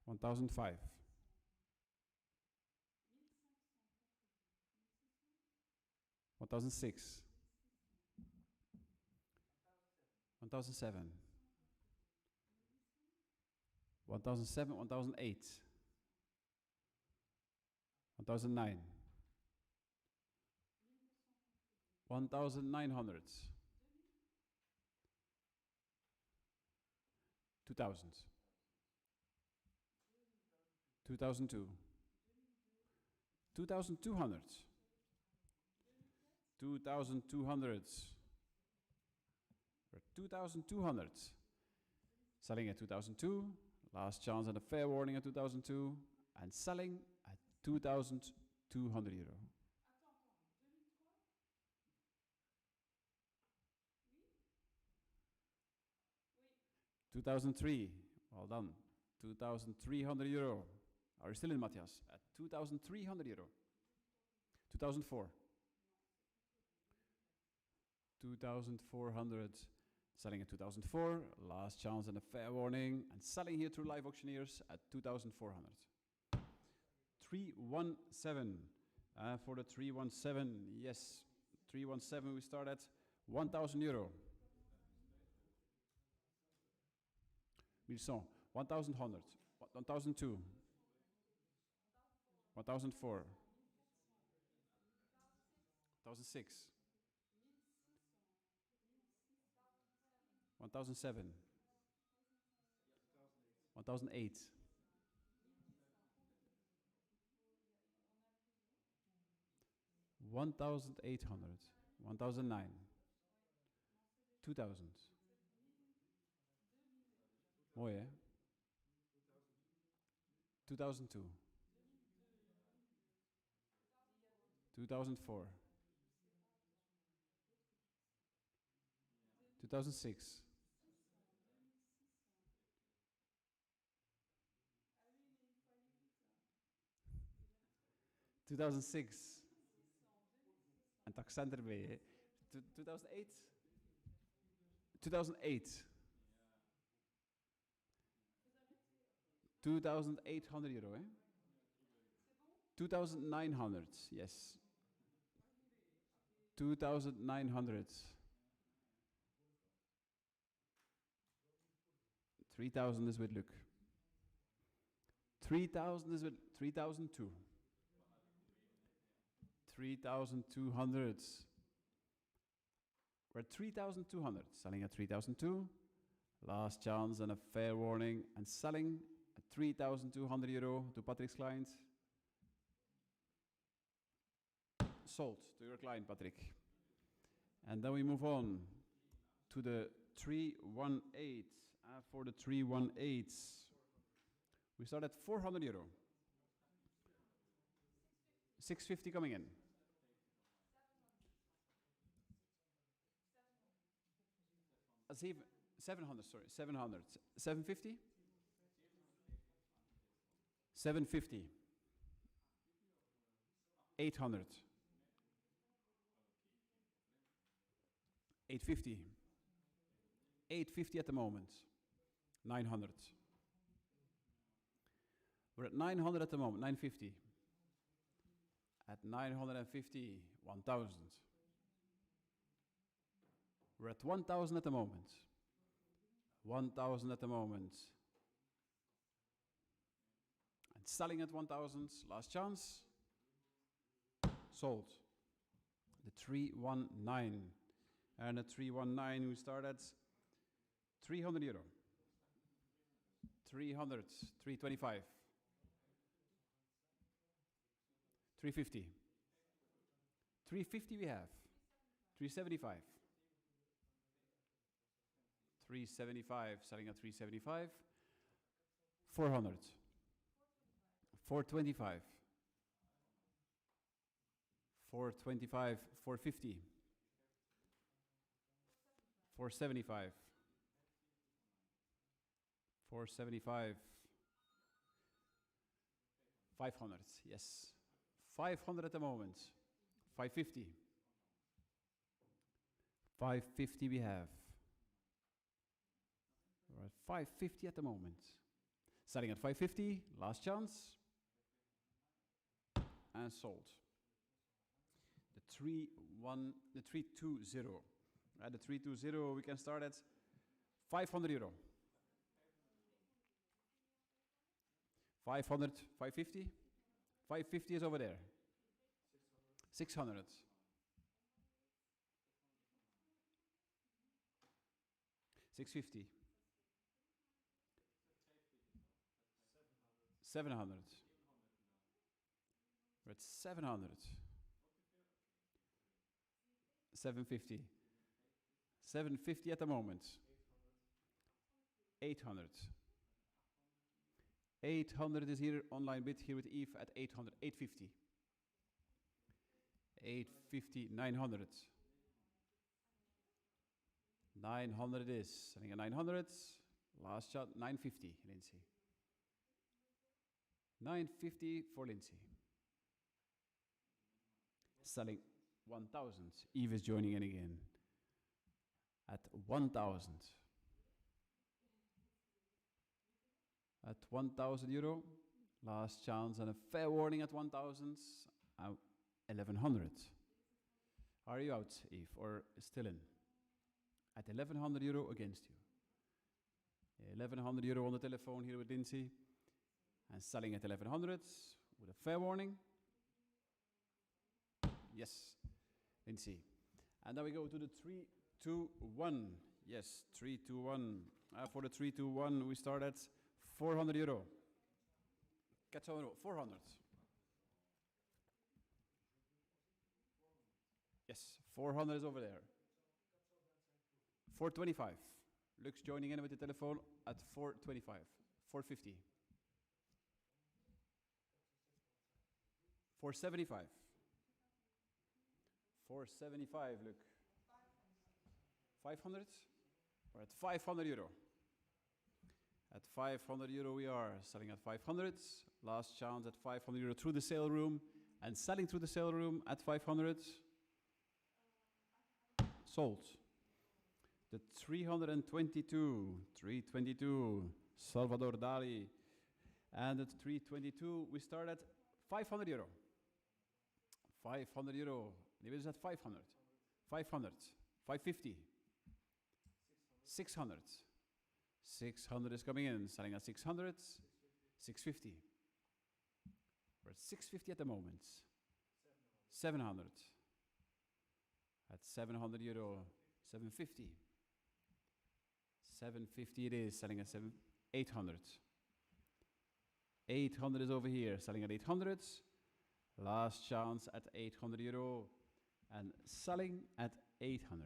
1,005. 1,006. 1,007. 1,007, 1,008. 1,009. 1,900. 2,000. 2,002. 2,200. 2,200. 2,200. Selling at 2,002. Last chance and a fair warning at 2,002. And selling at 2,200 euro. 2,003. Well done. 2,300 euro. Are you still in, Matthias? At 2,300 euro. 2,004. 2,400. Selling at 2,004. Last chance and a fair warning. And selling here through live auctioneers at 2,400. 317. For the 317. Yes. 317 we start at 1,000 euro. 1,100. 1,100. 1,002. 1,004. 1,006. 1,007. 1,008. 1,800. 1,009. 2,000. Mooi hè? 2002. 2004. 2006. 2006. En het accent erbij. Hè? 2008. 2008. 2,800 euro, eh? 2,900, yes. 2,900. 3,000 is with Luc. 3,000 is with 3,002. 3,200. We're at 3,200. Selling at 3,002. Last chance and a fair warning. And selling at 3,200 euro to Patrick's client. Sold to your client, Patrick. And then we move on to the 318. For the 318s, we start at 400 euro. 650 coming in. Let's see, 700, sorry, 700. 750? 750. 800. 850. 850 at the moment. 900. We're at 900 at the moment, 950. At 950, 1,000. We're at 1,000 at the moment. 1,000 at the moment. And selling at 1,000, last chance. Sold. The 319. And at 319, we start at 300 euro. 300, 325. 350. 350 we have. 375. 375, selling at 375. 400. 425. 425, 450. 475. 475. 500, yes. 500 at the moment. 550. 550 we have. We're at 550 at the moment. Selling at 550, last chance. And sold. The 320. At the 320, we can start at 500 euro. 500, 550. 550 is over there. 600. 650. 700. We're at 700. 750. 750 at the moment. 800. 800 is here, online bid here with Eve at 800. 850. 850, 900. 900 it is. Selling at 900. Last shot, 950, Lindsay. 950 for Lindsay. Selling 1,000. Eve is joining in again. At 1,000. At 1,000 euro. Last chance and a fair warning at 1,000. 1,100. Are you out, Eve, or still in? At 1,100 euro against you. 1,100 euro on the telephone here with Lindsay. And selling at 1,100 with a fair warning. Yes, Lindsay. And then we go to the 321. Yes, 321. For the 321, we start at 400 euro. 400. Yes, 400 is over there. 425. Luke's joining in with the telephone at 425. 450. 475. 475, Luke. 500? We're at 500 euro. At 500 euro we are selling at 500. Last chance at 500 euro through the sale room. And selling through the sale room at 500. Sold. The 322. 322. Salvador Dali. And at 322 we start at 500 euro. 500 euro. Leave it at 500. 500. 550. 600. 600 is coming in. Selling at 600. 650. We're at 650 at the moment. 700. At 700 euro, 750. 750 it is, selling at 800. 800 is over here, selling at 800. Last chance at 800 euro and selling at 800.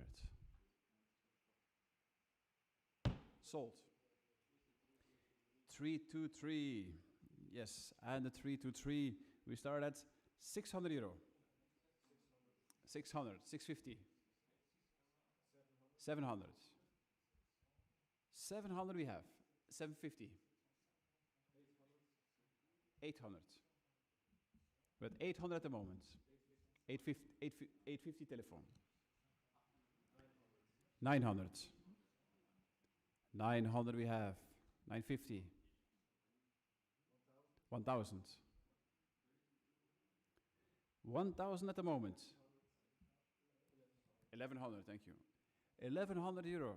Sold. 323. Yes, and the 323, we start at 600 euro. 600, 650. 700. 700 we have. 750. 800. We're at 800 at the moment. 850 telephone. 900. 900 we have. 950. 1,000. 1,000 at the moment. 1,100, thank you. 1,100 euro.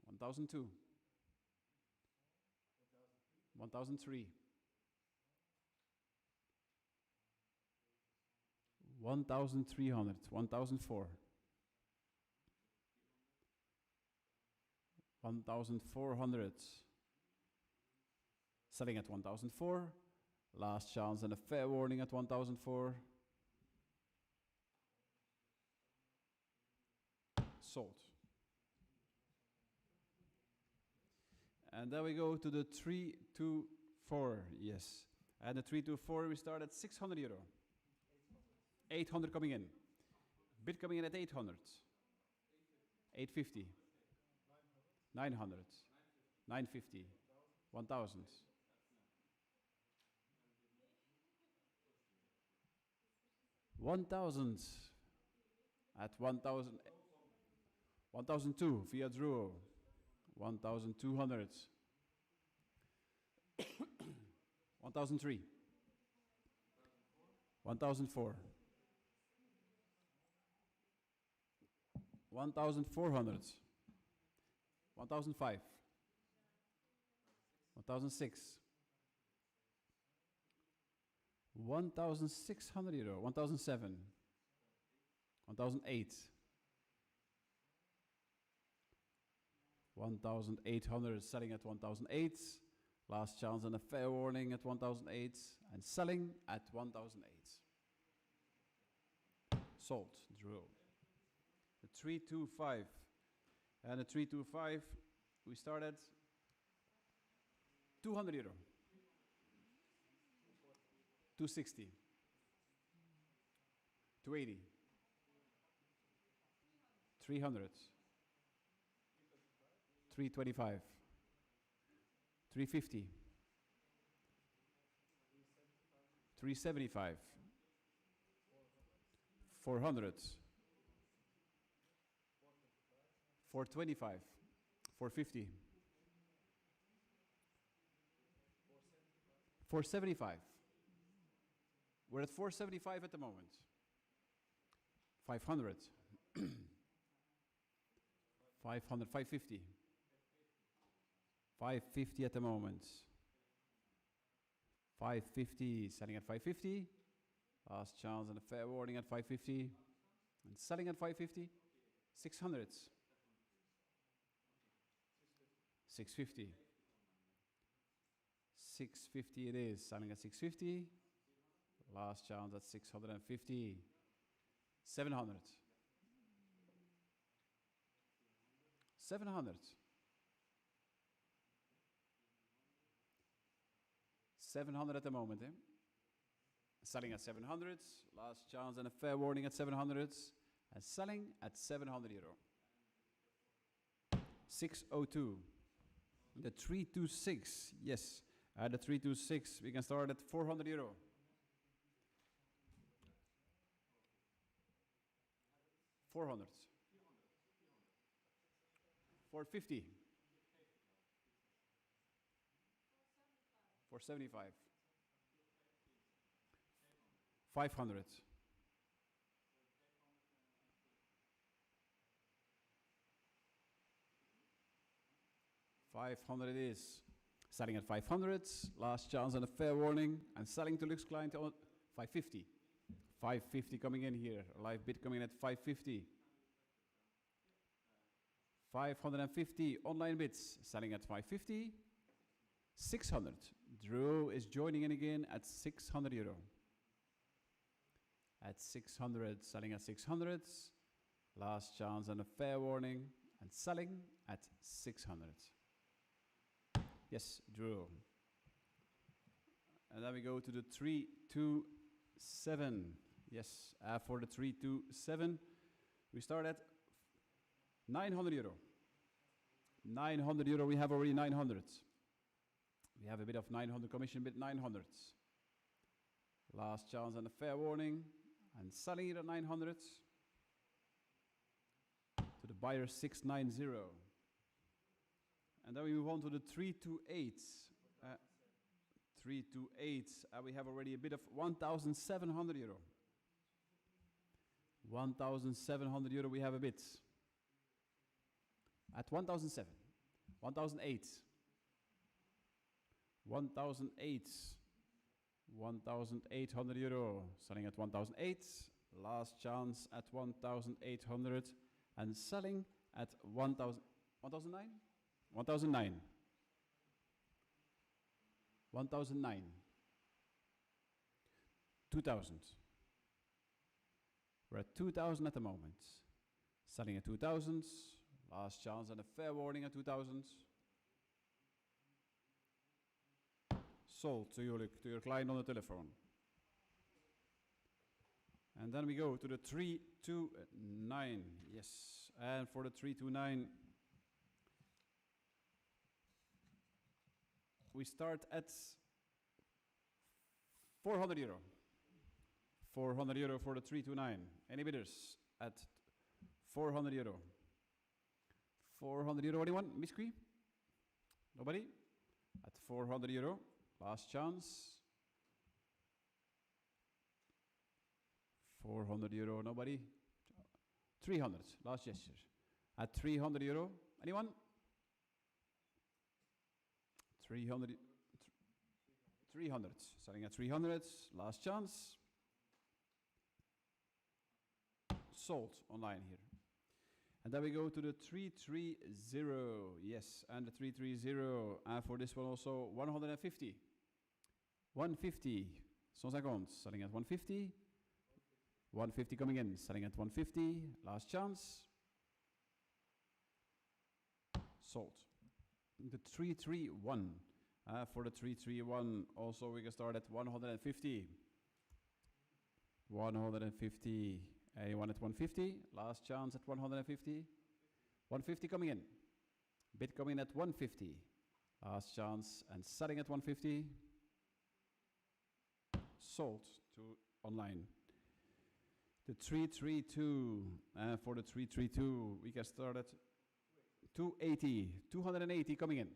1,002. 1,003. 1,300. 1,004. 1,400. Selling at 1,004. Last chance and a fair warning at 1,004. Sold. And then we go to the 324. Yes. And the 324, we start at 600 euro. 800 coming in. Bid coming in at 800. 850. 900. 950. 1,000. 1,000 at 1,000. 1,002 via Druo. 1,200. 1,003. 1,004. 1,400. 1,005. 1,006. 1,600 euro. 1,007. 1,008. 1,800 selling at 1,008. Last chance and a fair warning at 1,008 and selling at 1,008. Sold, Drew. The 325 and the 325 we start at 200 euro. 260. 280. 300. 325. 350. 375. 400. 425. 450. 475. We're at 475 at the moment. 500. 500, 550. 550 at the moment. 550, selling at 550. Last chance and a fair warning at 550. And selling at 550. 600. 650. 650 it is, selling at 650. Last chance at 650. 700. 700. 700 at the moment, eh? Selling at 700. Last chance and a fair warning at 700. And selling at 700 euro. 602. The 326, yes. At the 326, we can start at 400 euro. 400. 450. 475. 500. 500 it is. Selling at 500. Last chance and a fair warning. And selling to Lux client on 550. 550 coming in here. Live bid coming in at 550. 550 online bids selling at 550. 600. Drew is joining in again at 600 euro. At 600, selling at 600. Last chance and a fair warning. And selling at 600. Yes, Drew. And then we go to the 327. Yes, for the 327, we start at 900 euro. 900 euro, we have already 900. We have a bit of 900 commission bid, 900. Last chance and a fair warning. And selling it at 900. To the buyer 690. And then we move on to the 328. 328, we have already a bid of 1,700 euro. 1,700 euro, we have a bid. At 1,007. 1,008. 1,008. 1,800 euro. Selling at 1,008. Last chance at 1,800. And selling at 1,000. 1,009? 1,009. 1,009. 2,000. We're at 2,000 at the moment. Selling at 2,000. Last chance and a fair warning at 2,000. Sold to your client on the telephone. And then we go to the 329. Yes. And for the 329, we start at 400 euro. 400 euro for the 329. Any bidders at 400 euro? 400 euro, anyone? Miscree? Nobody? At 400 euro. Last chance. 400 euro, nobody? 300, last gesture. At 300 euro, anyone? 300, 300, selling at 300, last chance. Sold online here. And then we go to the 330, yes, and the 330, and for this one also 150. 150, 150, selling at 150. 150 coming in, selling at 150, last chance. Sold. The 331, for the 331, also we can start at 150. 150, anyone at 150, last chance at 150. 150 coming in, bid coming in at 150, last chance and selling at 150. Sold to online. The 332, for the 332, we can start at 280, 280 coming in.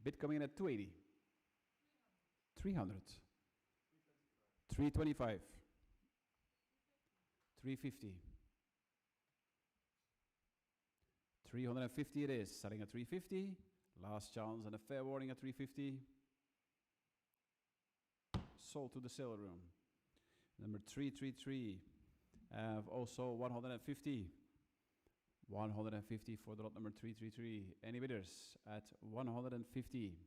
Bid coming in at 280. 300. 325. 350. 350 it is, selling at 350. Last chance and a fair warning at 350. Sold to the sale room. Number 333. Also 150. 150 for the lot number 333. Any bidders at 150?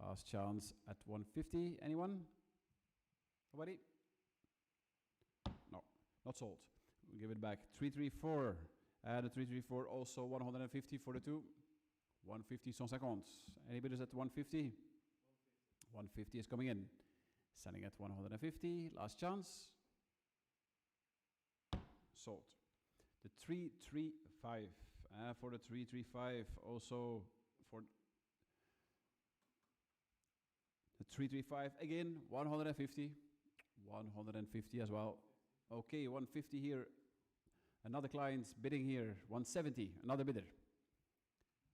Last chance at 150. Anyone? Nobody? No, not sold. We'll give it back. 334. The 334 also 150 for the two. 150 150. Any bidders at 150? 150 is coming in. Selling at 150. Last chance. Sold. The 335. For the 335 also for the 335 again 150. 150 as well. Okay, 150 here. Another client's bidding here. 170. Another bidder.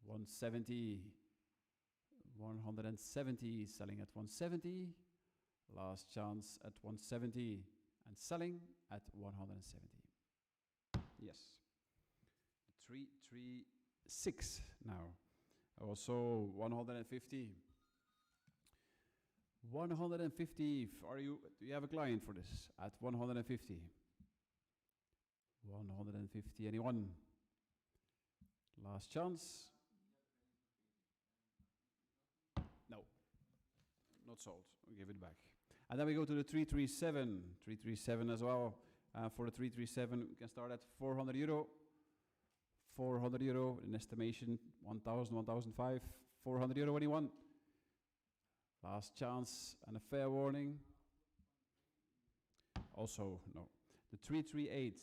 170. 170. Selling at 170. Last chance at 170 and selling at 170. Yes. 336 now. Also 150. 150. Do you have a client for this? At 150. 150. Anyone? Last chance. No. Not sold. We'll give it back. And then we go to the 337. 337 as well. For the 337, we can start at 400 euro. 400 euro, in estimation, 1,000, 1,005. 400 euro, anyone? Last chance and a fair warning. Also, no. The 338.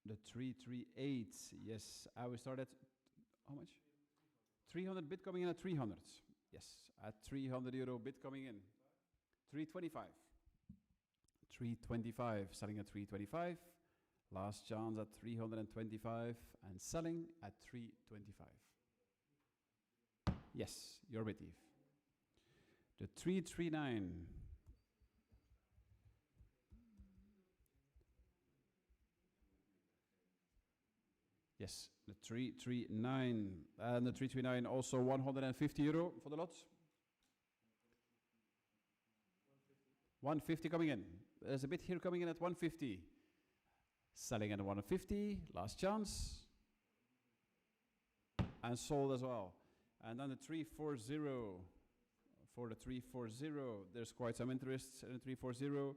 The 338, yes. We start at, how much? 300 bid coming in at 300. Yes, at 300 euro bid coming in. 325. 325, selling at 325. Last chance at 325 and selling at 325. Yes, you're with Eve. The 339. Yes, the 339. And the 339 also 150 euro for the lots. 150 coming in. There's a bit here coming in at 150. Selling at 150. Last chance. And sold as well. And then the 340. For the 340, there's quite some interest in the 340.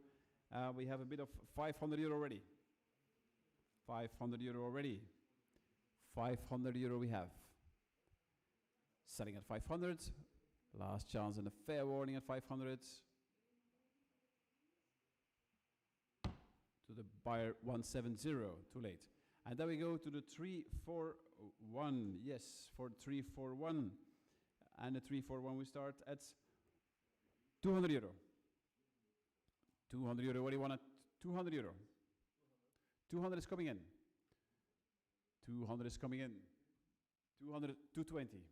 We have a bit of 500 euro already. 500 euro already. 500 euro we have. Selling at 500. Last chance and a fair warning at 500. To the buyer 170. Too late. And then we go to the 341. Yes, for 341. And the 341 we start at 200 euro. 200 euro. What do you want at 200 euro? 200 is coming in. 200 is coming in. 200, 220.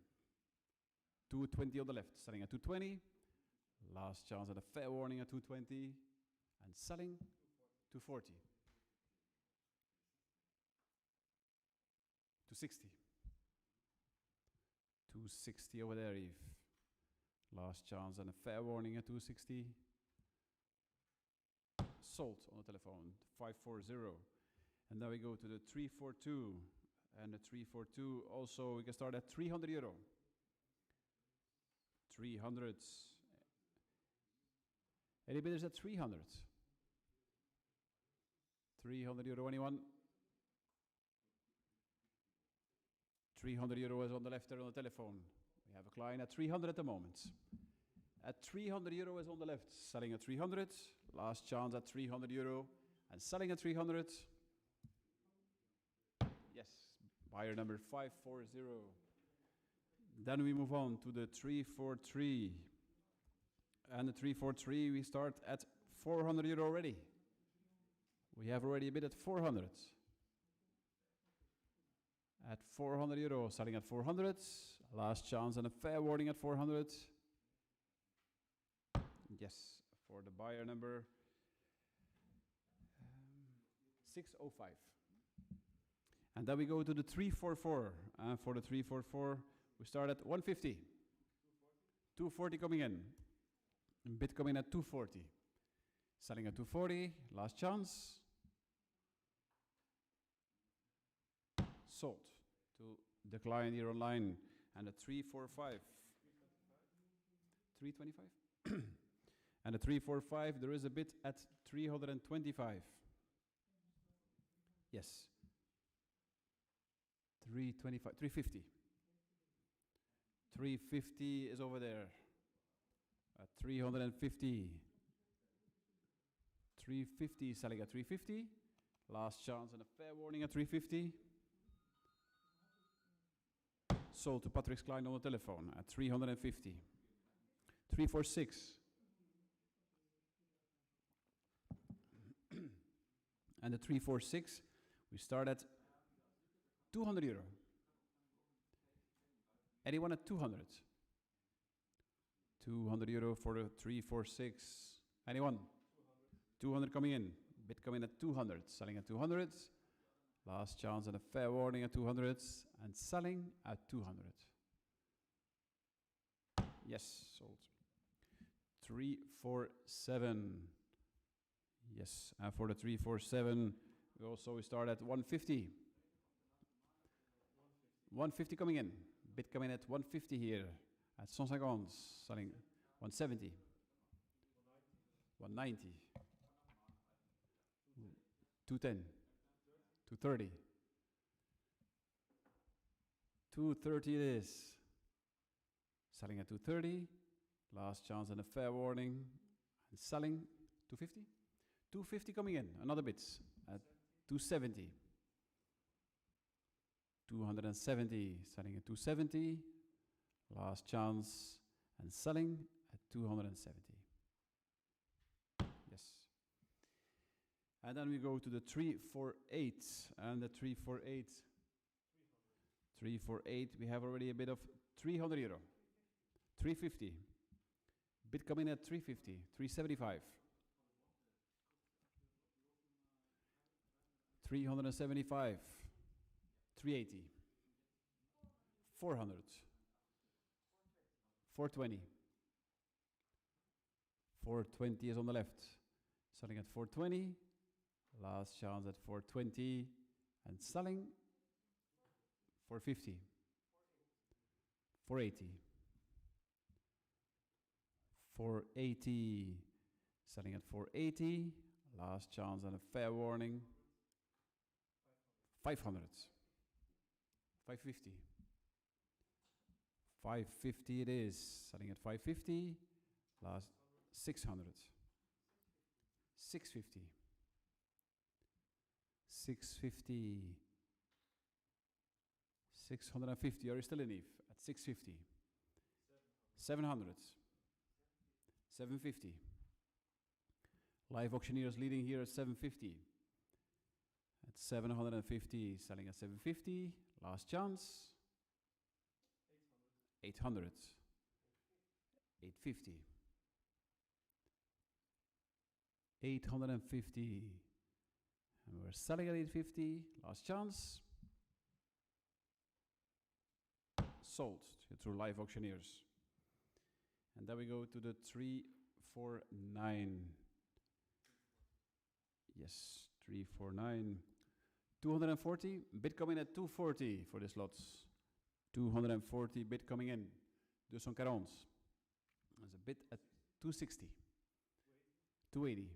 220 on the left. Selling at 220. Last chance at a fair warning at 220. And selling 240. 260. 260 over there, Eve. Last chance and a fair warning at 260. Sold on the telephone, 540. And now we go to the 342. And the 342 also, we can start at 300 euro. 300. Any bidders at 300? 300 euro, anyone? 300 euro is on the left there on the telephone. We have a client at 300 at the moment. At 300 euro is on the left, selling at 300. Last chance at 300 euro and selling at 300. Yes, buyer number 540. Then we move on to the 343. And the 343 we start at 400 euro already. We have already a bid at 400. At 400 euro, selling at 400. Last chance and a fair warning at 400. Yes, for the buyer number 605. And then we go to the 344. And for the 344, we start at 150. 240 coming in. Bid coming at 240. Selling at 240. Last chance. Sold to the client here online. And the 345. 325? And the 345, there is a bid at 325. Yes. 325, 350. 350 is over there. At 350. 350 selling at 350. Last chance and a fair warning at 350. Sold to Patrick's client on the telephone at 350. 346. And the 346, we start at 200 euro. Anyone at 200? 200 euro for the 346. Anyone? 200 coming in. Bid coming in at 200. Selling at 200. Last chance and a fair warning at 200. And selling at 200. Yes, sold. 347. Yes, and for the 347, we start at 150. 150 coming in. Bid coming at 150 here at 150, selling 170. 190. 210. 230. 230 it is. Selling at 230. Last chance and a fair warning. And selling 250. 250 coming in. Another bid at 270. 270. Selling at 270. Last chance and selling at 270. Yes. And then we go to the 348. And the 348. 348. We have already a bid of 300 euro. 350. Bid coming at 350. 375. 375. 380. 400. 420. 420 is on the left. Selling at 420. Last chance at 420. And selling 450. 480. 480. Selling at 480. Last chance and a fair warning. 500. 550. 550 it is. Selling at 550. Last 600. 650. 650. 650. Are you still in Eve? At 650. 700. 750. Live auctioneers leading here at 750. At 750. Selling at 750. Last chance. 800. 850. 850. And we're selling at 850. Last chance. Sold through live auctioneers. And then we go to the 349. Yes, 349. 240. Bid coming at 240 for this lots. 240 bid coming in. 240. There's a bid at 260. 280.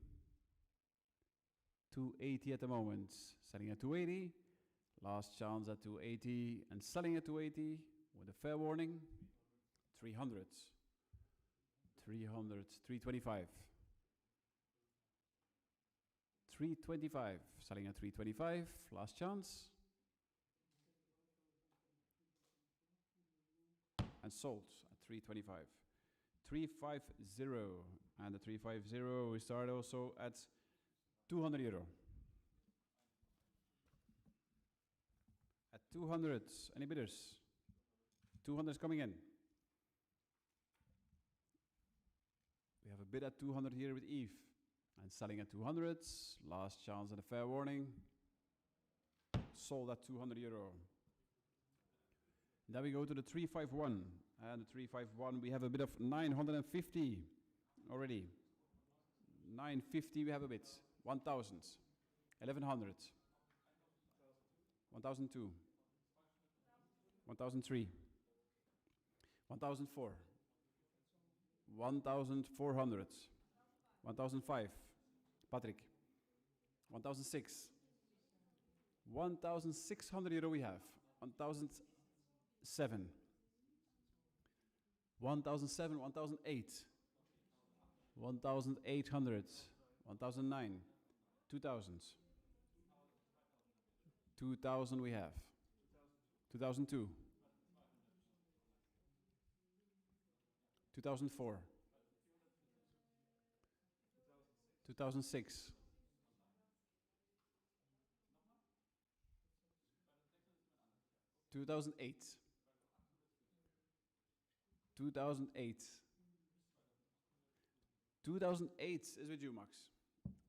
280 at the moment. Selling at 280. Last chance at 280 and selling at 280 with a fair warning. 300. 300. 325. 325. Selling at 325. Last chance. And sold at 325. 350. And the 350 we start also at 200 euro. At 200, any bidders? 200 is coming in. We have a bid at 200 here with Eve. And selling at 200. Last chance and a fair warning. Sold at 200 euro. Then we go to the 351. And the 351 we have a bid of 950 already. 950 we have a bid. 1,000. 1,100. 1,002. 1,003. 1,004. 1,400. 1,005. Patrick. 1,006. 1,600 euro we have. 1,007. 1,007, 1,008. 1,800. 1,009. 2,000. 2,000 we have. 2002. 2004. 2006. 2008. 2008. 2008 is with you, Max.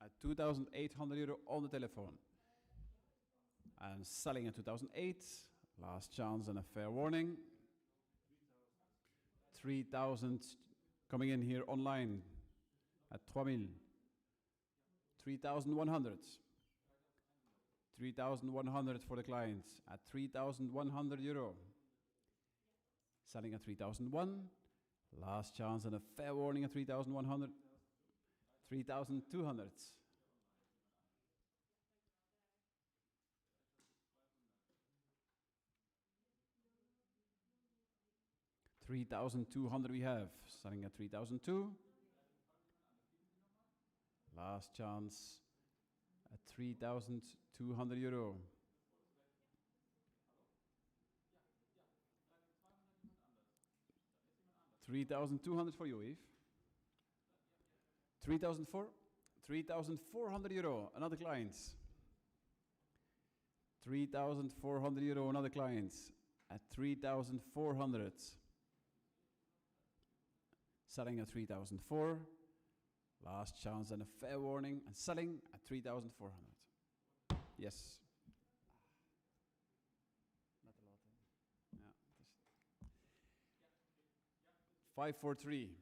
At 2,800 euro on the telephone. And selling at 2008. Last chance and a fair warning. 3,000 coming in here online. at 3000. 3100. 3100 for the client at 3100 euro. Selling at 3001. Last chance and a fair warning at 3100. 3200. 3200 we have. Selling at 3002. Last chance at 3200 euro. 3200 for you, Eve. 3,400 euro, another client. 3,400 euro, another client at 3,400. Selling at 3,004. Last chance and a fair warning, and selling at 3,400. Yes. Not a lot. Yeah. 543.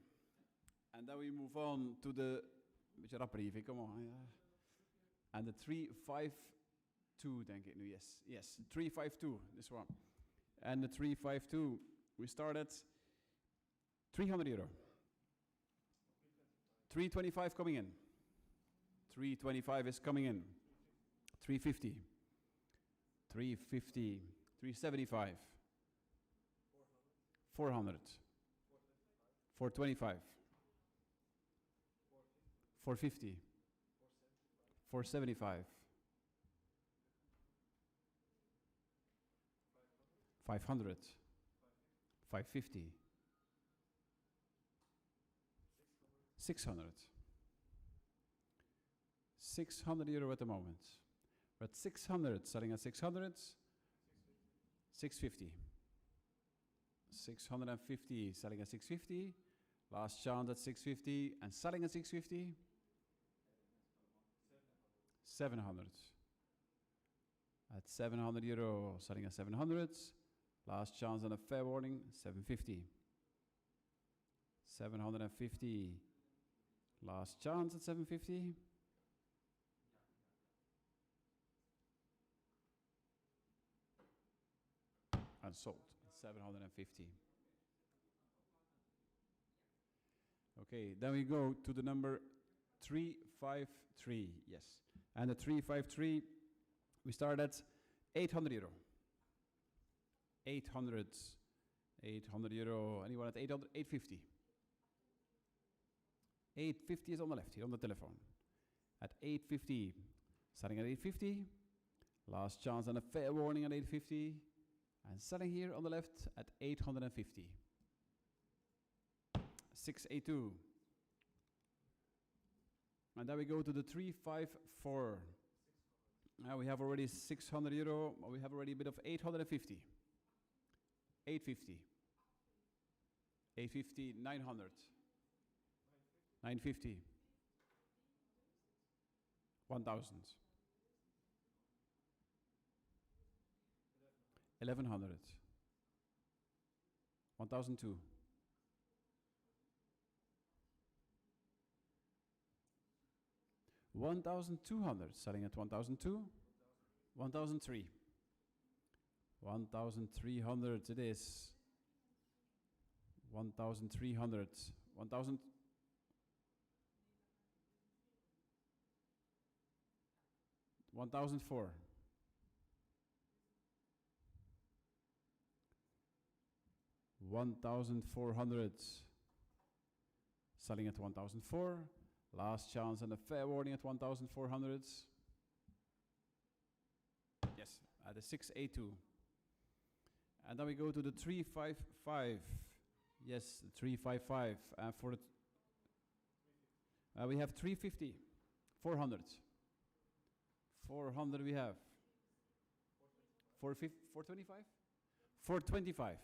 And then we move on to the beetje rapper even, come on. And the 352, denk ik nu, yes. Yes, 352, this one. And the 352, we start at 300 euro. 325 coming in. 325 is coming in. 350. 350. 375. 400. 425. 450. 475. 500. 550. 600. 600 euro at the moment. We're at 600, selling at 600. 650. 650, selling at 650. Last chance at 650 and selling at 650. 700. At 700 euro, selling at 700. Last chance and a fair warning, 750. 750. Last chance at 750. And sold, 750. Okay, then we go to the number 353, yes. And the 353, we start at 800 euro. 800 euro, anyone at 800? 850. 850 is on the left here on the telephone. At 850, starting at 850. Last chance and a fair warning at 850. And selling here on the left at 850. 682. And then we go to the 354. Now we have already 600 euro. We have already a bit of 850. 850. 850, 900. 950. 1,000. 1,100. 1,002. 1,200, selling at 1,002. 1,003. 1,300 it is. 1,300. 1,000. 1,004. 1,400. Selling at 1,004. Last chance and a fair warning at 1,400. Yes, at the 682. And then we go to the 355. Yes, the 355. For the we have 350. 400. 400 we have. 425? 425.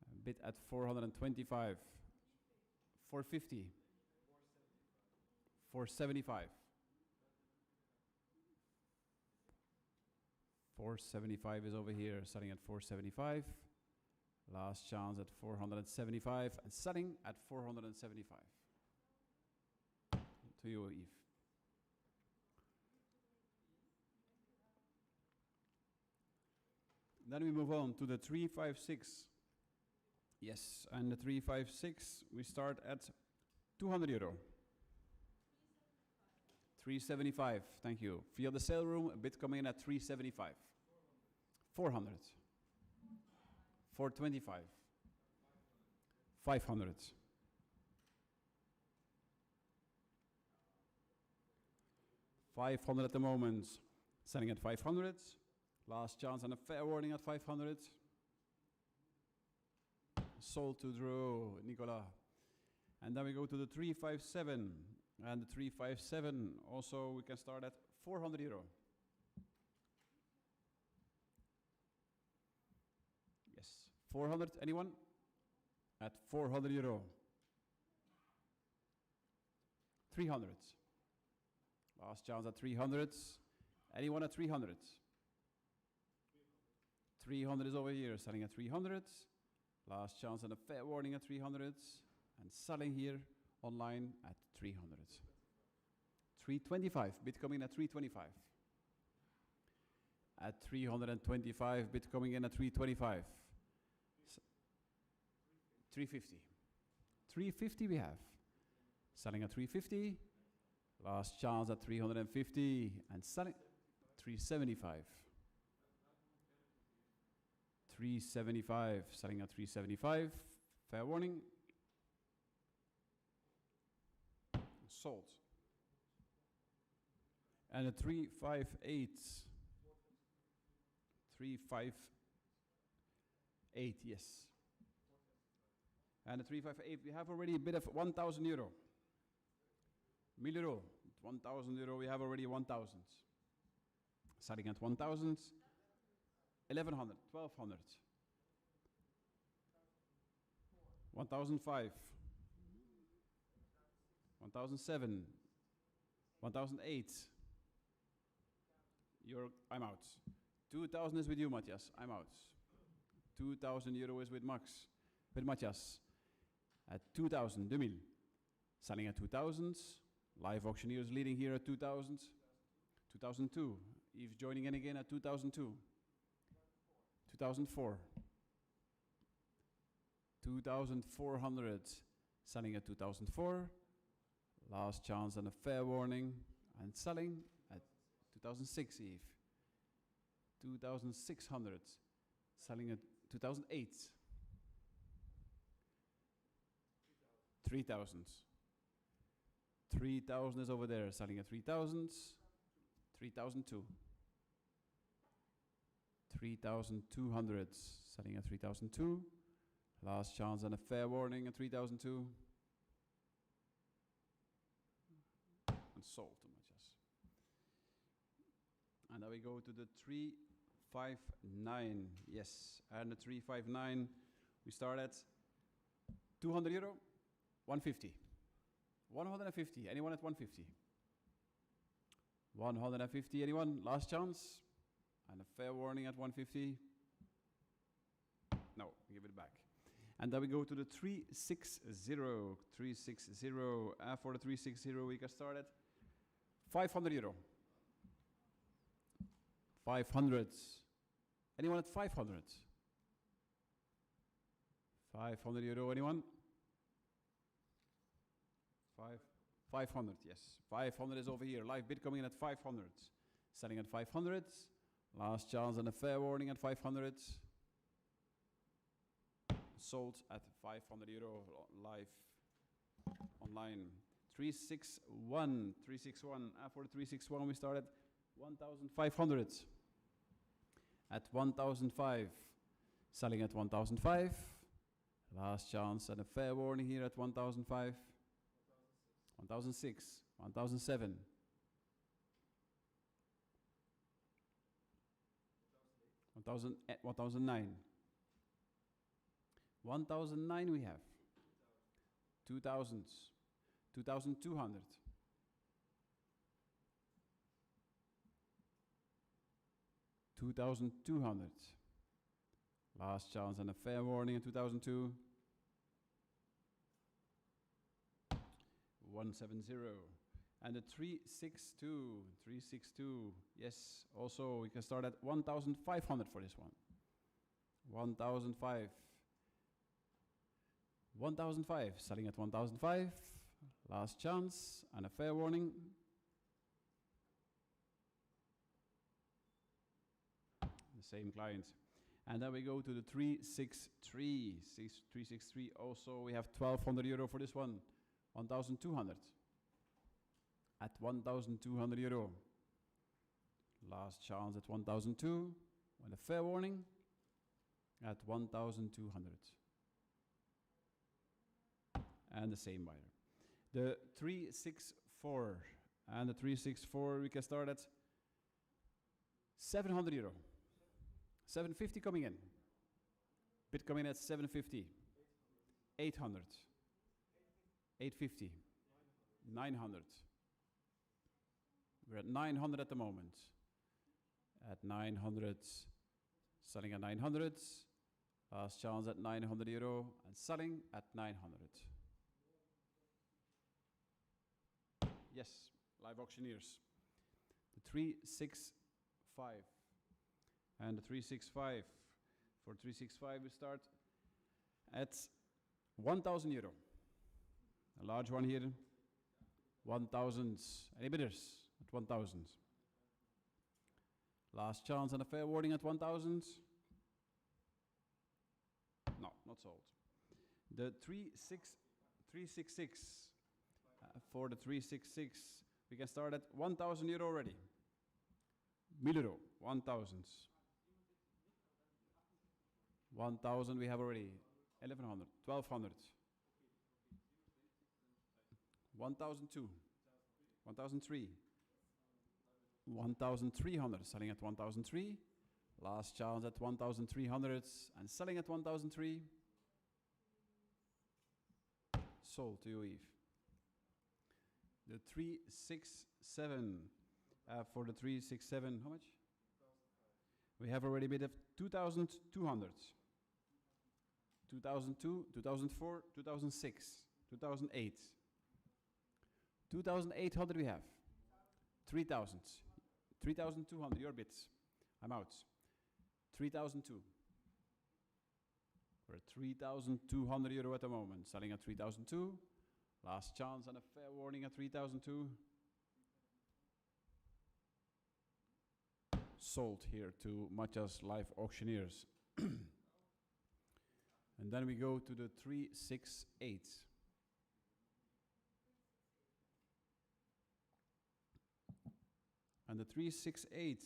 A bit at 425. 450. 475. 475 is over here, selling at 475. Last chance at 475 and selling at 475. To you, Eve. Then we move on to the 356. Yes, and the 356, we start at 200 euro. 375, thank you. Via the sale room, a bid coming in at 375. 400. 425. 500. 500 at the moment. Selling at 500. Last chance and a fair warning at 500. Sold to Drew, Nicola. And then we go to the 357. And the 357, also we can start at 400 euro. Yes, 400, anyone? At 400 euro. 300. Last chance at 300. Anyone at 300? 300 is over here, selling at 300. Last chance and a fair warning at 300. And selling here online at 300. 325, bid coming in at 325. At 325, bid coming in at 325. 350. 350 we have. Selling at 350. Last chance at 350. And selling 375. 375, selling at 375. Fair warning. Sold. And a 358. 358, yes. And a 358, we have already a bit of 1,000 euro. 1000 euro. 1,000 euro, we have already 1,000. Starting at 1,000. 1,100, 1,200. 1,005. 1,007. 1,008. I'm out. 2,000 is with you, Matthias. I'm out. 2,000 euro is with Max. With Matthias. At 2,000, 2,000. Selling at 2,000. Live auctioneers leading here at 2,000. 2002. Yves joining in again at 2002. 2004. 2,400. Selling at 2004. Last chance and a fair warning. And selling at 2006, Eve. 2,600. Selling at 2008. 3,000. 3,000 is over there. Selling at 3,000. 3,002. 3,200. Selling at 3,002. Last chance and a fair warning at 3,002. And sold to Matthias. And now we go to the 359. Yes, and the 359. We start at 200 euro. 150. 150. Anyone at 150? 150. Anyone? Last chance. And a fair warning at 150. No, give it back. And then we go to the 360. 360. For the 360, we can start at 500 euro. 500. Anyone at 500? 500 euro. Anyone? 500, yes. 500 is over here. Live bid coming in at 500. Selling at 500. Last chance and a fair warning at 500. Sold at 500 euro live online. 361. 361. For 361 we started 1,500. At 1,005. Selling at 1,005. Last chance and a fair warning here at 1,005. 1,006, 1,007, 1,009, 1,009 we have, 2,000, 2,200, 2,200, last chance and a fair warning in 2002. 170. And the 362, 362, yes, also we can start at 1,500 for this one. 1,005. 1,005, selling at 1,005. Last chance and a fair warning. The same client. And then we go to the 363. 363 also, we have 1,200 euro for this one. 1,200. At 1,200 euro. Last chance at 1,002. And a fair warning at 1,200. And the same buyer. The 364. And the 364, we can start at 700 euro. 750 coming in. Bid coming at 750. 800. 850. 900. We're at 900 at the moment. At 900, selling at 900. Last chance at 900 euro and selling at 900. Yes, live auctioneers. The 365. And the 365. For 365 we start at 1,000 euro. A large one here. 1,000. Any bidders at 1,000? Last chance and a fair warning at 1,000. No, not sold. The 366. For the 366, we can start at 1,000 euro already. 1,000 euro, 1,000. 1,000 we have already. 1,100, 1,200. 1,002. 1,003. 1,300, selling at 1,003. Last chance at 1,300 and selling at 1,003. Sold to you, Eve. The 367. For the 367, how much? We have already bid of 2,200. 2002, 2004, 2006, 2008. 2,800 we have. 3,000. 3,200, your bids. I'm out. 3,002. We're at 3,200 euro at the moment. Selling at 3,002. Last chance and a fair warning at 3,002. Sold here to Matthias Live Auctioneers. And then we go to the 368. And the 368,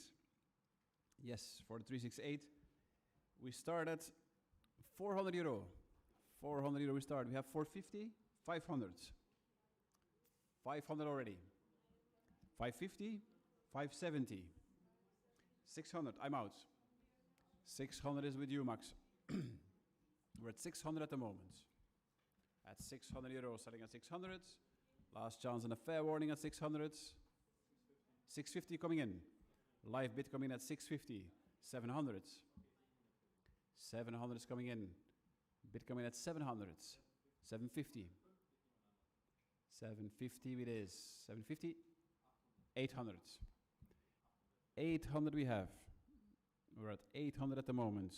yes, for the 368, we start at 400 euro. 400 euro we start. We have 450, 500. 500 already. 550, 570. 600, I'm out. 600 is with you, Max. We're at 600 at the moment. At 600 euros, selling at 600. Last chance and a fair warning at 600. 650 coming in. Live bid coming in at 650. 700. 700 is coming in. Bid coming in at 700. 750. 750 it is. 750. 800. 800 we have. We're at 800 at the moment.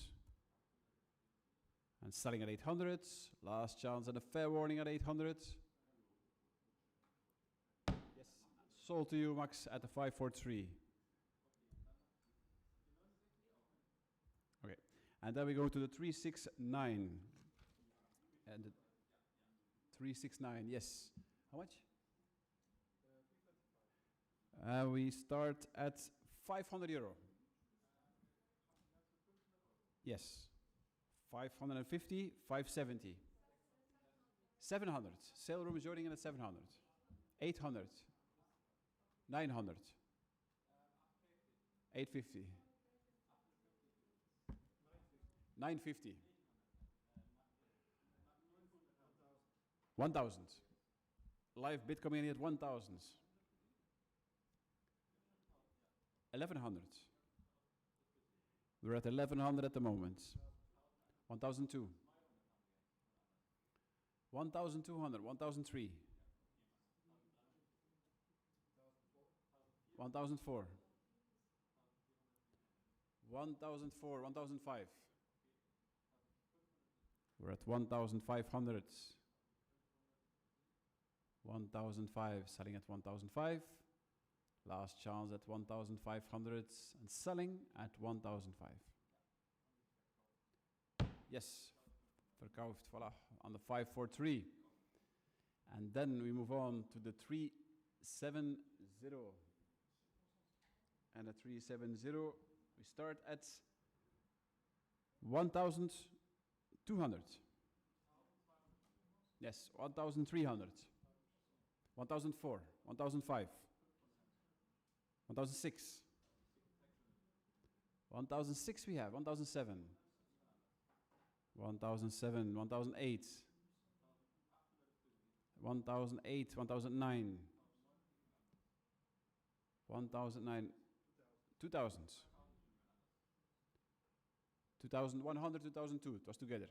And selling at 800. Last chance and a fair warning at 800. Yes. Sold to you, Max, at the 543. Okay. And then we go to the 369. And the 369, yes. How much? We start at 500 euro. Yes. 550, 570. 700. Sale room is joining in at 700. 800. 900. 850. 950. 1,000. Live bid coming in at 1,000. 1,100. We're at 1,100 at the moment. 1,002. 1,200. 1,003. 1004. 1004, 1005. We're at 1500. 1005, selling at 1005. Last chance at 1500 and selling at 1005. Yes, verkauft, voilà, on the 543. And then we move on to the 370. And the 370, we start at 1200. Yes, 1300. 1004, 1005. 1006. 1006 we have, 1007. 1007, 1008. 1008, 1009. 1009, 2000. 2100, 2002, it was together.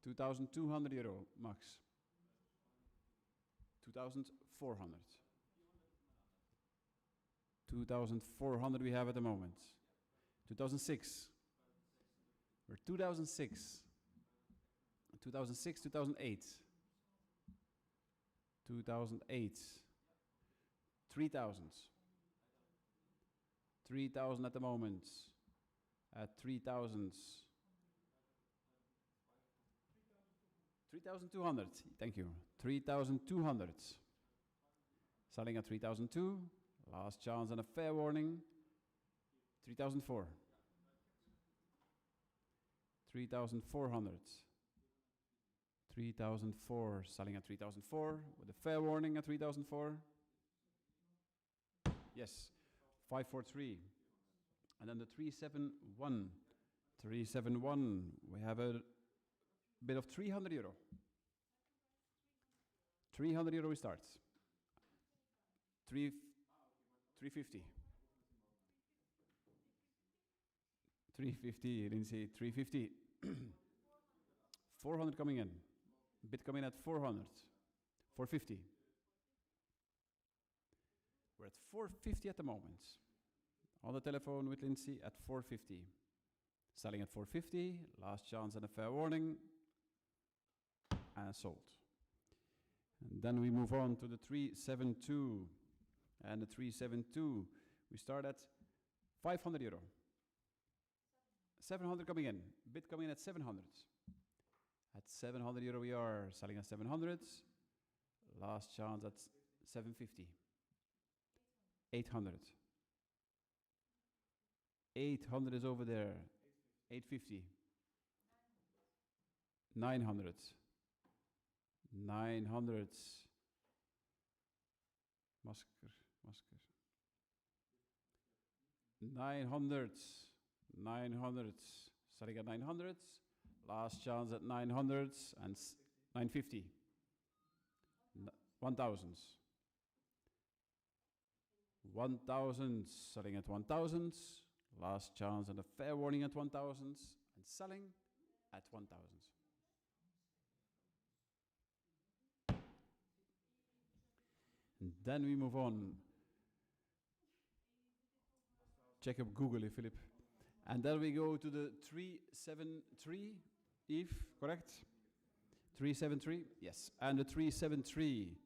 2200 euro max. 2400. 2400 we have at the moment. 2006. We're 2006. 2006, 2008. 2008. 3000. 3000 at the moment. At 3000. 3200. Thank you. 3200. Selling at 3002. Last chance and a fair warning. 3004. 3400. 3004. Selling at 3004 with a fair warning at 3004. Yes. 543. And then the 371. 371. We have a bit of 300 euro. 300 euro we start. 350. 350, you didn't see 350. 400 coming in. Bid coming at 400. 450. We're at 450 at the moment. On the telephone with Lindsay at 450. Selling at 450. Last chance and a fair warning. And sold. And then we move on to the 372. And the 372, we start at 500 euro. 700 coming in. Bid coming in at 700. At 700 euro we are selling at 700. Last chance at 750. 800. 800 is over there. 850. 900. 900. Masker. 900. 900. Selling at 900. Last chance at 900 and 950. 1000. 1000. Selling at 1000. Last chance and a fair warning at 1000 and selling at 1000. And then we move on. Check up Google, Philip. And then we go to the 373, Yves, correct? 373, yes. And the 373.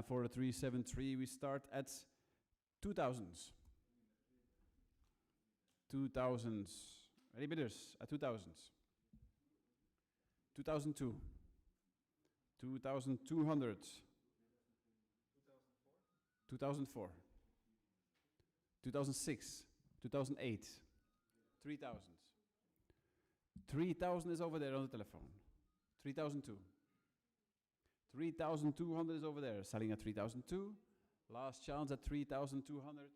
For the 373, we start at 2000. 2000. Any bidders at 2000? 2002. 2200. 2004. 2006. 2008. 3000. 3000 is over there on the telephone. 3002. 3200 is over there, selling at 3002. Last chance at 3200.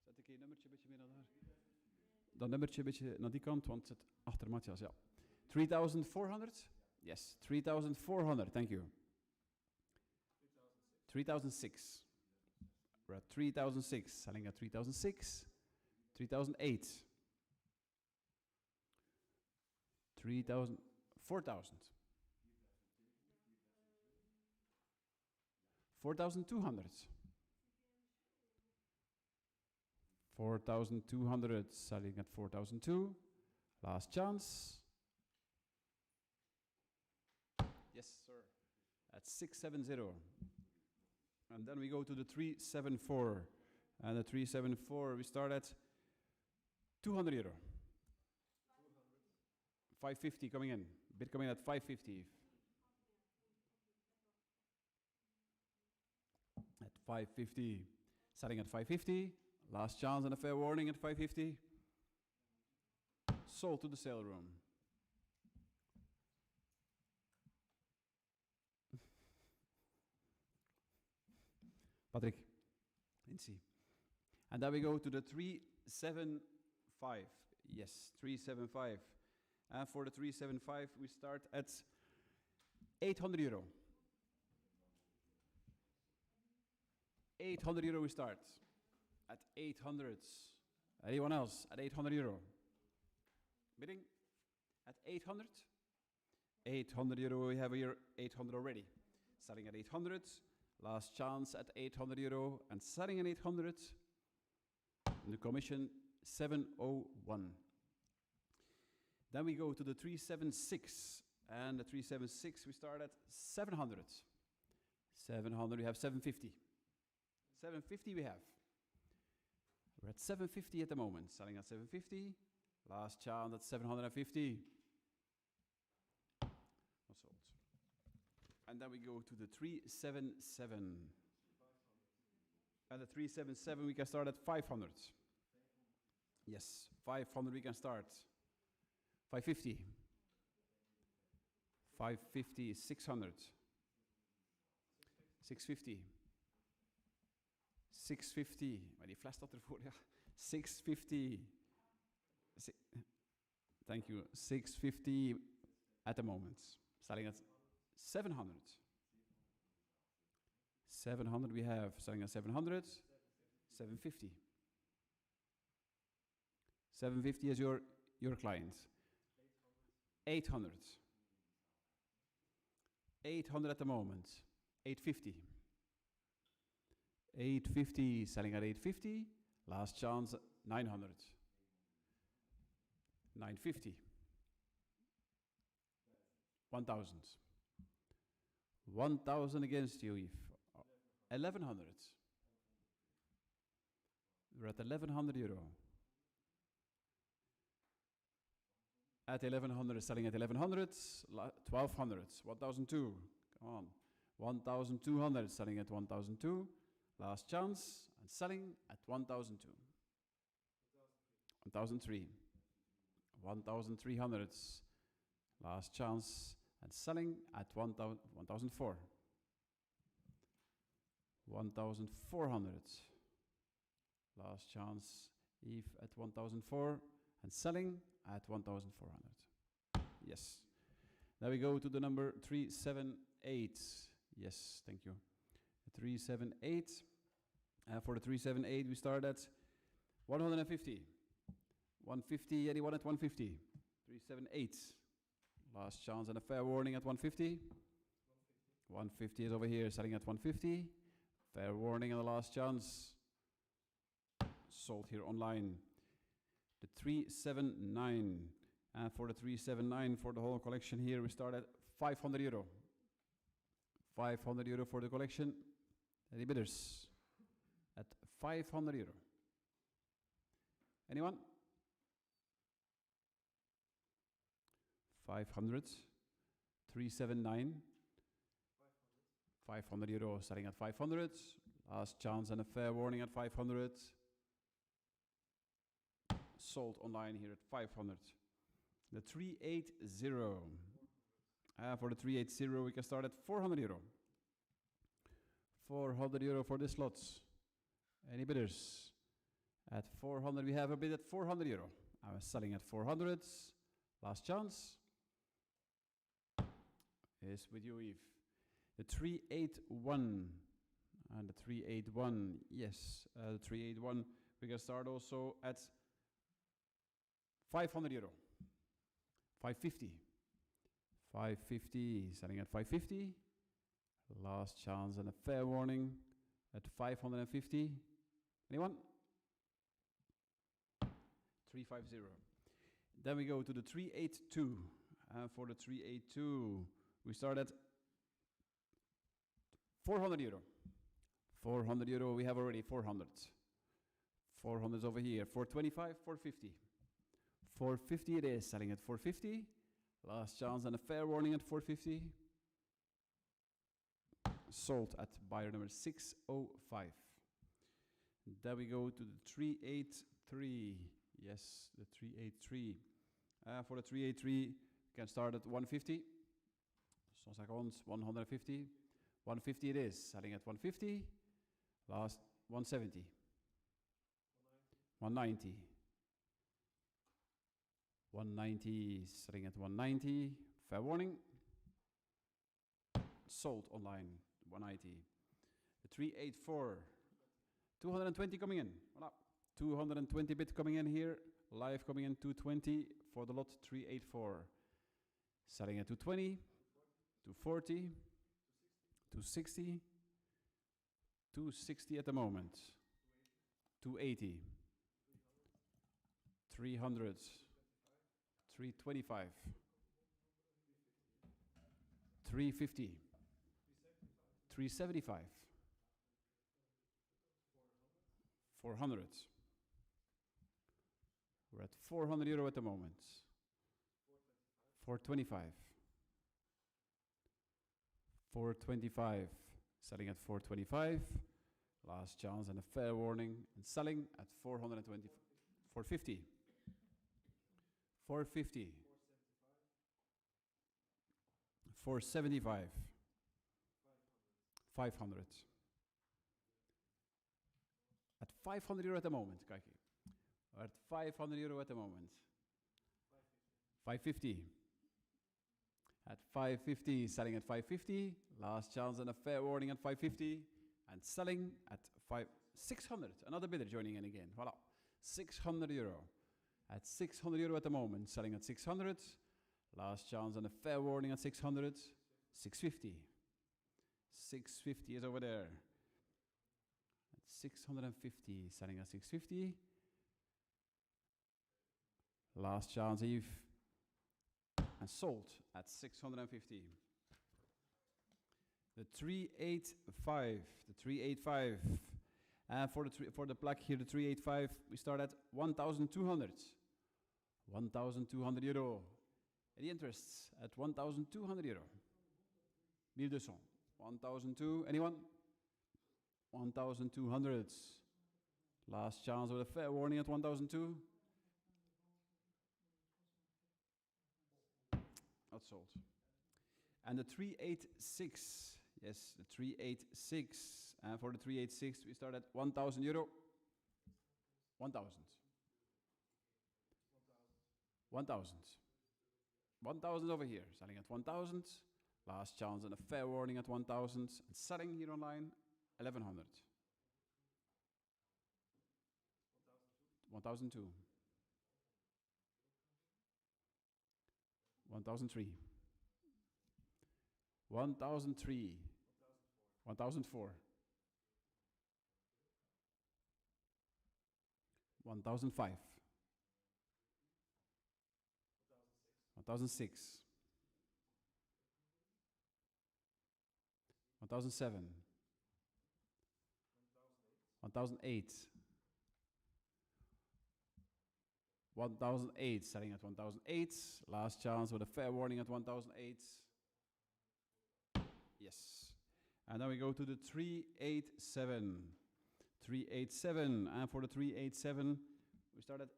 Zet ik een nummertje een beetje meer naar daar. Dat nummertje een beetje naar die kant, want het achter Matthias, ja. 3400? Yes, 3400, thank you. 3006. We're at 3006, selling at 3006. 3008. 3000, 4000. 4200. 4,200, selling at 4,002. Last chance. Yes, sir. At 670. And then we go to the 374. And the 374, we start at 200 euro. 550 coming in. Bid coming in at 550. At 550. Selling at 550. Last chance and a fair warning at 550. Sold to the sale room. Patrick, Lindsay. And then we go to the 375. Yes, 375. And for the 375, we start at 800 euro. 800 euro we start. At 800. Anyone else at 800 euro? Bidding at 800? 800 euro, we have here 800 already. Selling at 800. Last chance at 800 euro and selling at 800. The commission 701. Then we go to the 376. And the 376 we start at 700. 700 we have 750. 750 we have. We're at 750 at the moment. Selling at 750. Last chance at 750. Not sold. And then we go to the 377. And the 377 we can start at 500. Yes, 500 we can start. 550. 550, 600. 650. 650. Maar die fles staat ervoor, ja. 650. Thank you. 650 at the moment. Selling at 700. 700 we have. Selling at 700. 750. 750 is your client. 800. 800 at the moment. 850. 850, selling at 850. Last chance, 900. 950. 1,000. 1,000 against you, Yves. 1,100. We're at 1,100 euro. At 1,100, selling at 1,100. 1,200. 1,002. Come on. 1,200, selling at 1,002. Last chance, and selling at 1,002. 1,003. 1,300. Last chance, and selling at 1,004. 1,400. Last chance, Eve at 1,004, and selling at 1,400. Yes. Now we go to the number 378. Yes, thank you. 378. For the 378, we start at 150. 150, anyone at 150? 378. Last chance and a fair warning at 150. 150 is over here, selling at 150. Fair warning and the last chance. Sold here online. The 379. And for the 379, for the whole collection here, we start at 500 euro. 500 euro for the collection. Any bidders? At 500 euro. Anyone? 500. 379. 500 euro, selling at 500. Last chance and a fair warning at 500. Sold online here at 500. The 380. For the 380, we can start at 400 euro. 400 euro for this lot. Any bidders? At 400, we have a bid at 400 euro. I was selling at 400. Last chance is with you, Yves. The 381. And the 381, yes, the 381, we can start also at 500 euro. 550. 550, selling at 550. Last chance and a fair warning at 550. Anyone? 350. Then we go to the 382. For the 382, we start at 400 euro. 400 euro, we have already 400. 400 is over here. 425, 450. 450 it is, selling at 450. Last chance and a fair warning at 450. Sold at buyer number 605. Then we go to the 383. Yes, the 383. For the 383, we can start at 150. 150. 150 it is, selling at 150. Last 170. 190. 190, selling at 190. Fair warning. Sold online, 190. The 384. 220 coming in. Voilà. 220 bit coming in here. Live coming in 220 for the lot 384. Selling at 220, 240, 260, 260 at the moment. 280, 300, 325, 350, 375, 400. We're at 400 euro at the moment. 425. 425. Selling at 425. Last chance and a fair warning. And selling at 420. 450. 450. 475. 500. At 500 euro at the moment, kijk. At 500 euro at the moment. 550. At 550, selling at 550. Last chance and a fair warning at 550. And selling at 600. Another bidder joining in again. Voilà. 600 euro. At 600 euro at the moment. Selling at 600. Last chance and a fair warning at 600. 650. 650 is over there. At 650. Selling at 650. Last chance, Eve. And sold at 650. The 385. The 385. And for the plaque here, the 385, we start at 1,200. 1,200 euro. Any interests at 1,200 euro? 1200. 1,200. Anyone? 1,200. Last chance with a fair warning at 1,200. Not sold. And the 386. Yes, the 386. And for the 386, we start at 1,000 euro. 1,000. 1,000. 1,000 over here. Selling at 1,000. Last chance and a fair warning at 1,000. And selling here online, 1,100. 1,002. 1,003. 1,003. 1,004. 1,005. 1,006. 1,007. 1,008. 1,008, selling at 1,008. Last chance with a fair warning at 1,008. Yes. And then we go to the 387. 387. And for the 387, we start at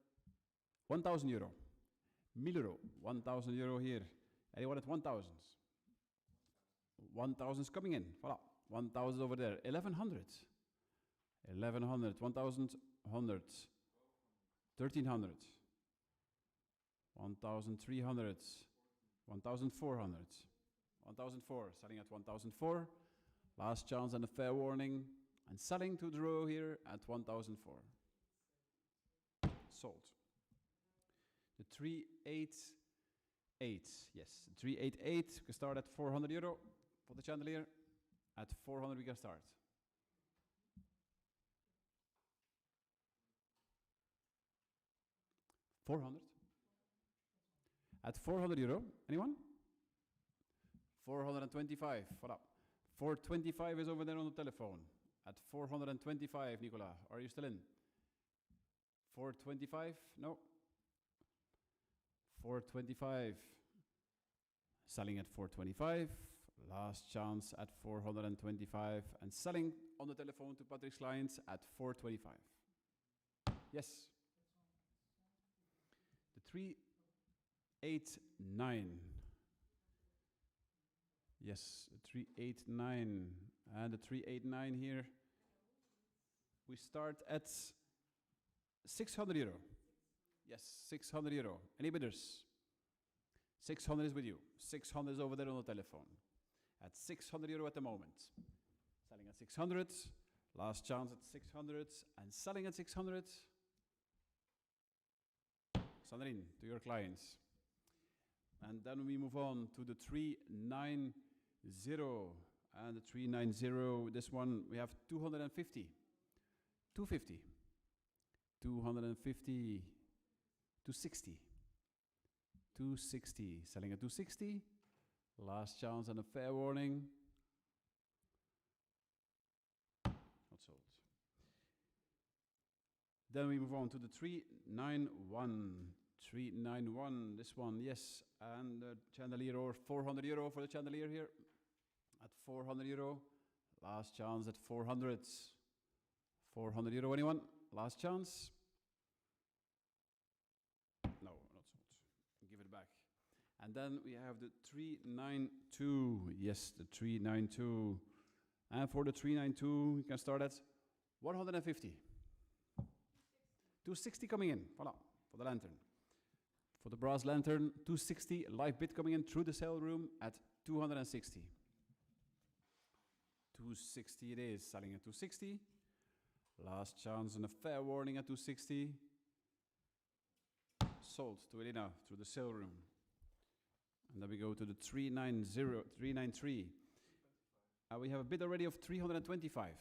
1,000 euro. 1,000 euro. 1,000 euro here. Anyone at 1,000? 1,000 is coming in. Voilà. 1,000 over there. 1,100. 1,100. 1,100. 1,300. 1,300. 1,400. 1,004. Selling at 1,004. Last chance and a fair warning. And selling to the row here at 1,004. Sold. The 388. Yes, 388. We can start at 400 euro for the chandelier. At 400 we can start. 400. At 400 euro, anyone? 425, voilà. 425 is over there on the telephone. At 425, Nicola, are you still in? 425, no. 425, selling at 425. Last chance at 425 and selling on the telephone to Patrick's clients at 425. Yes. The 389. Yes, 389. And the 389 here. We start at 600 euro. Yes, 600 euro. Any bidders? 600 is with you. 600 is over there on the telephone. At 600 euro at the moment. Selling at 600. Last chance at 600. And selling at 600. Sandrine, to your clients. And then we move on to the 390. And the 390, this one, we have 250. 250. 250. 260. 260. Selling at 260. Last chance and a fair warning. Not sold. Then we move on to the 391. 391, this one, yes. And the chandelier, or 400 euro for the chandelier here. At 400 euro. Last chance at 400. 400 euro, anyone? Last chance. No, not sold. Give it back. And then we have the 392. Yes, the 392. And for the 392, you can start at 150. 260 coming in. Voila, for the lantern. For the brass lantern, 260. Live bid coming in through the sale room at 260. 260 it is. Selling at 260. Last chance and a fair warning at 260. Sold to Elena through the sale room. And then we go to the 390, 393. We have a bid already of 325.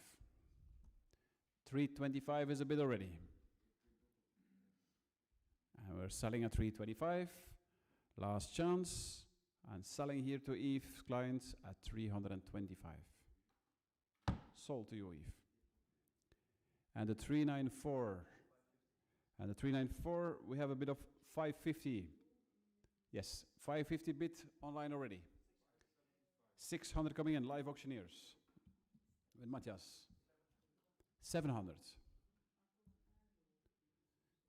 325 is a bid already. And we're selling at 325. Last chance. And selling here to Eve's clients at 325. Sold to you, Eve. And the 394. And the 394, we have a bid of 550. Yes, 550 bid online already. 600 coming in, live auctioneers. With Matthias. 700.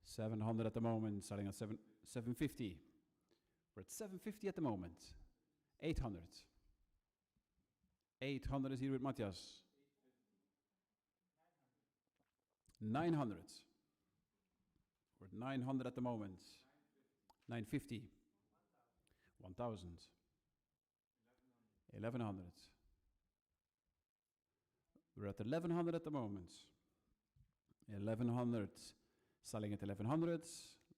700 at the moment, selling at 750. We're at 750 at the moment. 800. 800 is here with Matthias. 900. We're at 900 at the moment. 950. 1000. 1100. We're at 1100 at the moment. 1100. Selling at 1100.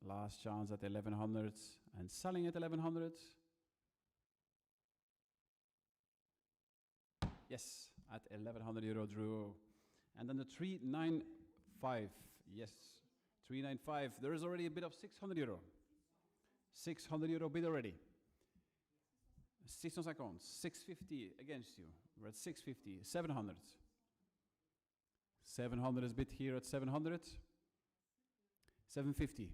Last chance at 1100. And selling at 1100. Yes, at 1100 euro Drew. And then the 395. Yes, 395. There is already a bid of 600 euro. 600 euro bid already. 650. 650 against you. We're at 650. 700. 700 is bid here at 700. 750.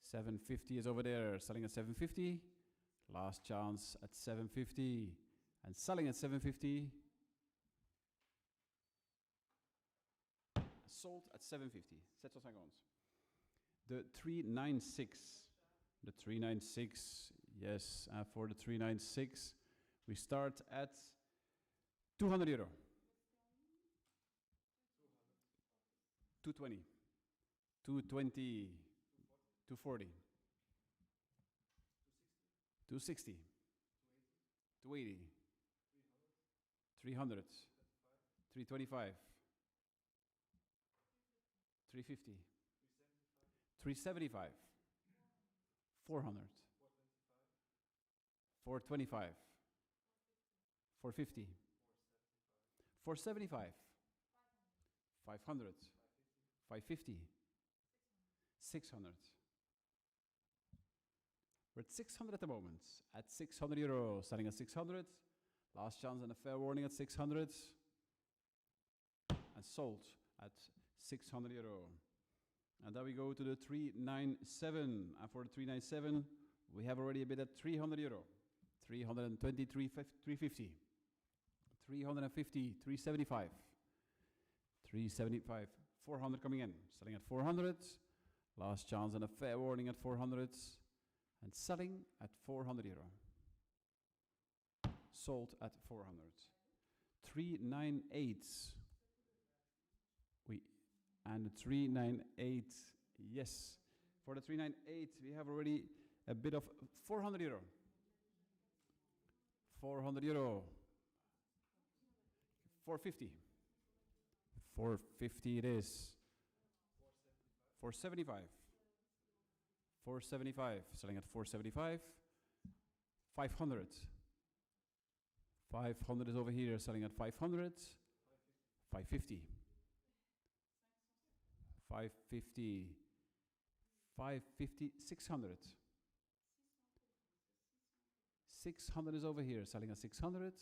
750 is over there, selling at 750. Last chance at 750. And selling at 750. Sold at 750. 750. The 396. The 396. Yes, for the 396, we start at 200 euro. 220. 220. 240. 260. 280. 300. 325. 350. 375. 400. 425. 450. 475. 500. 550. 600. We're at 600 at the moment. At 600 euro, selling at 600. Last chance and a fair warning at 600. And sold at 600 euro. And then we go to the 397. And for the 397, we have already a bid at 300 euro. 323, 350. 350, 375. 375, 400 coming in. Selling at 400. Last chance and a fair warning at 400. And selling at 400 euro. Sold at 400. 398. And the 398, yes. For the 398, we have already a bid of 400 euro. 400 euro. 450. 450 it is. 475. 475, selling at 475. 500. 500 is over here, selling at 500. 550. 550. 550, 600. 600 is over here, selling at 600.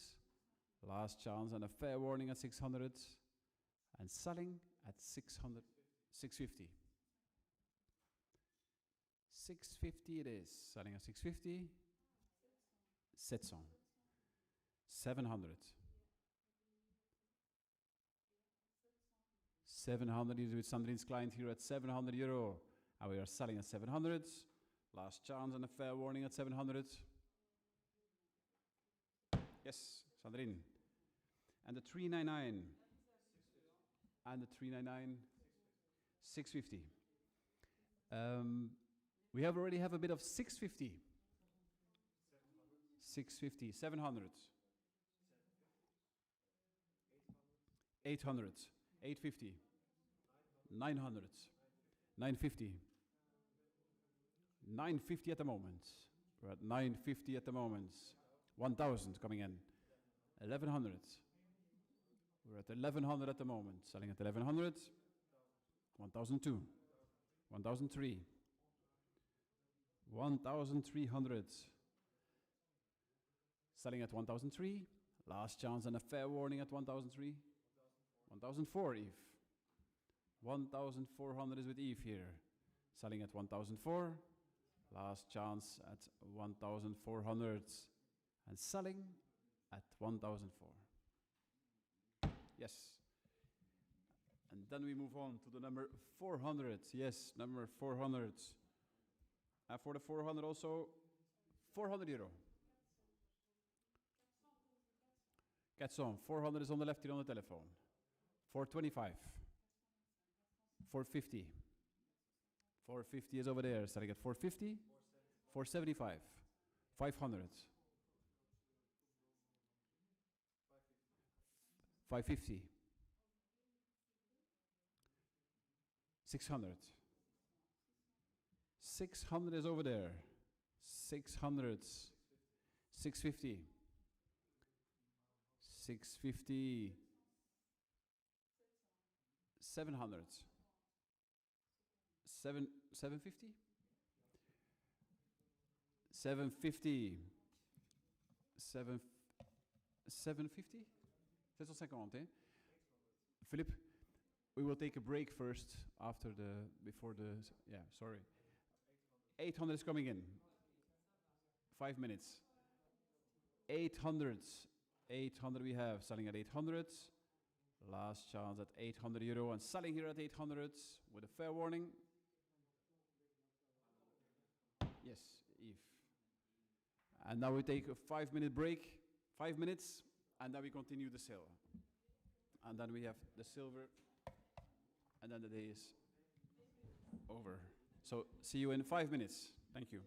Last chance and a fair warning at 600. And selling at 600, 650. 650 it is, selling at 650. 700. 700. 700 is with Sandrine's client here at 700 euro. And we are selling at 700. Last chance and a fair warning at 700. Yes, Sandrine. And the 399. And the 399. 650. We already have a bit of 650. 650. 700. 800. 850. 900. 950. 950 at the moment. We're at 950 at the moment. 1,000 coming in. 1,100. We're at 1,100 at the moment. Selling at 1,100. 1,002. 1,003. 1,300. Selling at 1,003. Last chance and a fair warning at 1,003. 1,004 Eve. 1,400 is with Eve here. Selling at 1,004. Last chance at 1,400. And selling at 1,004. Yes. And then we move on to the number 400. Yes, number 400. And for the 400 also, 400 euro. 400. 400 is on the left here on the telephone. 425. 450. 450 is over there. Starting at 450. 475. 500. 550. 600. 600 is over there. 600. 650. 650. 700. 750. 750. 750. 750, eh? Philip, we will take a break first after before the, yeah, sorry. 800 is coming in. 5 minutes. 800. 800 we have, selling at 800. Last chance at 800 euro and selling here at 800 with a fair warning. Yes, Eve. And now we take a 5-minute break, 5 minutes, and then we continue the sale. And then we have the silver, and then the day is over. So see you in 5 minutes. Thank you.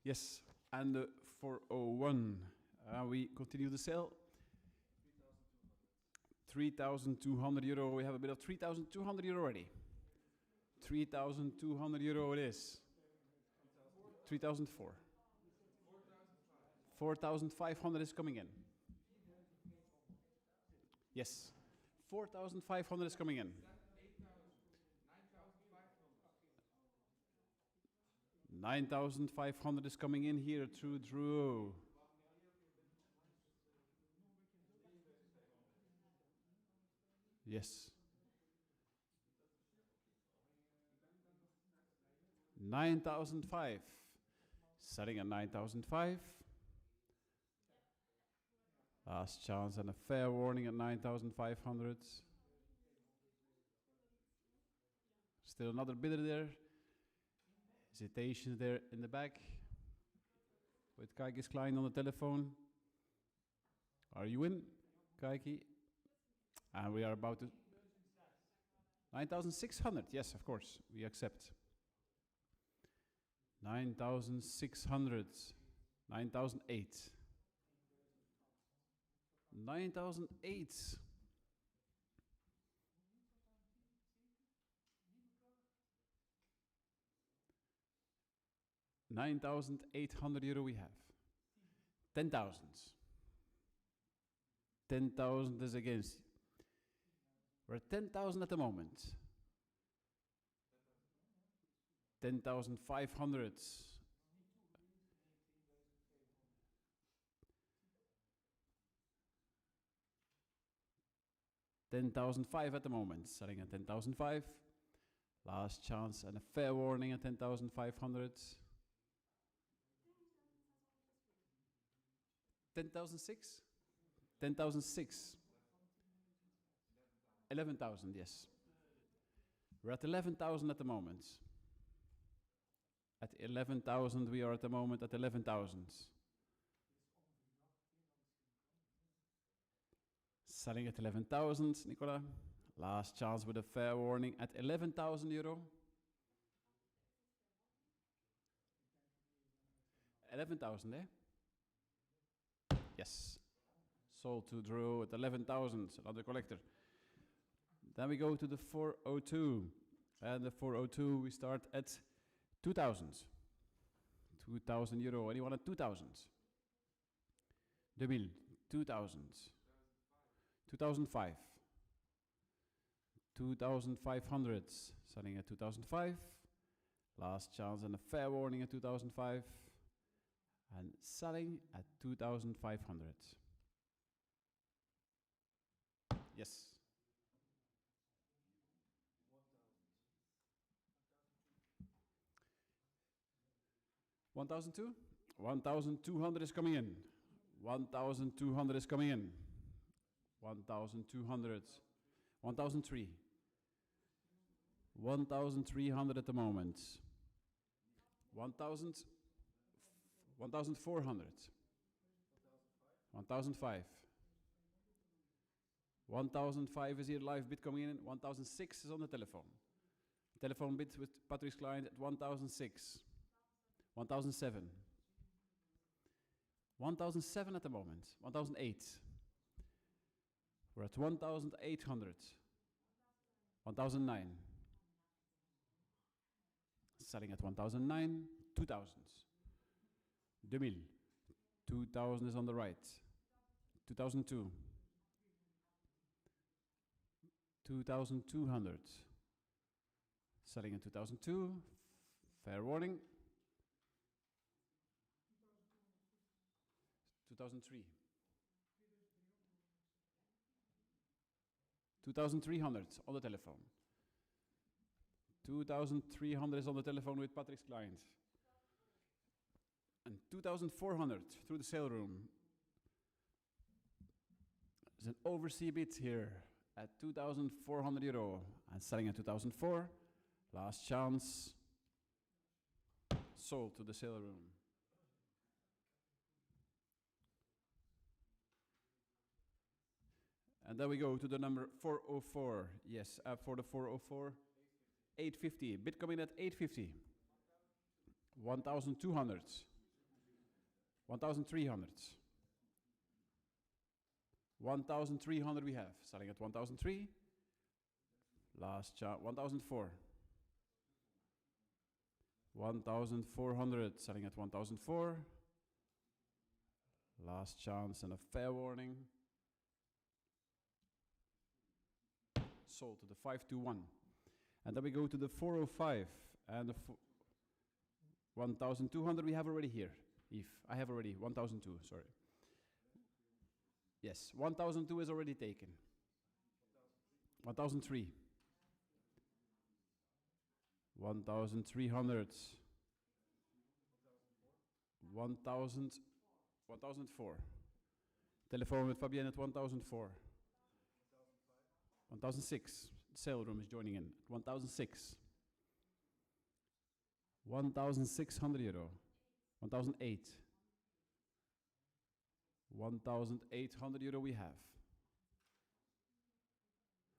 Yes, and the 401. We continue the sale. 3,200 euro. We have a bit of 3,200 euro already. 3,200 euro it is. 3,004. 4,500 is coming in. Yes. 4,500 is coming in. 9,500 is coming in here through Drew. Yes. 9,005. Setting at 9,005. Last chance and a fair warning at 9,500. Still another bidder there. Hesitation there in the back. With Kaiki's client on the telephone. Are you in, Kaiki? And we are about to... 9,600, yes, of course, we accept. 9,600, 9,008. 9,008. 9,800 euro we have. 10,000. 10,000 is against. We're at 10,000 at the moment. 10,500. 10,005 at the moment. Selling at 10,005. Last chance and a fair warning at 10,500. 10,006? 10,006. 11,000, yes. We're at 11,000 at the moment. At 11,000, we are at the moment at 11,000. Selling at 11,000, Nicola. Last chance with a fair warning at 11,000 euro. 11,000, eh? Yes. Sold to Drew at 11,000, another collector. Then we go to the 402. And the 402, we start at 2,000. 2,000 euro. Anyone at 2,000? 2000. 2,000. 2005. 2,500. Selling at 2005. Last chance and a fair warning at 2005. And selling at 2,500. Yes. 1,002? 1,200 is coming in. 1,200 is coming in. 1,200. 1,003. 1,300 at the moment. 1,000. 1,400. 1,005. 1,005 is here live bid coming in. 1,006 is on the telephone. Telephone bid with Patrick's client at 1,006. 1,007. 1,007 at the moment. 1,008. We're at 1,800. 1,009. Selling at 1,009. 2,000. 2,000. 2,000 is on the right. 2,002. 2,200. Selling at 2,002. Fair warning. 2,003. 2,300 on the telephone. 2,300 is on the telephone with Patrick's client. And 2,400 through the sale room. There's an overseas bid here at 2,400 euro and selling at 2,004. Last chance. Sold to the sale room. And then we go to the number 404. Yes, for the 404. 850. Bid coming at 850. 1,200. 1,300. 1,300 we have. Selling at 1,003. Last chance. 1,004. 1,400. Selling at 1,004. Last chance and a fair warning. Sold to the 521. And then we go to the 405 and the 1,200 we have already here. If I have already 1,002, sorry. Yes, 1,002 is already taken. 1,003. 1,300. 1,004. Telephone with Fabienne at 1,004. 1,006. Sale room is joining in. 1,006. 1,600 euro. 1,008. 1,800 euro we have.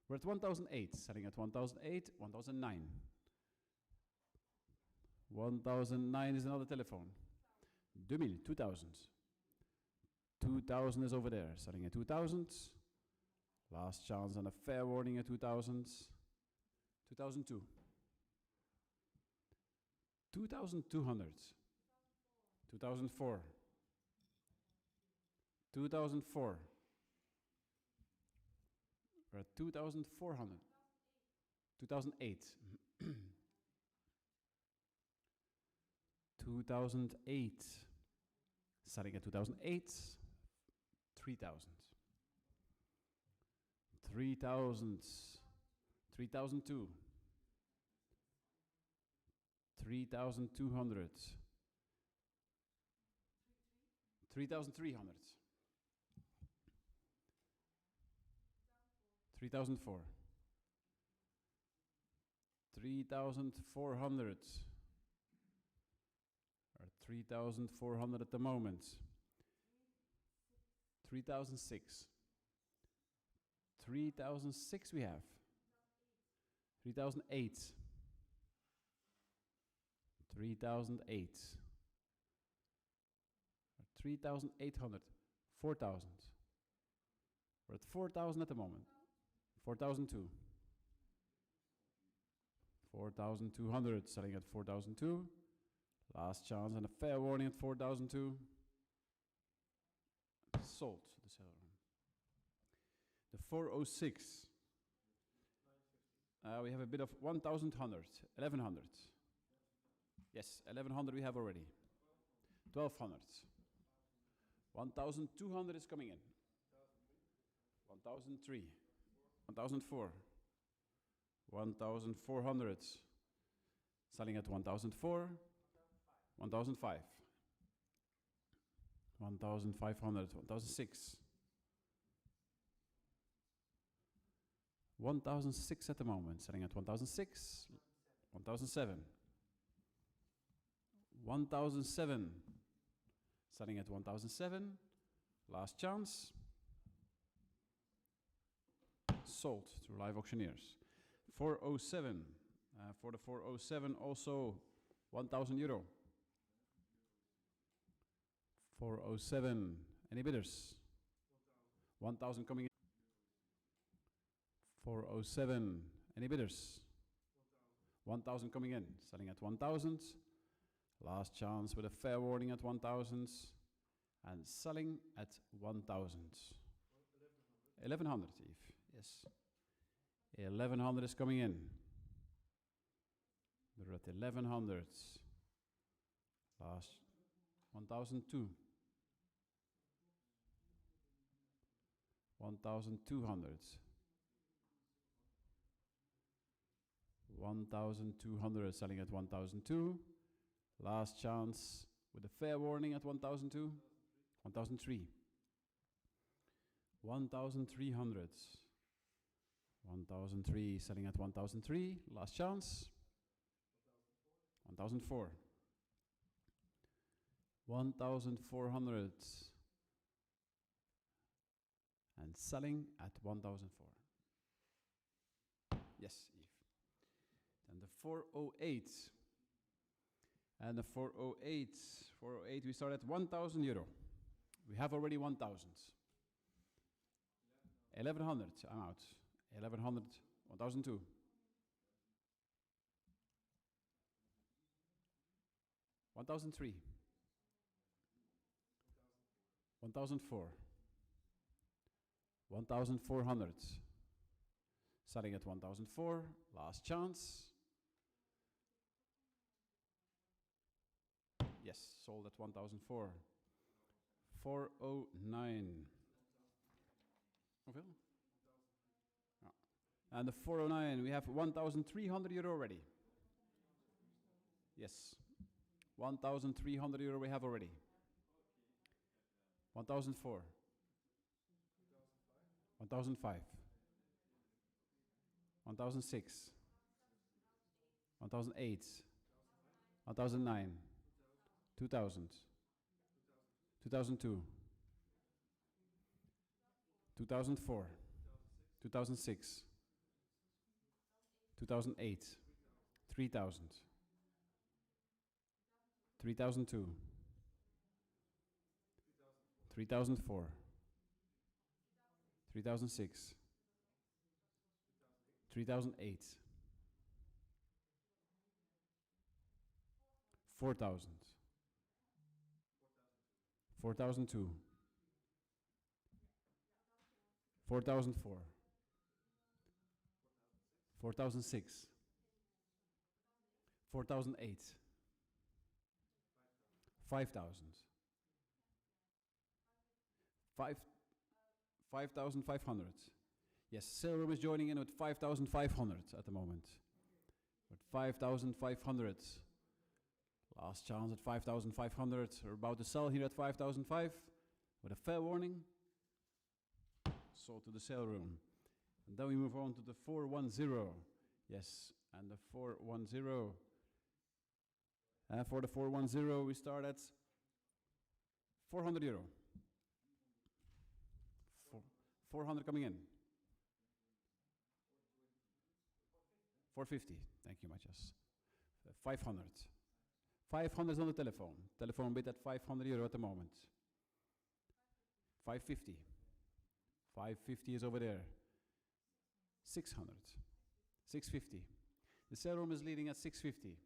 We're at 1,008. Selling at 1,008. 1,009. 1,009 is another telephone. 2,000. 2,000. 2,000 is over there. Selling at 2,000. Last chance and a fair warning at 2,000. 2,002. 2,200. 2004. 2004. We're at 2,400. 2008. 2008. Starting at 2008. 3,000. 3,000. 3,002. 3,200. 3,300. 3,004. 3,400. Or 3,400 at the moment. 3,006. 3,006 we have. 3,008. 3,008. 3,800. 4,000. We're at 4,000 at the moment. 4,002. 4,200. Selling at 4,002. Last chance and a fair warning at 4,002. Sold the seller room. The 406. We have a bit of 1,100. 1,100. Yes, 1,100 we have already. 1,200. 1,200 is coming in. 1,003. 1,004. 1,400. Selling at 1,004. 1,005. 1,500. 1,006. 1,006 at the moment. Selling at 1,006. 1,007. 1,007. Selling at 1,007. Last chance. Sold to live auctioneers. 407. For the 407 also 1,000 euro. 407. Any bidders? 1,000 coming in. 407. Any bidders? 1,000 coming in. Selling at 1,000. Last chance with a fair warning at 1,000. And selling at 1,000. 1,100, Eve. Yes. 1,100 is coming in. We're at 1,100. Last 1,002. 1,200. 1,200 selling at 1,002. Last chance with a fair warning at 1,002. 1,003. 1,300. 1,003 selling at 1,003. Last chance. 1,004. 1,400. And selling at 1,004. Yes, Eve. Then the 408. And the 408. 408, we start at 1,000 euro. We have already 1,000. 1,100, I'm out. 1,100, 1,002. 1,003. 1,004. 1,400. Selling at 1,004. Last chance. Yes, sold at 1,004. 409. Hoeveel? Ja. And the 409, we have 1,300 euro already. Yes. 1,300 euro we have already. 1,004. 1,005. 1,006. 1,008. 1,009. 2,000. 2002. 2004. 2006. 2008. 3,000. 3,002. 3,004. 3,006. 3,008. 4,000. 4,002. 4,004. 4,006. 4,008. 5,000. 5,500. Yes, sale room is joining in with 5,500 at the moment. With 5,500. Last chance at 5,500. We're about to sell here at 5,005 with a fair warning. Sold to the sale room. And then we move on to the 410. Yes, and the 410. For the 410, we start at 400 euro. 400 coming in. 450. Thank you, Matthias. 500. 500 is on the telephone. Telephone bid at 500 euro at the moment. 550. 550 is over there. 600. 650. The sale room is leading at 650.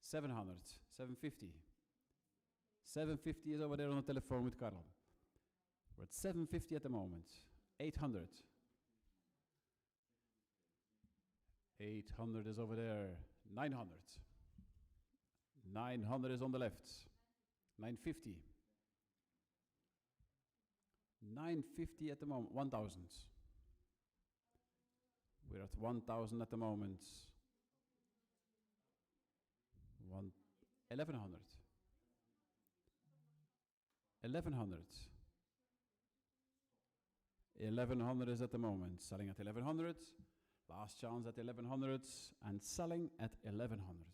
700. 750. 750 is over there on the telephone with Karel. We're at 750 at the moment. 800. 800 is over there. 900. 900 is on the left. 950. 950 at the moment. 1,000. We're at 1,000 at the moment. 1,100. 1,100. 1,100 is at the moment. Selling at 1,100. Last chance at 1,100 and selling at 1,100.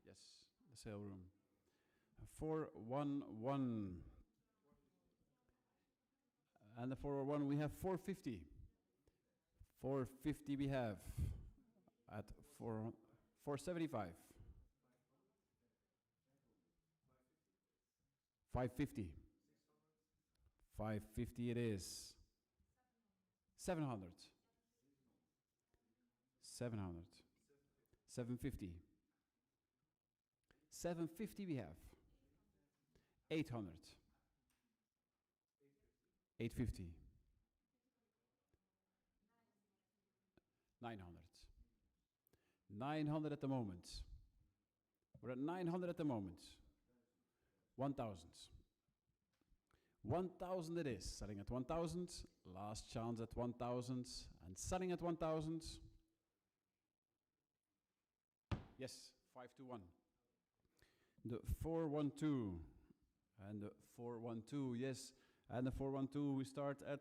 Yes, the sale room. 411. And the 401 we have 450. 450 we have at 475. 550. 550 it is. 700. 700. 750. 750 we have. 800. 850. 900. 900 at the moment. We're at 900 at the moment. 1,000. 1,000 it is. Selling at 1,000. Last chance at 1,000. And selling at 1,000. Yes, 521. The 412. And the 412, yes. And the 412, we start at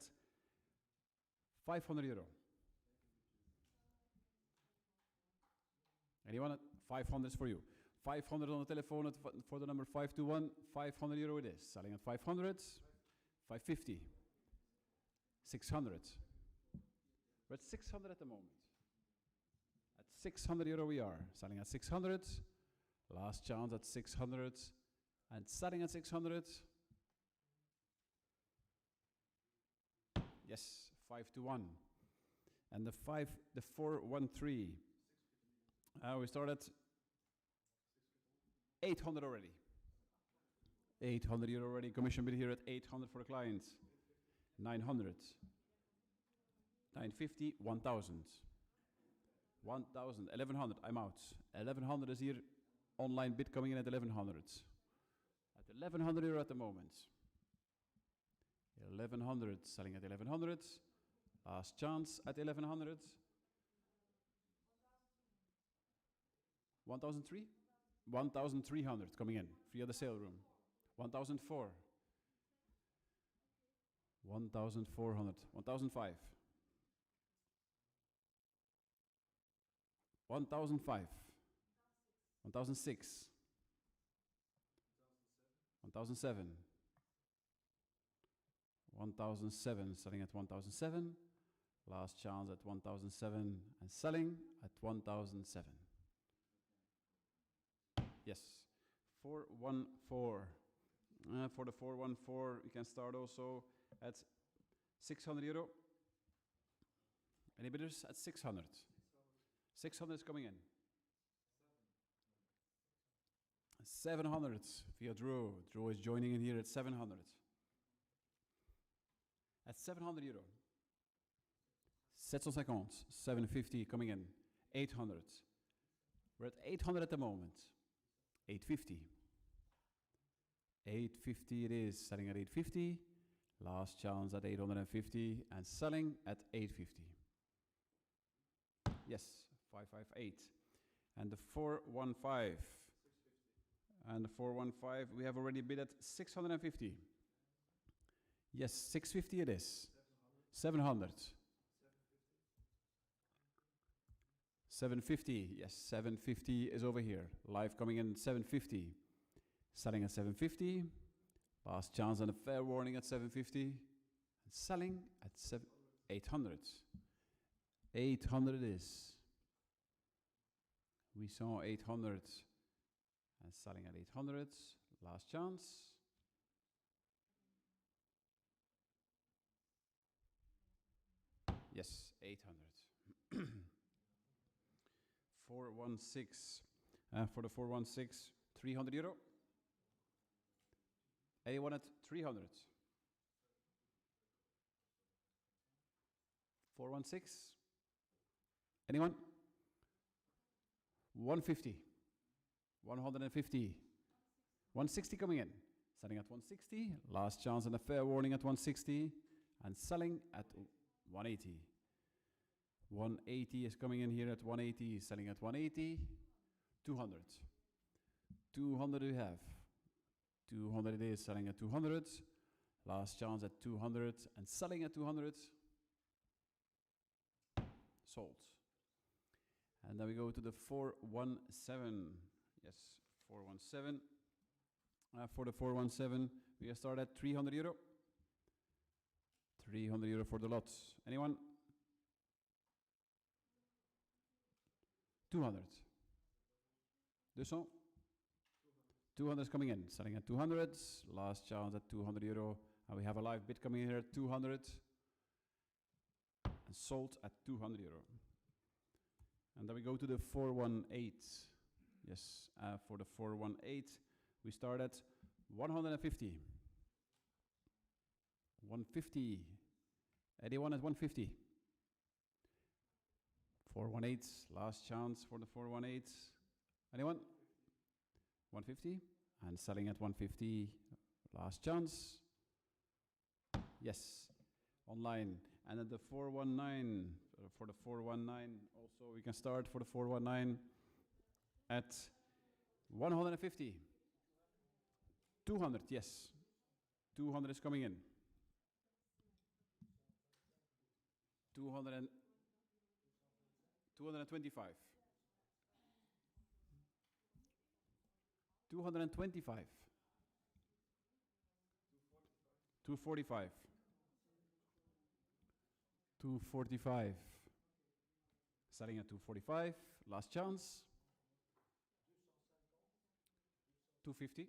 500 euro. Anyone at 500 is for you. 500 on the telephone for the number 521. 500 euro it is. Selling at 500. 550. 600. We're at 600 at the moment. At 600 euro we are. Selling at 600. Last chance at 600. And selling at 600. Yes, 5 to 1. And the 413. We start at 800 already. 800 euro already. Commission bid here at 800 for the client. 900. 950, 1000. 1000, 1100, I'm out. 1100 is here. Online bid coming in at 1100. At 1100 euro at the moment. 1100, selling at 1100. Last chance at 1100. 1003? 1300 coming in. Free of the sale room. 1004. 1400. 1005. 1005. 1006. 1007. 1007, selling at 1007. Last chance at 1007 and selling at 1007. Yes, 414. For the 414, we can start also at 600 euro. Any bidders at 600? 600 is coming in. 700 via Drew. Drew is joining in here at 700. At 700 euro. 750, 750 coming in. 800. We're at 800 at the moment. 850. 850 it is, selling at 850. Last chance at 850 and selling at 850. Yes, 558. And the 415. And the 415, we have already bid at 650. Yes, 650 it is. 700. 750, yes, 750 is over here. Live coming in 750. Selling at 750. Last chance and a fair warning at 750. And selling at 800. 800 it is. We saw 800. And selling at 800. Last chance. Yes, 800. 416. For the 416, 300 euro. Anyone at 300? 416? Anyone? 150. 150. 160 coming in. Selling at 160. Last chance and a fair warning at 160. And selling at 180. 180 is coming in here at 180. Selling at 180. 200. 200 we have. 200 it is, selling at 200. Last chance at 200 and selling at 200. Sold. And then we go to the 417. Yes, 417. For the 417, we start at 300 euro. 300 euro for the lots. Anyone? 200. 200. 200 is coming in, selling at 200. Last chance at 200 euro. And we have a live bid coming in here at 200. And sold at 200 euro. And then we go to the 418. Yes, for the 418, we start at 150. 150. Anyone at 150? 418, last chance for the 418. Anyone? 150. And selling at 150, last chance. Yes, online. And at the 419, for the 419, also we can start for the 419 at 150. 200, yes. 200 is coming in. 225. 225. 245. 245. Selling at 245. Last chance. 250.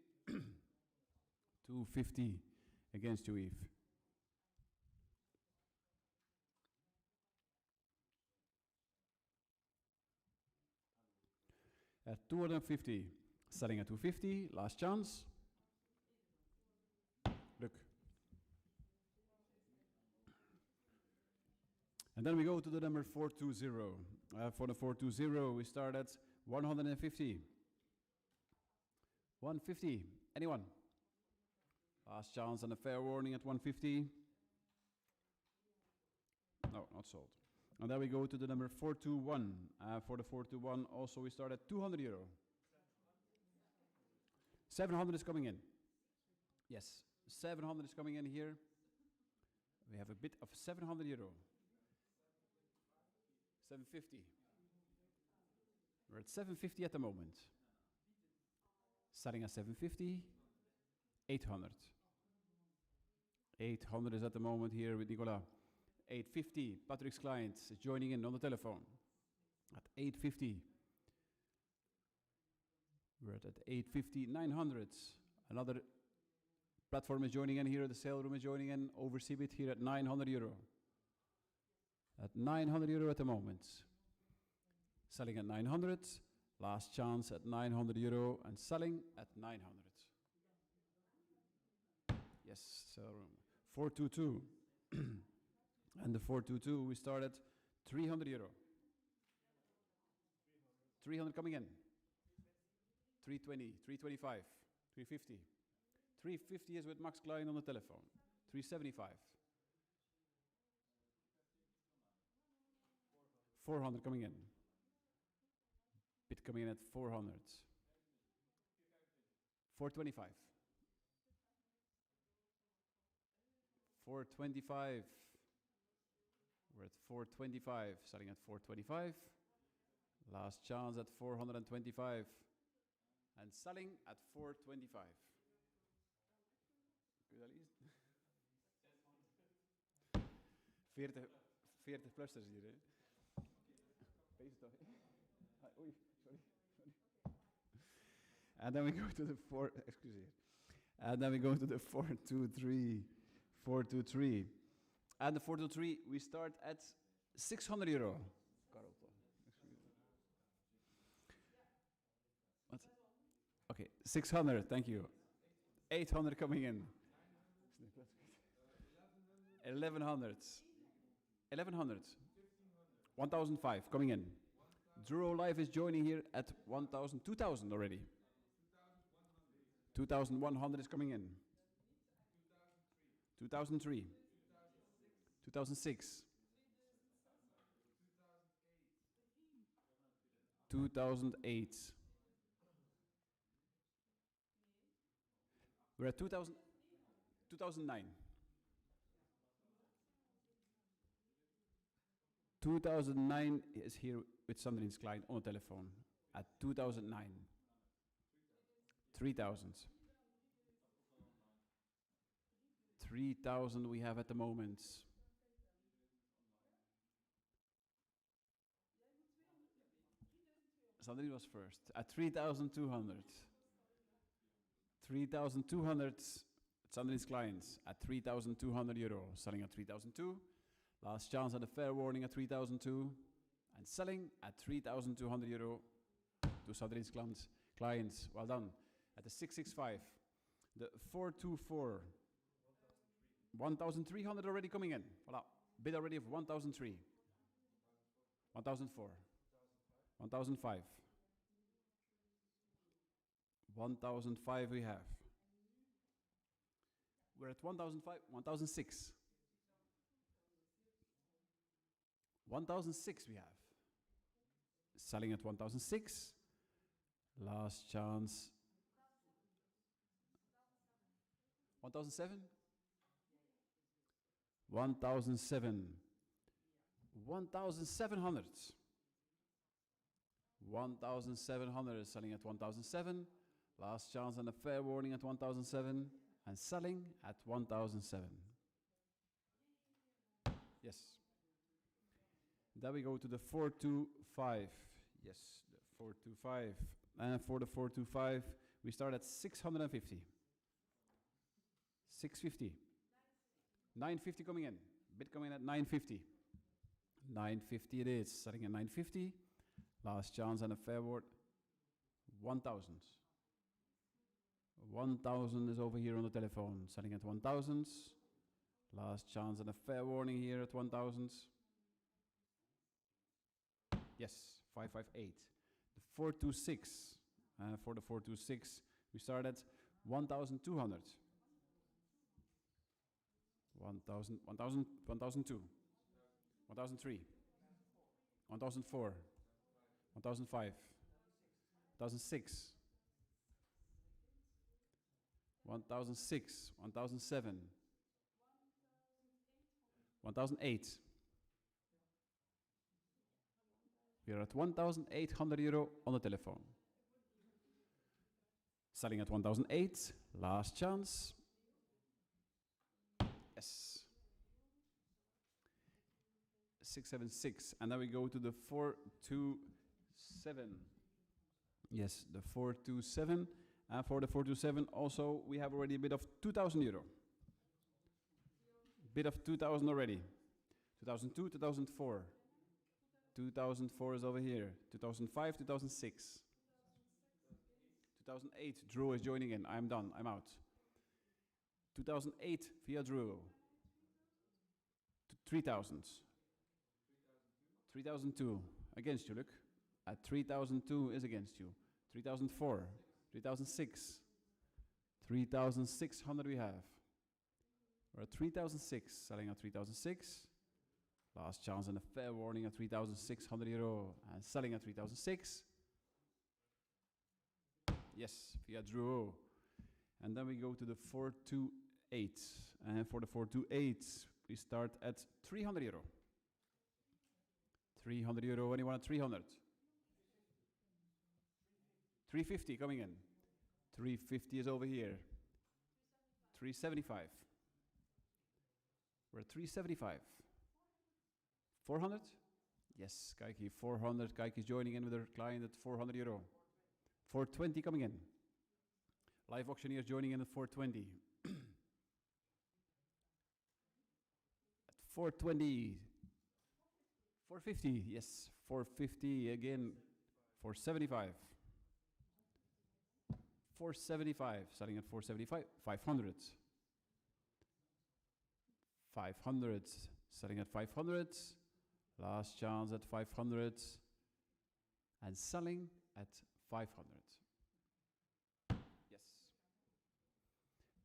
250 against you, Eve. At 250. Selling at 250. Last chance. Look. And then we go to the number 420. For the 420, we start at 150. 150. Anyone? Last chance and a fair warning at 150. No, not sold. And then we go to the number 421. For the 421, also we start at 200 euro. 700 is coming in. Yes, 700 is coming in here. We have a bit of 700 euro. 750. We're at 750 at the moment. Starting at 750. 800. 800 is at the moment here with Nicolas. 850. Patrick's client is joining in on the telephone. At 850. We're at 850. 900. Another platform is joining in here. The sale room is joining in. Oversee it here at 900 euro. At 900 euro at the moment. Selling at 900. Last chance at 900 euro and selling at 900. Yes, sale room. 422. And the 422, we start at 300 euro. 300 coming in. 320, 325, 350. 350 is with Max Klein on the telephone. 375. 400 coming in. Bid coming in at 400. 425. 425. We're at 425, starting at 425. Last chance at 425. And selling at 425. Kun je dat lezen? 40 plussers hier, hè? Deze toch? Oei, sorry. And then we go to the And then we go to the 423. 423. And the 423, we start at 600 euro. What? Okay, 600, thank you. 800 coming in. 1100. 1100. 1005 coming in. Duro Live is joining here at 1000, 2000 already. 2100 is coming in. 2003. 2006. 2008. We're at 2009. 2009 is here with Sandrine's client on the telephone at 2009. 3000. 3000 we have at the moment. Sandrine was first at 3,200. 3,200. Sandrine's clients at 3,200 euro, selling at 3,002. Last chance at a fair warning at 3,002 and selling at 3,200 euro to Sandrine's clients. Well done. At the 665, the 424, 1,300 already coming in. Voilà. Bid already of 1,003, 1,004, 1,005, 1,005 we have. We're at 1,005, 1,006. 1,006 we have. Selling at 1,006. Last chance. 1,007. 1,007. 1,700. 1,700 is selling at 1,007. Last chance and a fair warning at 1,007. And selling at 1,007. Yes. Then we go to the 425. Yes, the 425. And for the 425, we start at 650. 650. 950 coming in. Bid coming in at 950. 950 it is. Starting at 950. Last chance and a fair word. 1,000. 1,000 is over here on the telephone. Selling at 1,000. Last chance and a fair warning here at 1,000. Yes, 558. The 426. For the 426, we start at 1,200. 1,000, 1,000, 1,002. 1,003. 1,004. 1,005. 1,006. 1,006. 1,007. 1,008. We are at 1,800 euro on the telephone. Selling at 1,008. Last chance. Yes. 676. And then we go to the 427. Yes, the 427. And for the 427 also we have already a bit of 2,000 euro. Bit of 2,000 already. 2002, 2004. 2004 is over here. 2005, 2006. 2008, Drew is joining in. I'm done, I'm out. 2008 via Drew. 3,000. 3,002 against you, look. At 3,002 is against you. 3,004, 3,006. 3,600 we have. We're at 3,006, selling at 3,006. Last chance and a fair warning at 3,600 euro. And selling at 3,006. Yes, via Drew. And then we go to the 428. And for the 428, we start at 300 euro. 300 euro, anyone at 300? 350 coming in. 350 is over here. 375. We're at 375. 400? Yes, Kaiki, 400. Kaiki is joining in with her client at 400 euro. 420 coming in. Live auctioneers joining in at 420. At 420. 450, yes, 450 again. 475. 475, starting at 475. 500. 500, starting at 500. Last chance at 500. And selling at 500. Yes.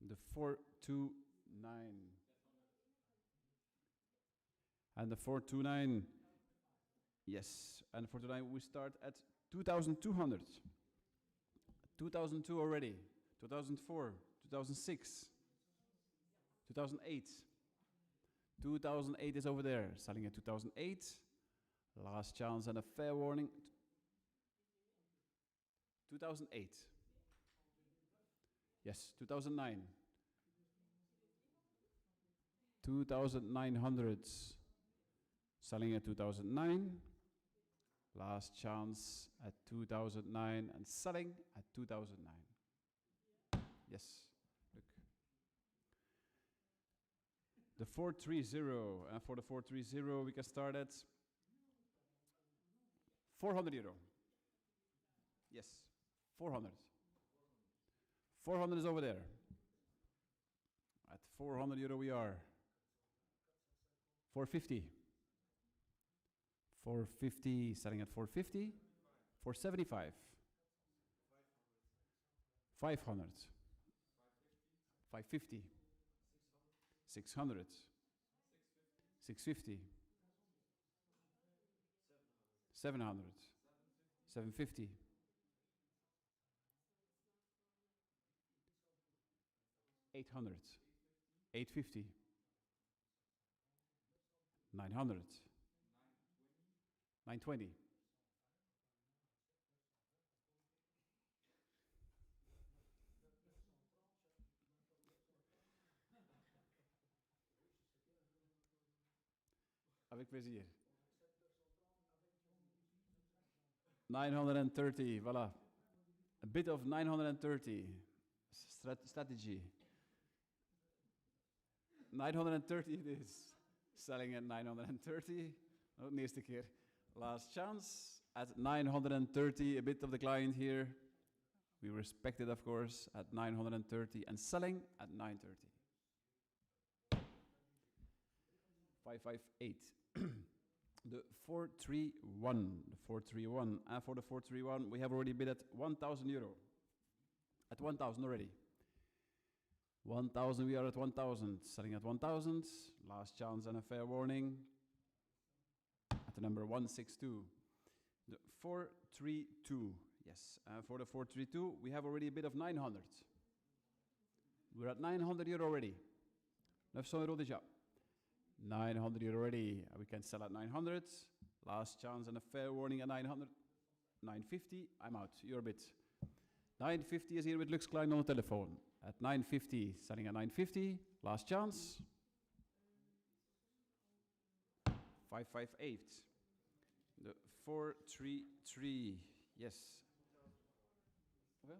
The 429. And the 429. Yes. And for tonight we start at 2,200. 2002 already. 2004. 2006. 2008. 2008 is over there. Selling at 2008. Last chance and a fair warning. 2008. Yes, 2009. 2,900. Selling at 2009. Last chance at 2009 and selling at 2009. Yes, look. The 430, and for the 430 we can start at 400 euro. Yes, 400. 400 is over there. At 400 euro we are. 450. 450, selling at 450. 475. 500. 550. 600. 650. 700. 750. 800. 850. 900. 920. Avec plaisir. 930, voila. A bit of 930. Strategy. 930 it is. Selling at 930. Not the eerste keer. Last chance at 930. A bit of decline here. We respect it, of course, at 930 and selling at 930. 558. The 431. The 431. And for the 431, we have already bid at 1,000 euro. At 1,000 already. 1,000, we are at 1,000. Selling at 1,000. Last chance and a fair warning. At the number 162. The 432. Yes, for the 432, we have already a bid of 900. We're at 900 euro already. 900 euro déjà. 900 euro already. We can sell at 900. Last chance and a fair warning at 900. 950, I'm out. You're a bit. 950 is here with Lux Klein on the telephone. At 950, selling at 950. Last chance. 558. The 433. Yes. Okay.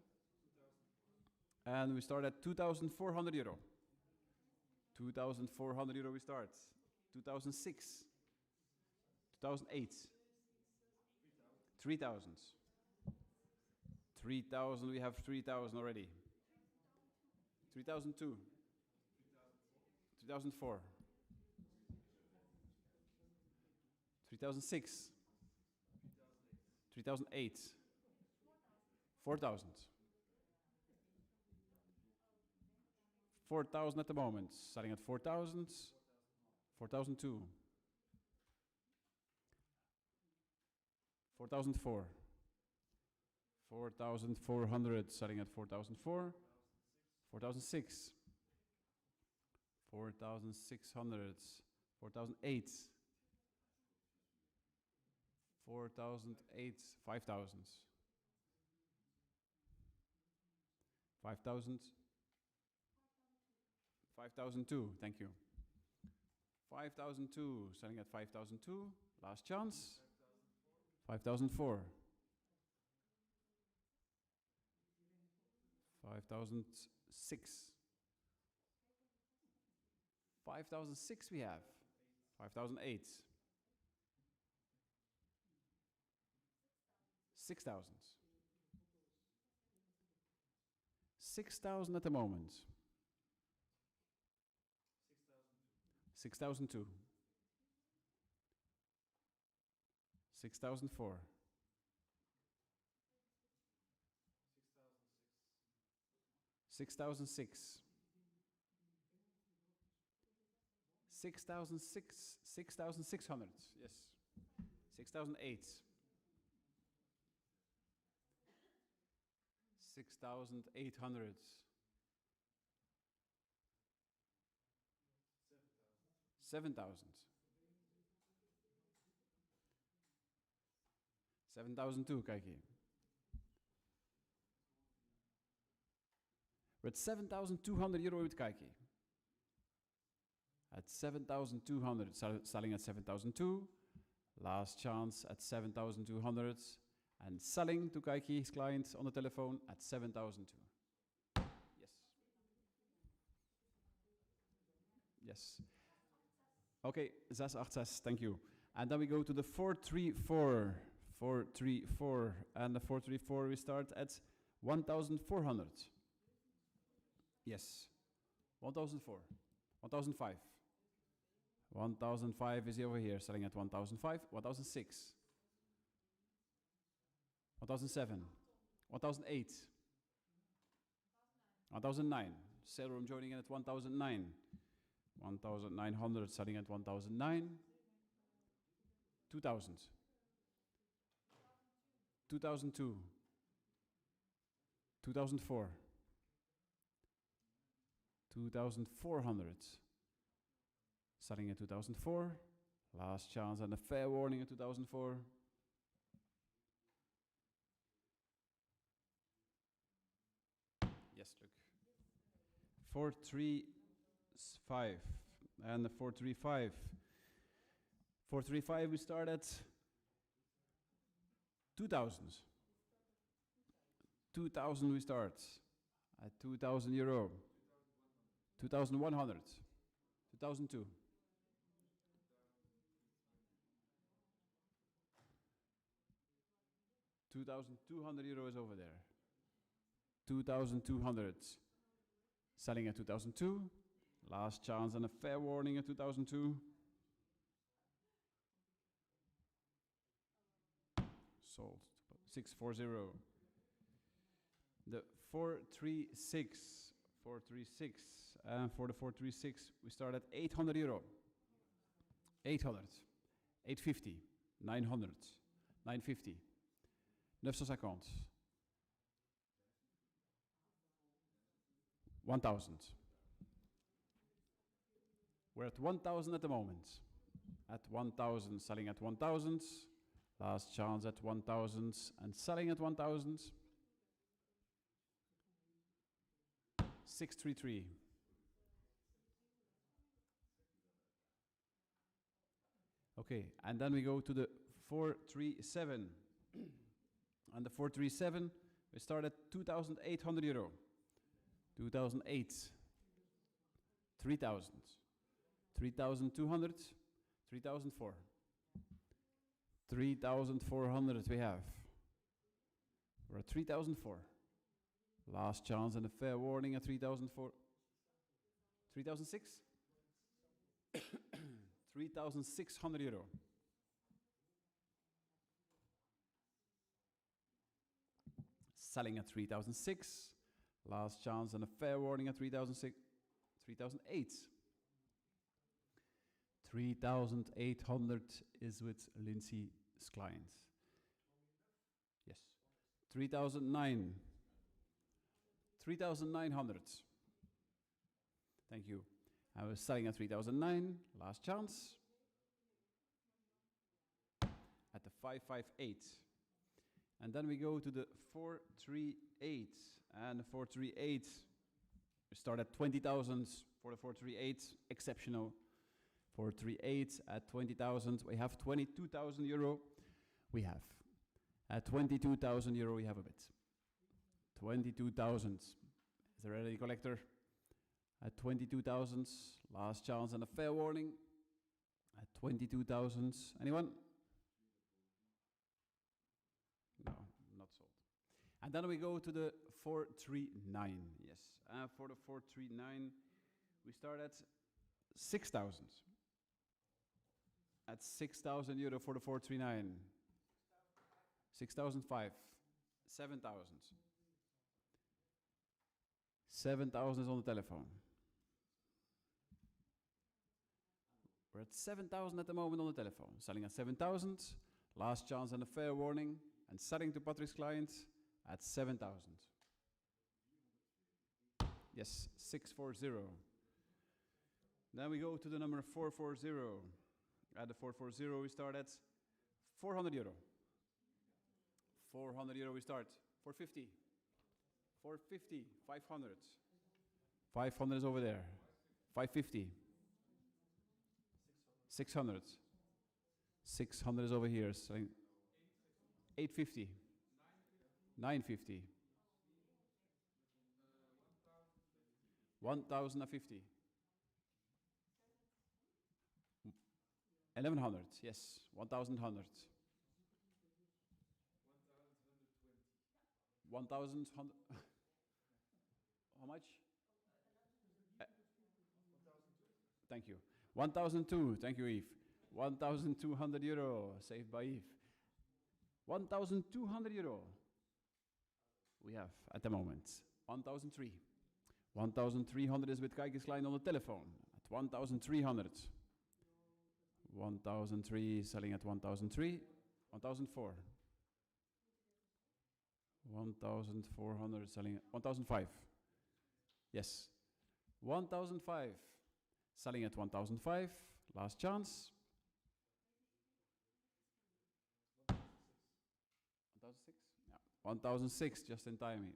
And we start at 2,400 euro. 2,400 euro we start. 2006. 2008. 3,000. 3,000, we have 3,000 already. 3,002. 2004. 3006. 3008. 4,000. 4,000 at the moment. Starting at 4,000. 4,002. 4,004. 4,400. Starting at 4,004. 4,006. 4,600. 4,008. 4,008. 5,000. 5,000. 5,002. Thank you. 5,002. Selling at 5,002. Last chance. 5,004. 5,006. 5,006 we have. 5,008. 6,000. 6,000 at the moment. 6,002. 6,004. 6,006. 6,006. 6,600. Yes. 6,008. 6,800. 7,000. 7,002, kijk hier. We're at 7,200 euro with Kaiki. At 7,200, selling at 7,002. Last chance at 7,200. And selling to Kaiki's client on the telephone at 7,002. Yes. Yes. Okay, 686, thank you. And then we go to the 434. 434. And the 434 we start at 1,400. Yes. 1,004. 1,005. 1,005 is over here, selling at 1,005. 1,006. 1,007. 1,008. 1,009. Sale room joining in at 1,009. 1,900 selling at 1,009. 2,000. 2,002. 2,004. 2,400. Selling at 2004. Last chance and a fair warning at 2004. Yes, look. 435 and the 435. 435 we start at 2,000. 2,000 we start at 2,000 euro. 2,100. 2,002. 2,200 euro is over there. 2,200. Selling at 2,002. Last chance and a fair warning at 2002. Sold. 640. The 436. 436. And for the 436, we start at 800 euro. 800. 850. 900. 950. 950. 1,000. We're at 1,000 at the moment. At 1,000, selling at 1,000. Last chance at 1,000 and selling at 1,000. 633. Okay, and then we go to the 437. And the 437, we start at 2,800 euro. 2008. 3,000. 3,200. 3,004. 3,400 we have. We're at 3,004. Last chance and a fair warning at 3,004. 3,006? 3,600 euro. Selling at 3,006. Last chance and a fair warning at 3,006. 3,008. 3,800 is with Lindsay's client. Yes. 3,009. 3,900. Thank you. I was selling at 3,009. Last chance. At the 558. And then we go to the 438. And the 438, we start at 20,000 for the 438. Exceptional. 438 at 20,000. We have 22,000 euro. We have. At 22,000 euro, we have a bit. 22,000. Is there any collector? At 22,000. Last chance and a fair warning. At 22,000. Anyone? No, not sold. And then we go to the 439. Yes. For the 439, we start at 6,000. At 6,000 euro for the 439. 6,005. 7,000. 7,000 is on the telephone. We're at 7,000 at the moment on the telephone. Selling at 7,000. Last chance and a fair warning. And selling to Patrick's client at 7,000. Yes, 640. Then we go to the number 440. At the 440 we start at 400 euro. 400 euro we start. 450. 450. 500. 500 is over there. 550. 600. 600 is over here. 850. 950. 1,050. 1,100, yes, 1,100. 1,100. How much? Thank you. 1,002. Thank you, Yves. 1,200 euro saved by Yves. 1,200 euro. We have at the moment 1,003. 1,300 is with Kijkers Klein on the telephone at 1,300. 1,003 selling at 1,003. 1,004. 1,400 selling at 1,005. Yes. 1,005 selling at 1,005. Last chance. 1,006? Yeah. 1,006 just in time.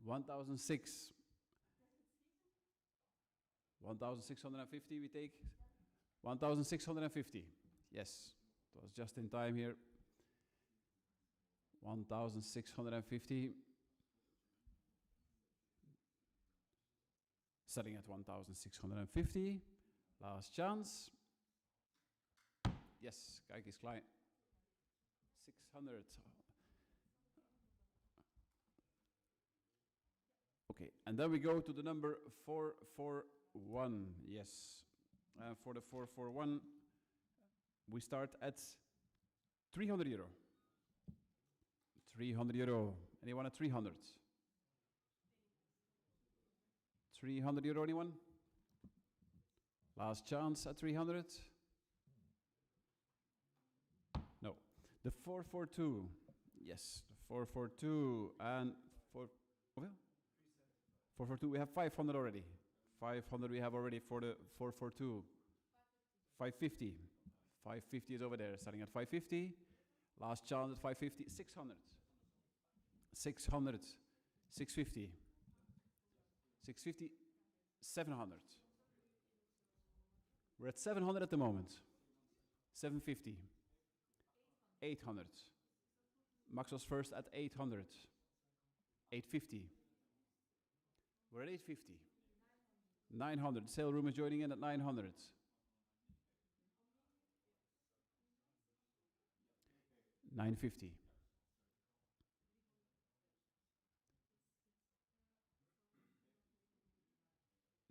1,006. 1,650 we take. 1,650. Yes. It was just in time here. 1,650. Selling at 1,650. Last chance. Yes, kijk eens klein. 600. Okay, and then we go to the number 441. Yes, for the 441, we start at 300 euro. 300 euro. Anyone at 300? 300 euro, anyone? Last chance at 300. No. The 442. Yes, the 442 and 442. We have 500 already. 500 we have already for the 442. 550. 550 is over there, starting at 550. Last chance at 550. 600. 600. 650. 650. 700. We're at 700 at the moment. 750. 800. Max was first at 800. 850. We're at 850. 900. Sale room is joining in at 900. 950.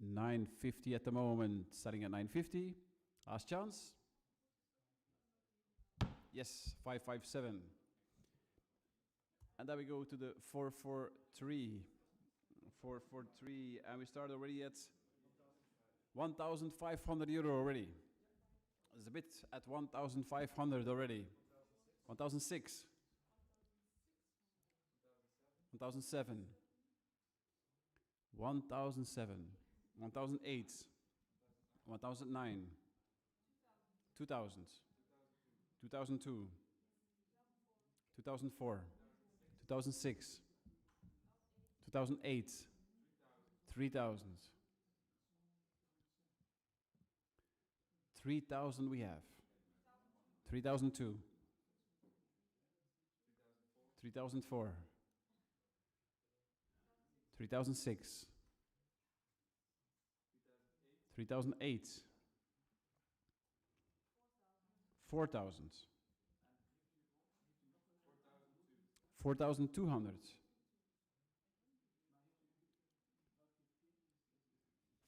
950 at the moment, starting at 950. Last chance. Yes, 557. And then we go to the 443. 443, and we start already at 1,500 euro already. It's a bit at 1,500 already. 1,006. 1,007. 1,007. 1,008. 1,009. 2,000. 2002. 2004. 2006. 2008. 3,000. 3,000 we have. 3,002. 3,004. 3,006. 3,008. 4,000. 4,200.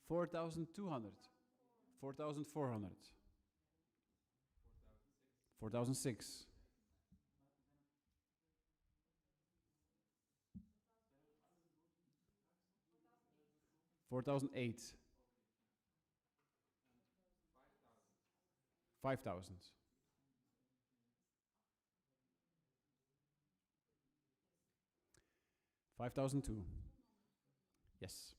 4,200. 4,400. 4,006. 4,008. 5,000. 5,002. Yes.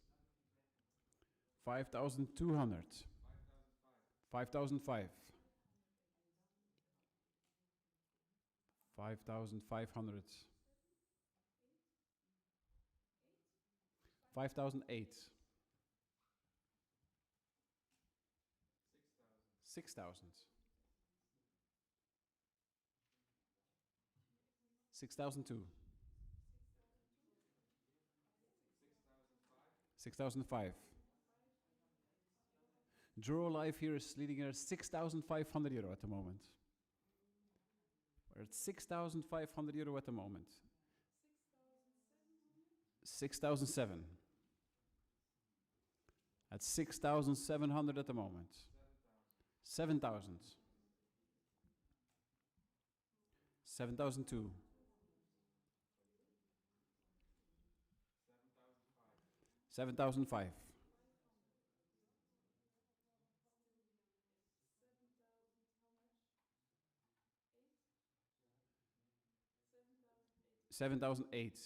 5,200. 5,005. 5,500. 5,008. 6,000. 6,002. 6,005. Draw Life here is leading her 6,500 euro at the moment. We're at 6,500 euro at the moment. 6,007. At 6,700 at the moment. 7,000. 7,002. 7,005. 7,008.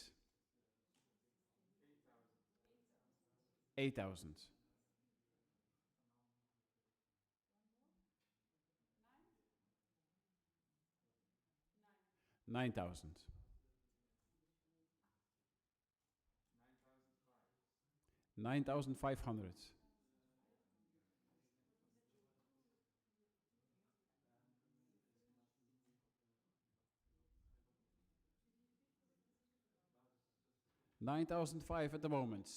8,000. 9,000. 9,500. 9,500. 9,005 at the moment.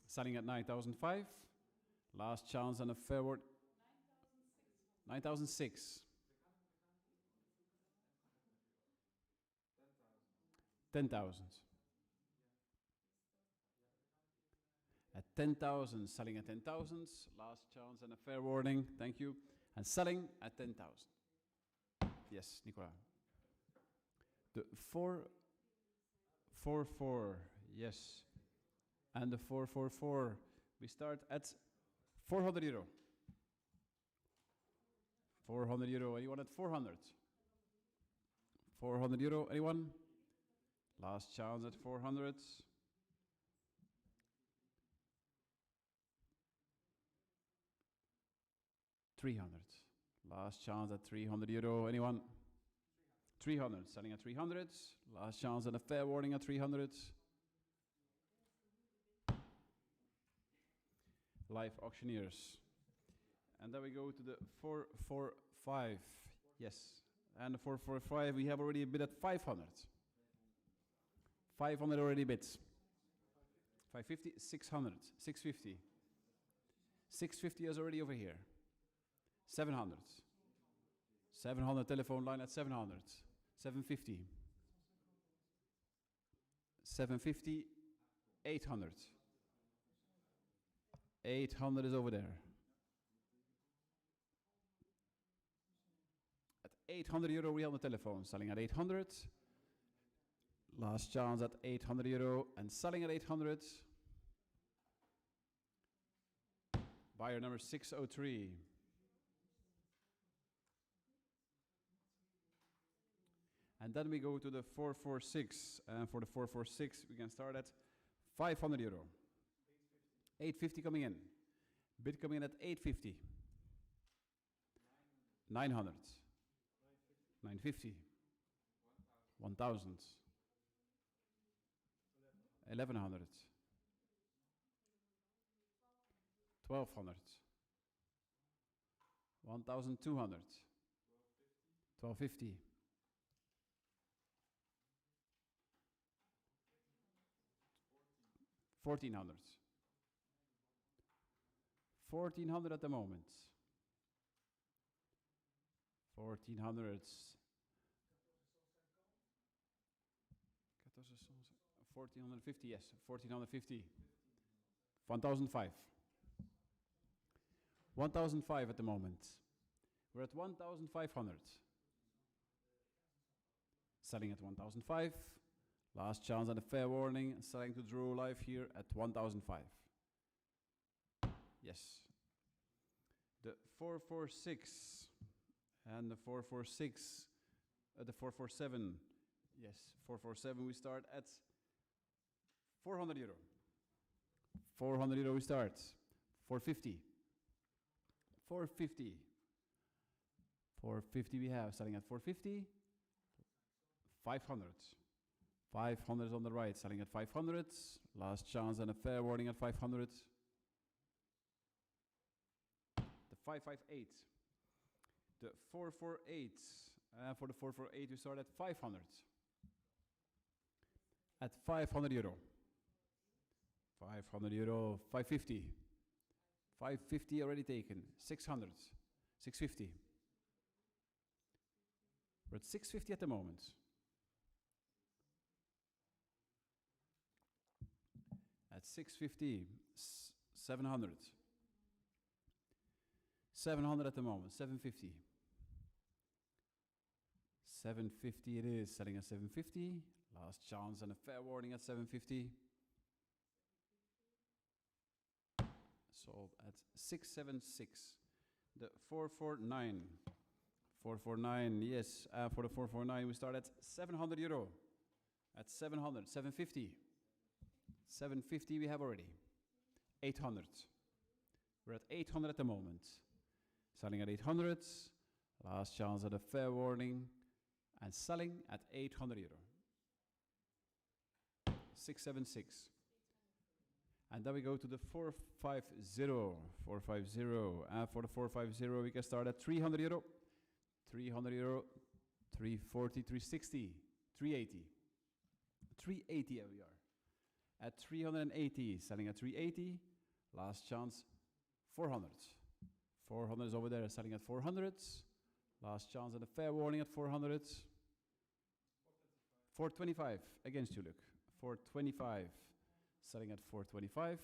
Selling at 9,005. Last chance and a fair word. 9,006. 10,000. At 10,000, selling at 10,000. Last chance and a fair warning. Thank you. And selling at 10,000. Yes, Nicola. The 444. Yes. And the 444. We start at 400 euro. 400 euro. Anyone at 400? 400 euro. Anyone? Last chance at 400. 300. Last chance at 300 euro. Anyone? 300. Selling at 300. Last chance and a fair warning at 300. Live auctioneers. And then we go to the 445. Yes. And the 445, we have already a bid at 500. 500 already bids. 550, 600, 650. 650 is already over here. 700. 700 telephone line at 700. 750. 750, 800. 800 is over there. At 800 euro, we have the telephone. Selling at 800. Last chance at 800 euro and selling at 800. Buyer number 603. And then we go to the 446. And for the 446, we can start at 500 euro. 850 coming in. Bid coming in at 850. 900. 950. 1,000. 1,100. 1,200. 1,200. 1,250. 1,400. 1,400 at the moment. 1,400. 1,450, yes. 1,450. 1,005. 1,005 at the moment. We're at 1,500. Selling at 1,005. Last chance and a fair warning. Selling to draw live here at 1,005. Yes. The 446 and the 446, the 447. Yes, 447 we start at 400 euro. 400 euro we start. 450. 450. 450 we have. Selling at 450. 500. 500 is on the right. Selling at 500. Last chance and a fair warning at 500. The 558. The 448. For the 448 we start at 500. At 500 euro. 500 euro. 550. 550 already taken. 600. 650. We're at 650 at the moment. At 650. 700. 700 at the moment. 750. 750 it is. Selling at 750. Last chance and a fair warning at 750. Sold at 676. The 449. 449, yes. For the 449 we start at 700 euro. At 700, 750. 750 we have already. 800. We're at 800 at the moment. Selling at 800. Last chance at a fair warning. And selling at 800 euro. 676. And then we go to the 450. 450. And for the 450 we can start at 300 euro. 300 euro. 340, 360. 380. 380 here we are. at 380, selling at 380. Last chance, 400. 400 is over there, selling at 400. Last chance and a fair warning at 400. 425 against you, Luke. 425, selling at 425.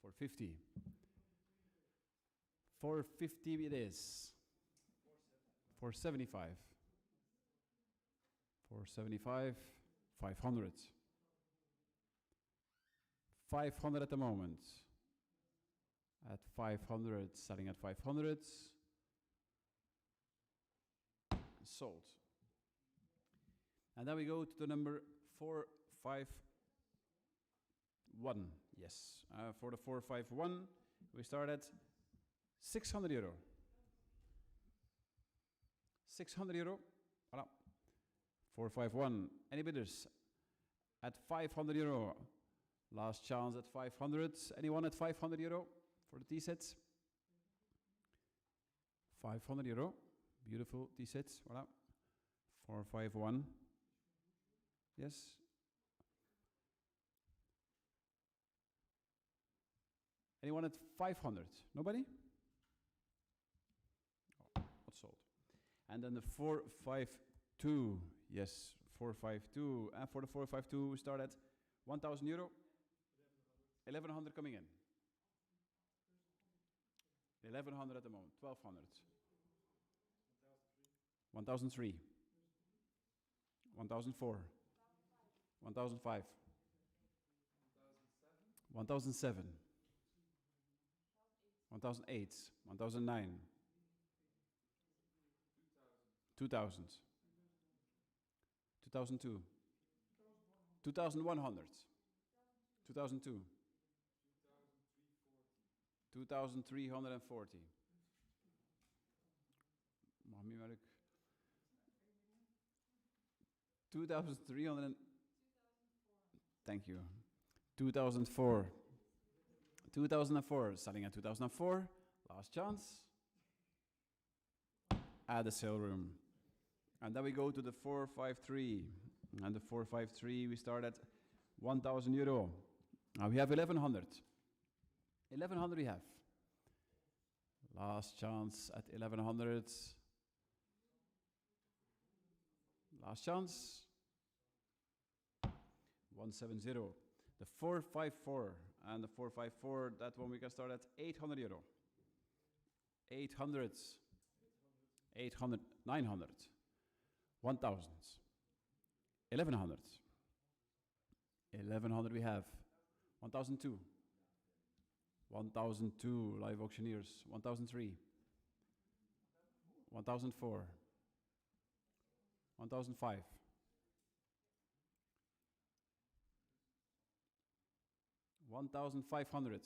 450. 450 it is. 475. 475. 500. 500 at the moment. At 500, selling at 500. Sold. And then we go to the number 451. Yes, for the 451, we start at 600 euro. 600 euro. Voilà. 451. Any bidders at 500 euro? Last chance at 500. Anyone at 500 euro for the T-sets? 500 euro. Beautiful T-sets. Voilà. 451. Yes. Anyone at 500? Nobody? Oh, not sold. And then the 452. Yes, 452. And for the 452, we start at 1,000 euro. 1,100 coming in. 1,100 at the moment. 1,200. 1,003. 1,004. 1,005. 1,007. 1,008. 1,009. 2,000. 2,002. 2,100. 2,002. 2,340. Mami Mark. 2,300. Thank you. 2004. 2004. Starting at 2004. Last chance. At the sale room. And then we go to the 453. And the 453, we start at 1,000 euro. Now we have 1,100. 1,100 we have. Last chance at 1,100. Last chance. 170. The 454 and the 454, that one we can start at 800 euro. 800. 800. 900. 1,000. 1,100. 1,100 we have. 1,002. 1,002 live auctioneers. 1,003. 1,004. 1,005. 1,500.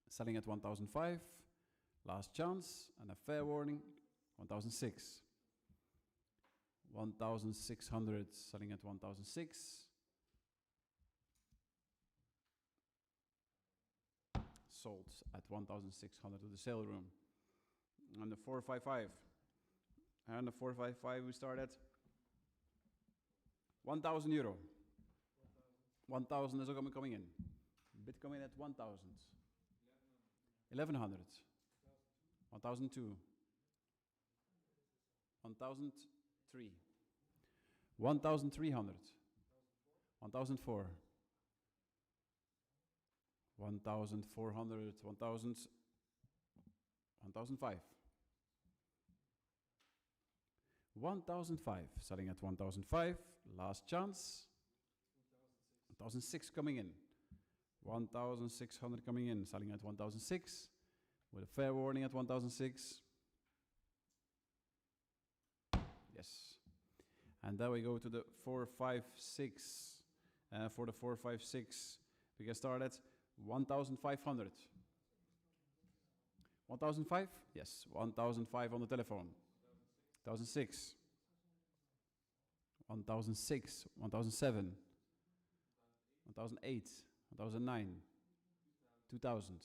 Selling at 1,005. Last chance and a fair warning. 1,006. 1,600. Selling at 1,006. Sold at 1,600 to the sale room. And the 455. And the 455 we start at 1,000 euro. 1,000 is coming in. Bid coming at 1,000. 1,100. 1,002. 1,003. 1,300. 1,004. 1,400. 1,000. 1,005. 1,005. Selling at 1,005. Last chance. 1,006 coming in. 1,600 coming in. Selling at 1,006. With a fair warning at 1,006. Yes. And then we go to the 456. For the 456, we can start at 1,500. 1,005? Yes. 1,005 on the telephone. 1,006. 1,006. 1,007. 1,008. 1,009. 2,000.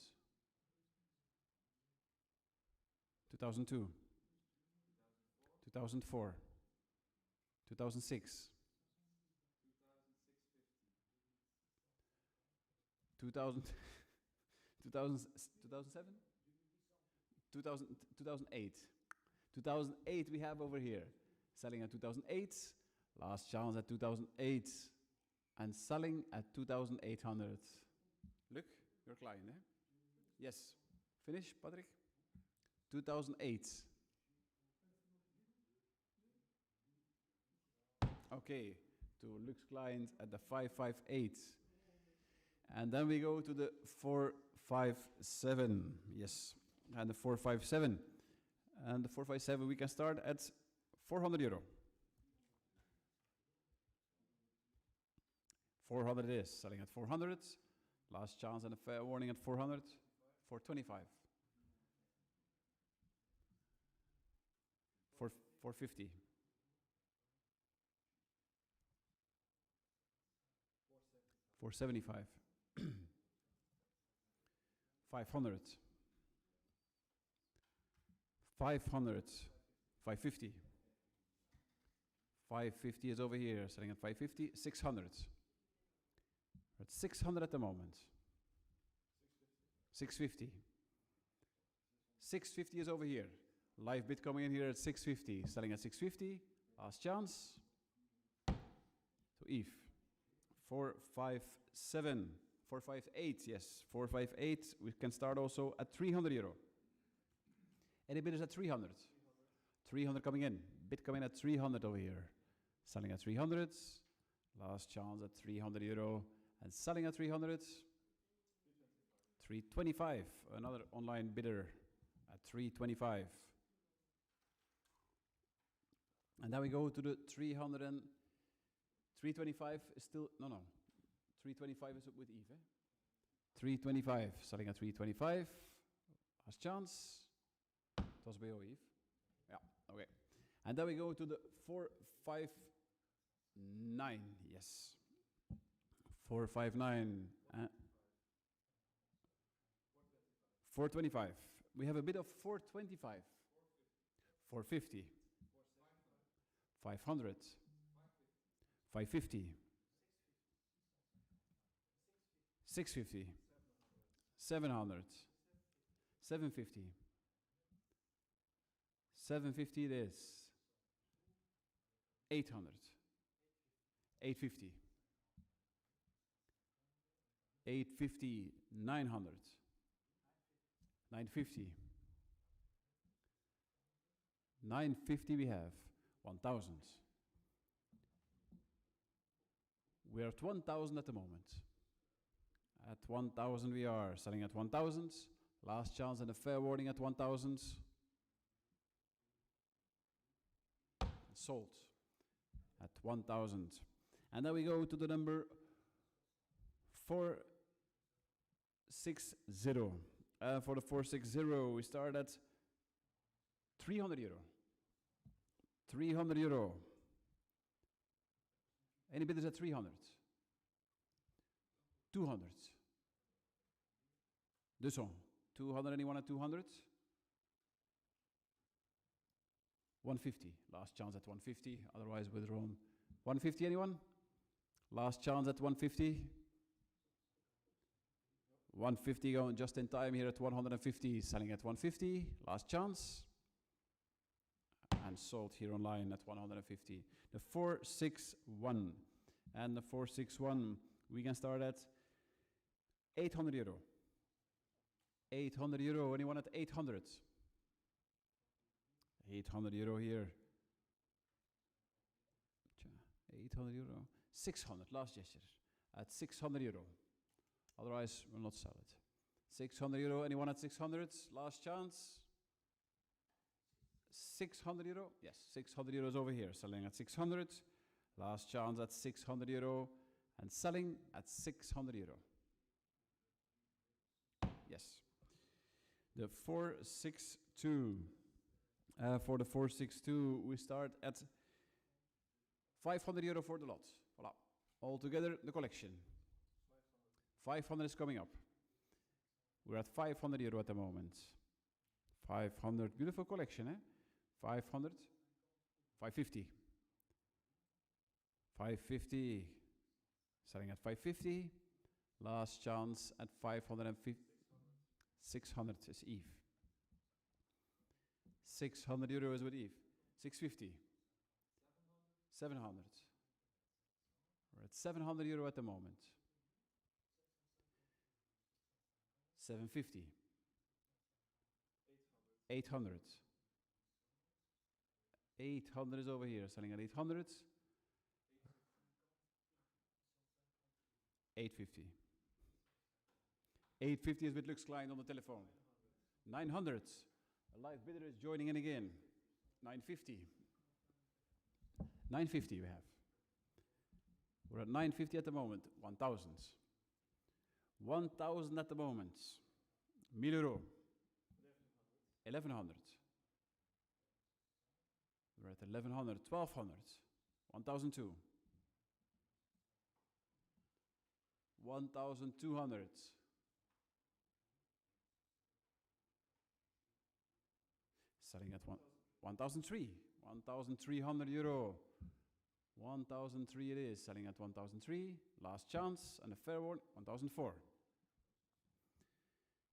2002. 2004. 2006. 2000, 2000, 2007? 2000, 2008. 2008 we have over here. Selling at 2008. Last chance at 2008. And selling at 2,800. Look, your client, eh? Yes. Finish, Patrick? 2008. Okay, to Luke's client at the 558. And then we go to the 457. Yes, and the 457. And the 457 we can start at 400 euro. 400 it is, selling at 400. Last chance and a fair warning at 400. 425. 450. 475. 500. 500. 550. 550 is over here, selling at 550. 600. We're at 600 at the moment. 650. 650 is over here. Live bid coming in here at 650. Selling at 650. Last chance. So Eve. 457. 458, yes. 458. We can start also at 300 euro. Any bidders at 300? 300 coming in. Bid coming at 300 over here. Selling at 300. Last chance at 300 euro. And selling at 300. 325. Another online bidder at 325. And then we go to the 300 and 325 is still, no. 325 is with Eve. 325, selling at 325. Last chance. Toss BO Eve. Yeah, okay. And then we go to the 459, yes. 459. 425. We have a bid of 425. 450. 500. 550. 650. 700. 750. 750 it is. 800. 850. 850. 900. 950. 950 we have. 1,000. We are at 1,000 at the moment. At 1,000 we are selling at 1,000. Last chance and a fair warning at 1,000. Sold at 1,000. And then we go to the number 460. For the 460 we start at 300 euro. 300 euro. Any bidders at 300? 200. 200. 200, anyone at 200? 150. Last chance at 150, otherwise withdrawn. 150, anyone? Last chance at 150. 150 going just in time here at 150, selling at 150. Last chance. And sold here online at 150. The 461. And the 461, we can start at 800 euro. 800 euro. Anyone at 800? 800 euro here. 800 euro. 600, last gesture. At 600 euro. Otherwise, we'll not sell it. 600 euro. Anyone at 600? Last chance. 600 euro? Yes, 600 euros over here. Selling at 600. Last chance at 600 euro. And selling at 600 euro. Yes. The 462. For the 462, we start at 500 euro for the lot. Voilà. Altogether, the collection. 500 is coming up. We're at 500 euro at the moment. 500, beautiful collection, eh? 500, 550. 550, selling at 550. Last chance at 550. 600 is Eve. 600 euros with Eve. 650. 700. We're at 700 euro at the moment. 750. 800. 800 is over here, selling at 800. 850. 850 is with Lux Klein on the telephone. 900. A live bidder is joining in again. 950. 950 we have. We're at 950 at the moment. 1,000. 1,000 at the moment. 1,000 euro. 1,100. We're at 1,100. 1,200. 1,002. 1,200. 1,003. 1,300 euro. 1,003 it is, selling at 1,003. Last chance and a fair one, 1,004.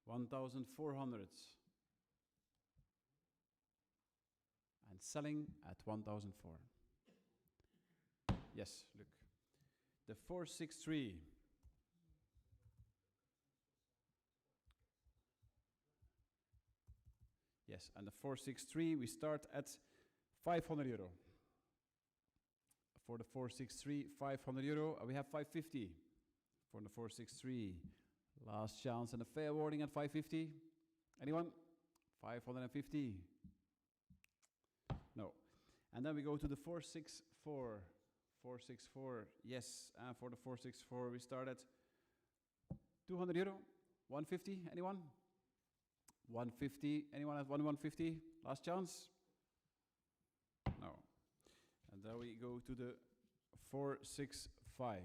1,400. And selling at 1,004. Yes, look. The 463. Yes, and the 463, we start at 500 euro. For the 463, 500 euro. We have 550 for the 463. Last chance and a fair warning at 550. Anyone? 550. No. And then we go to the 464. 464, yes. And for the 464, we start at 200 euro. 150, anyone? 150, anyone at 150? Last chance? No. And then we go to the 465,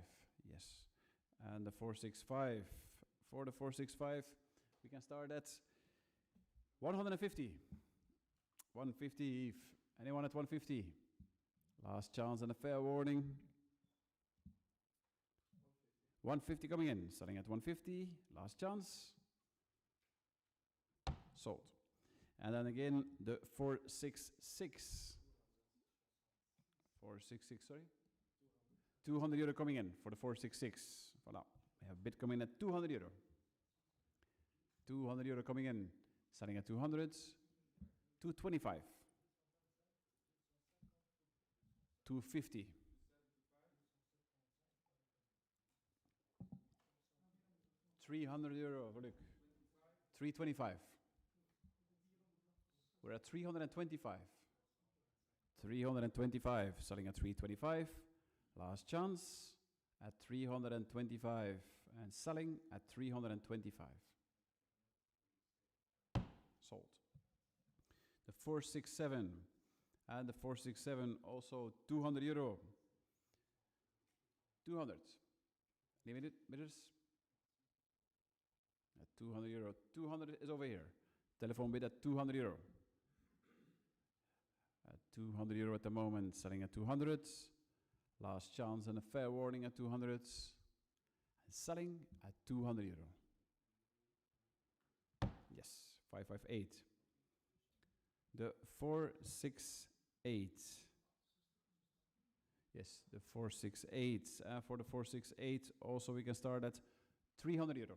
yes. And the 465, for the 465, we can start at 150. 150, Eve. Anyone at 150? Last chance and a fair warning. 150 coming in, starting at 150, last chance. Sold. And then again, the 466. 466, sorry? 200 euro coming in for the 466. Voilà. We have a bid coming in at 200 euro. 200 euro coming in, starting at 200. 225. 250. 300 euro, look. 325. We're at 325. 325, selling at 325. Last chance at 325 and selling at 325. Sold. The 467 and the 467 also 200 euro. 200. Any bidders? At 200 euro. 200 is over here. Telephone bid at 200 euro. At 200 euro at the moment, selling at 200. Last chance and a fair warning at 200. And selling at 200 euro. Yes, 558. The 468. Yes, the 468. For the 468, also we can start at 300 euro.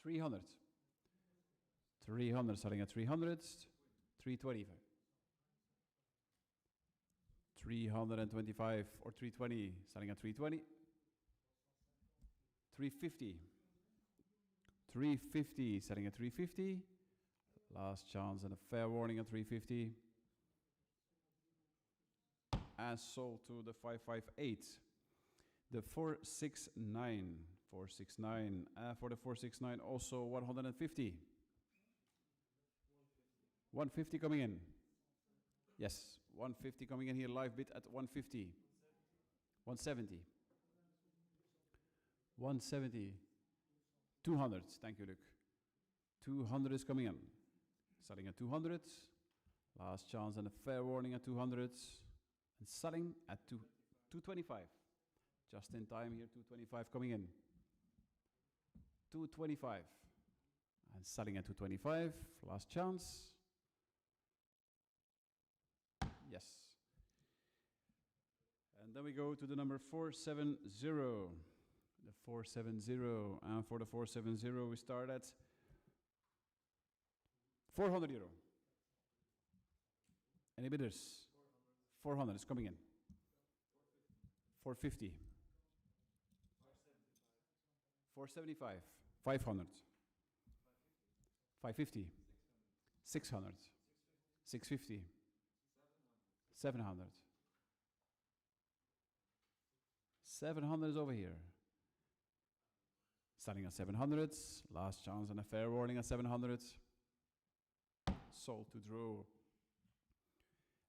300. 300, selling at 300. 325. 325 or 320, selling at 320. 350. 350, selling at 350. Last chance and a fair warning at 350. And sold to the 558. The 469. 469. For the 469, also 150. 150 coming in. Yes, 150 coming in here, live bid at 150. 170. 170. 200, thank you, Luc. 200 is coming in. Selling at 200. Last chance and a fair warning at 200. And selling at 225. Just in time here, 225 coming in. 225. And selling at 225. Last chance. Yes. And then we go to the number 470. The 470. And for the 470, we start at 400 euro. Any bidders? 400 is coming in. 450. 475. 500. 550. 600. 650. 700. 700 is over here. Starting at 700. Last chance and a fair warning at 700. Sold to draw.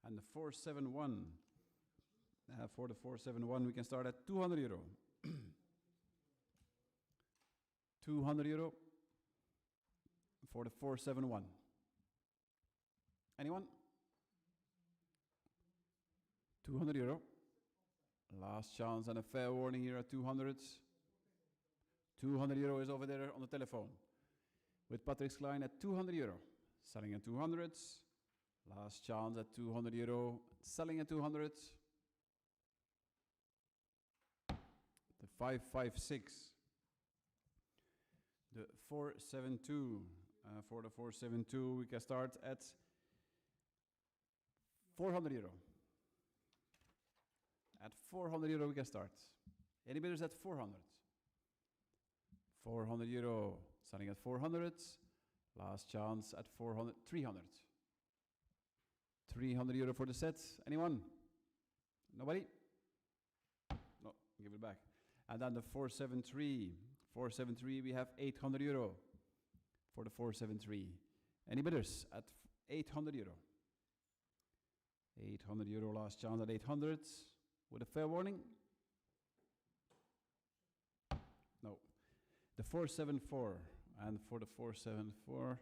And the 471. For the 471, we can start at 200 euro. 200 euro for the 471. Anyone? 200 euro. Last chance and a fair warning here at 200. 200 euro is over there on the telephone. With Patrick's line at 200 euro. Selling at 200. Last chance at 200 euro. Selling at 200. The 556. The 472. For the 472, we can start at 400 euro. At 400 euro, we can start. Any bidders at 400? 400 euro. Starting at 400. Last chance at 400. 300. 300 euro for the set. Anyone? Nobody? No, give it back. And then the 473. 473, we have 800 euro for the 473. Any bidders at 800 euro? 800 euro, last chance at 800. With a fair warning? No. The 474. And for the 474,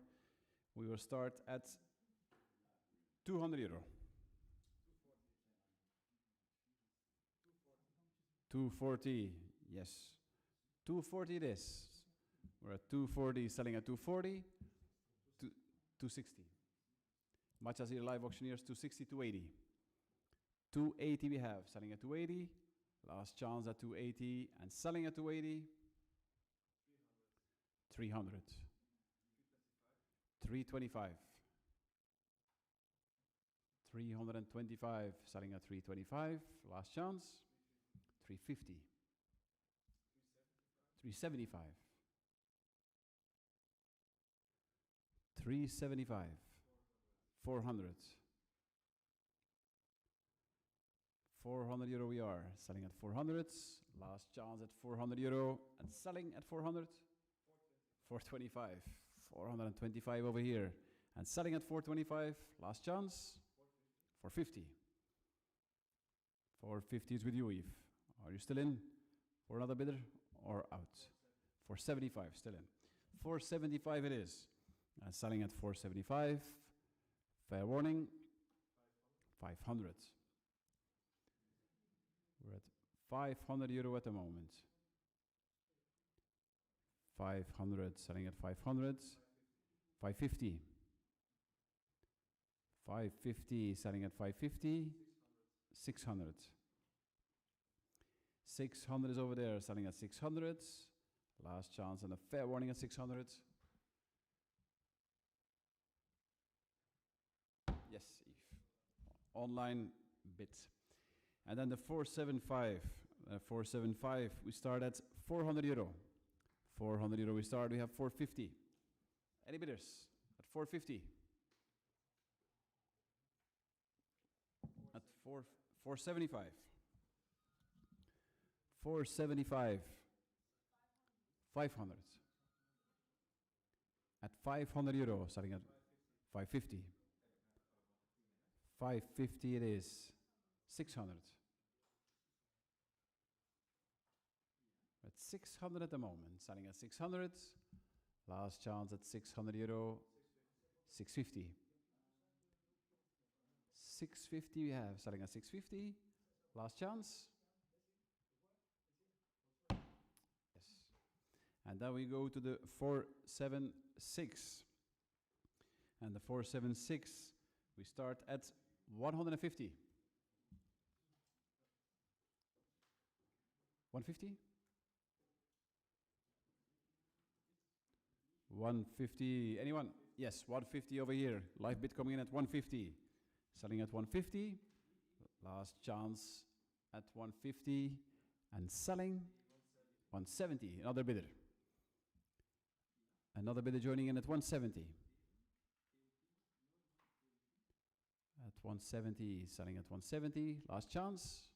we will start at 200 euro. 240, yes. 240 it is. We're at 240, selling at 240. 260. Much as your live auctioneers, 260, 280. 280 we have, selling at 280. Last chance at 280 and selling at 280. 300. 325. 325, selling at 325. Last chance. 350. 375. 375. 400. 400 euro we are. Selling at 400. Last chance at 400 euro. And selling at 400. 425. 425 over here. And selling at 425. Last chance. 450. 450 is with you, Eve. Are you still in for another bidder or out? 475 still in. 475 it is. And selling at 475. Fair warning. 500. We're at 500 euro at the moment. 500, selling at 500. 550. 550, selling at 550. 600. 600 is over there, selling at 600. Last chance and a fair warning at 600. Yes, Eve. Online bid. And then the 475. 475, we start at 400 euro. 400 euro we start, we have 450. Any bidders at 450? At 475. 475. 500. At 500 euro, starting at 550. 550 it is. 600. At 600 at the moment, starting at 600. Last chance at 600 euro. 650. 650 we have, starting at 650. Last chance. Yes. And then we go to the 476. And the 476, we start at 150. 150? 150. Anyone? Yes, 150 over here. Live bid coming in at 150. Selling at 150. Last chance at 150. And selling 170. Another bidder. Another bidder joining in at 170. At 170. Selling at 170. Last chance.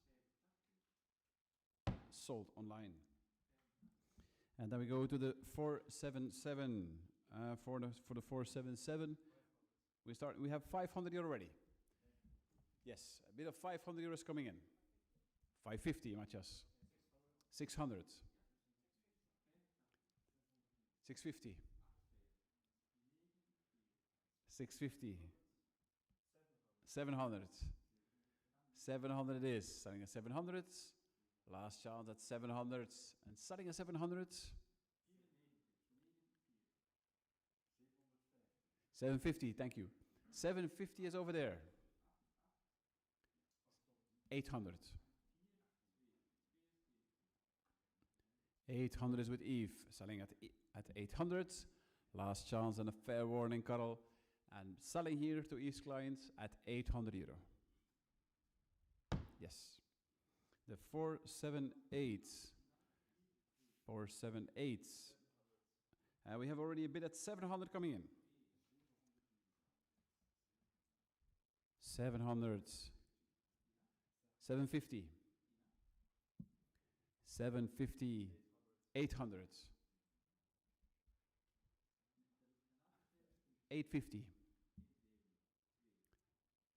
Sold online. And then we go to the 477. For the 477, we have 500 euro already. Yes, a bit of 500 euros coming in. 550, Matthias. 600. 650. 650. 700. 700 it is. Selling at 700. Last chance at 700. And selling at 700. 750, thank you. 750 is over there. 800. 800 is with Eve, selling at 800. Last chance and a fair warning, Karel. And selling here to Eve's clients at 800 euro. Yes. The 478. 478. We have already a bid at 700 coming in. 700. 750. 750. 800. 850.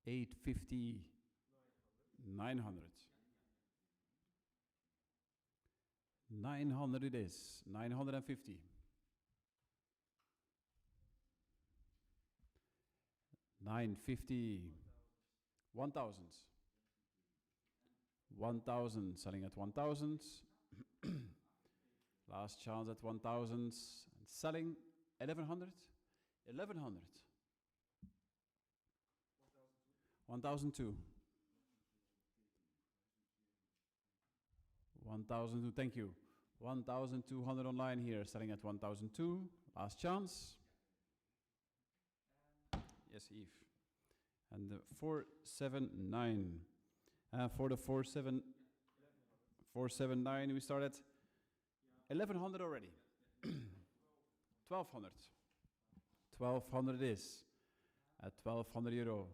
850. 900. 900 it is. 950. 950. 1,000. 1,000. Selling at 1,000. Last chance at 1,000. And selling 1,100. 1,100. 1,002. 1,002. Thank you. 1,200 online here. Selling at 1,002. Last chance. Yes, Eve. And the 479. For the 479, we start at 1,100 already. 1,200. 1,200 is at 1,200 euro.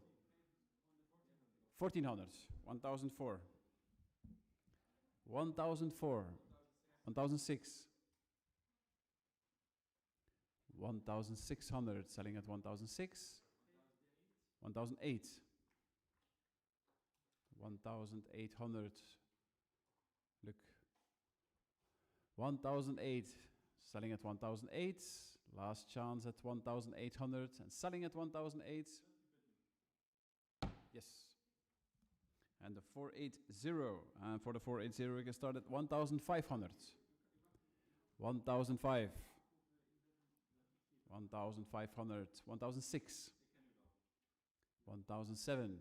1,400. 1,004. 1,004. 1,006. 1,600. Selling at 1,006. 1,008. 1,800. Look. 1,008. Selling at 1,008. Last chance at 1,800. And selling at 1,008. Yes. And the 480. And for the 480, we can start at 1,500. 1,005. 1,500. 1,006. 1,007.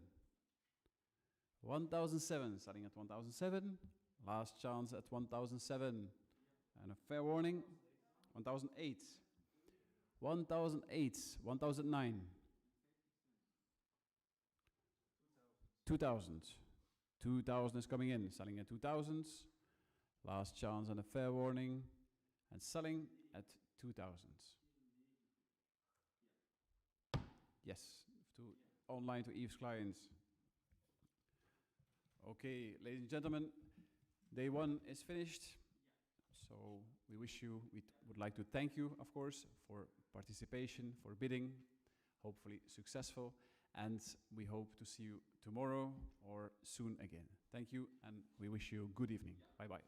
1,007. Starting at 1,007. Last chance at 1,007. And a fair warning. 1,008. 1,008. 1,009. 2,000. 2,000 is coming in. Selling at 2,000. Last chance and a fair warning. And selling at 2,000. Yes. Online to Eve's clients. Okay, ladies and gentlemen, day one is finished. So we would like to thank you, of course, for participation, for bidding, hopefully successful. And we hope to see you tomorrow or soon again. Thank you, and we wish you a good evening. Bye-bye.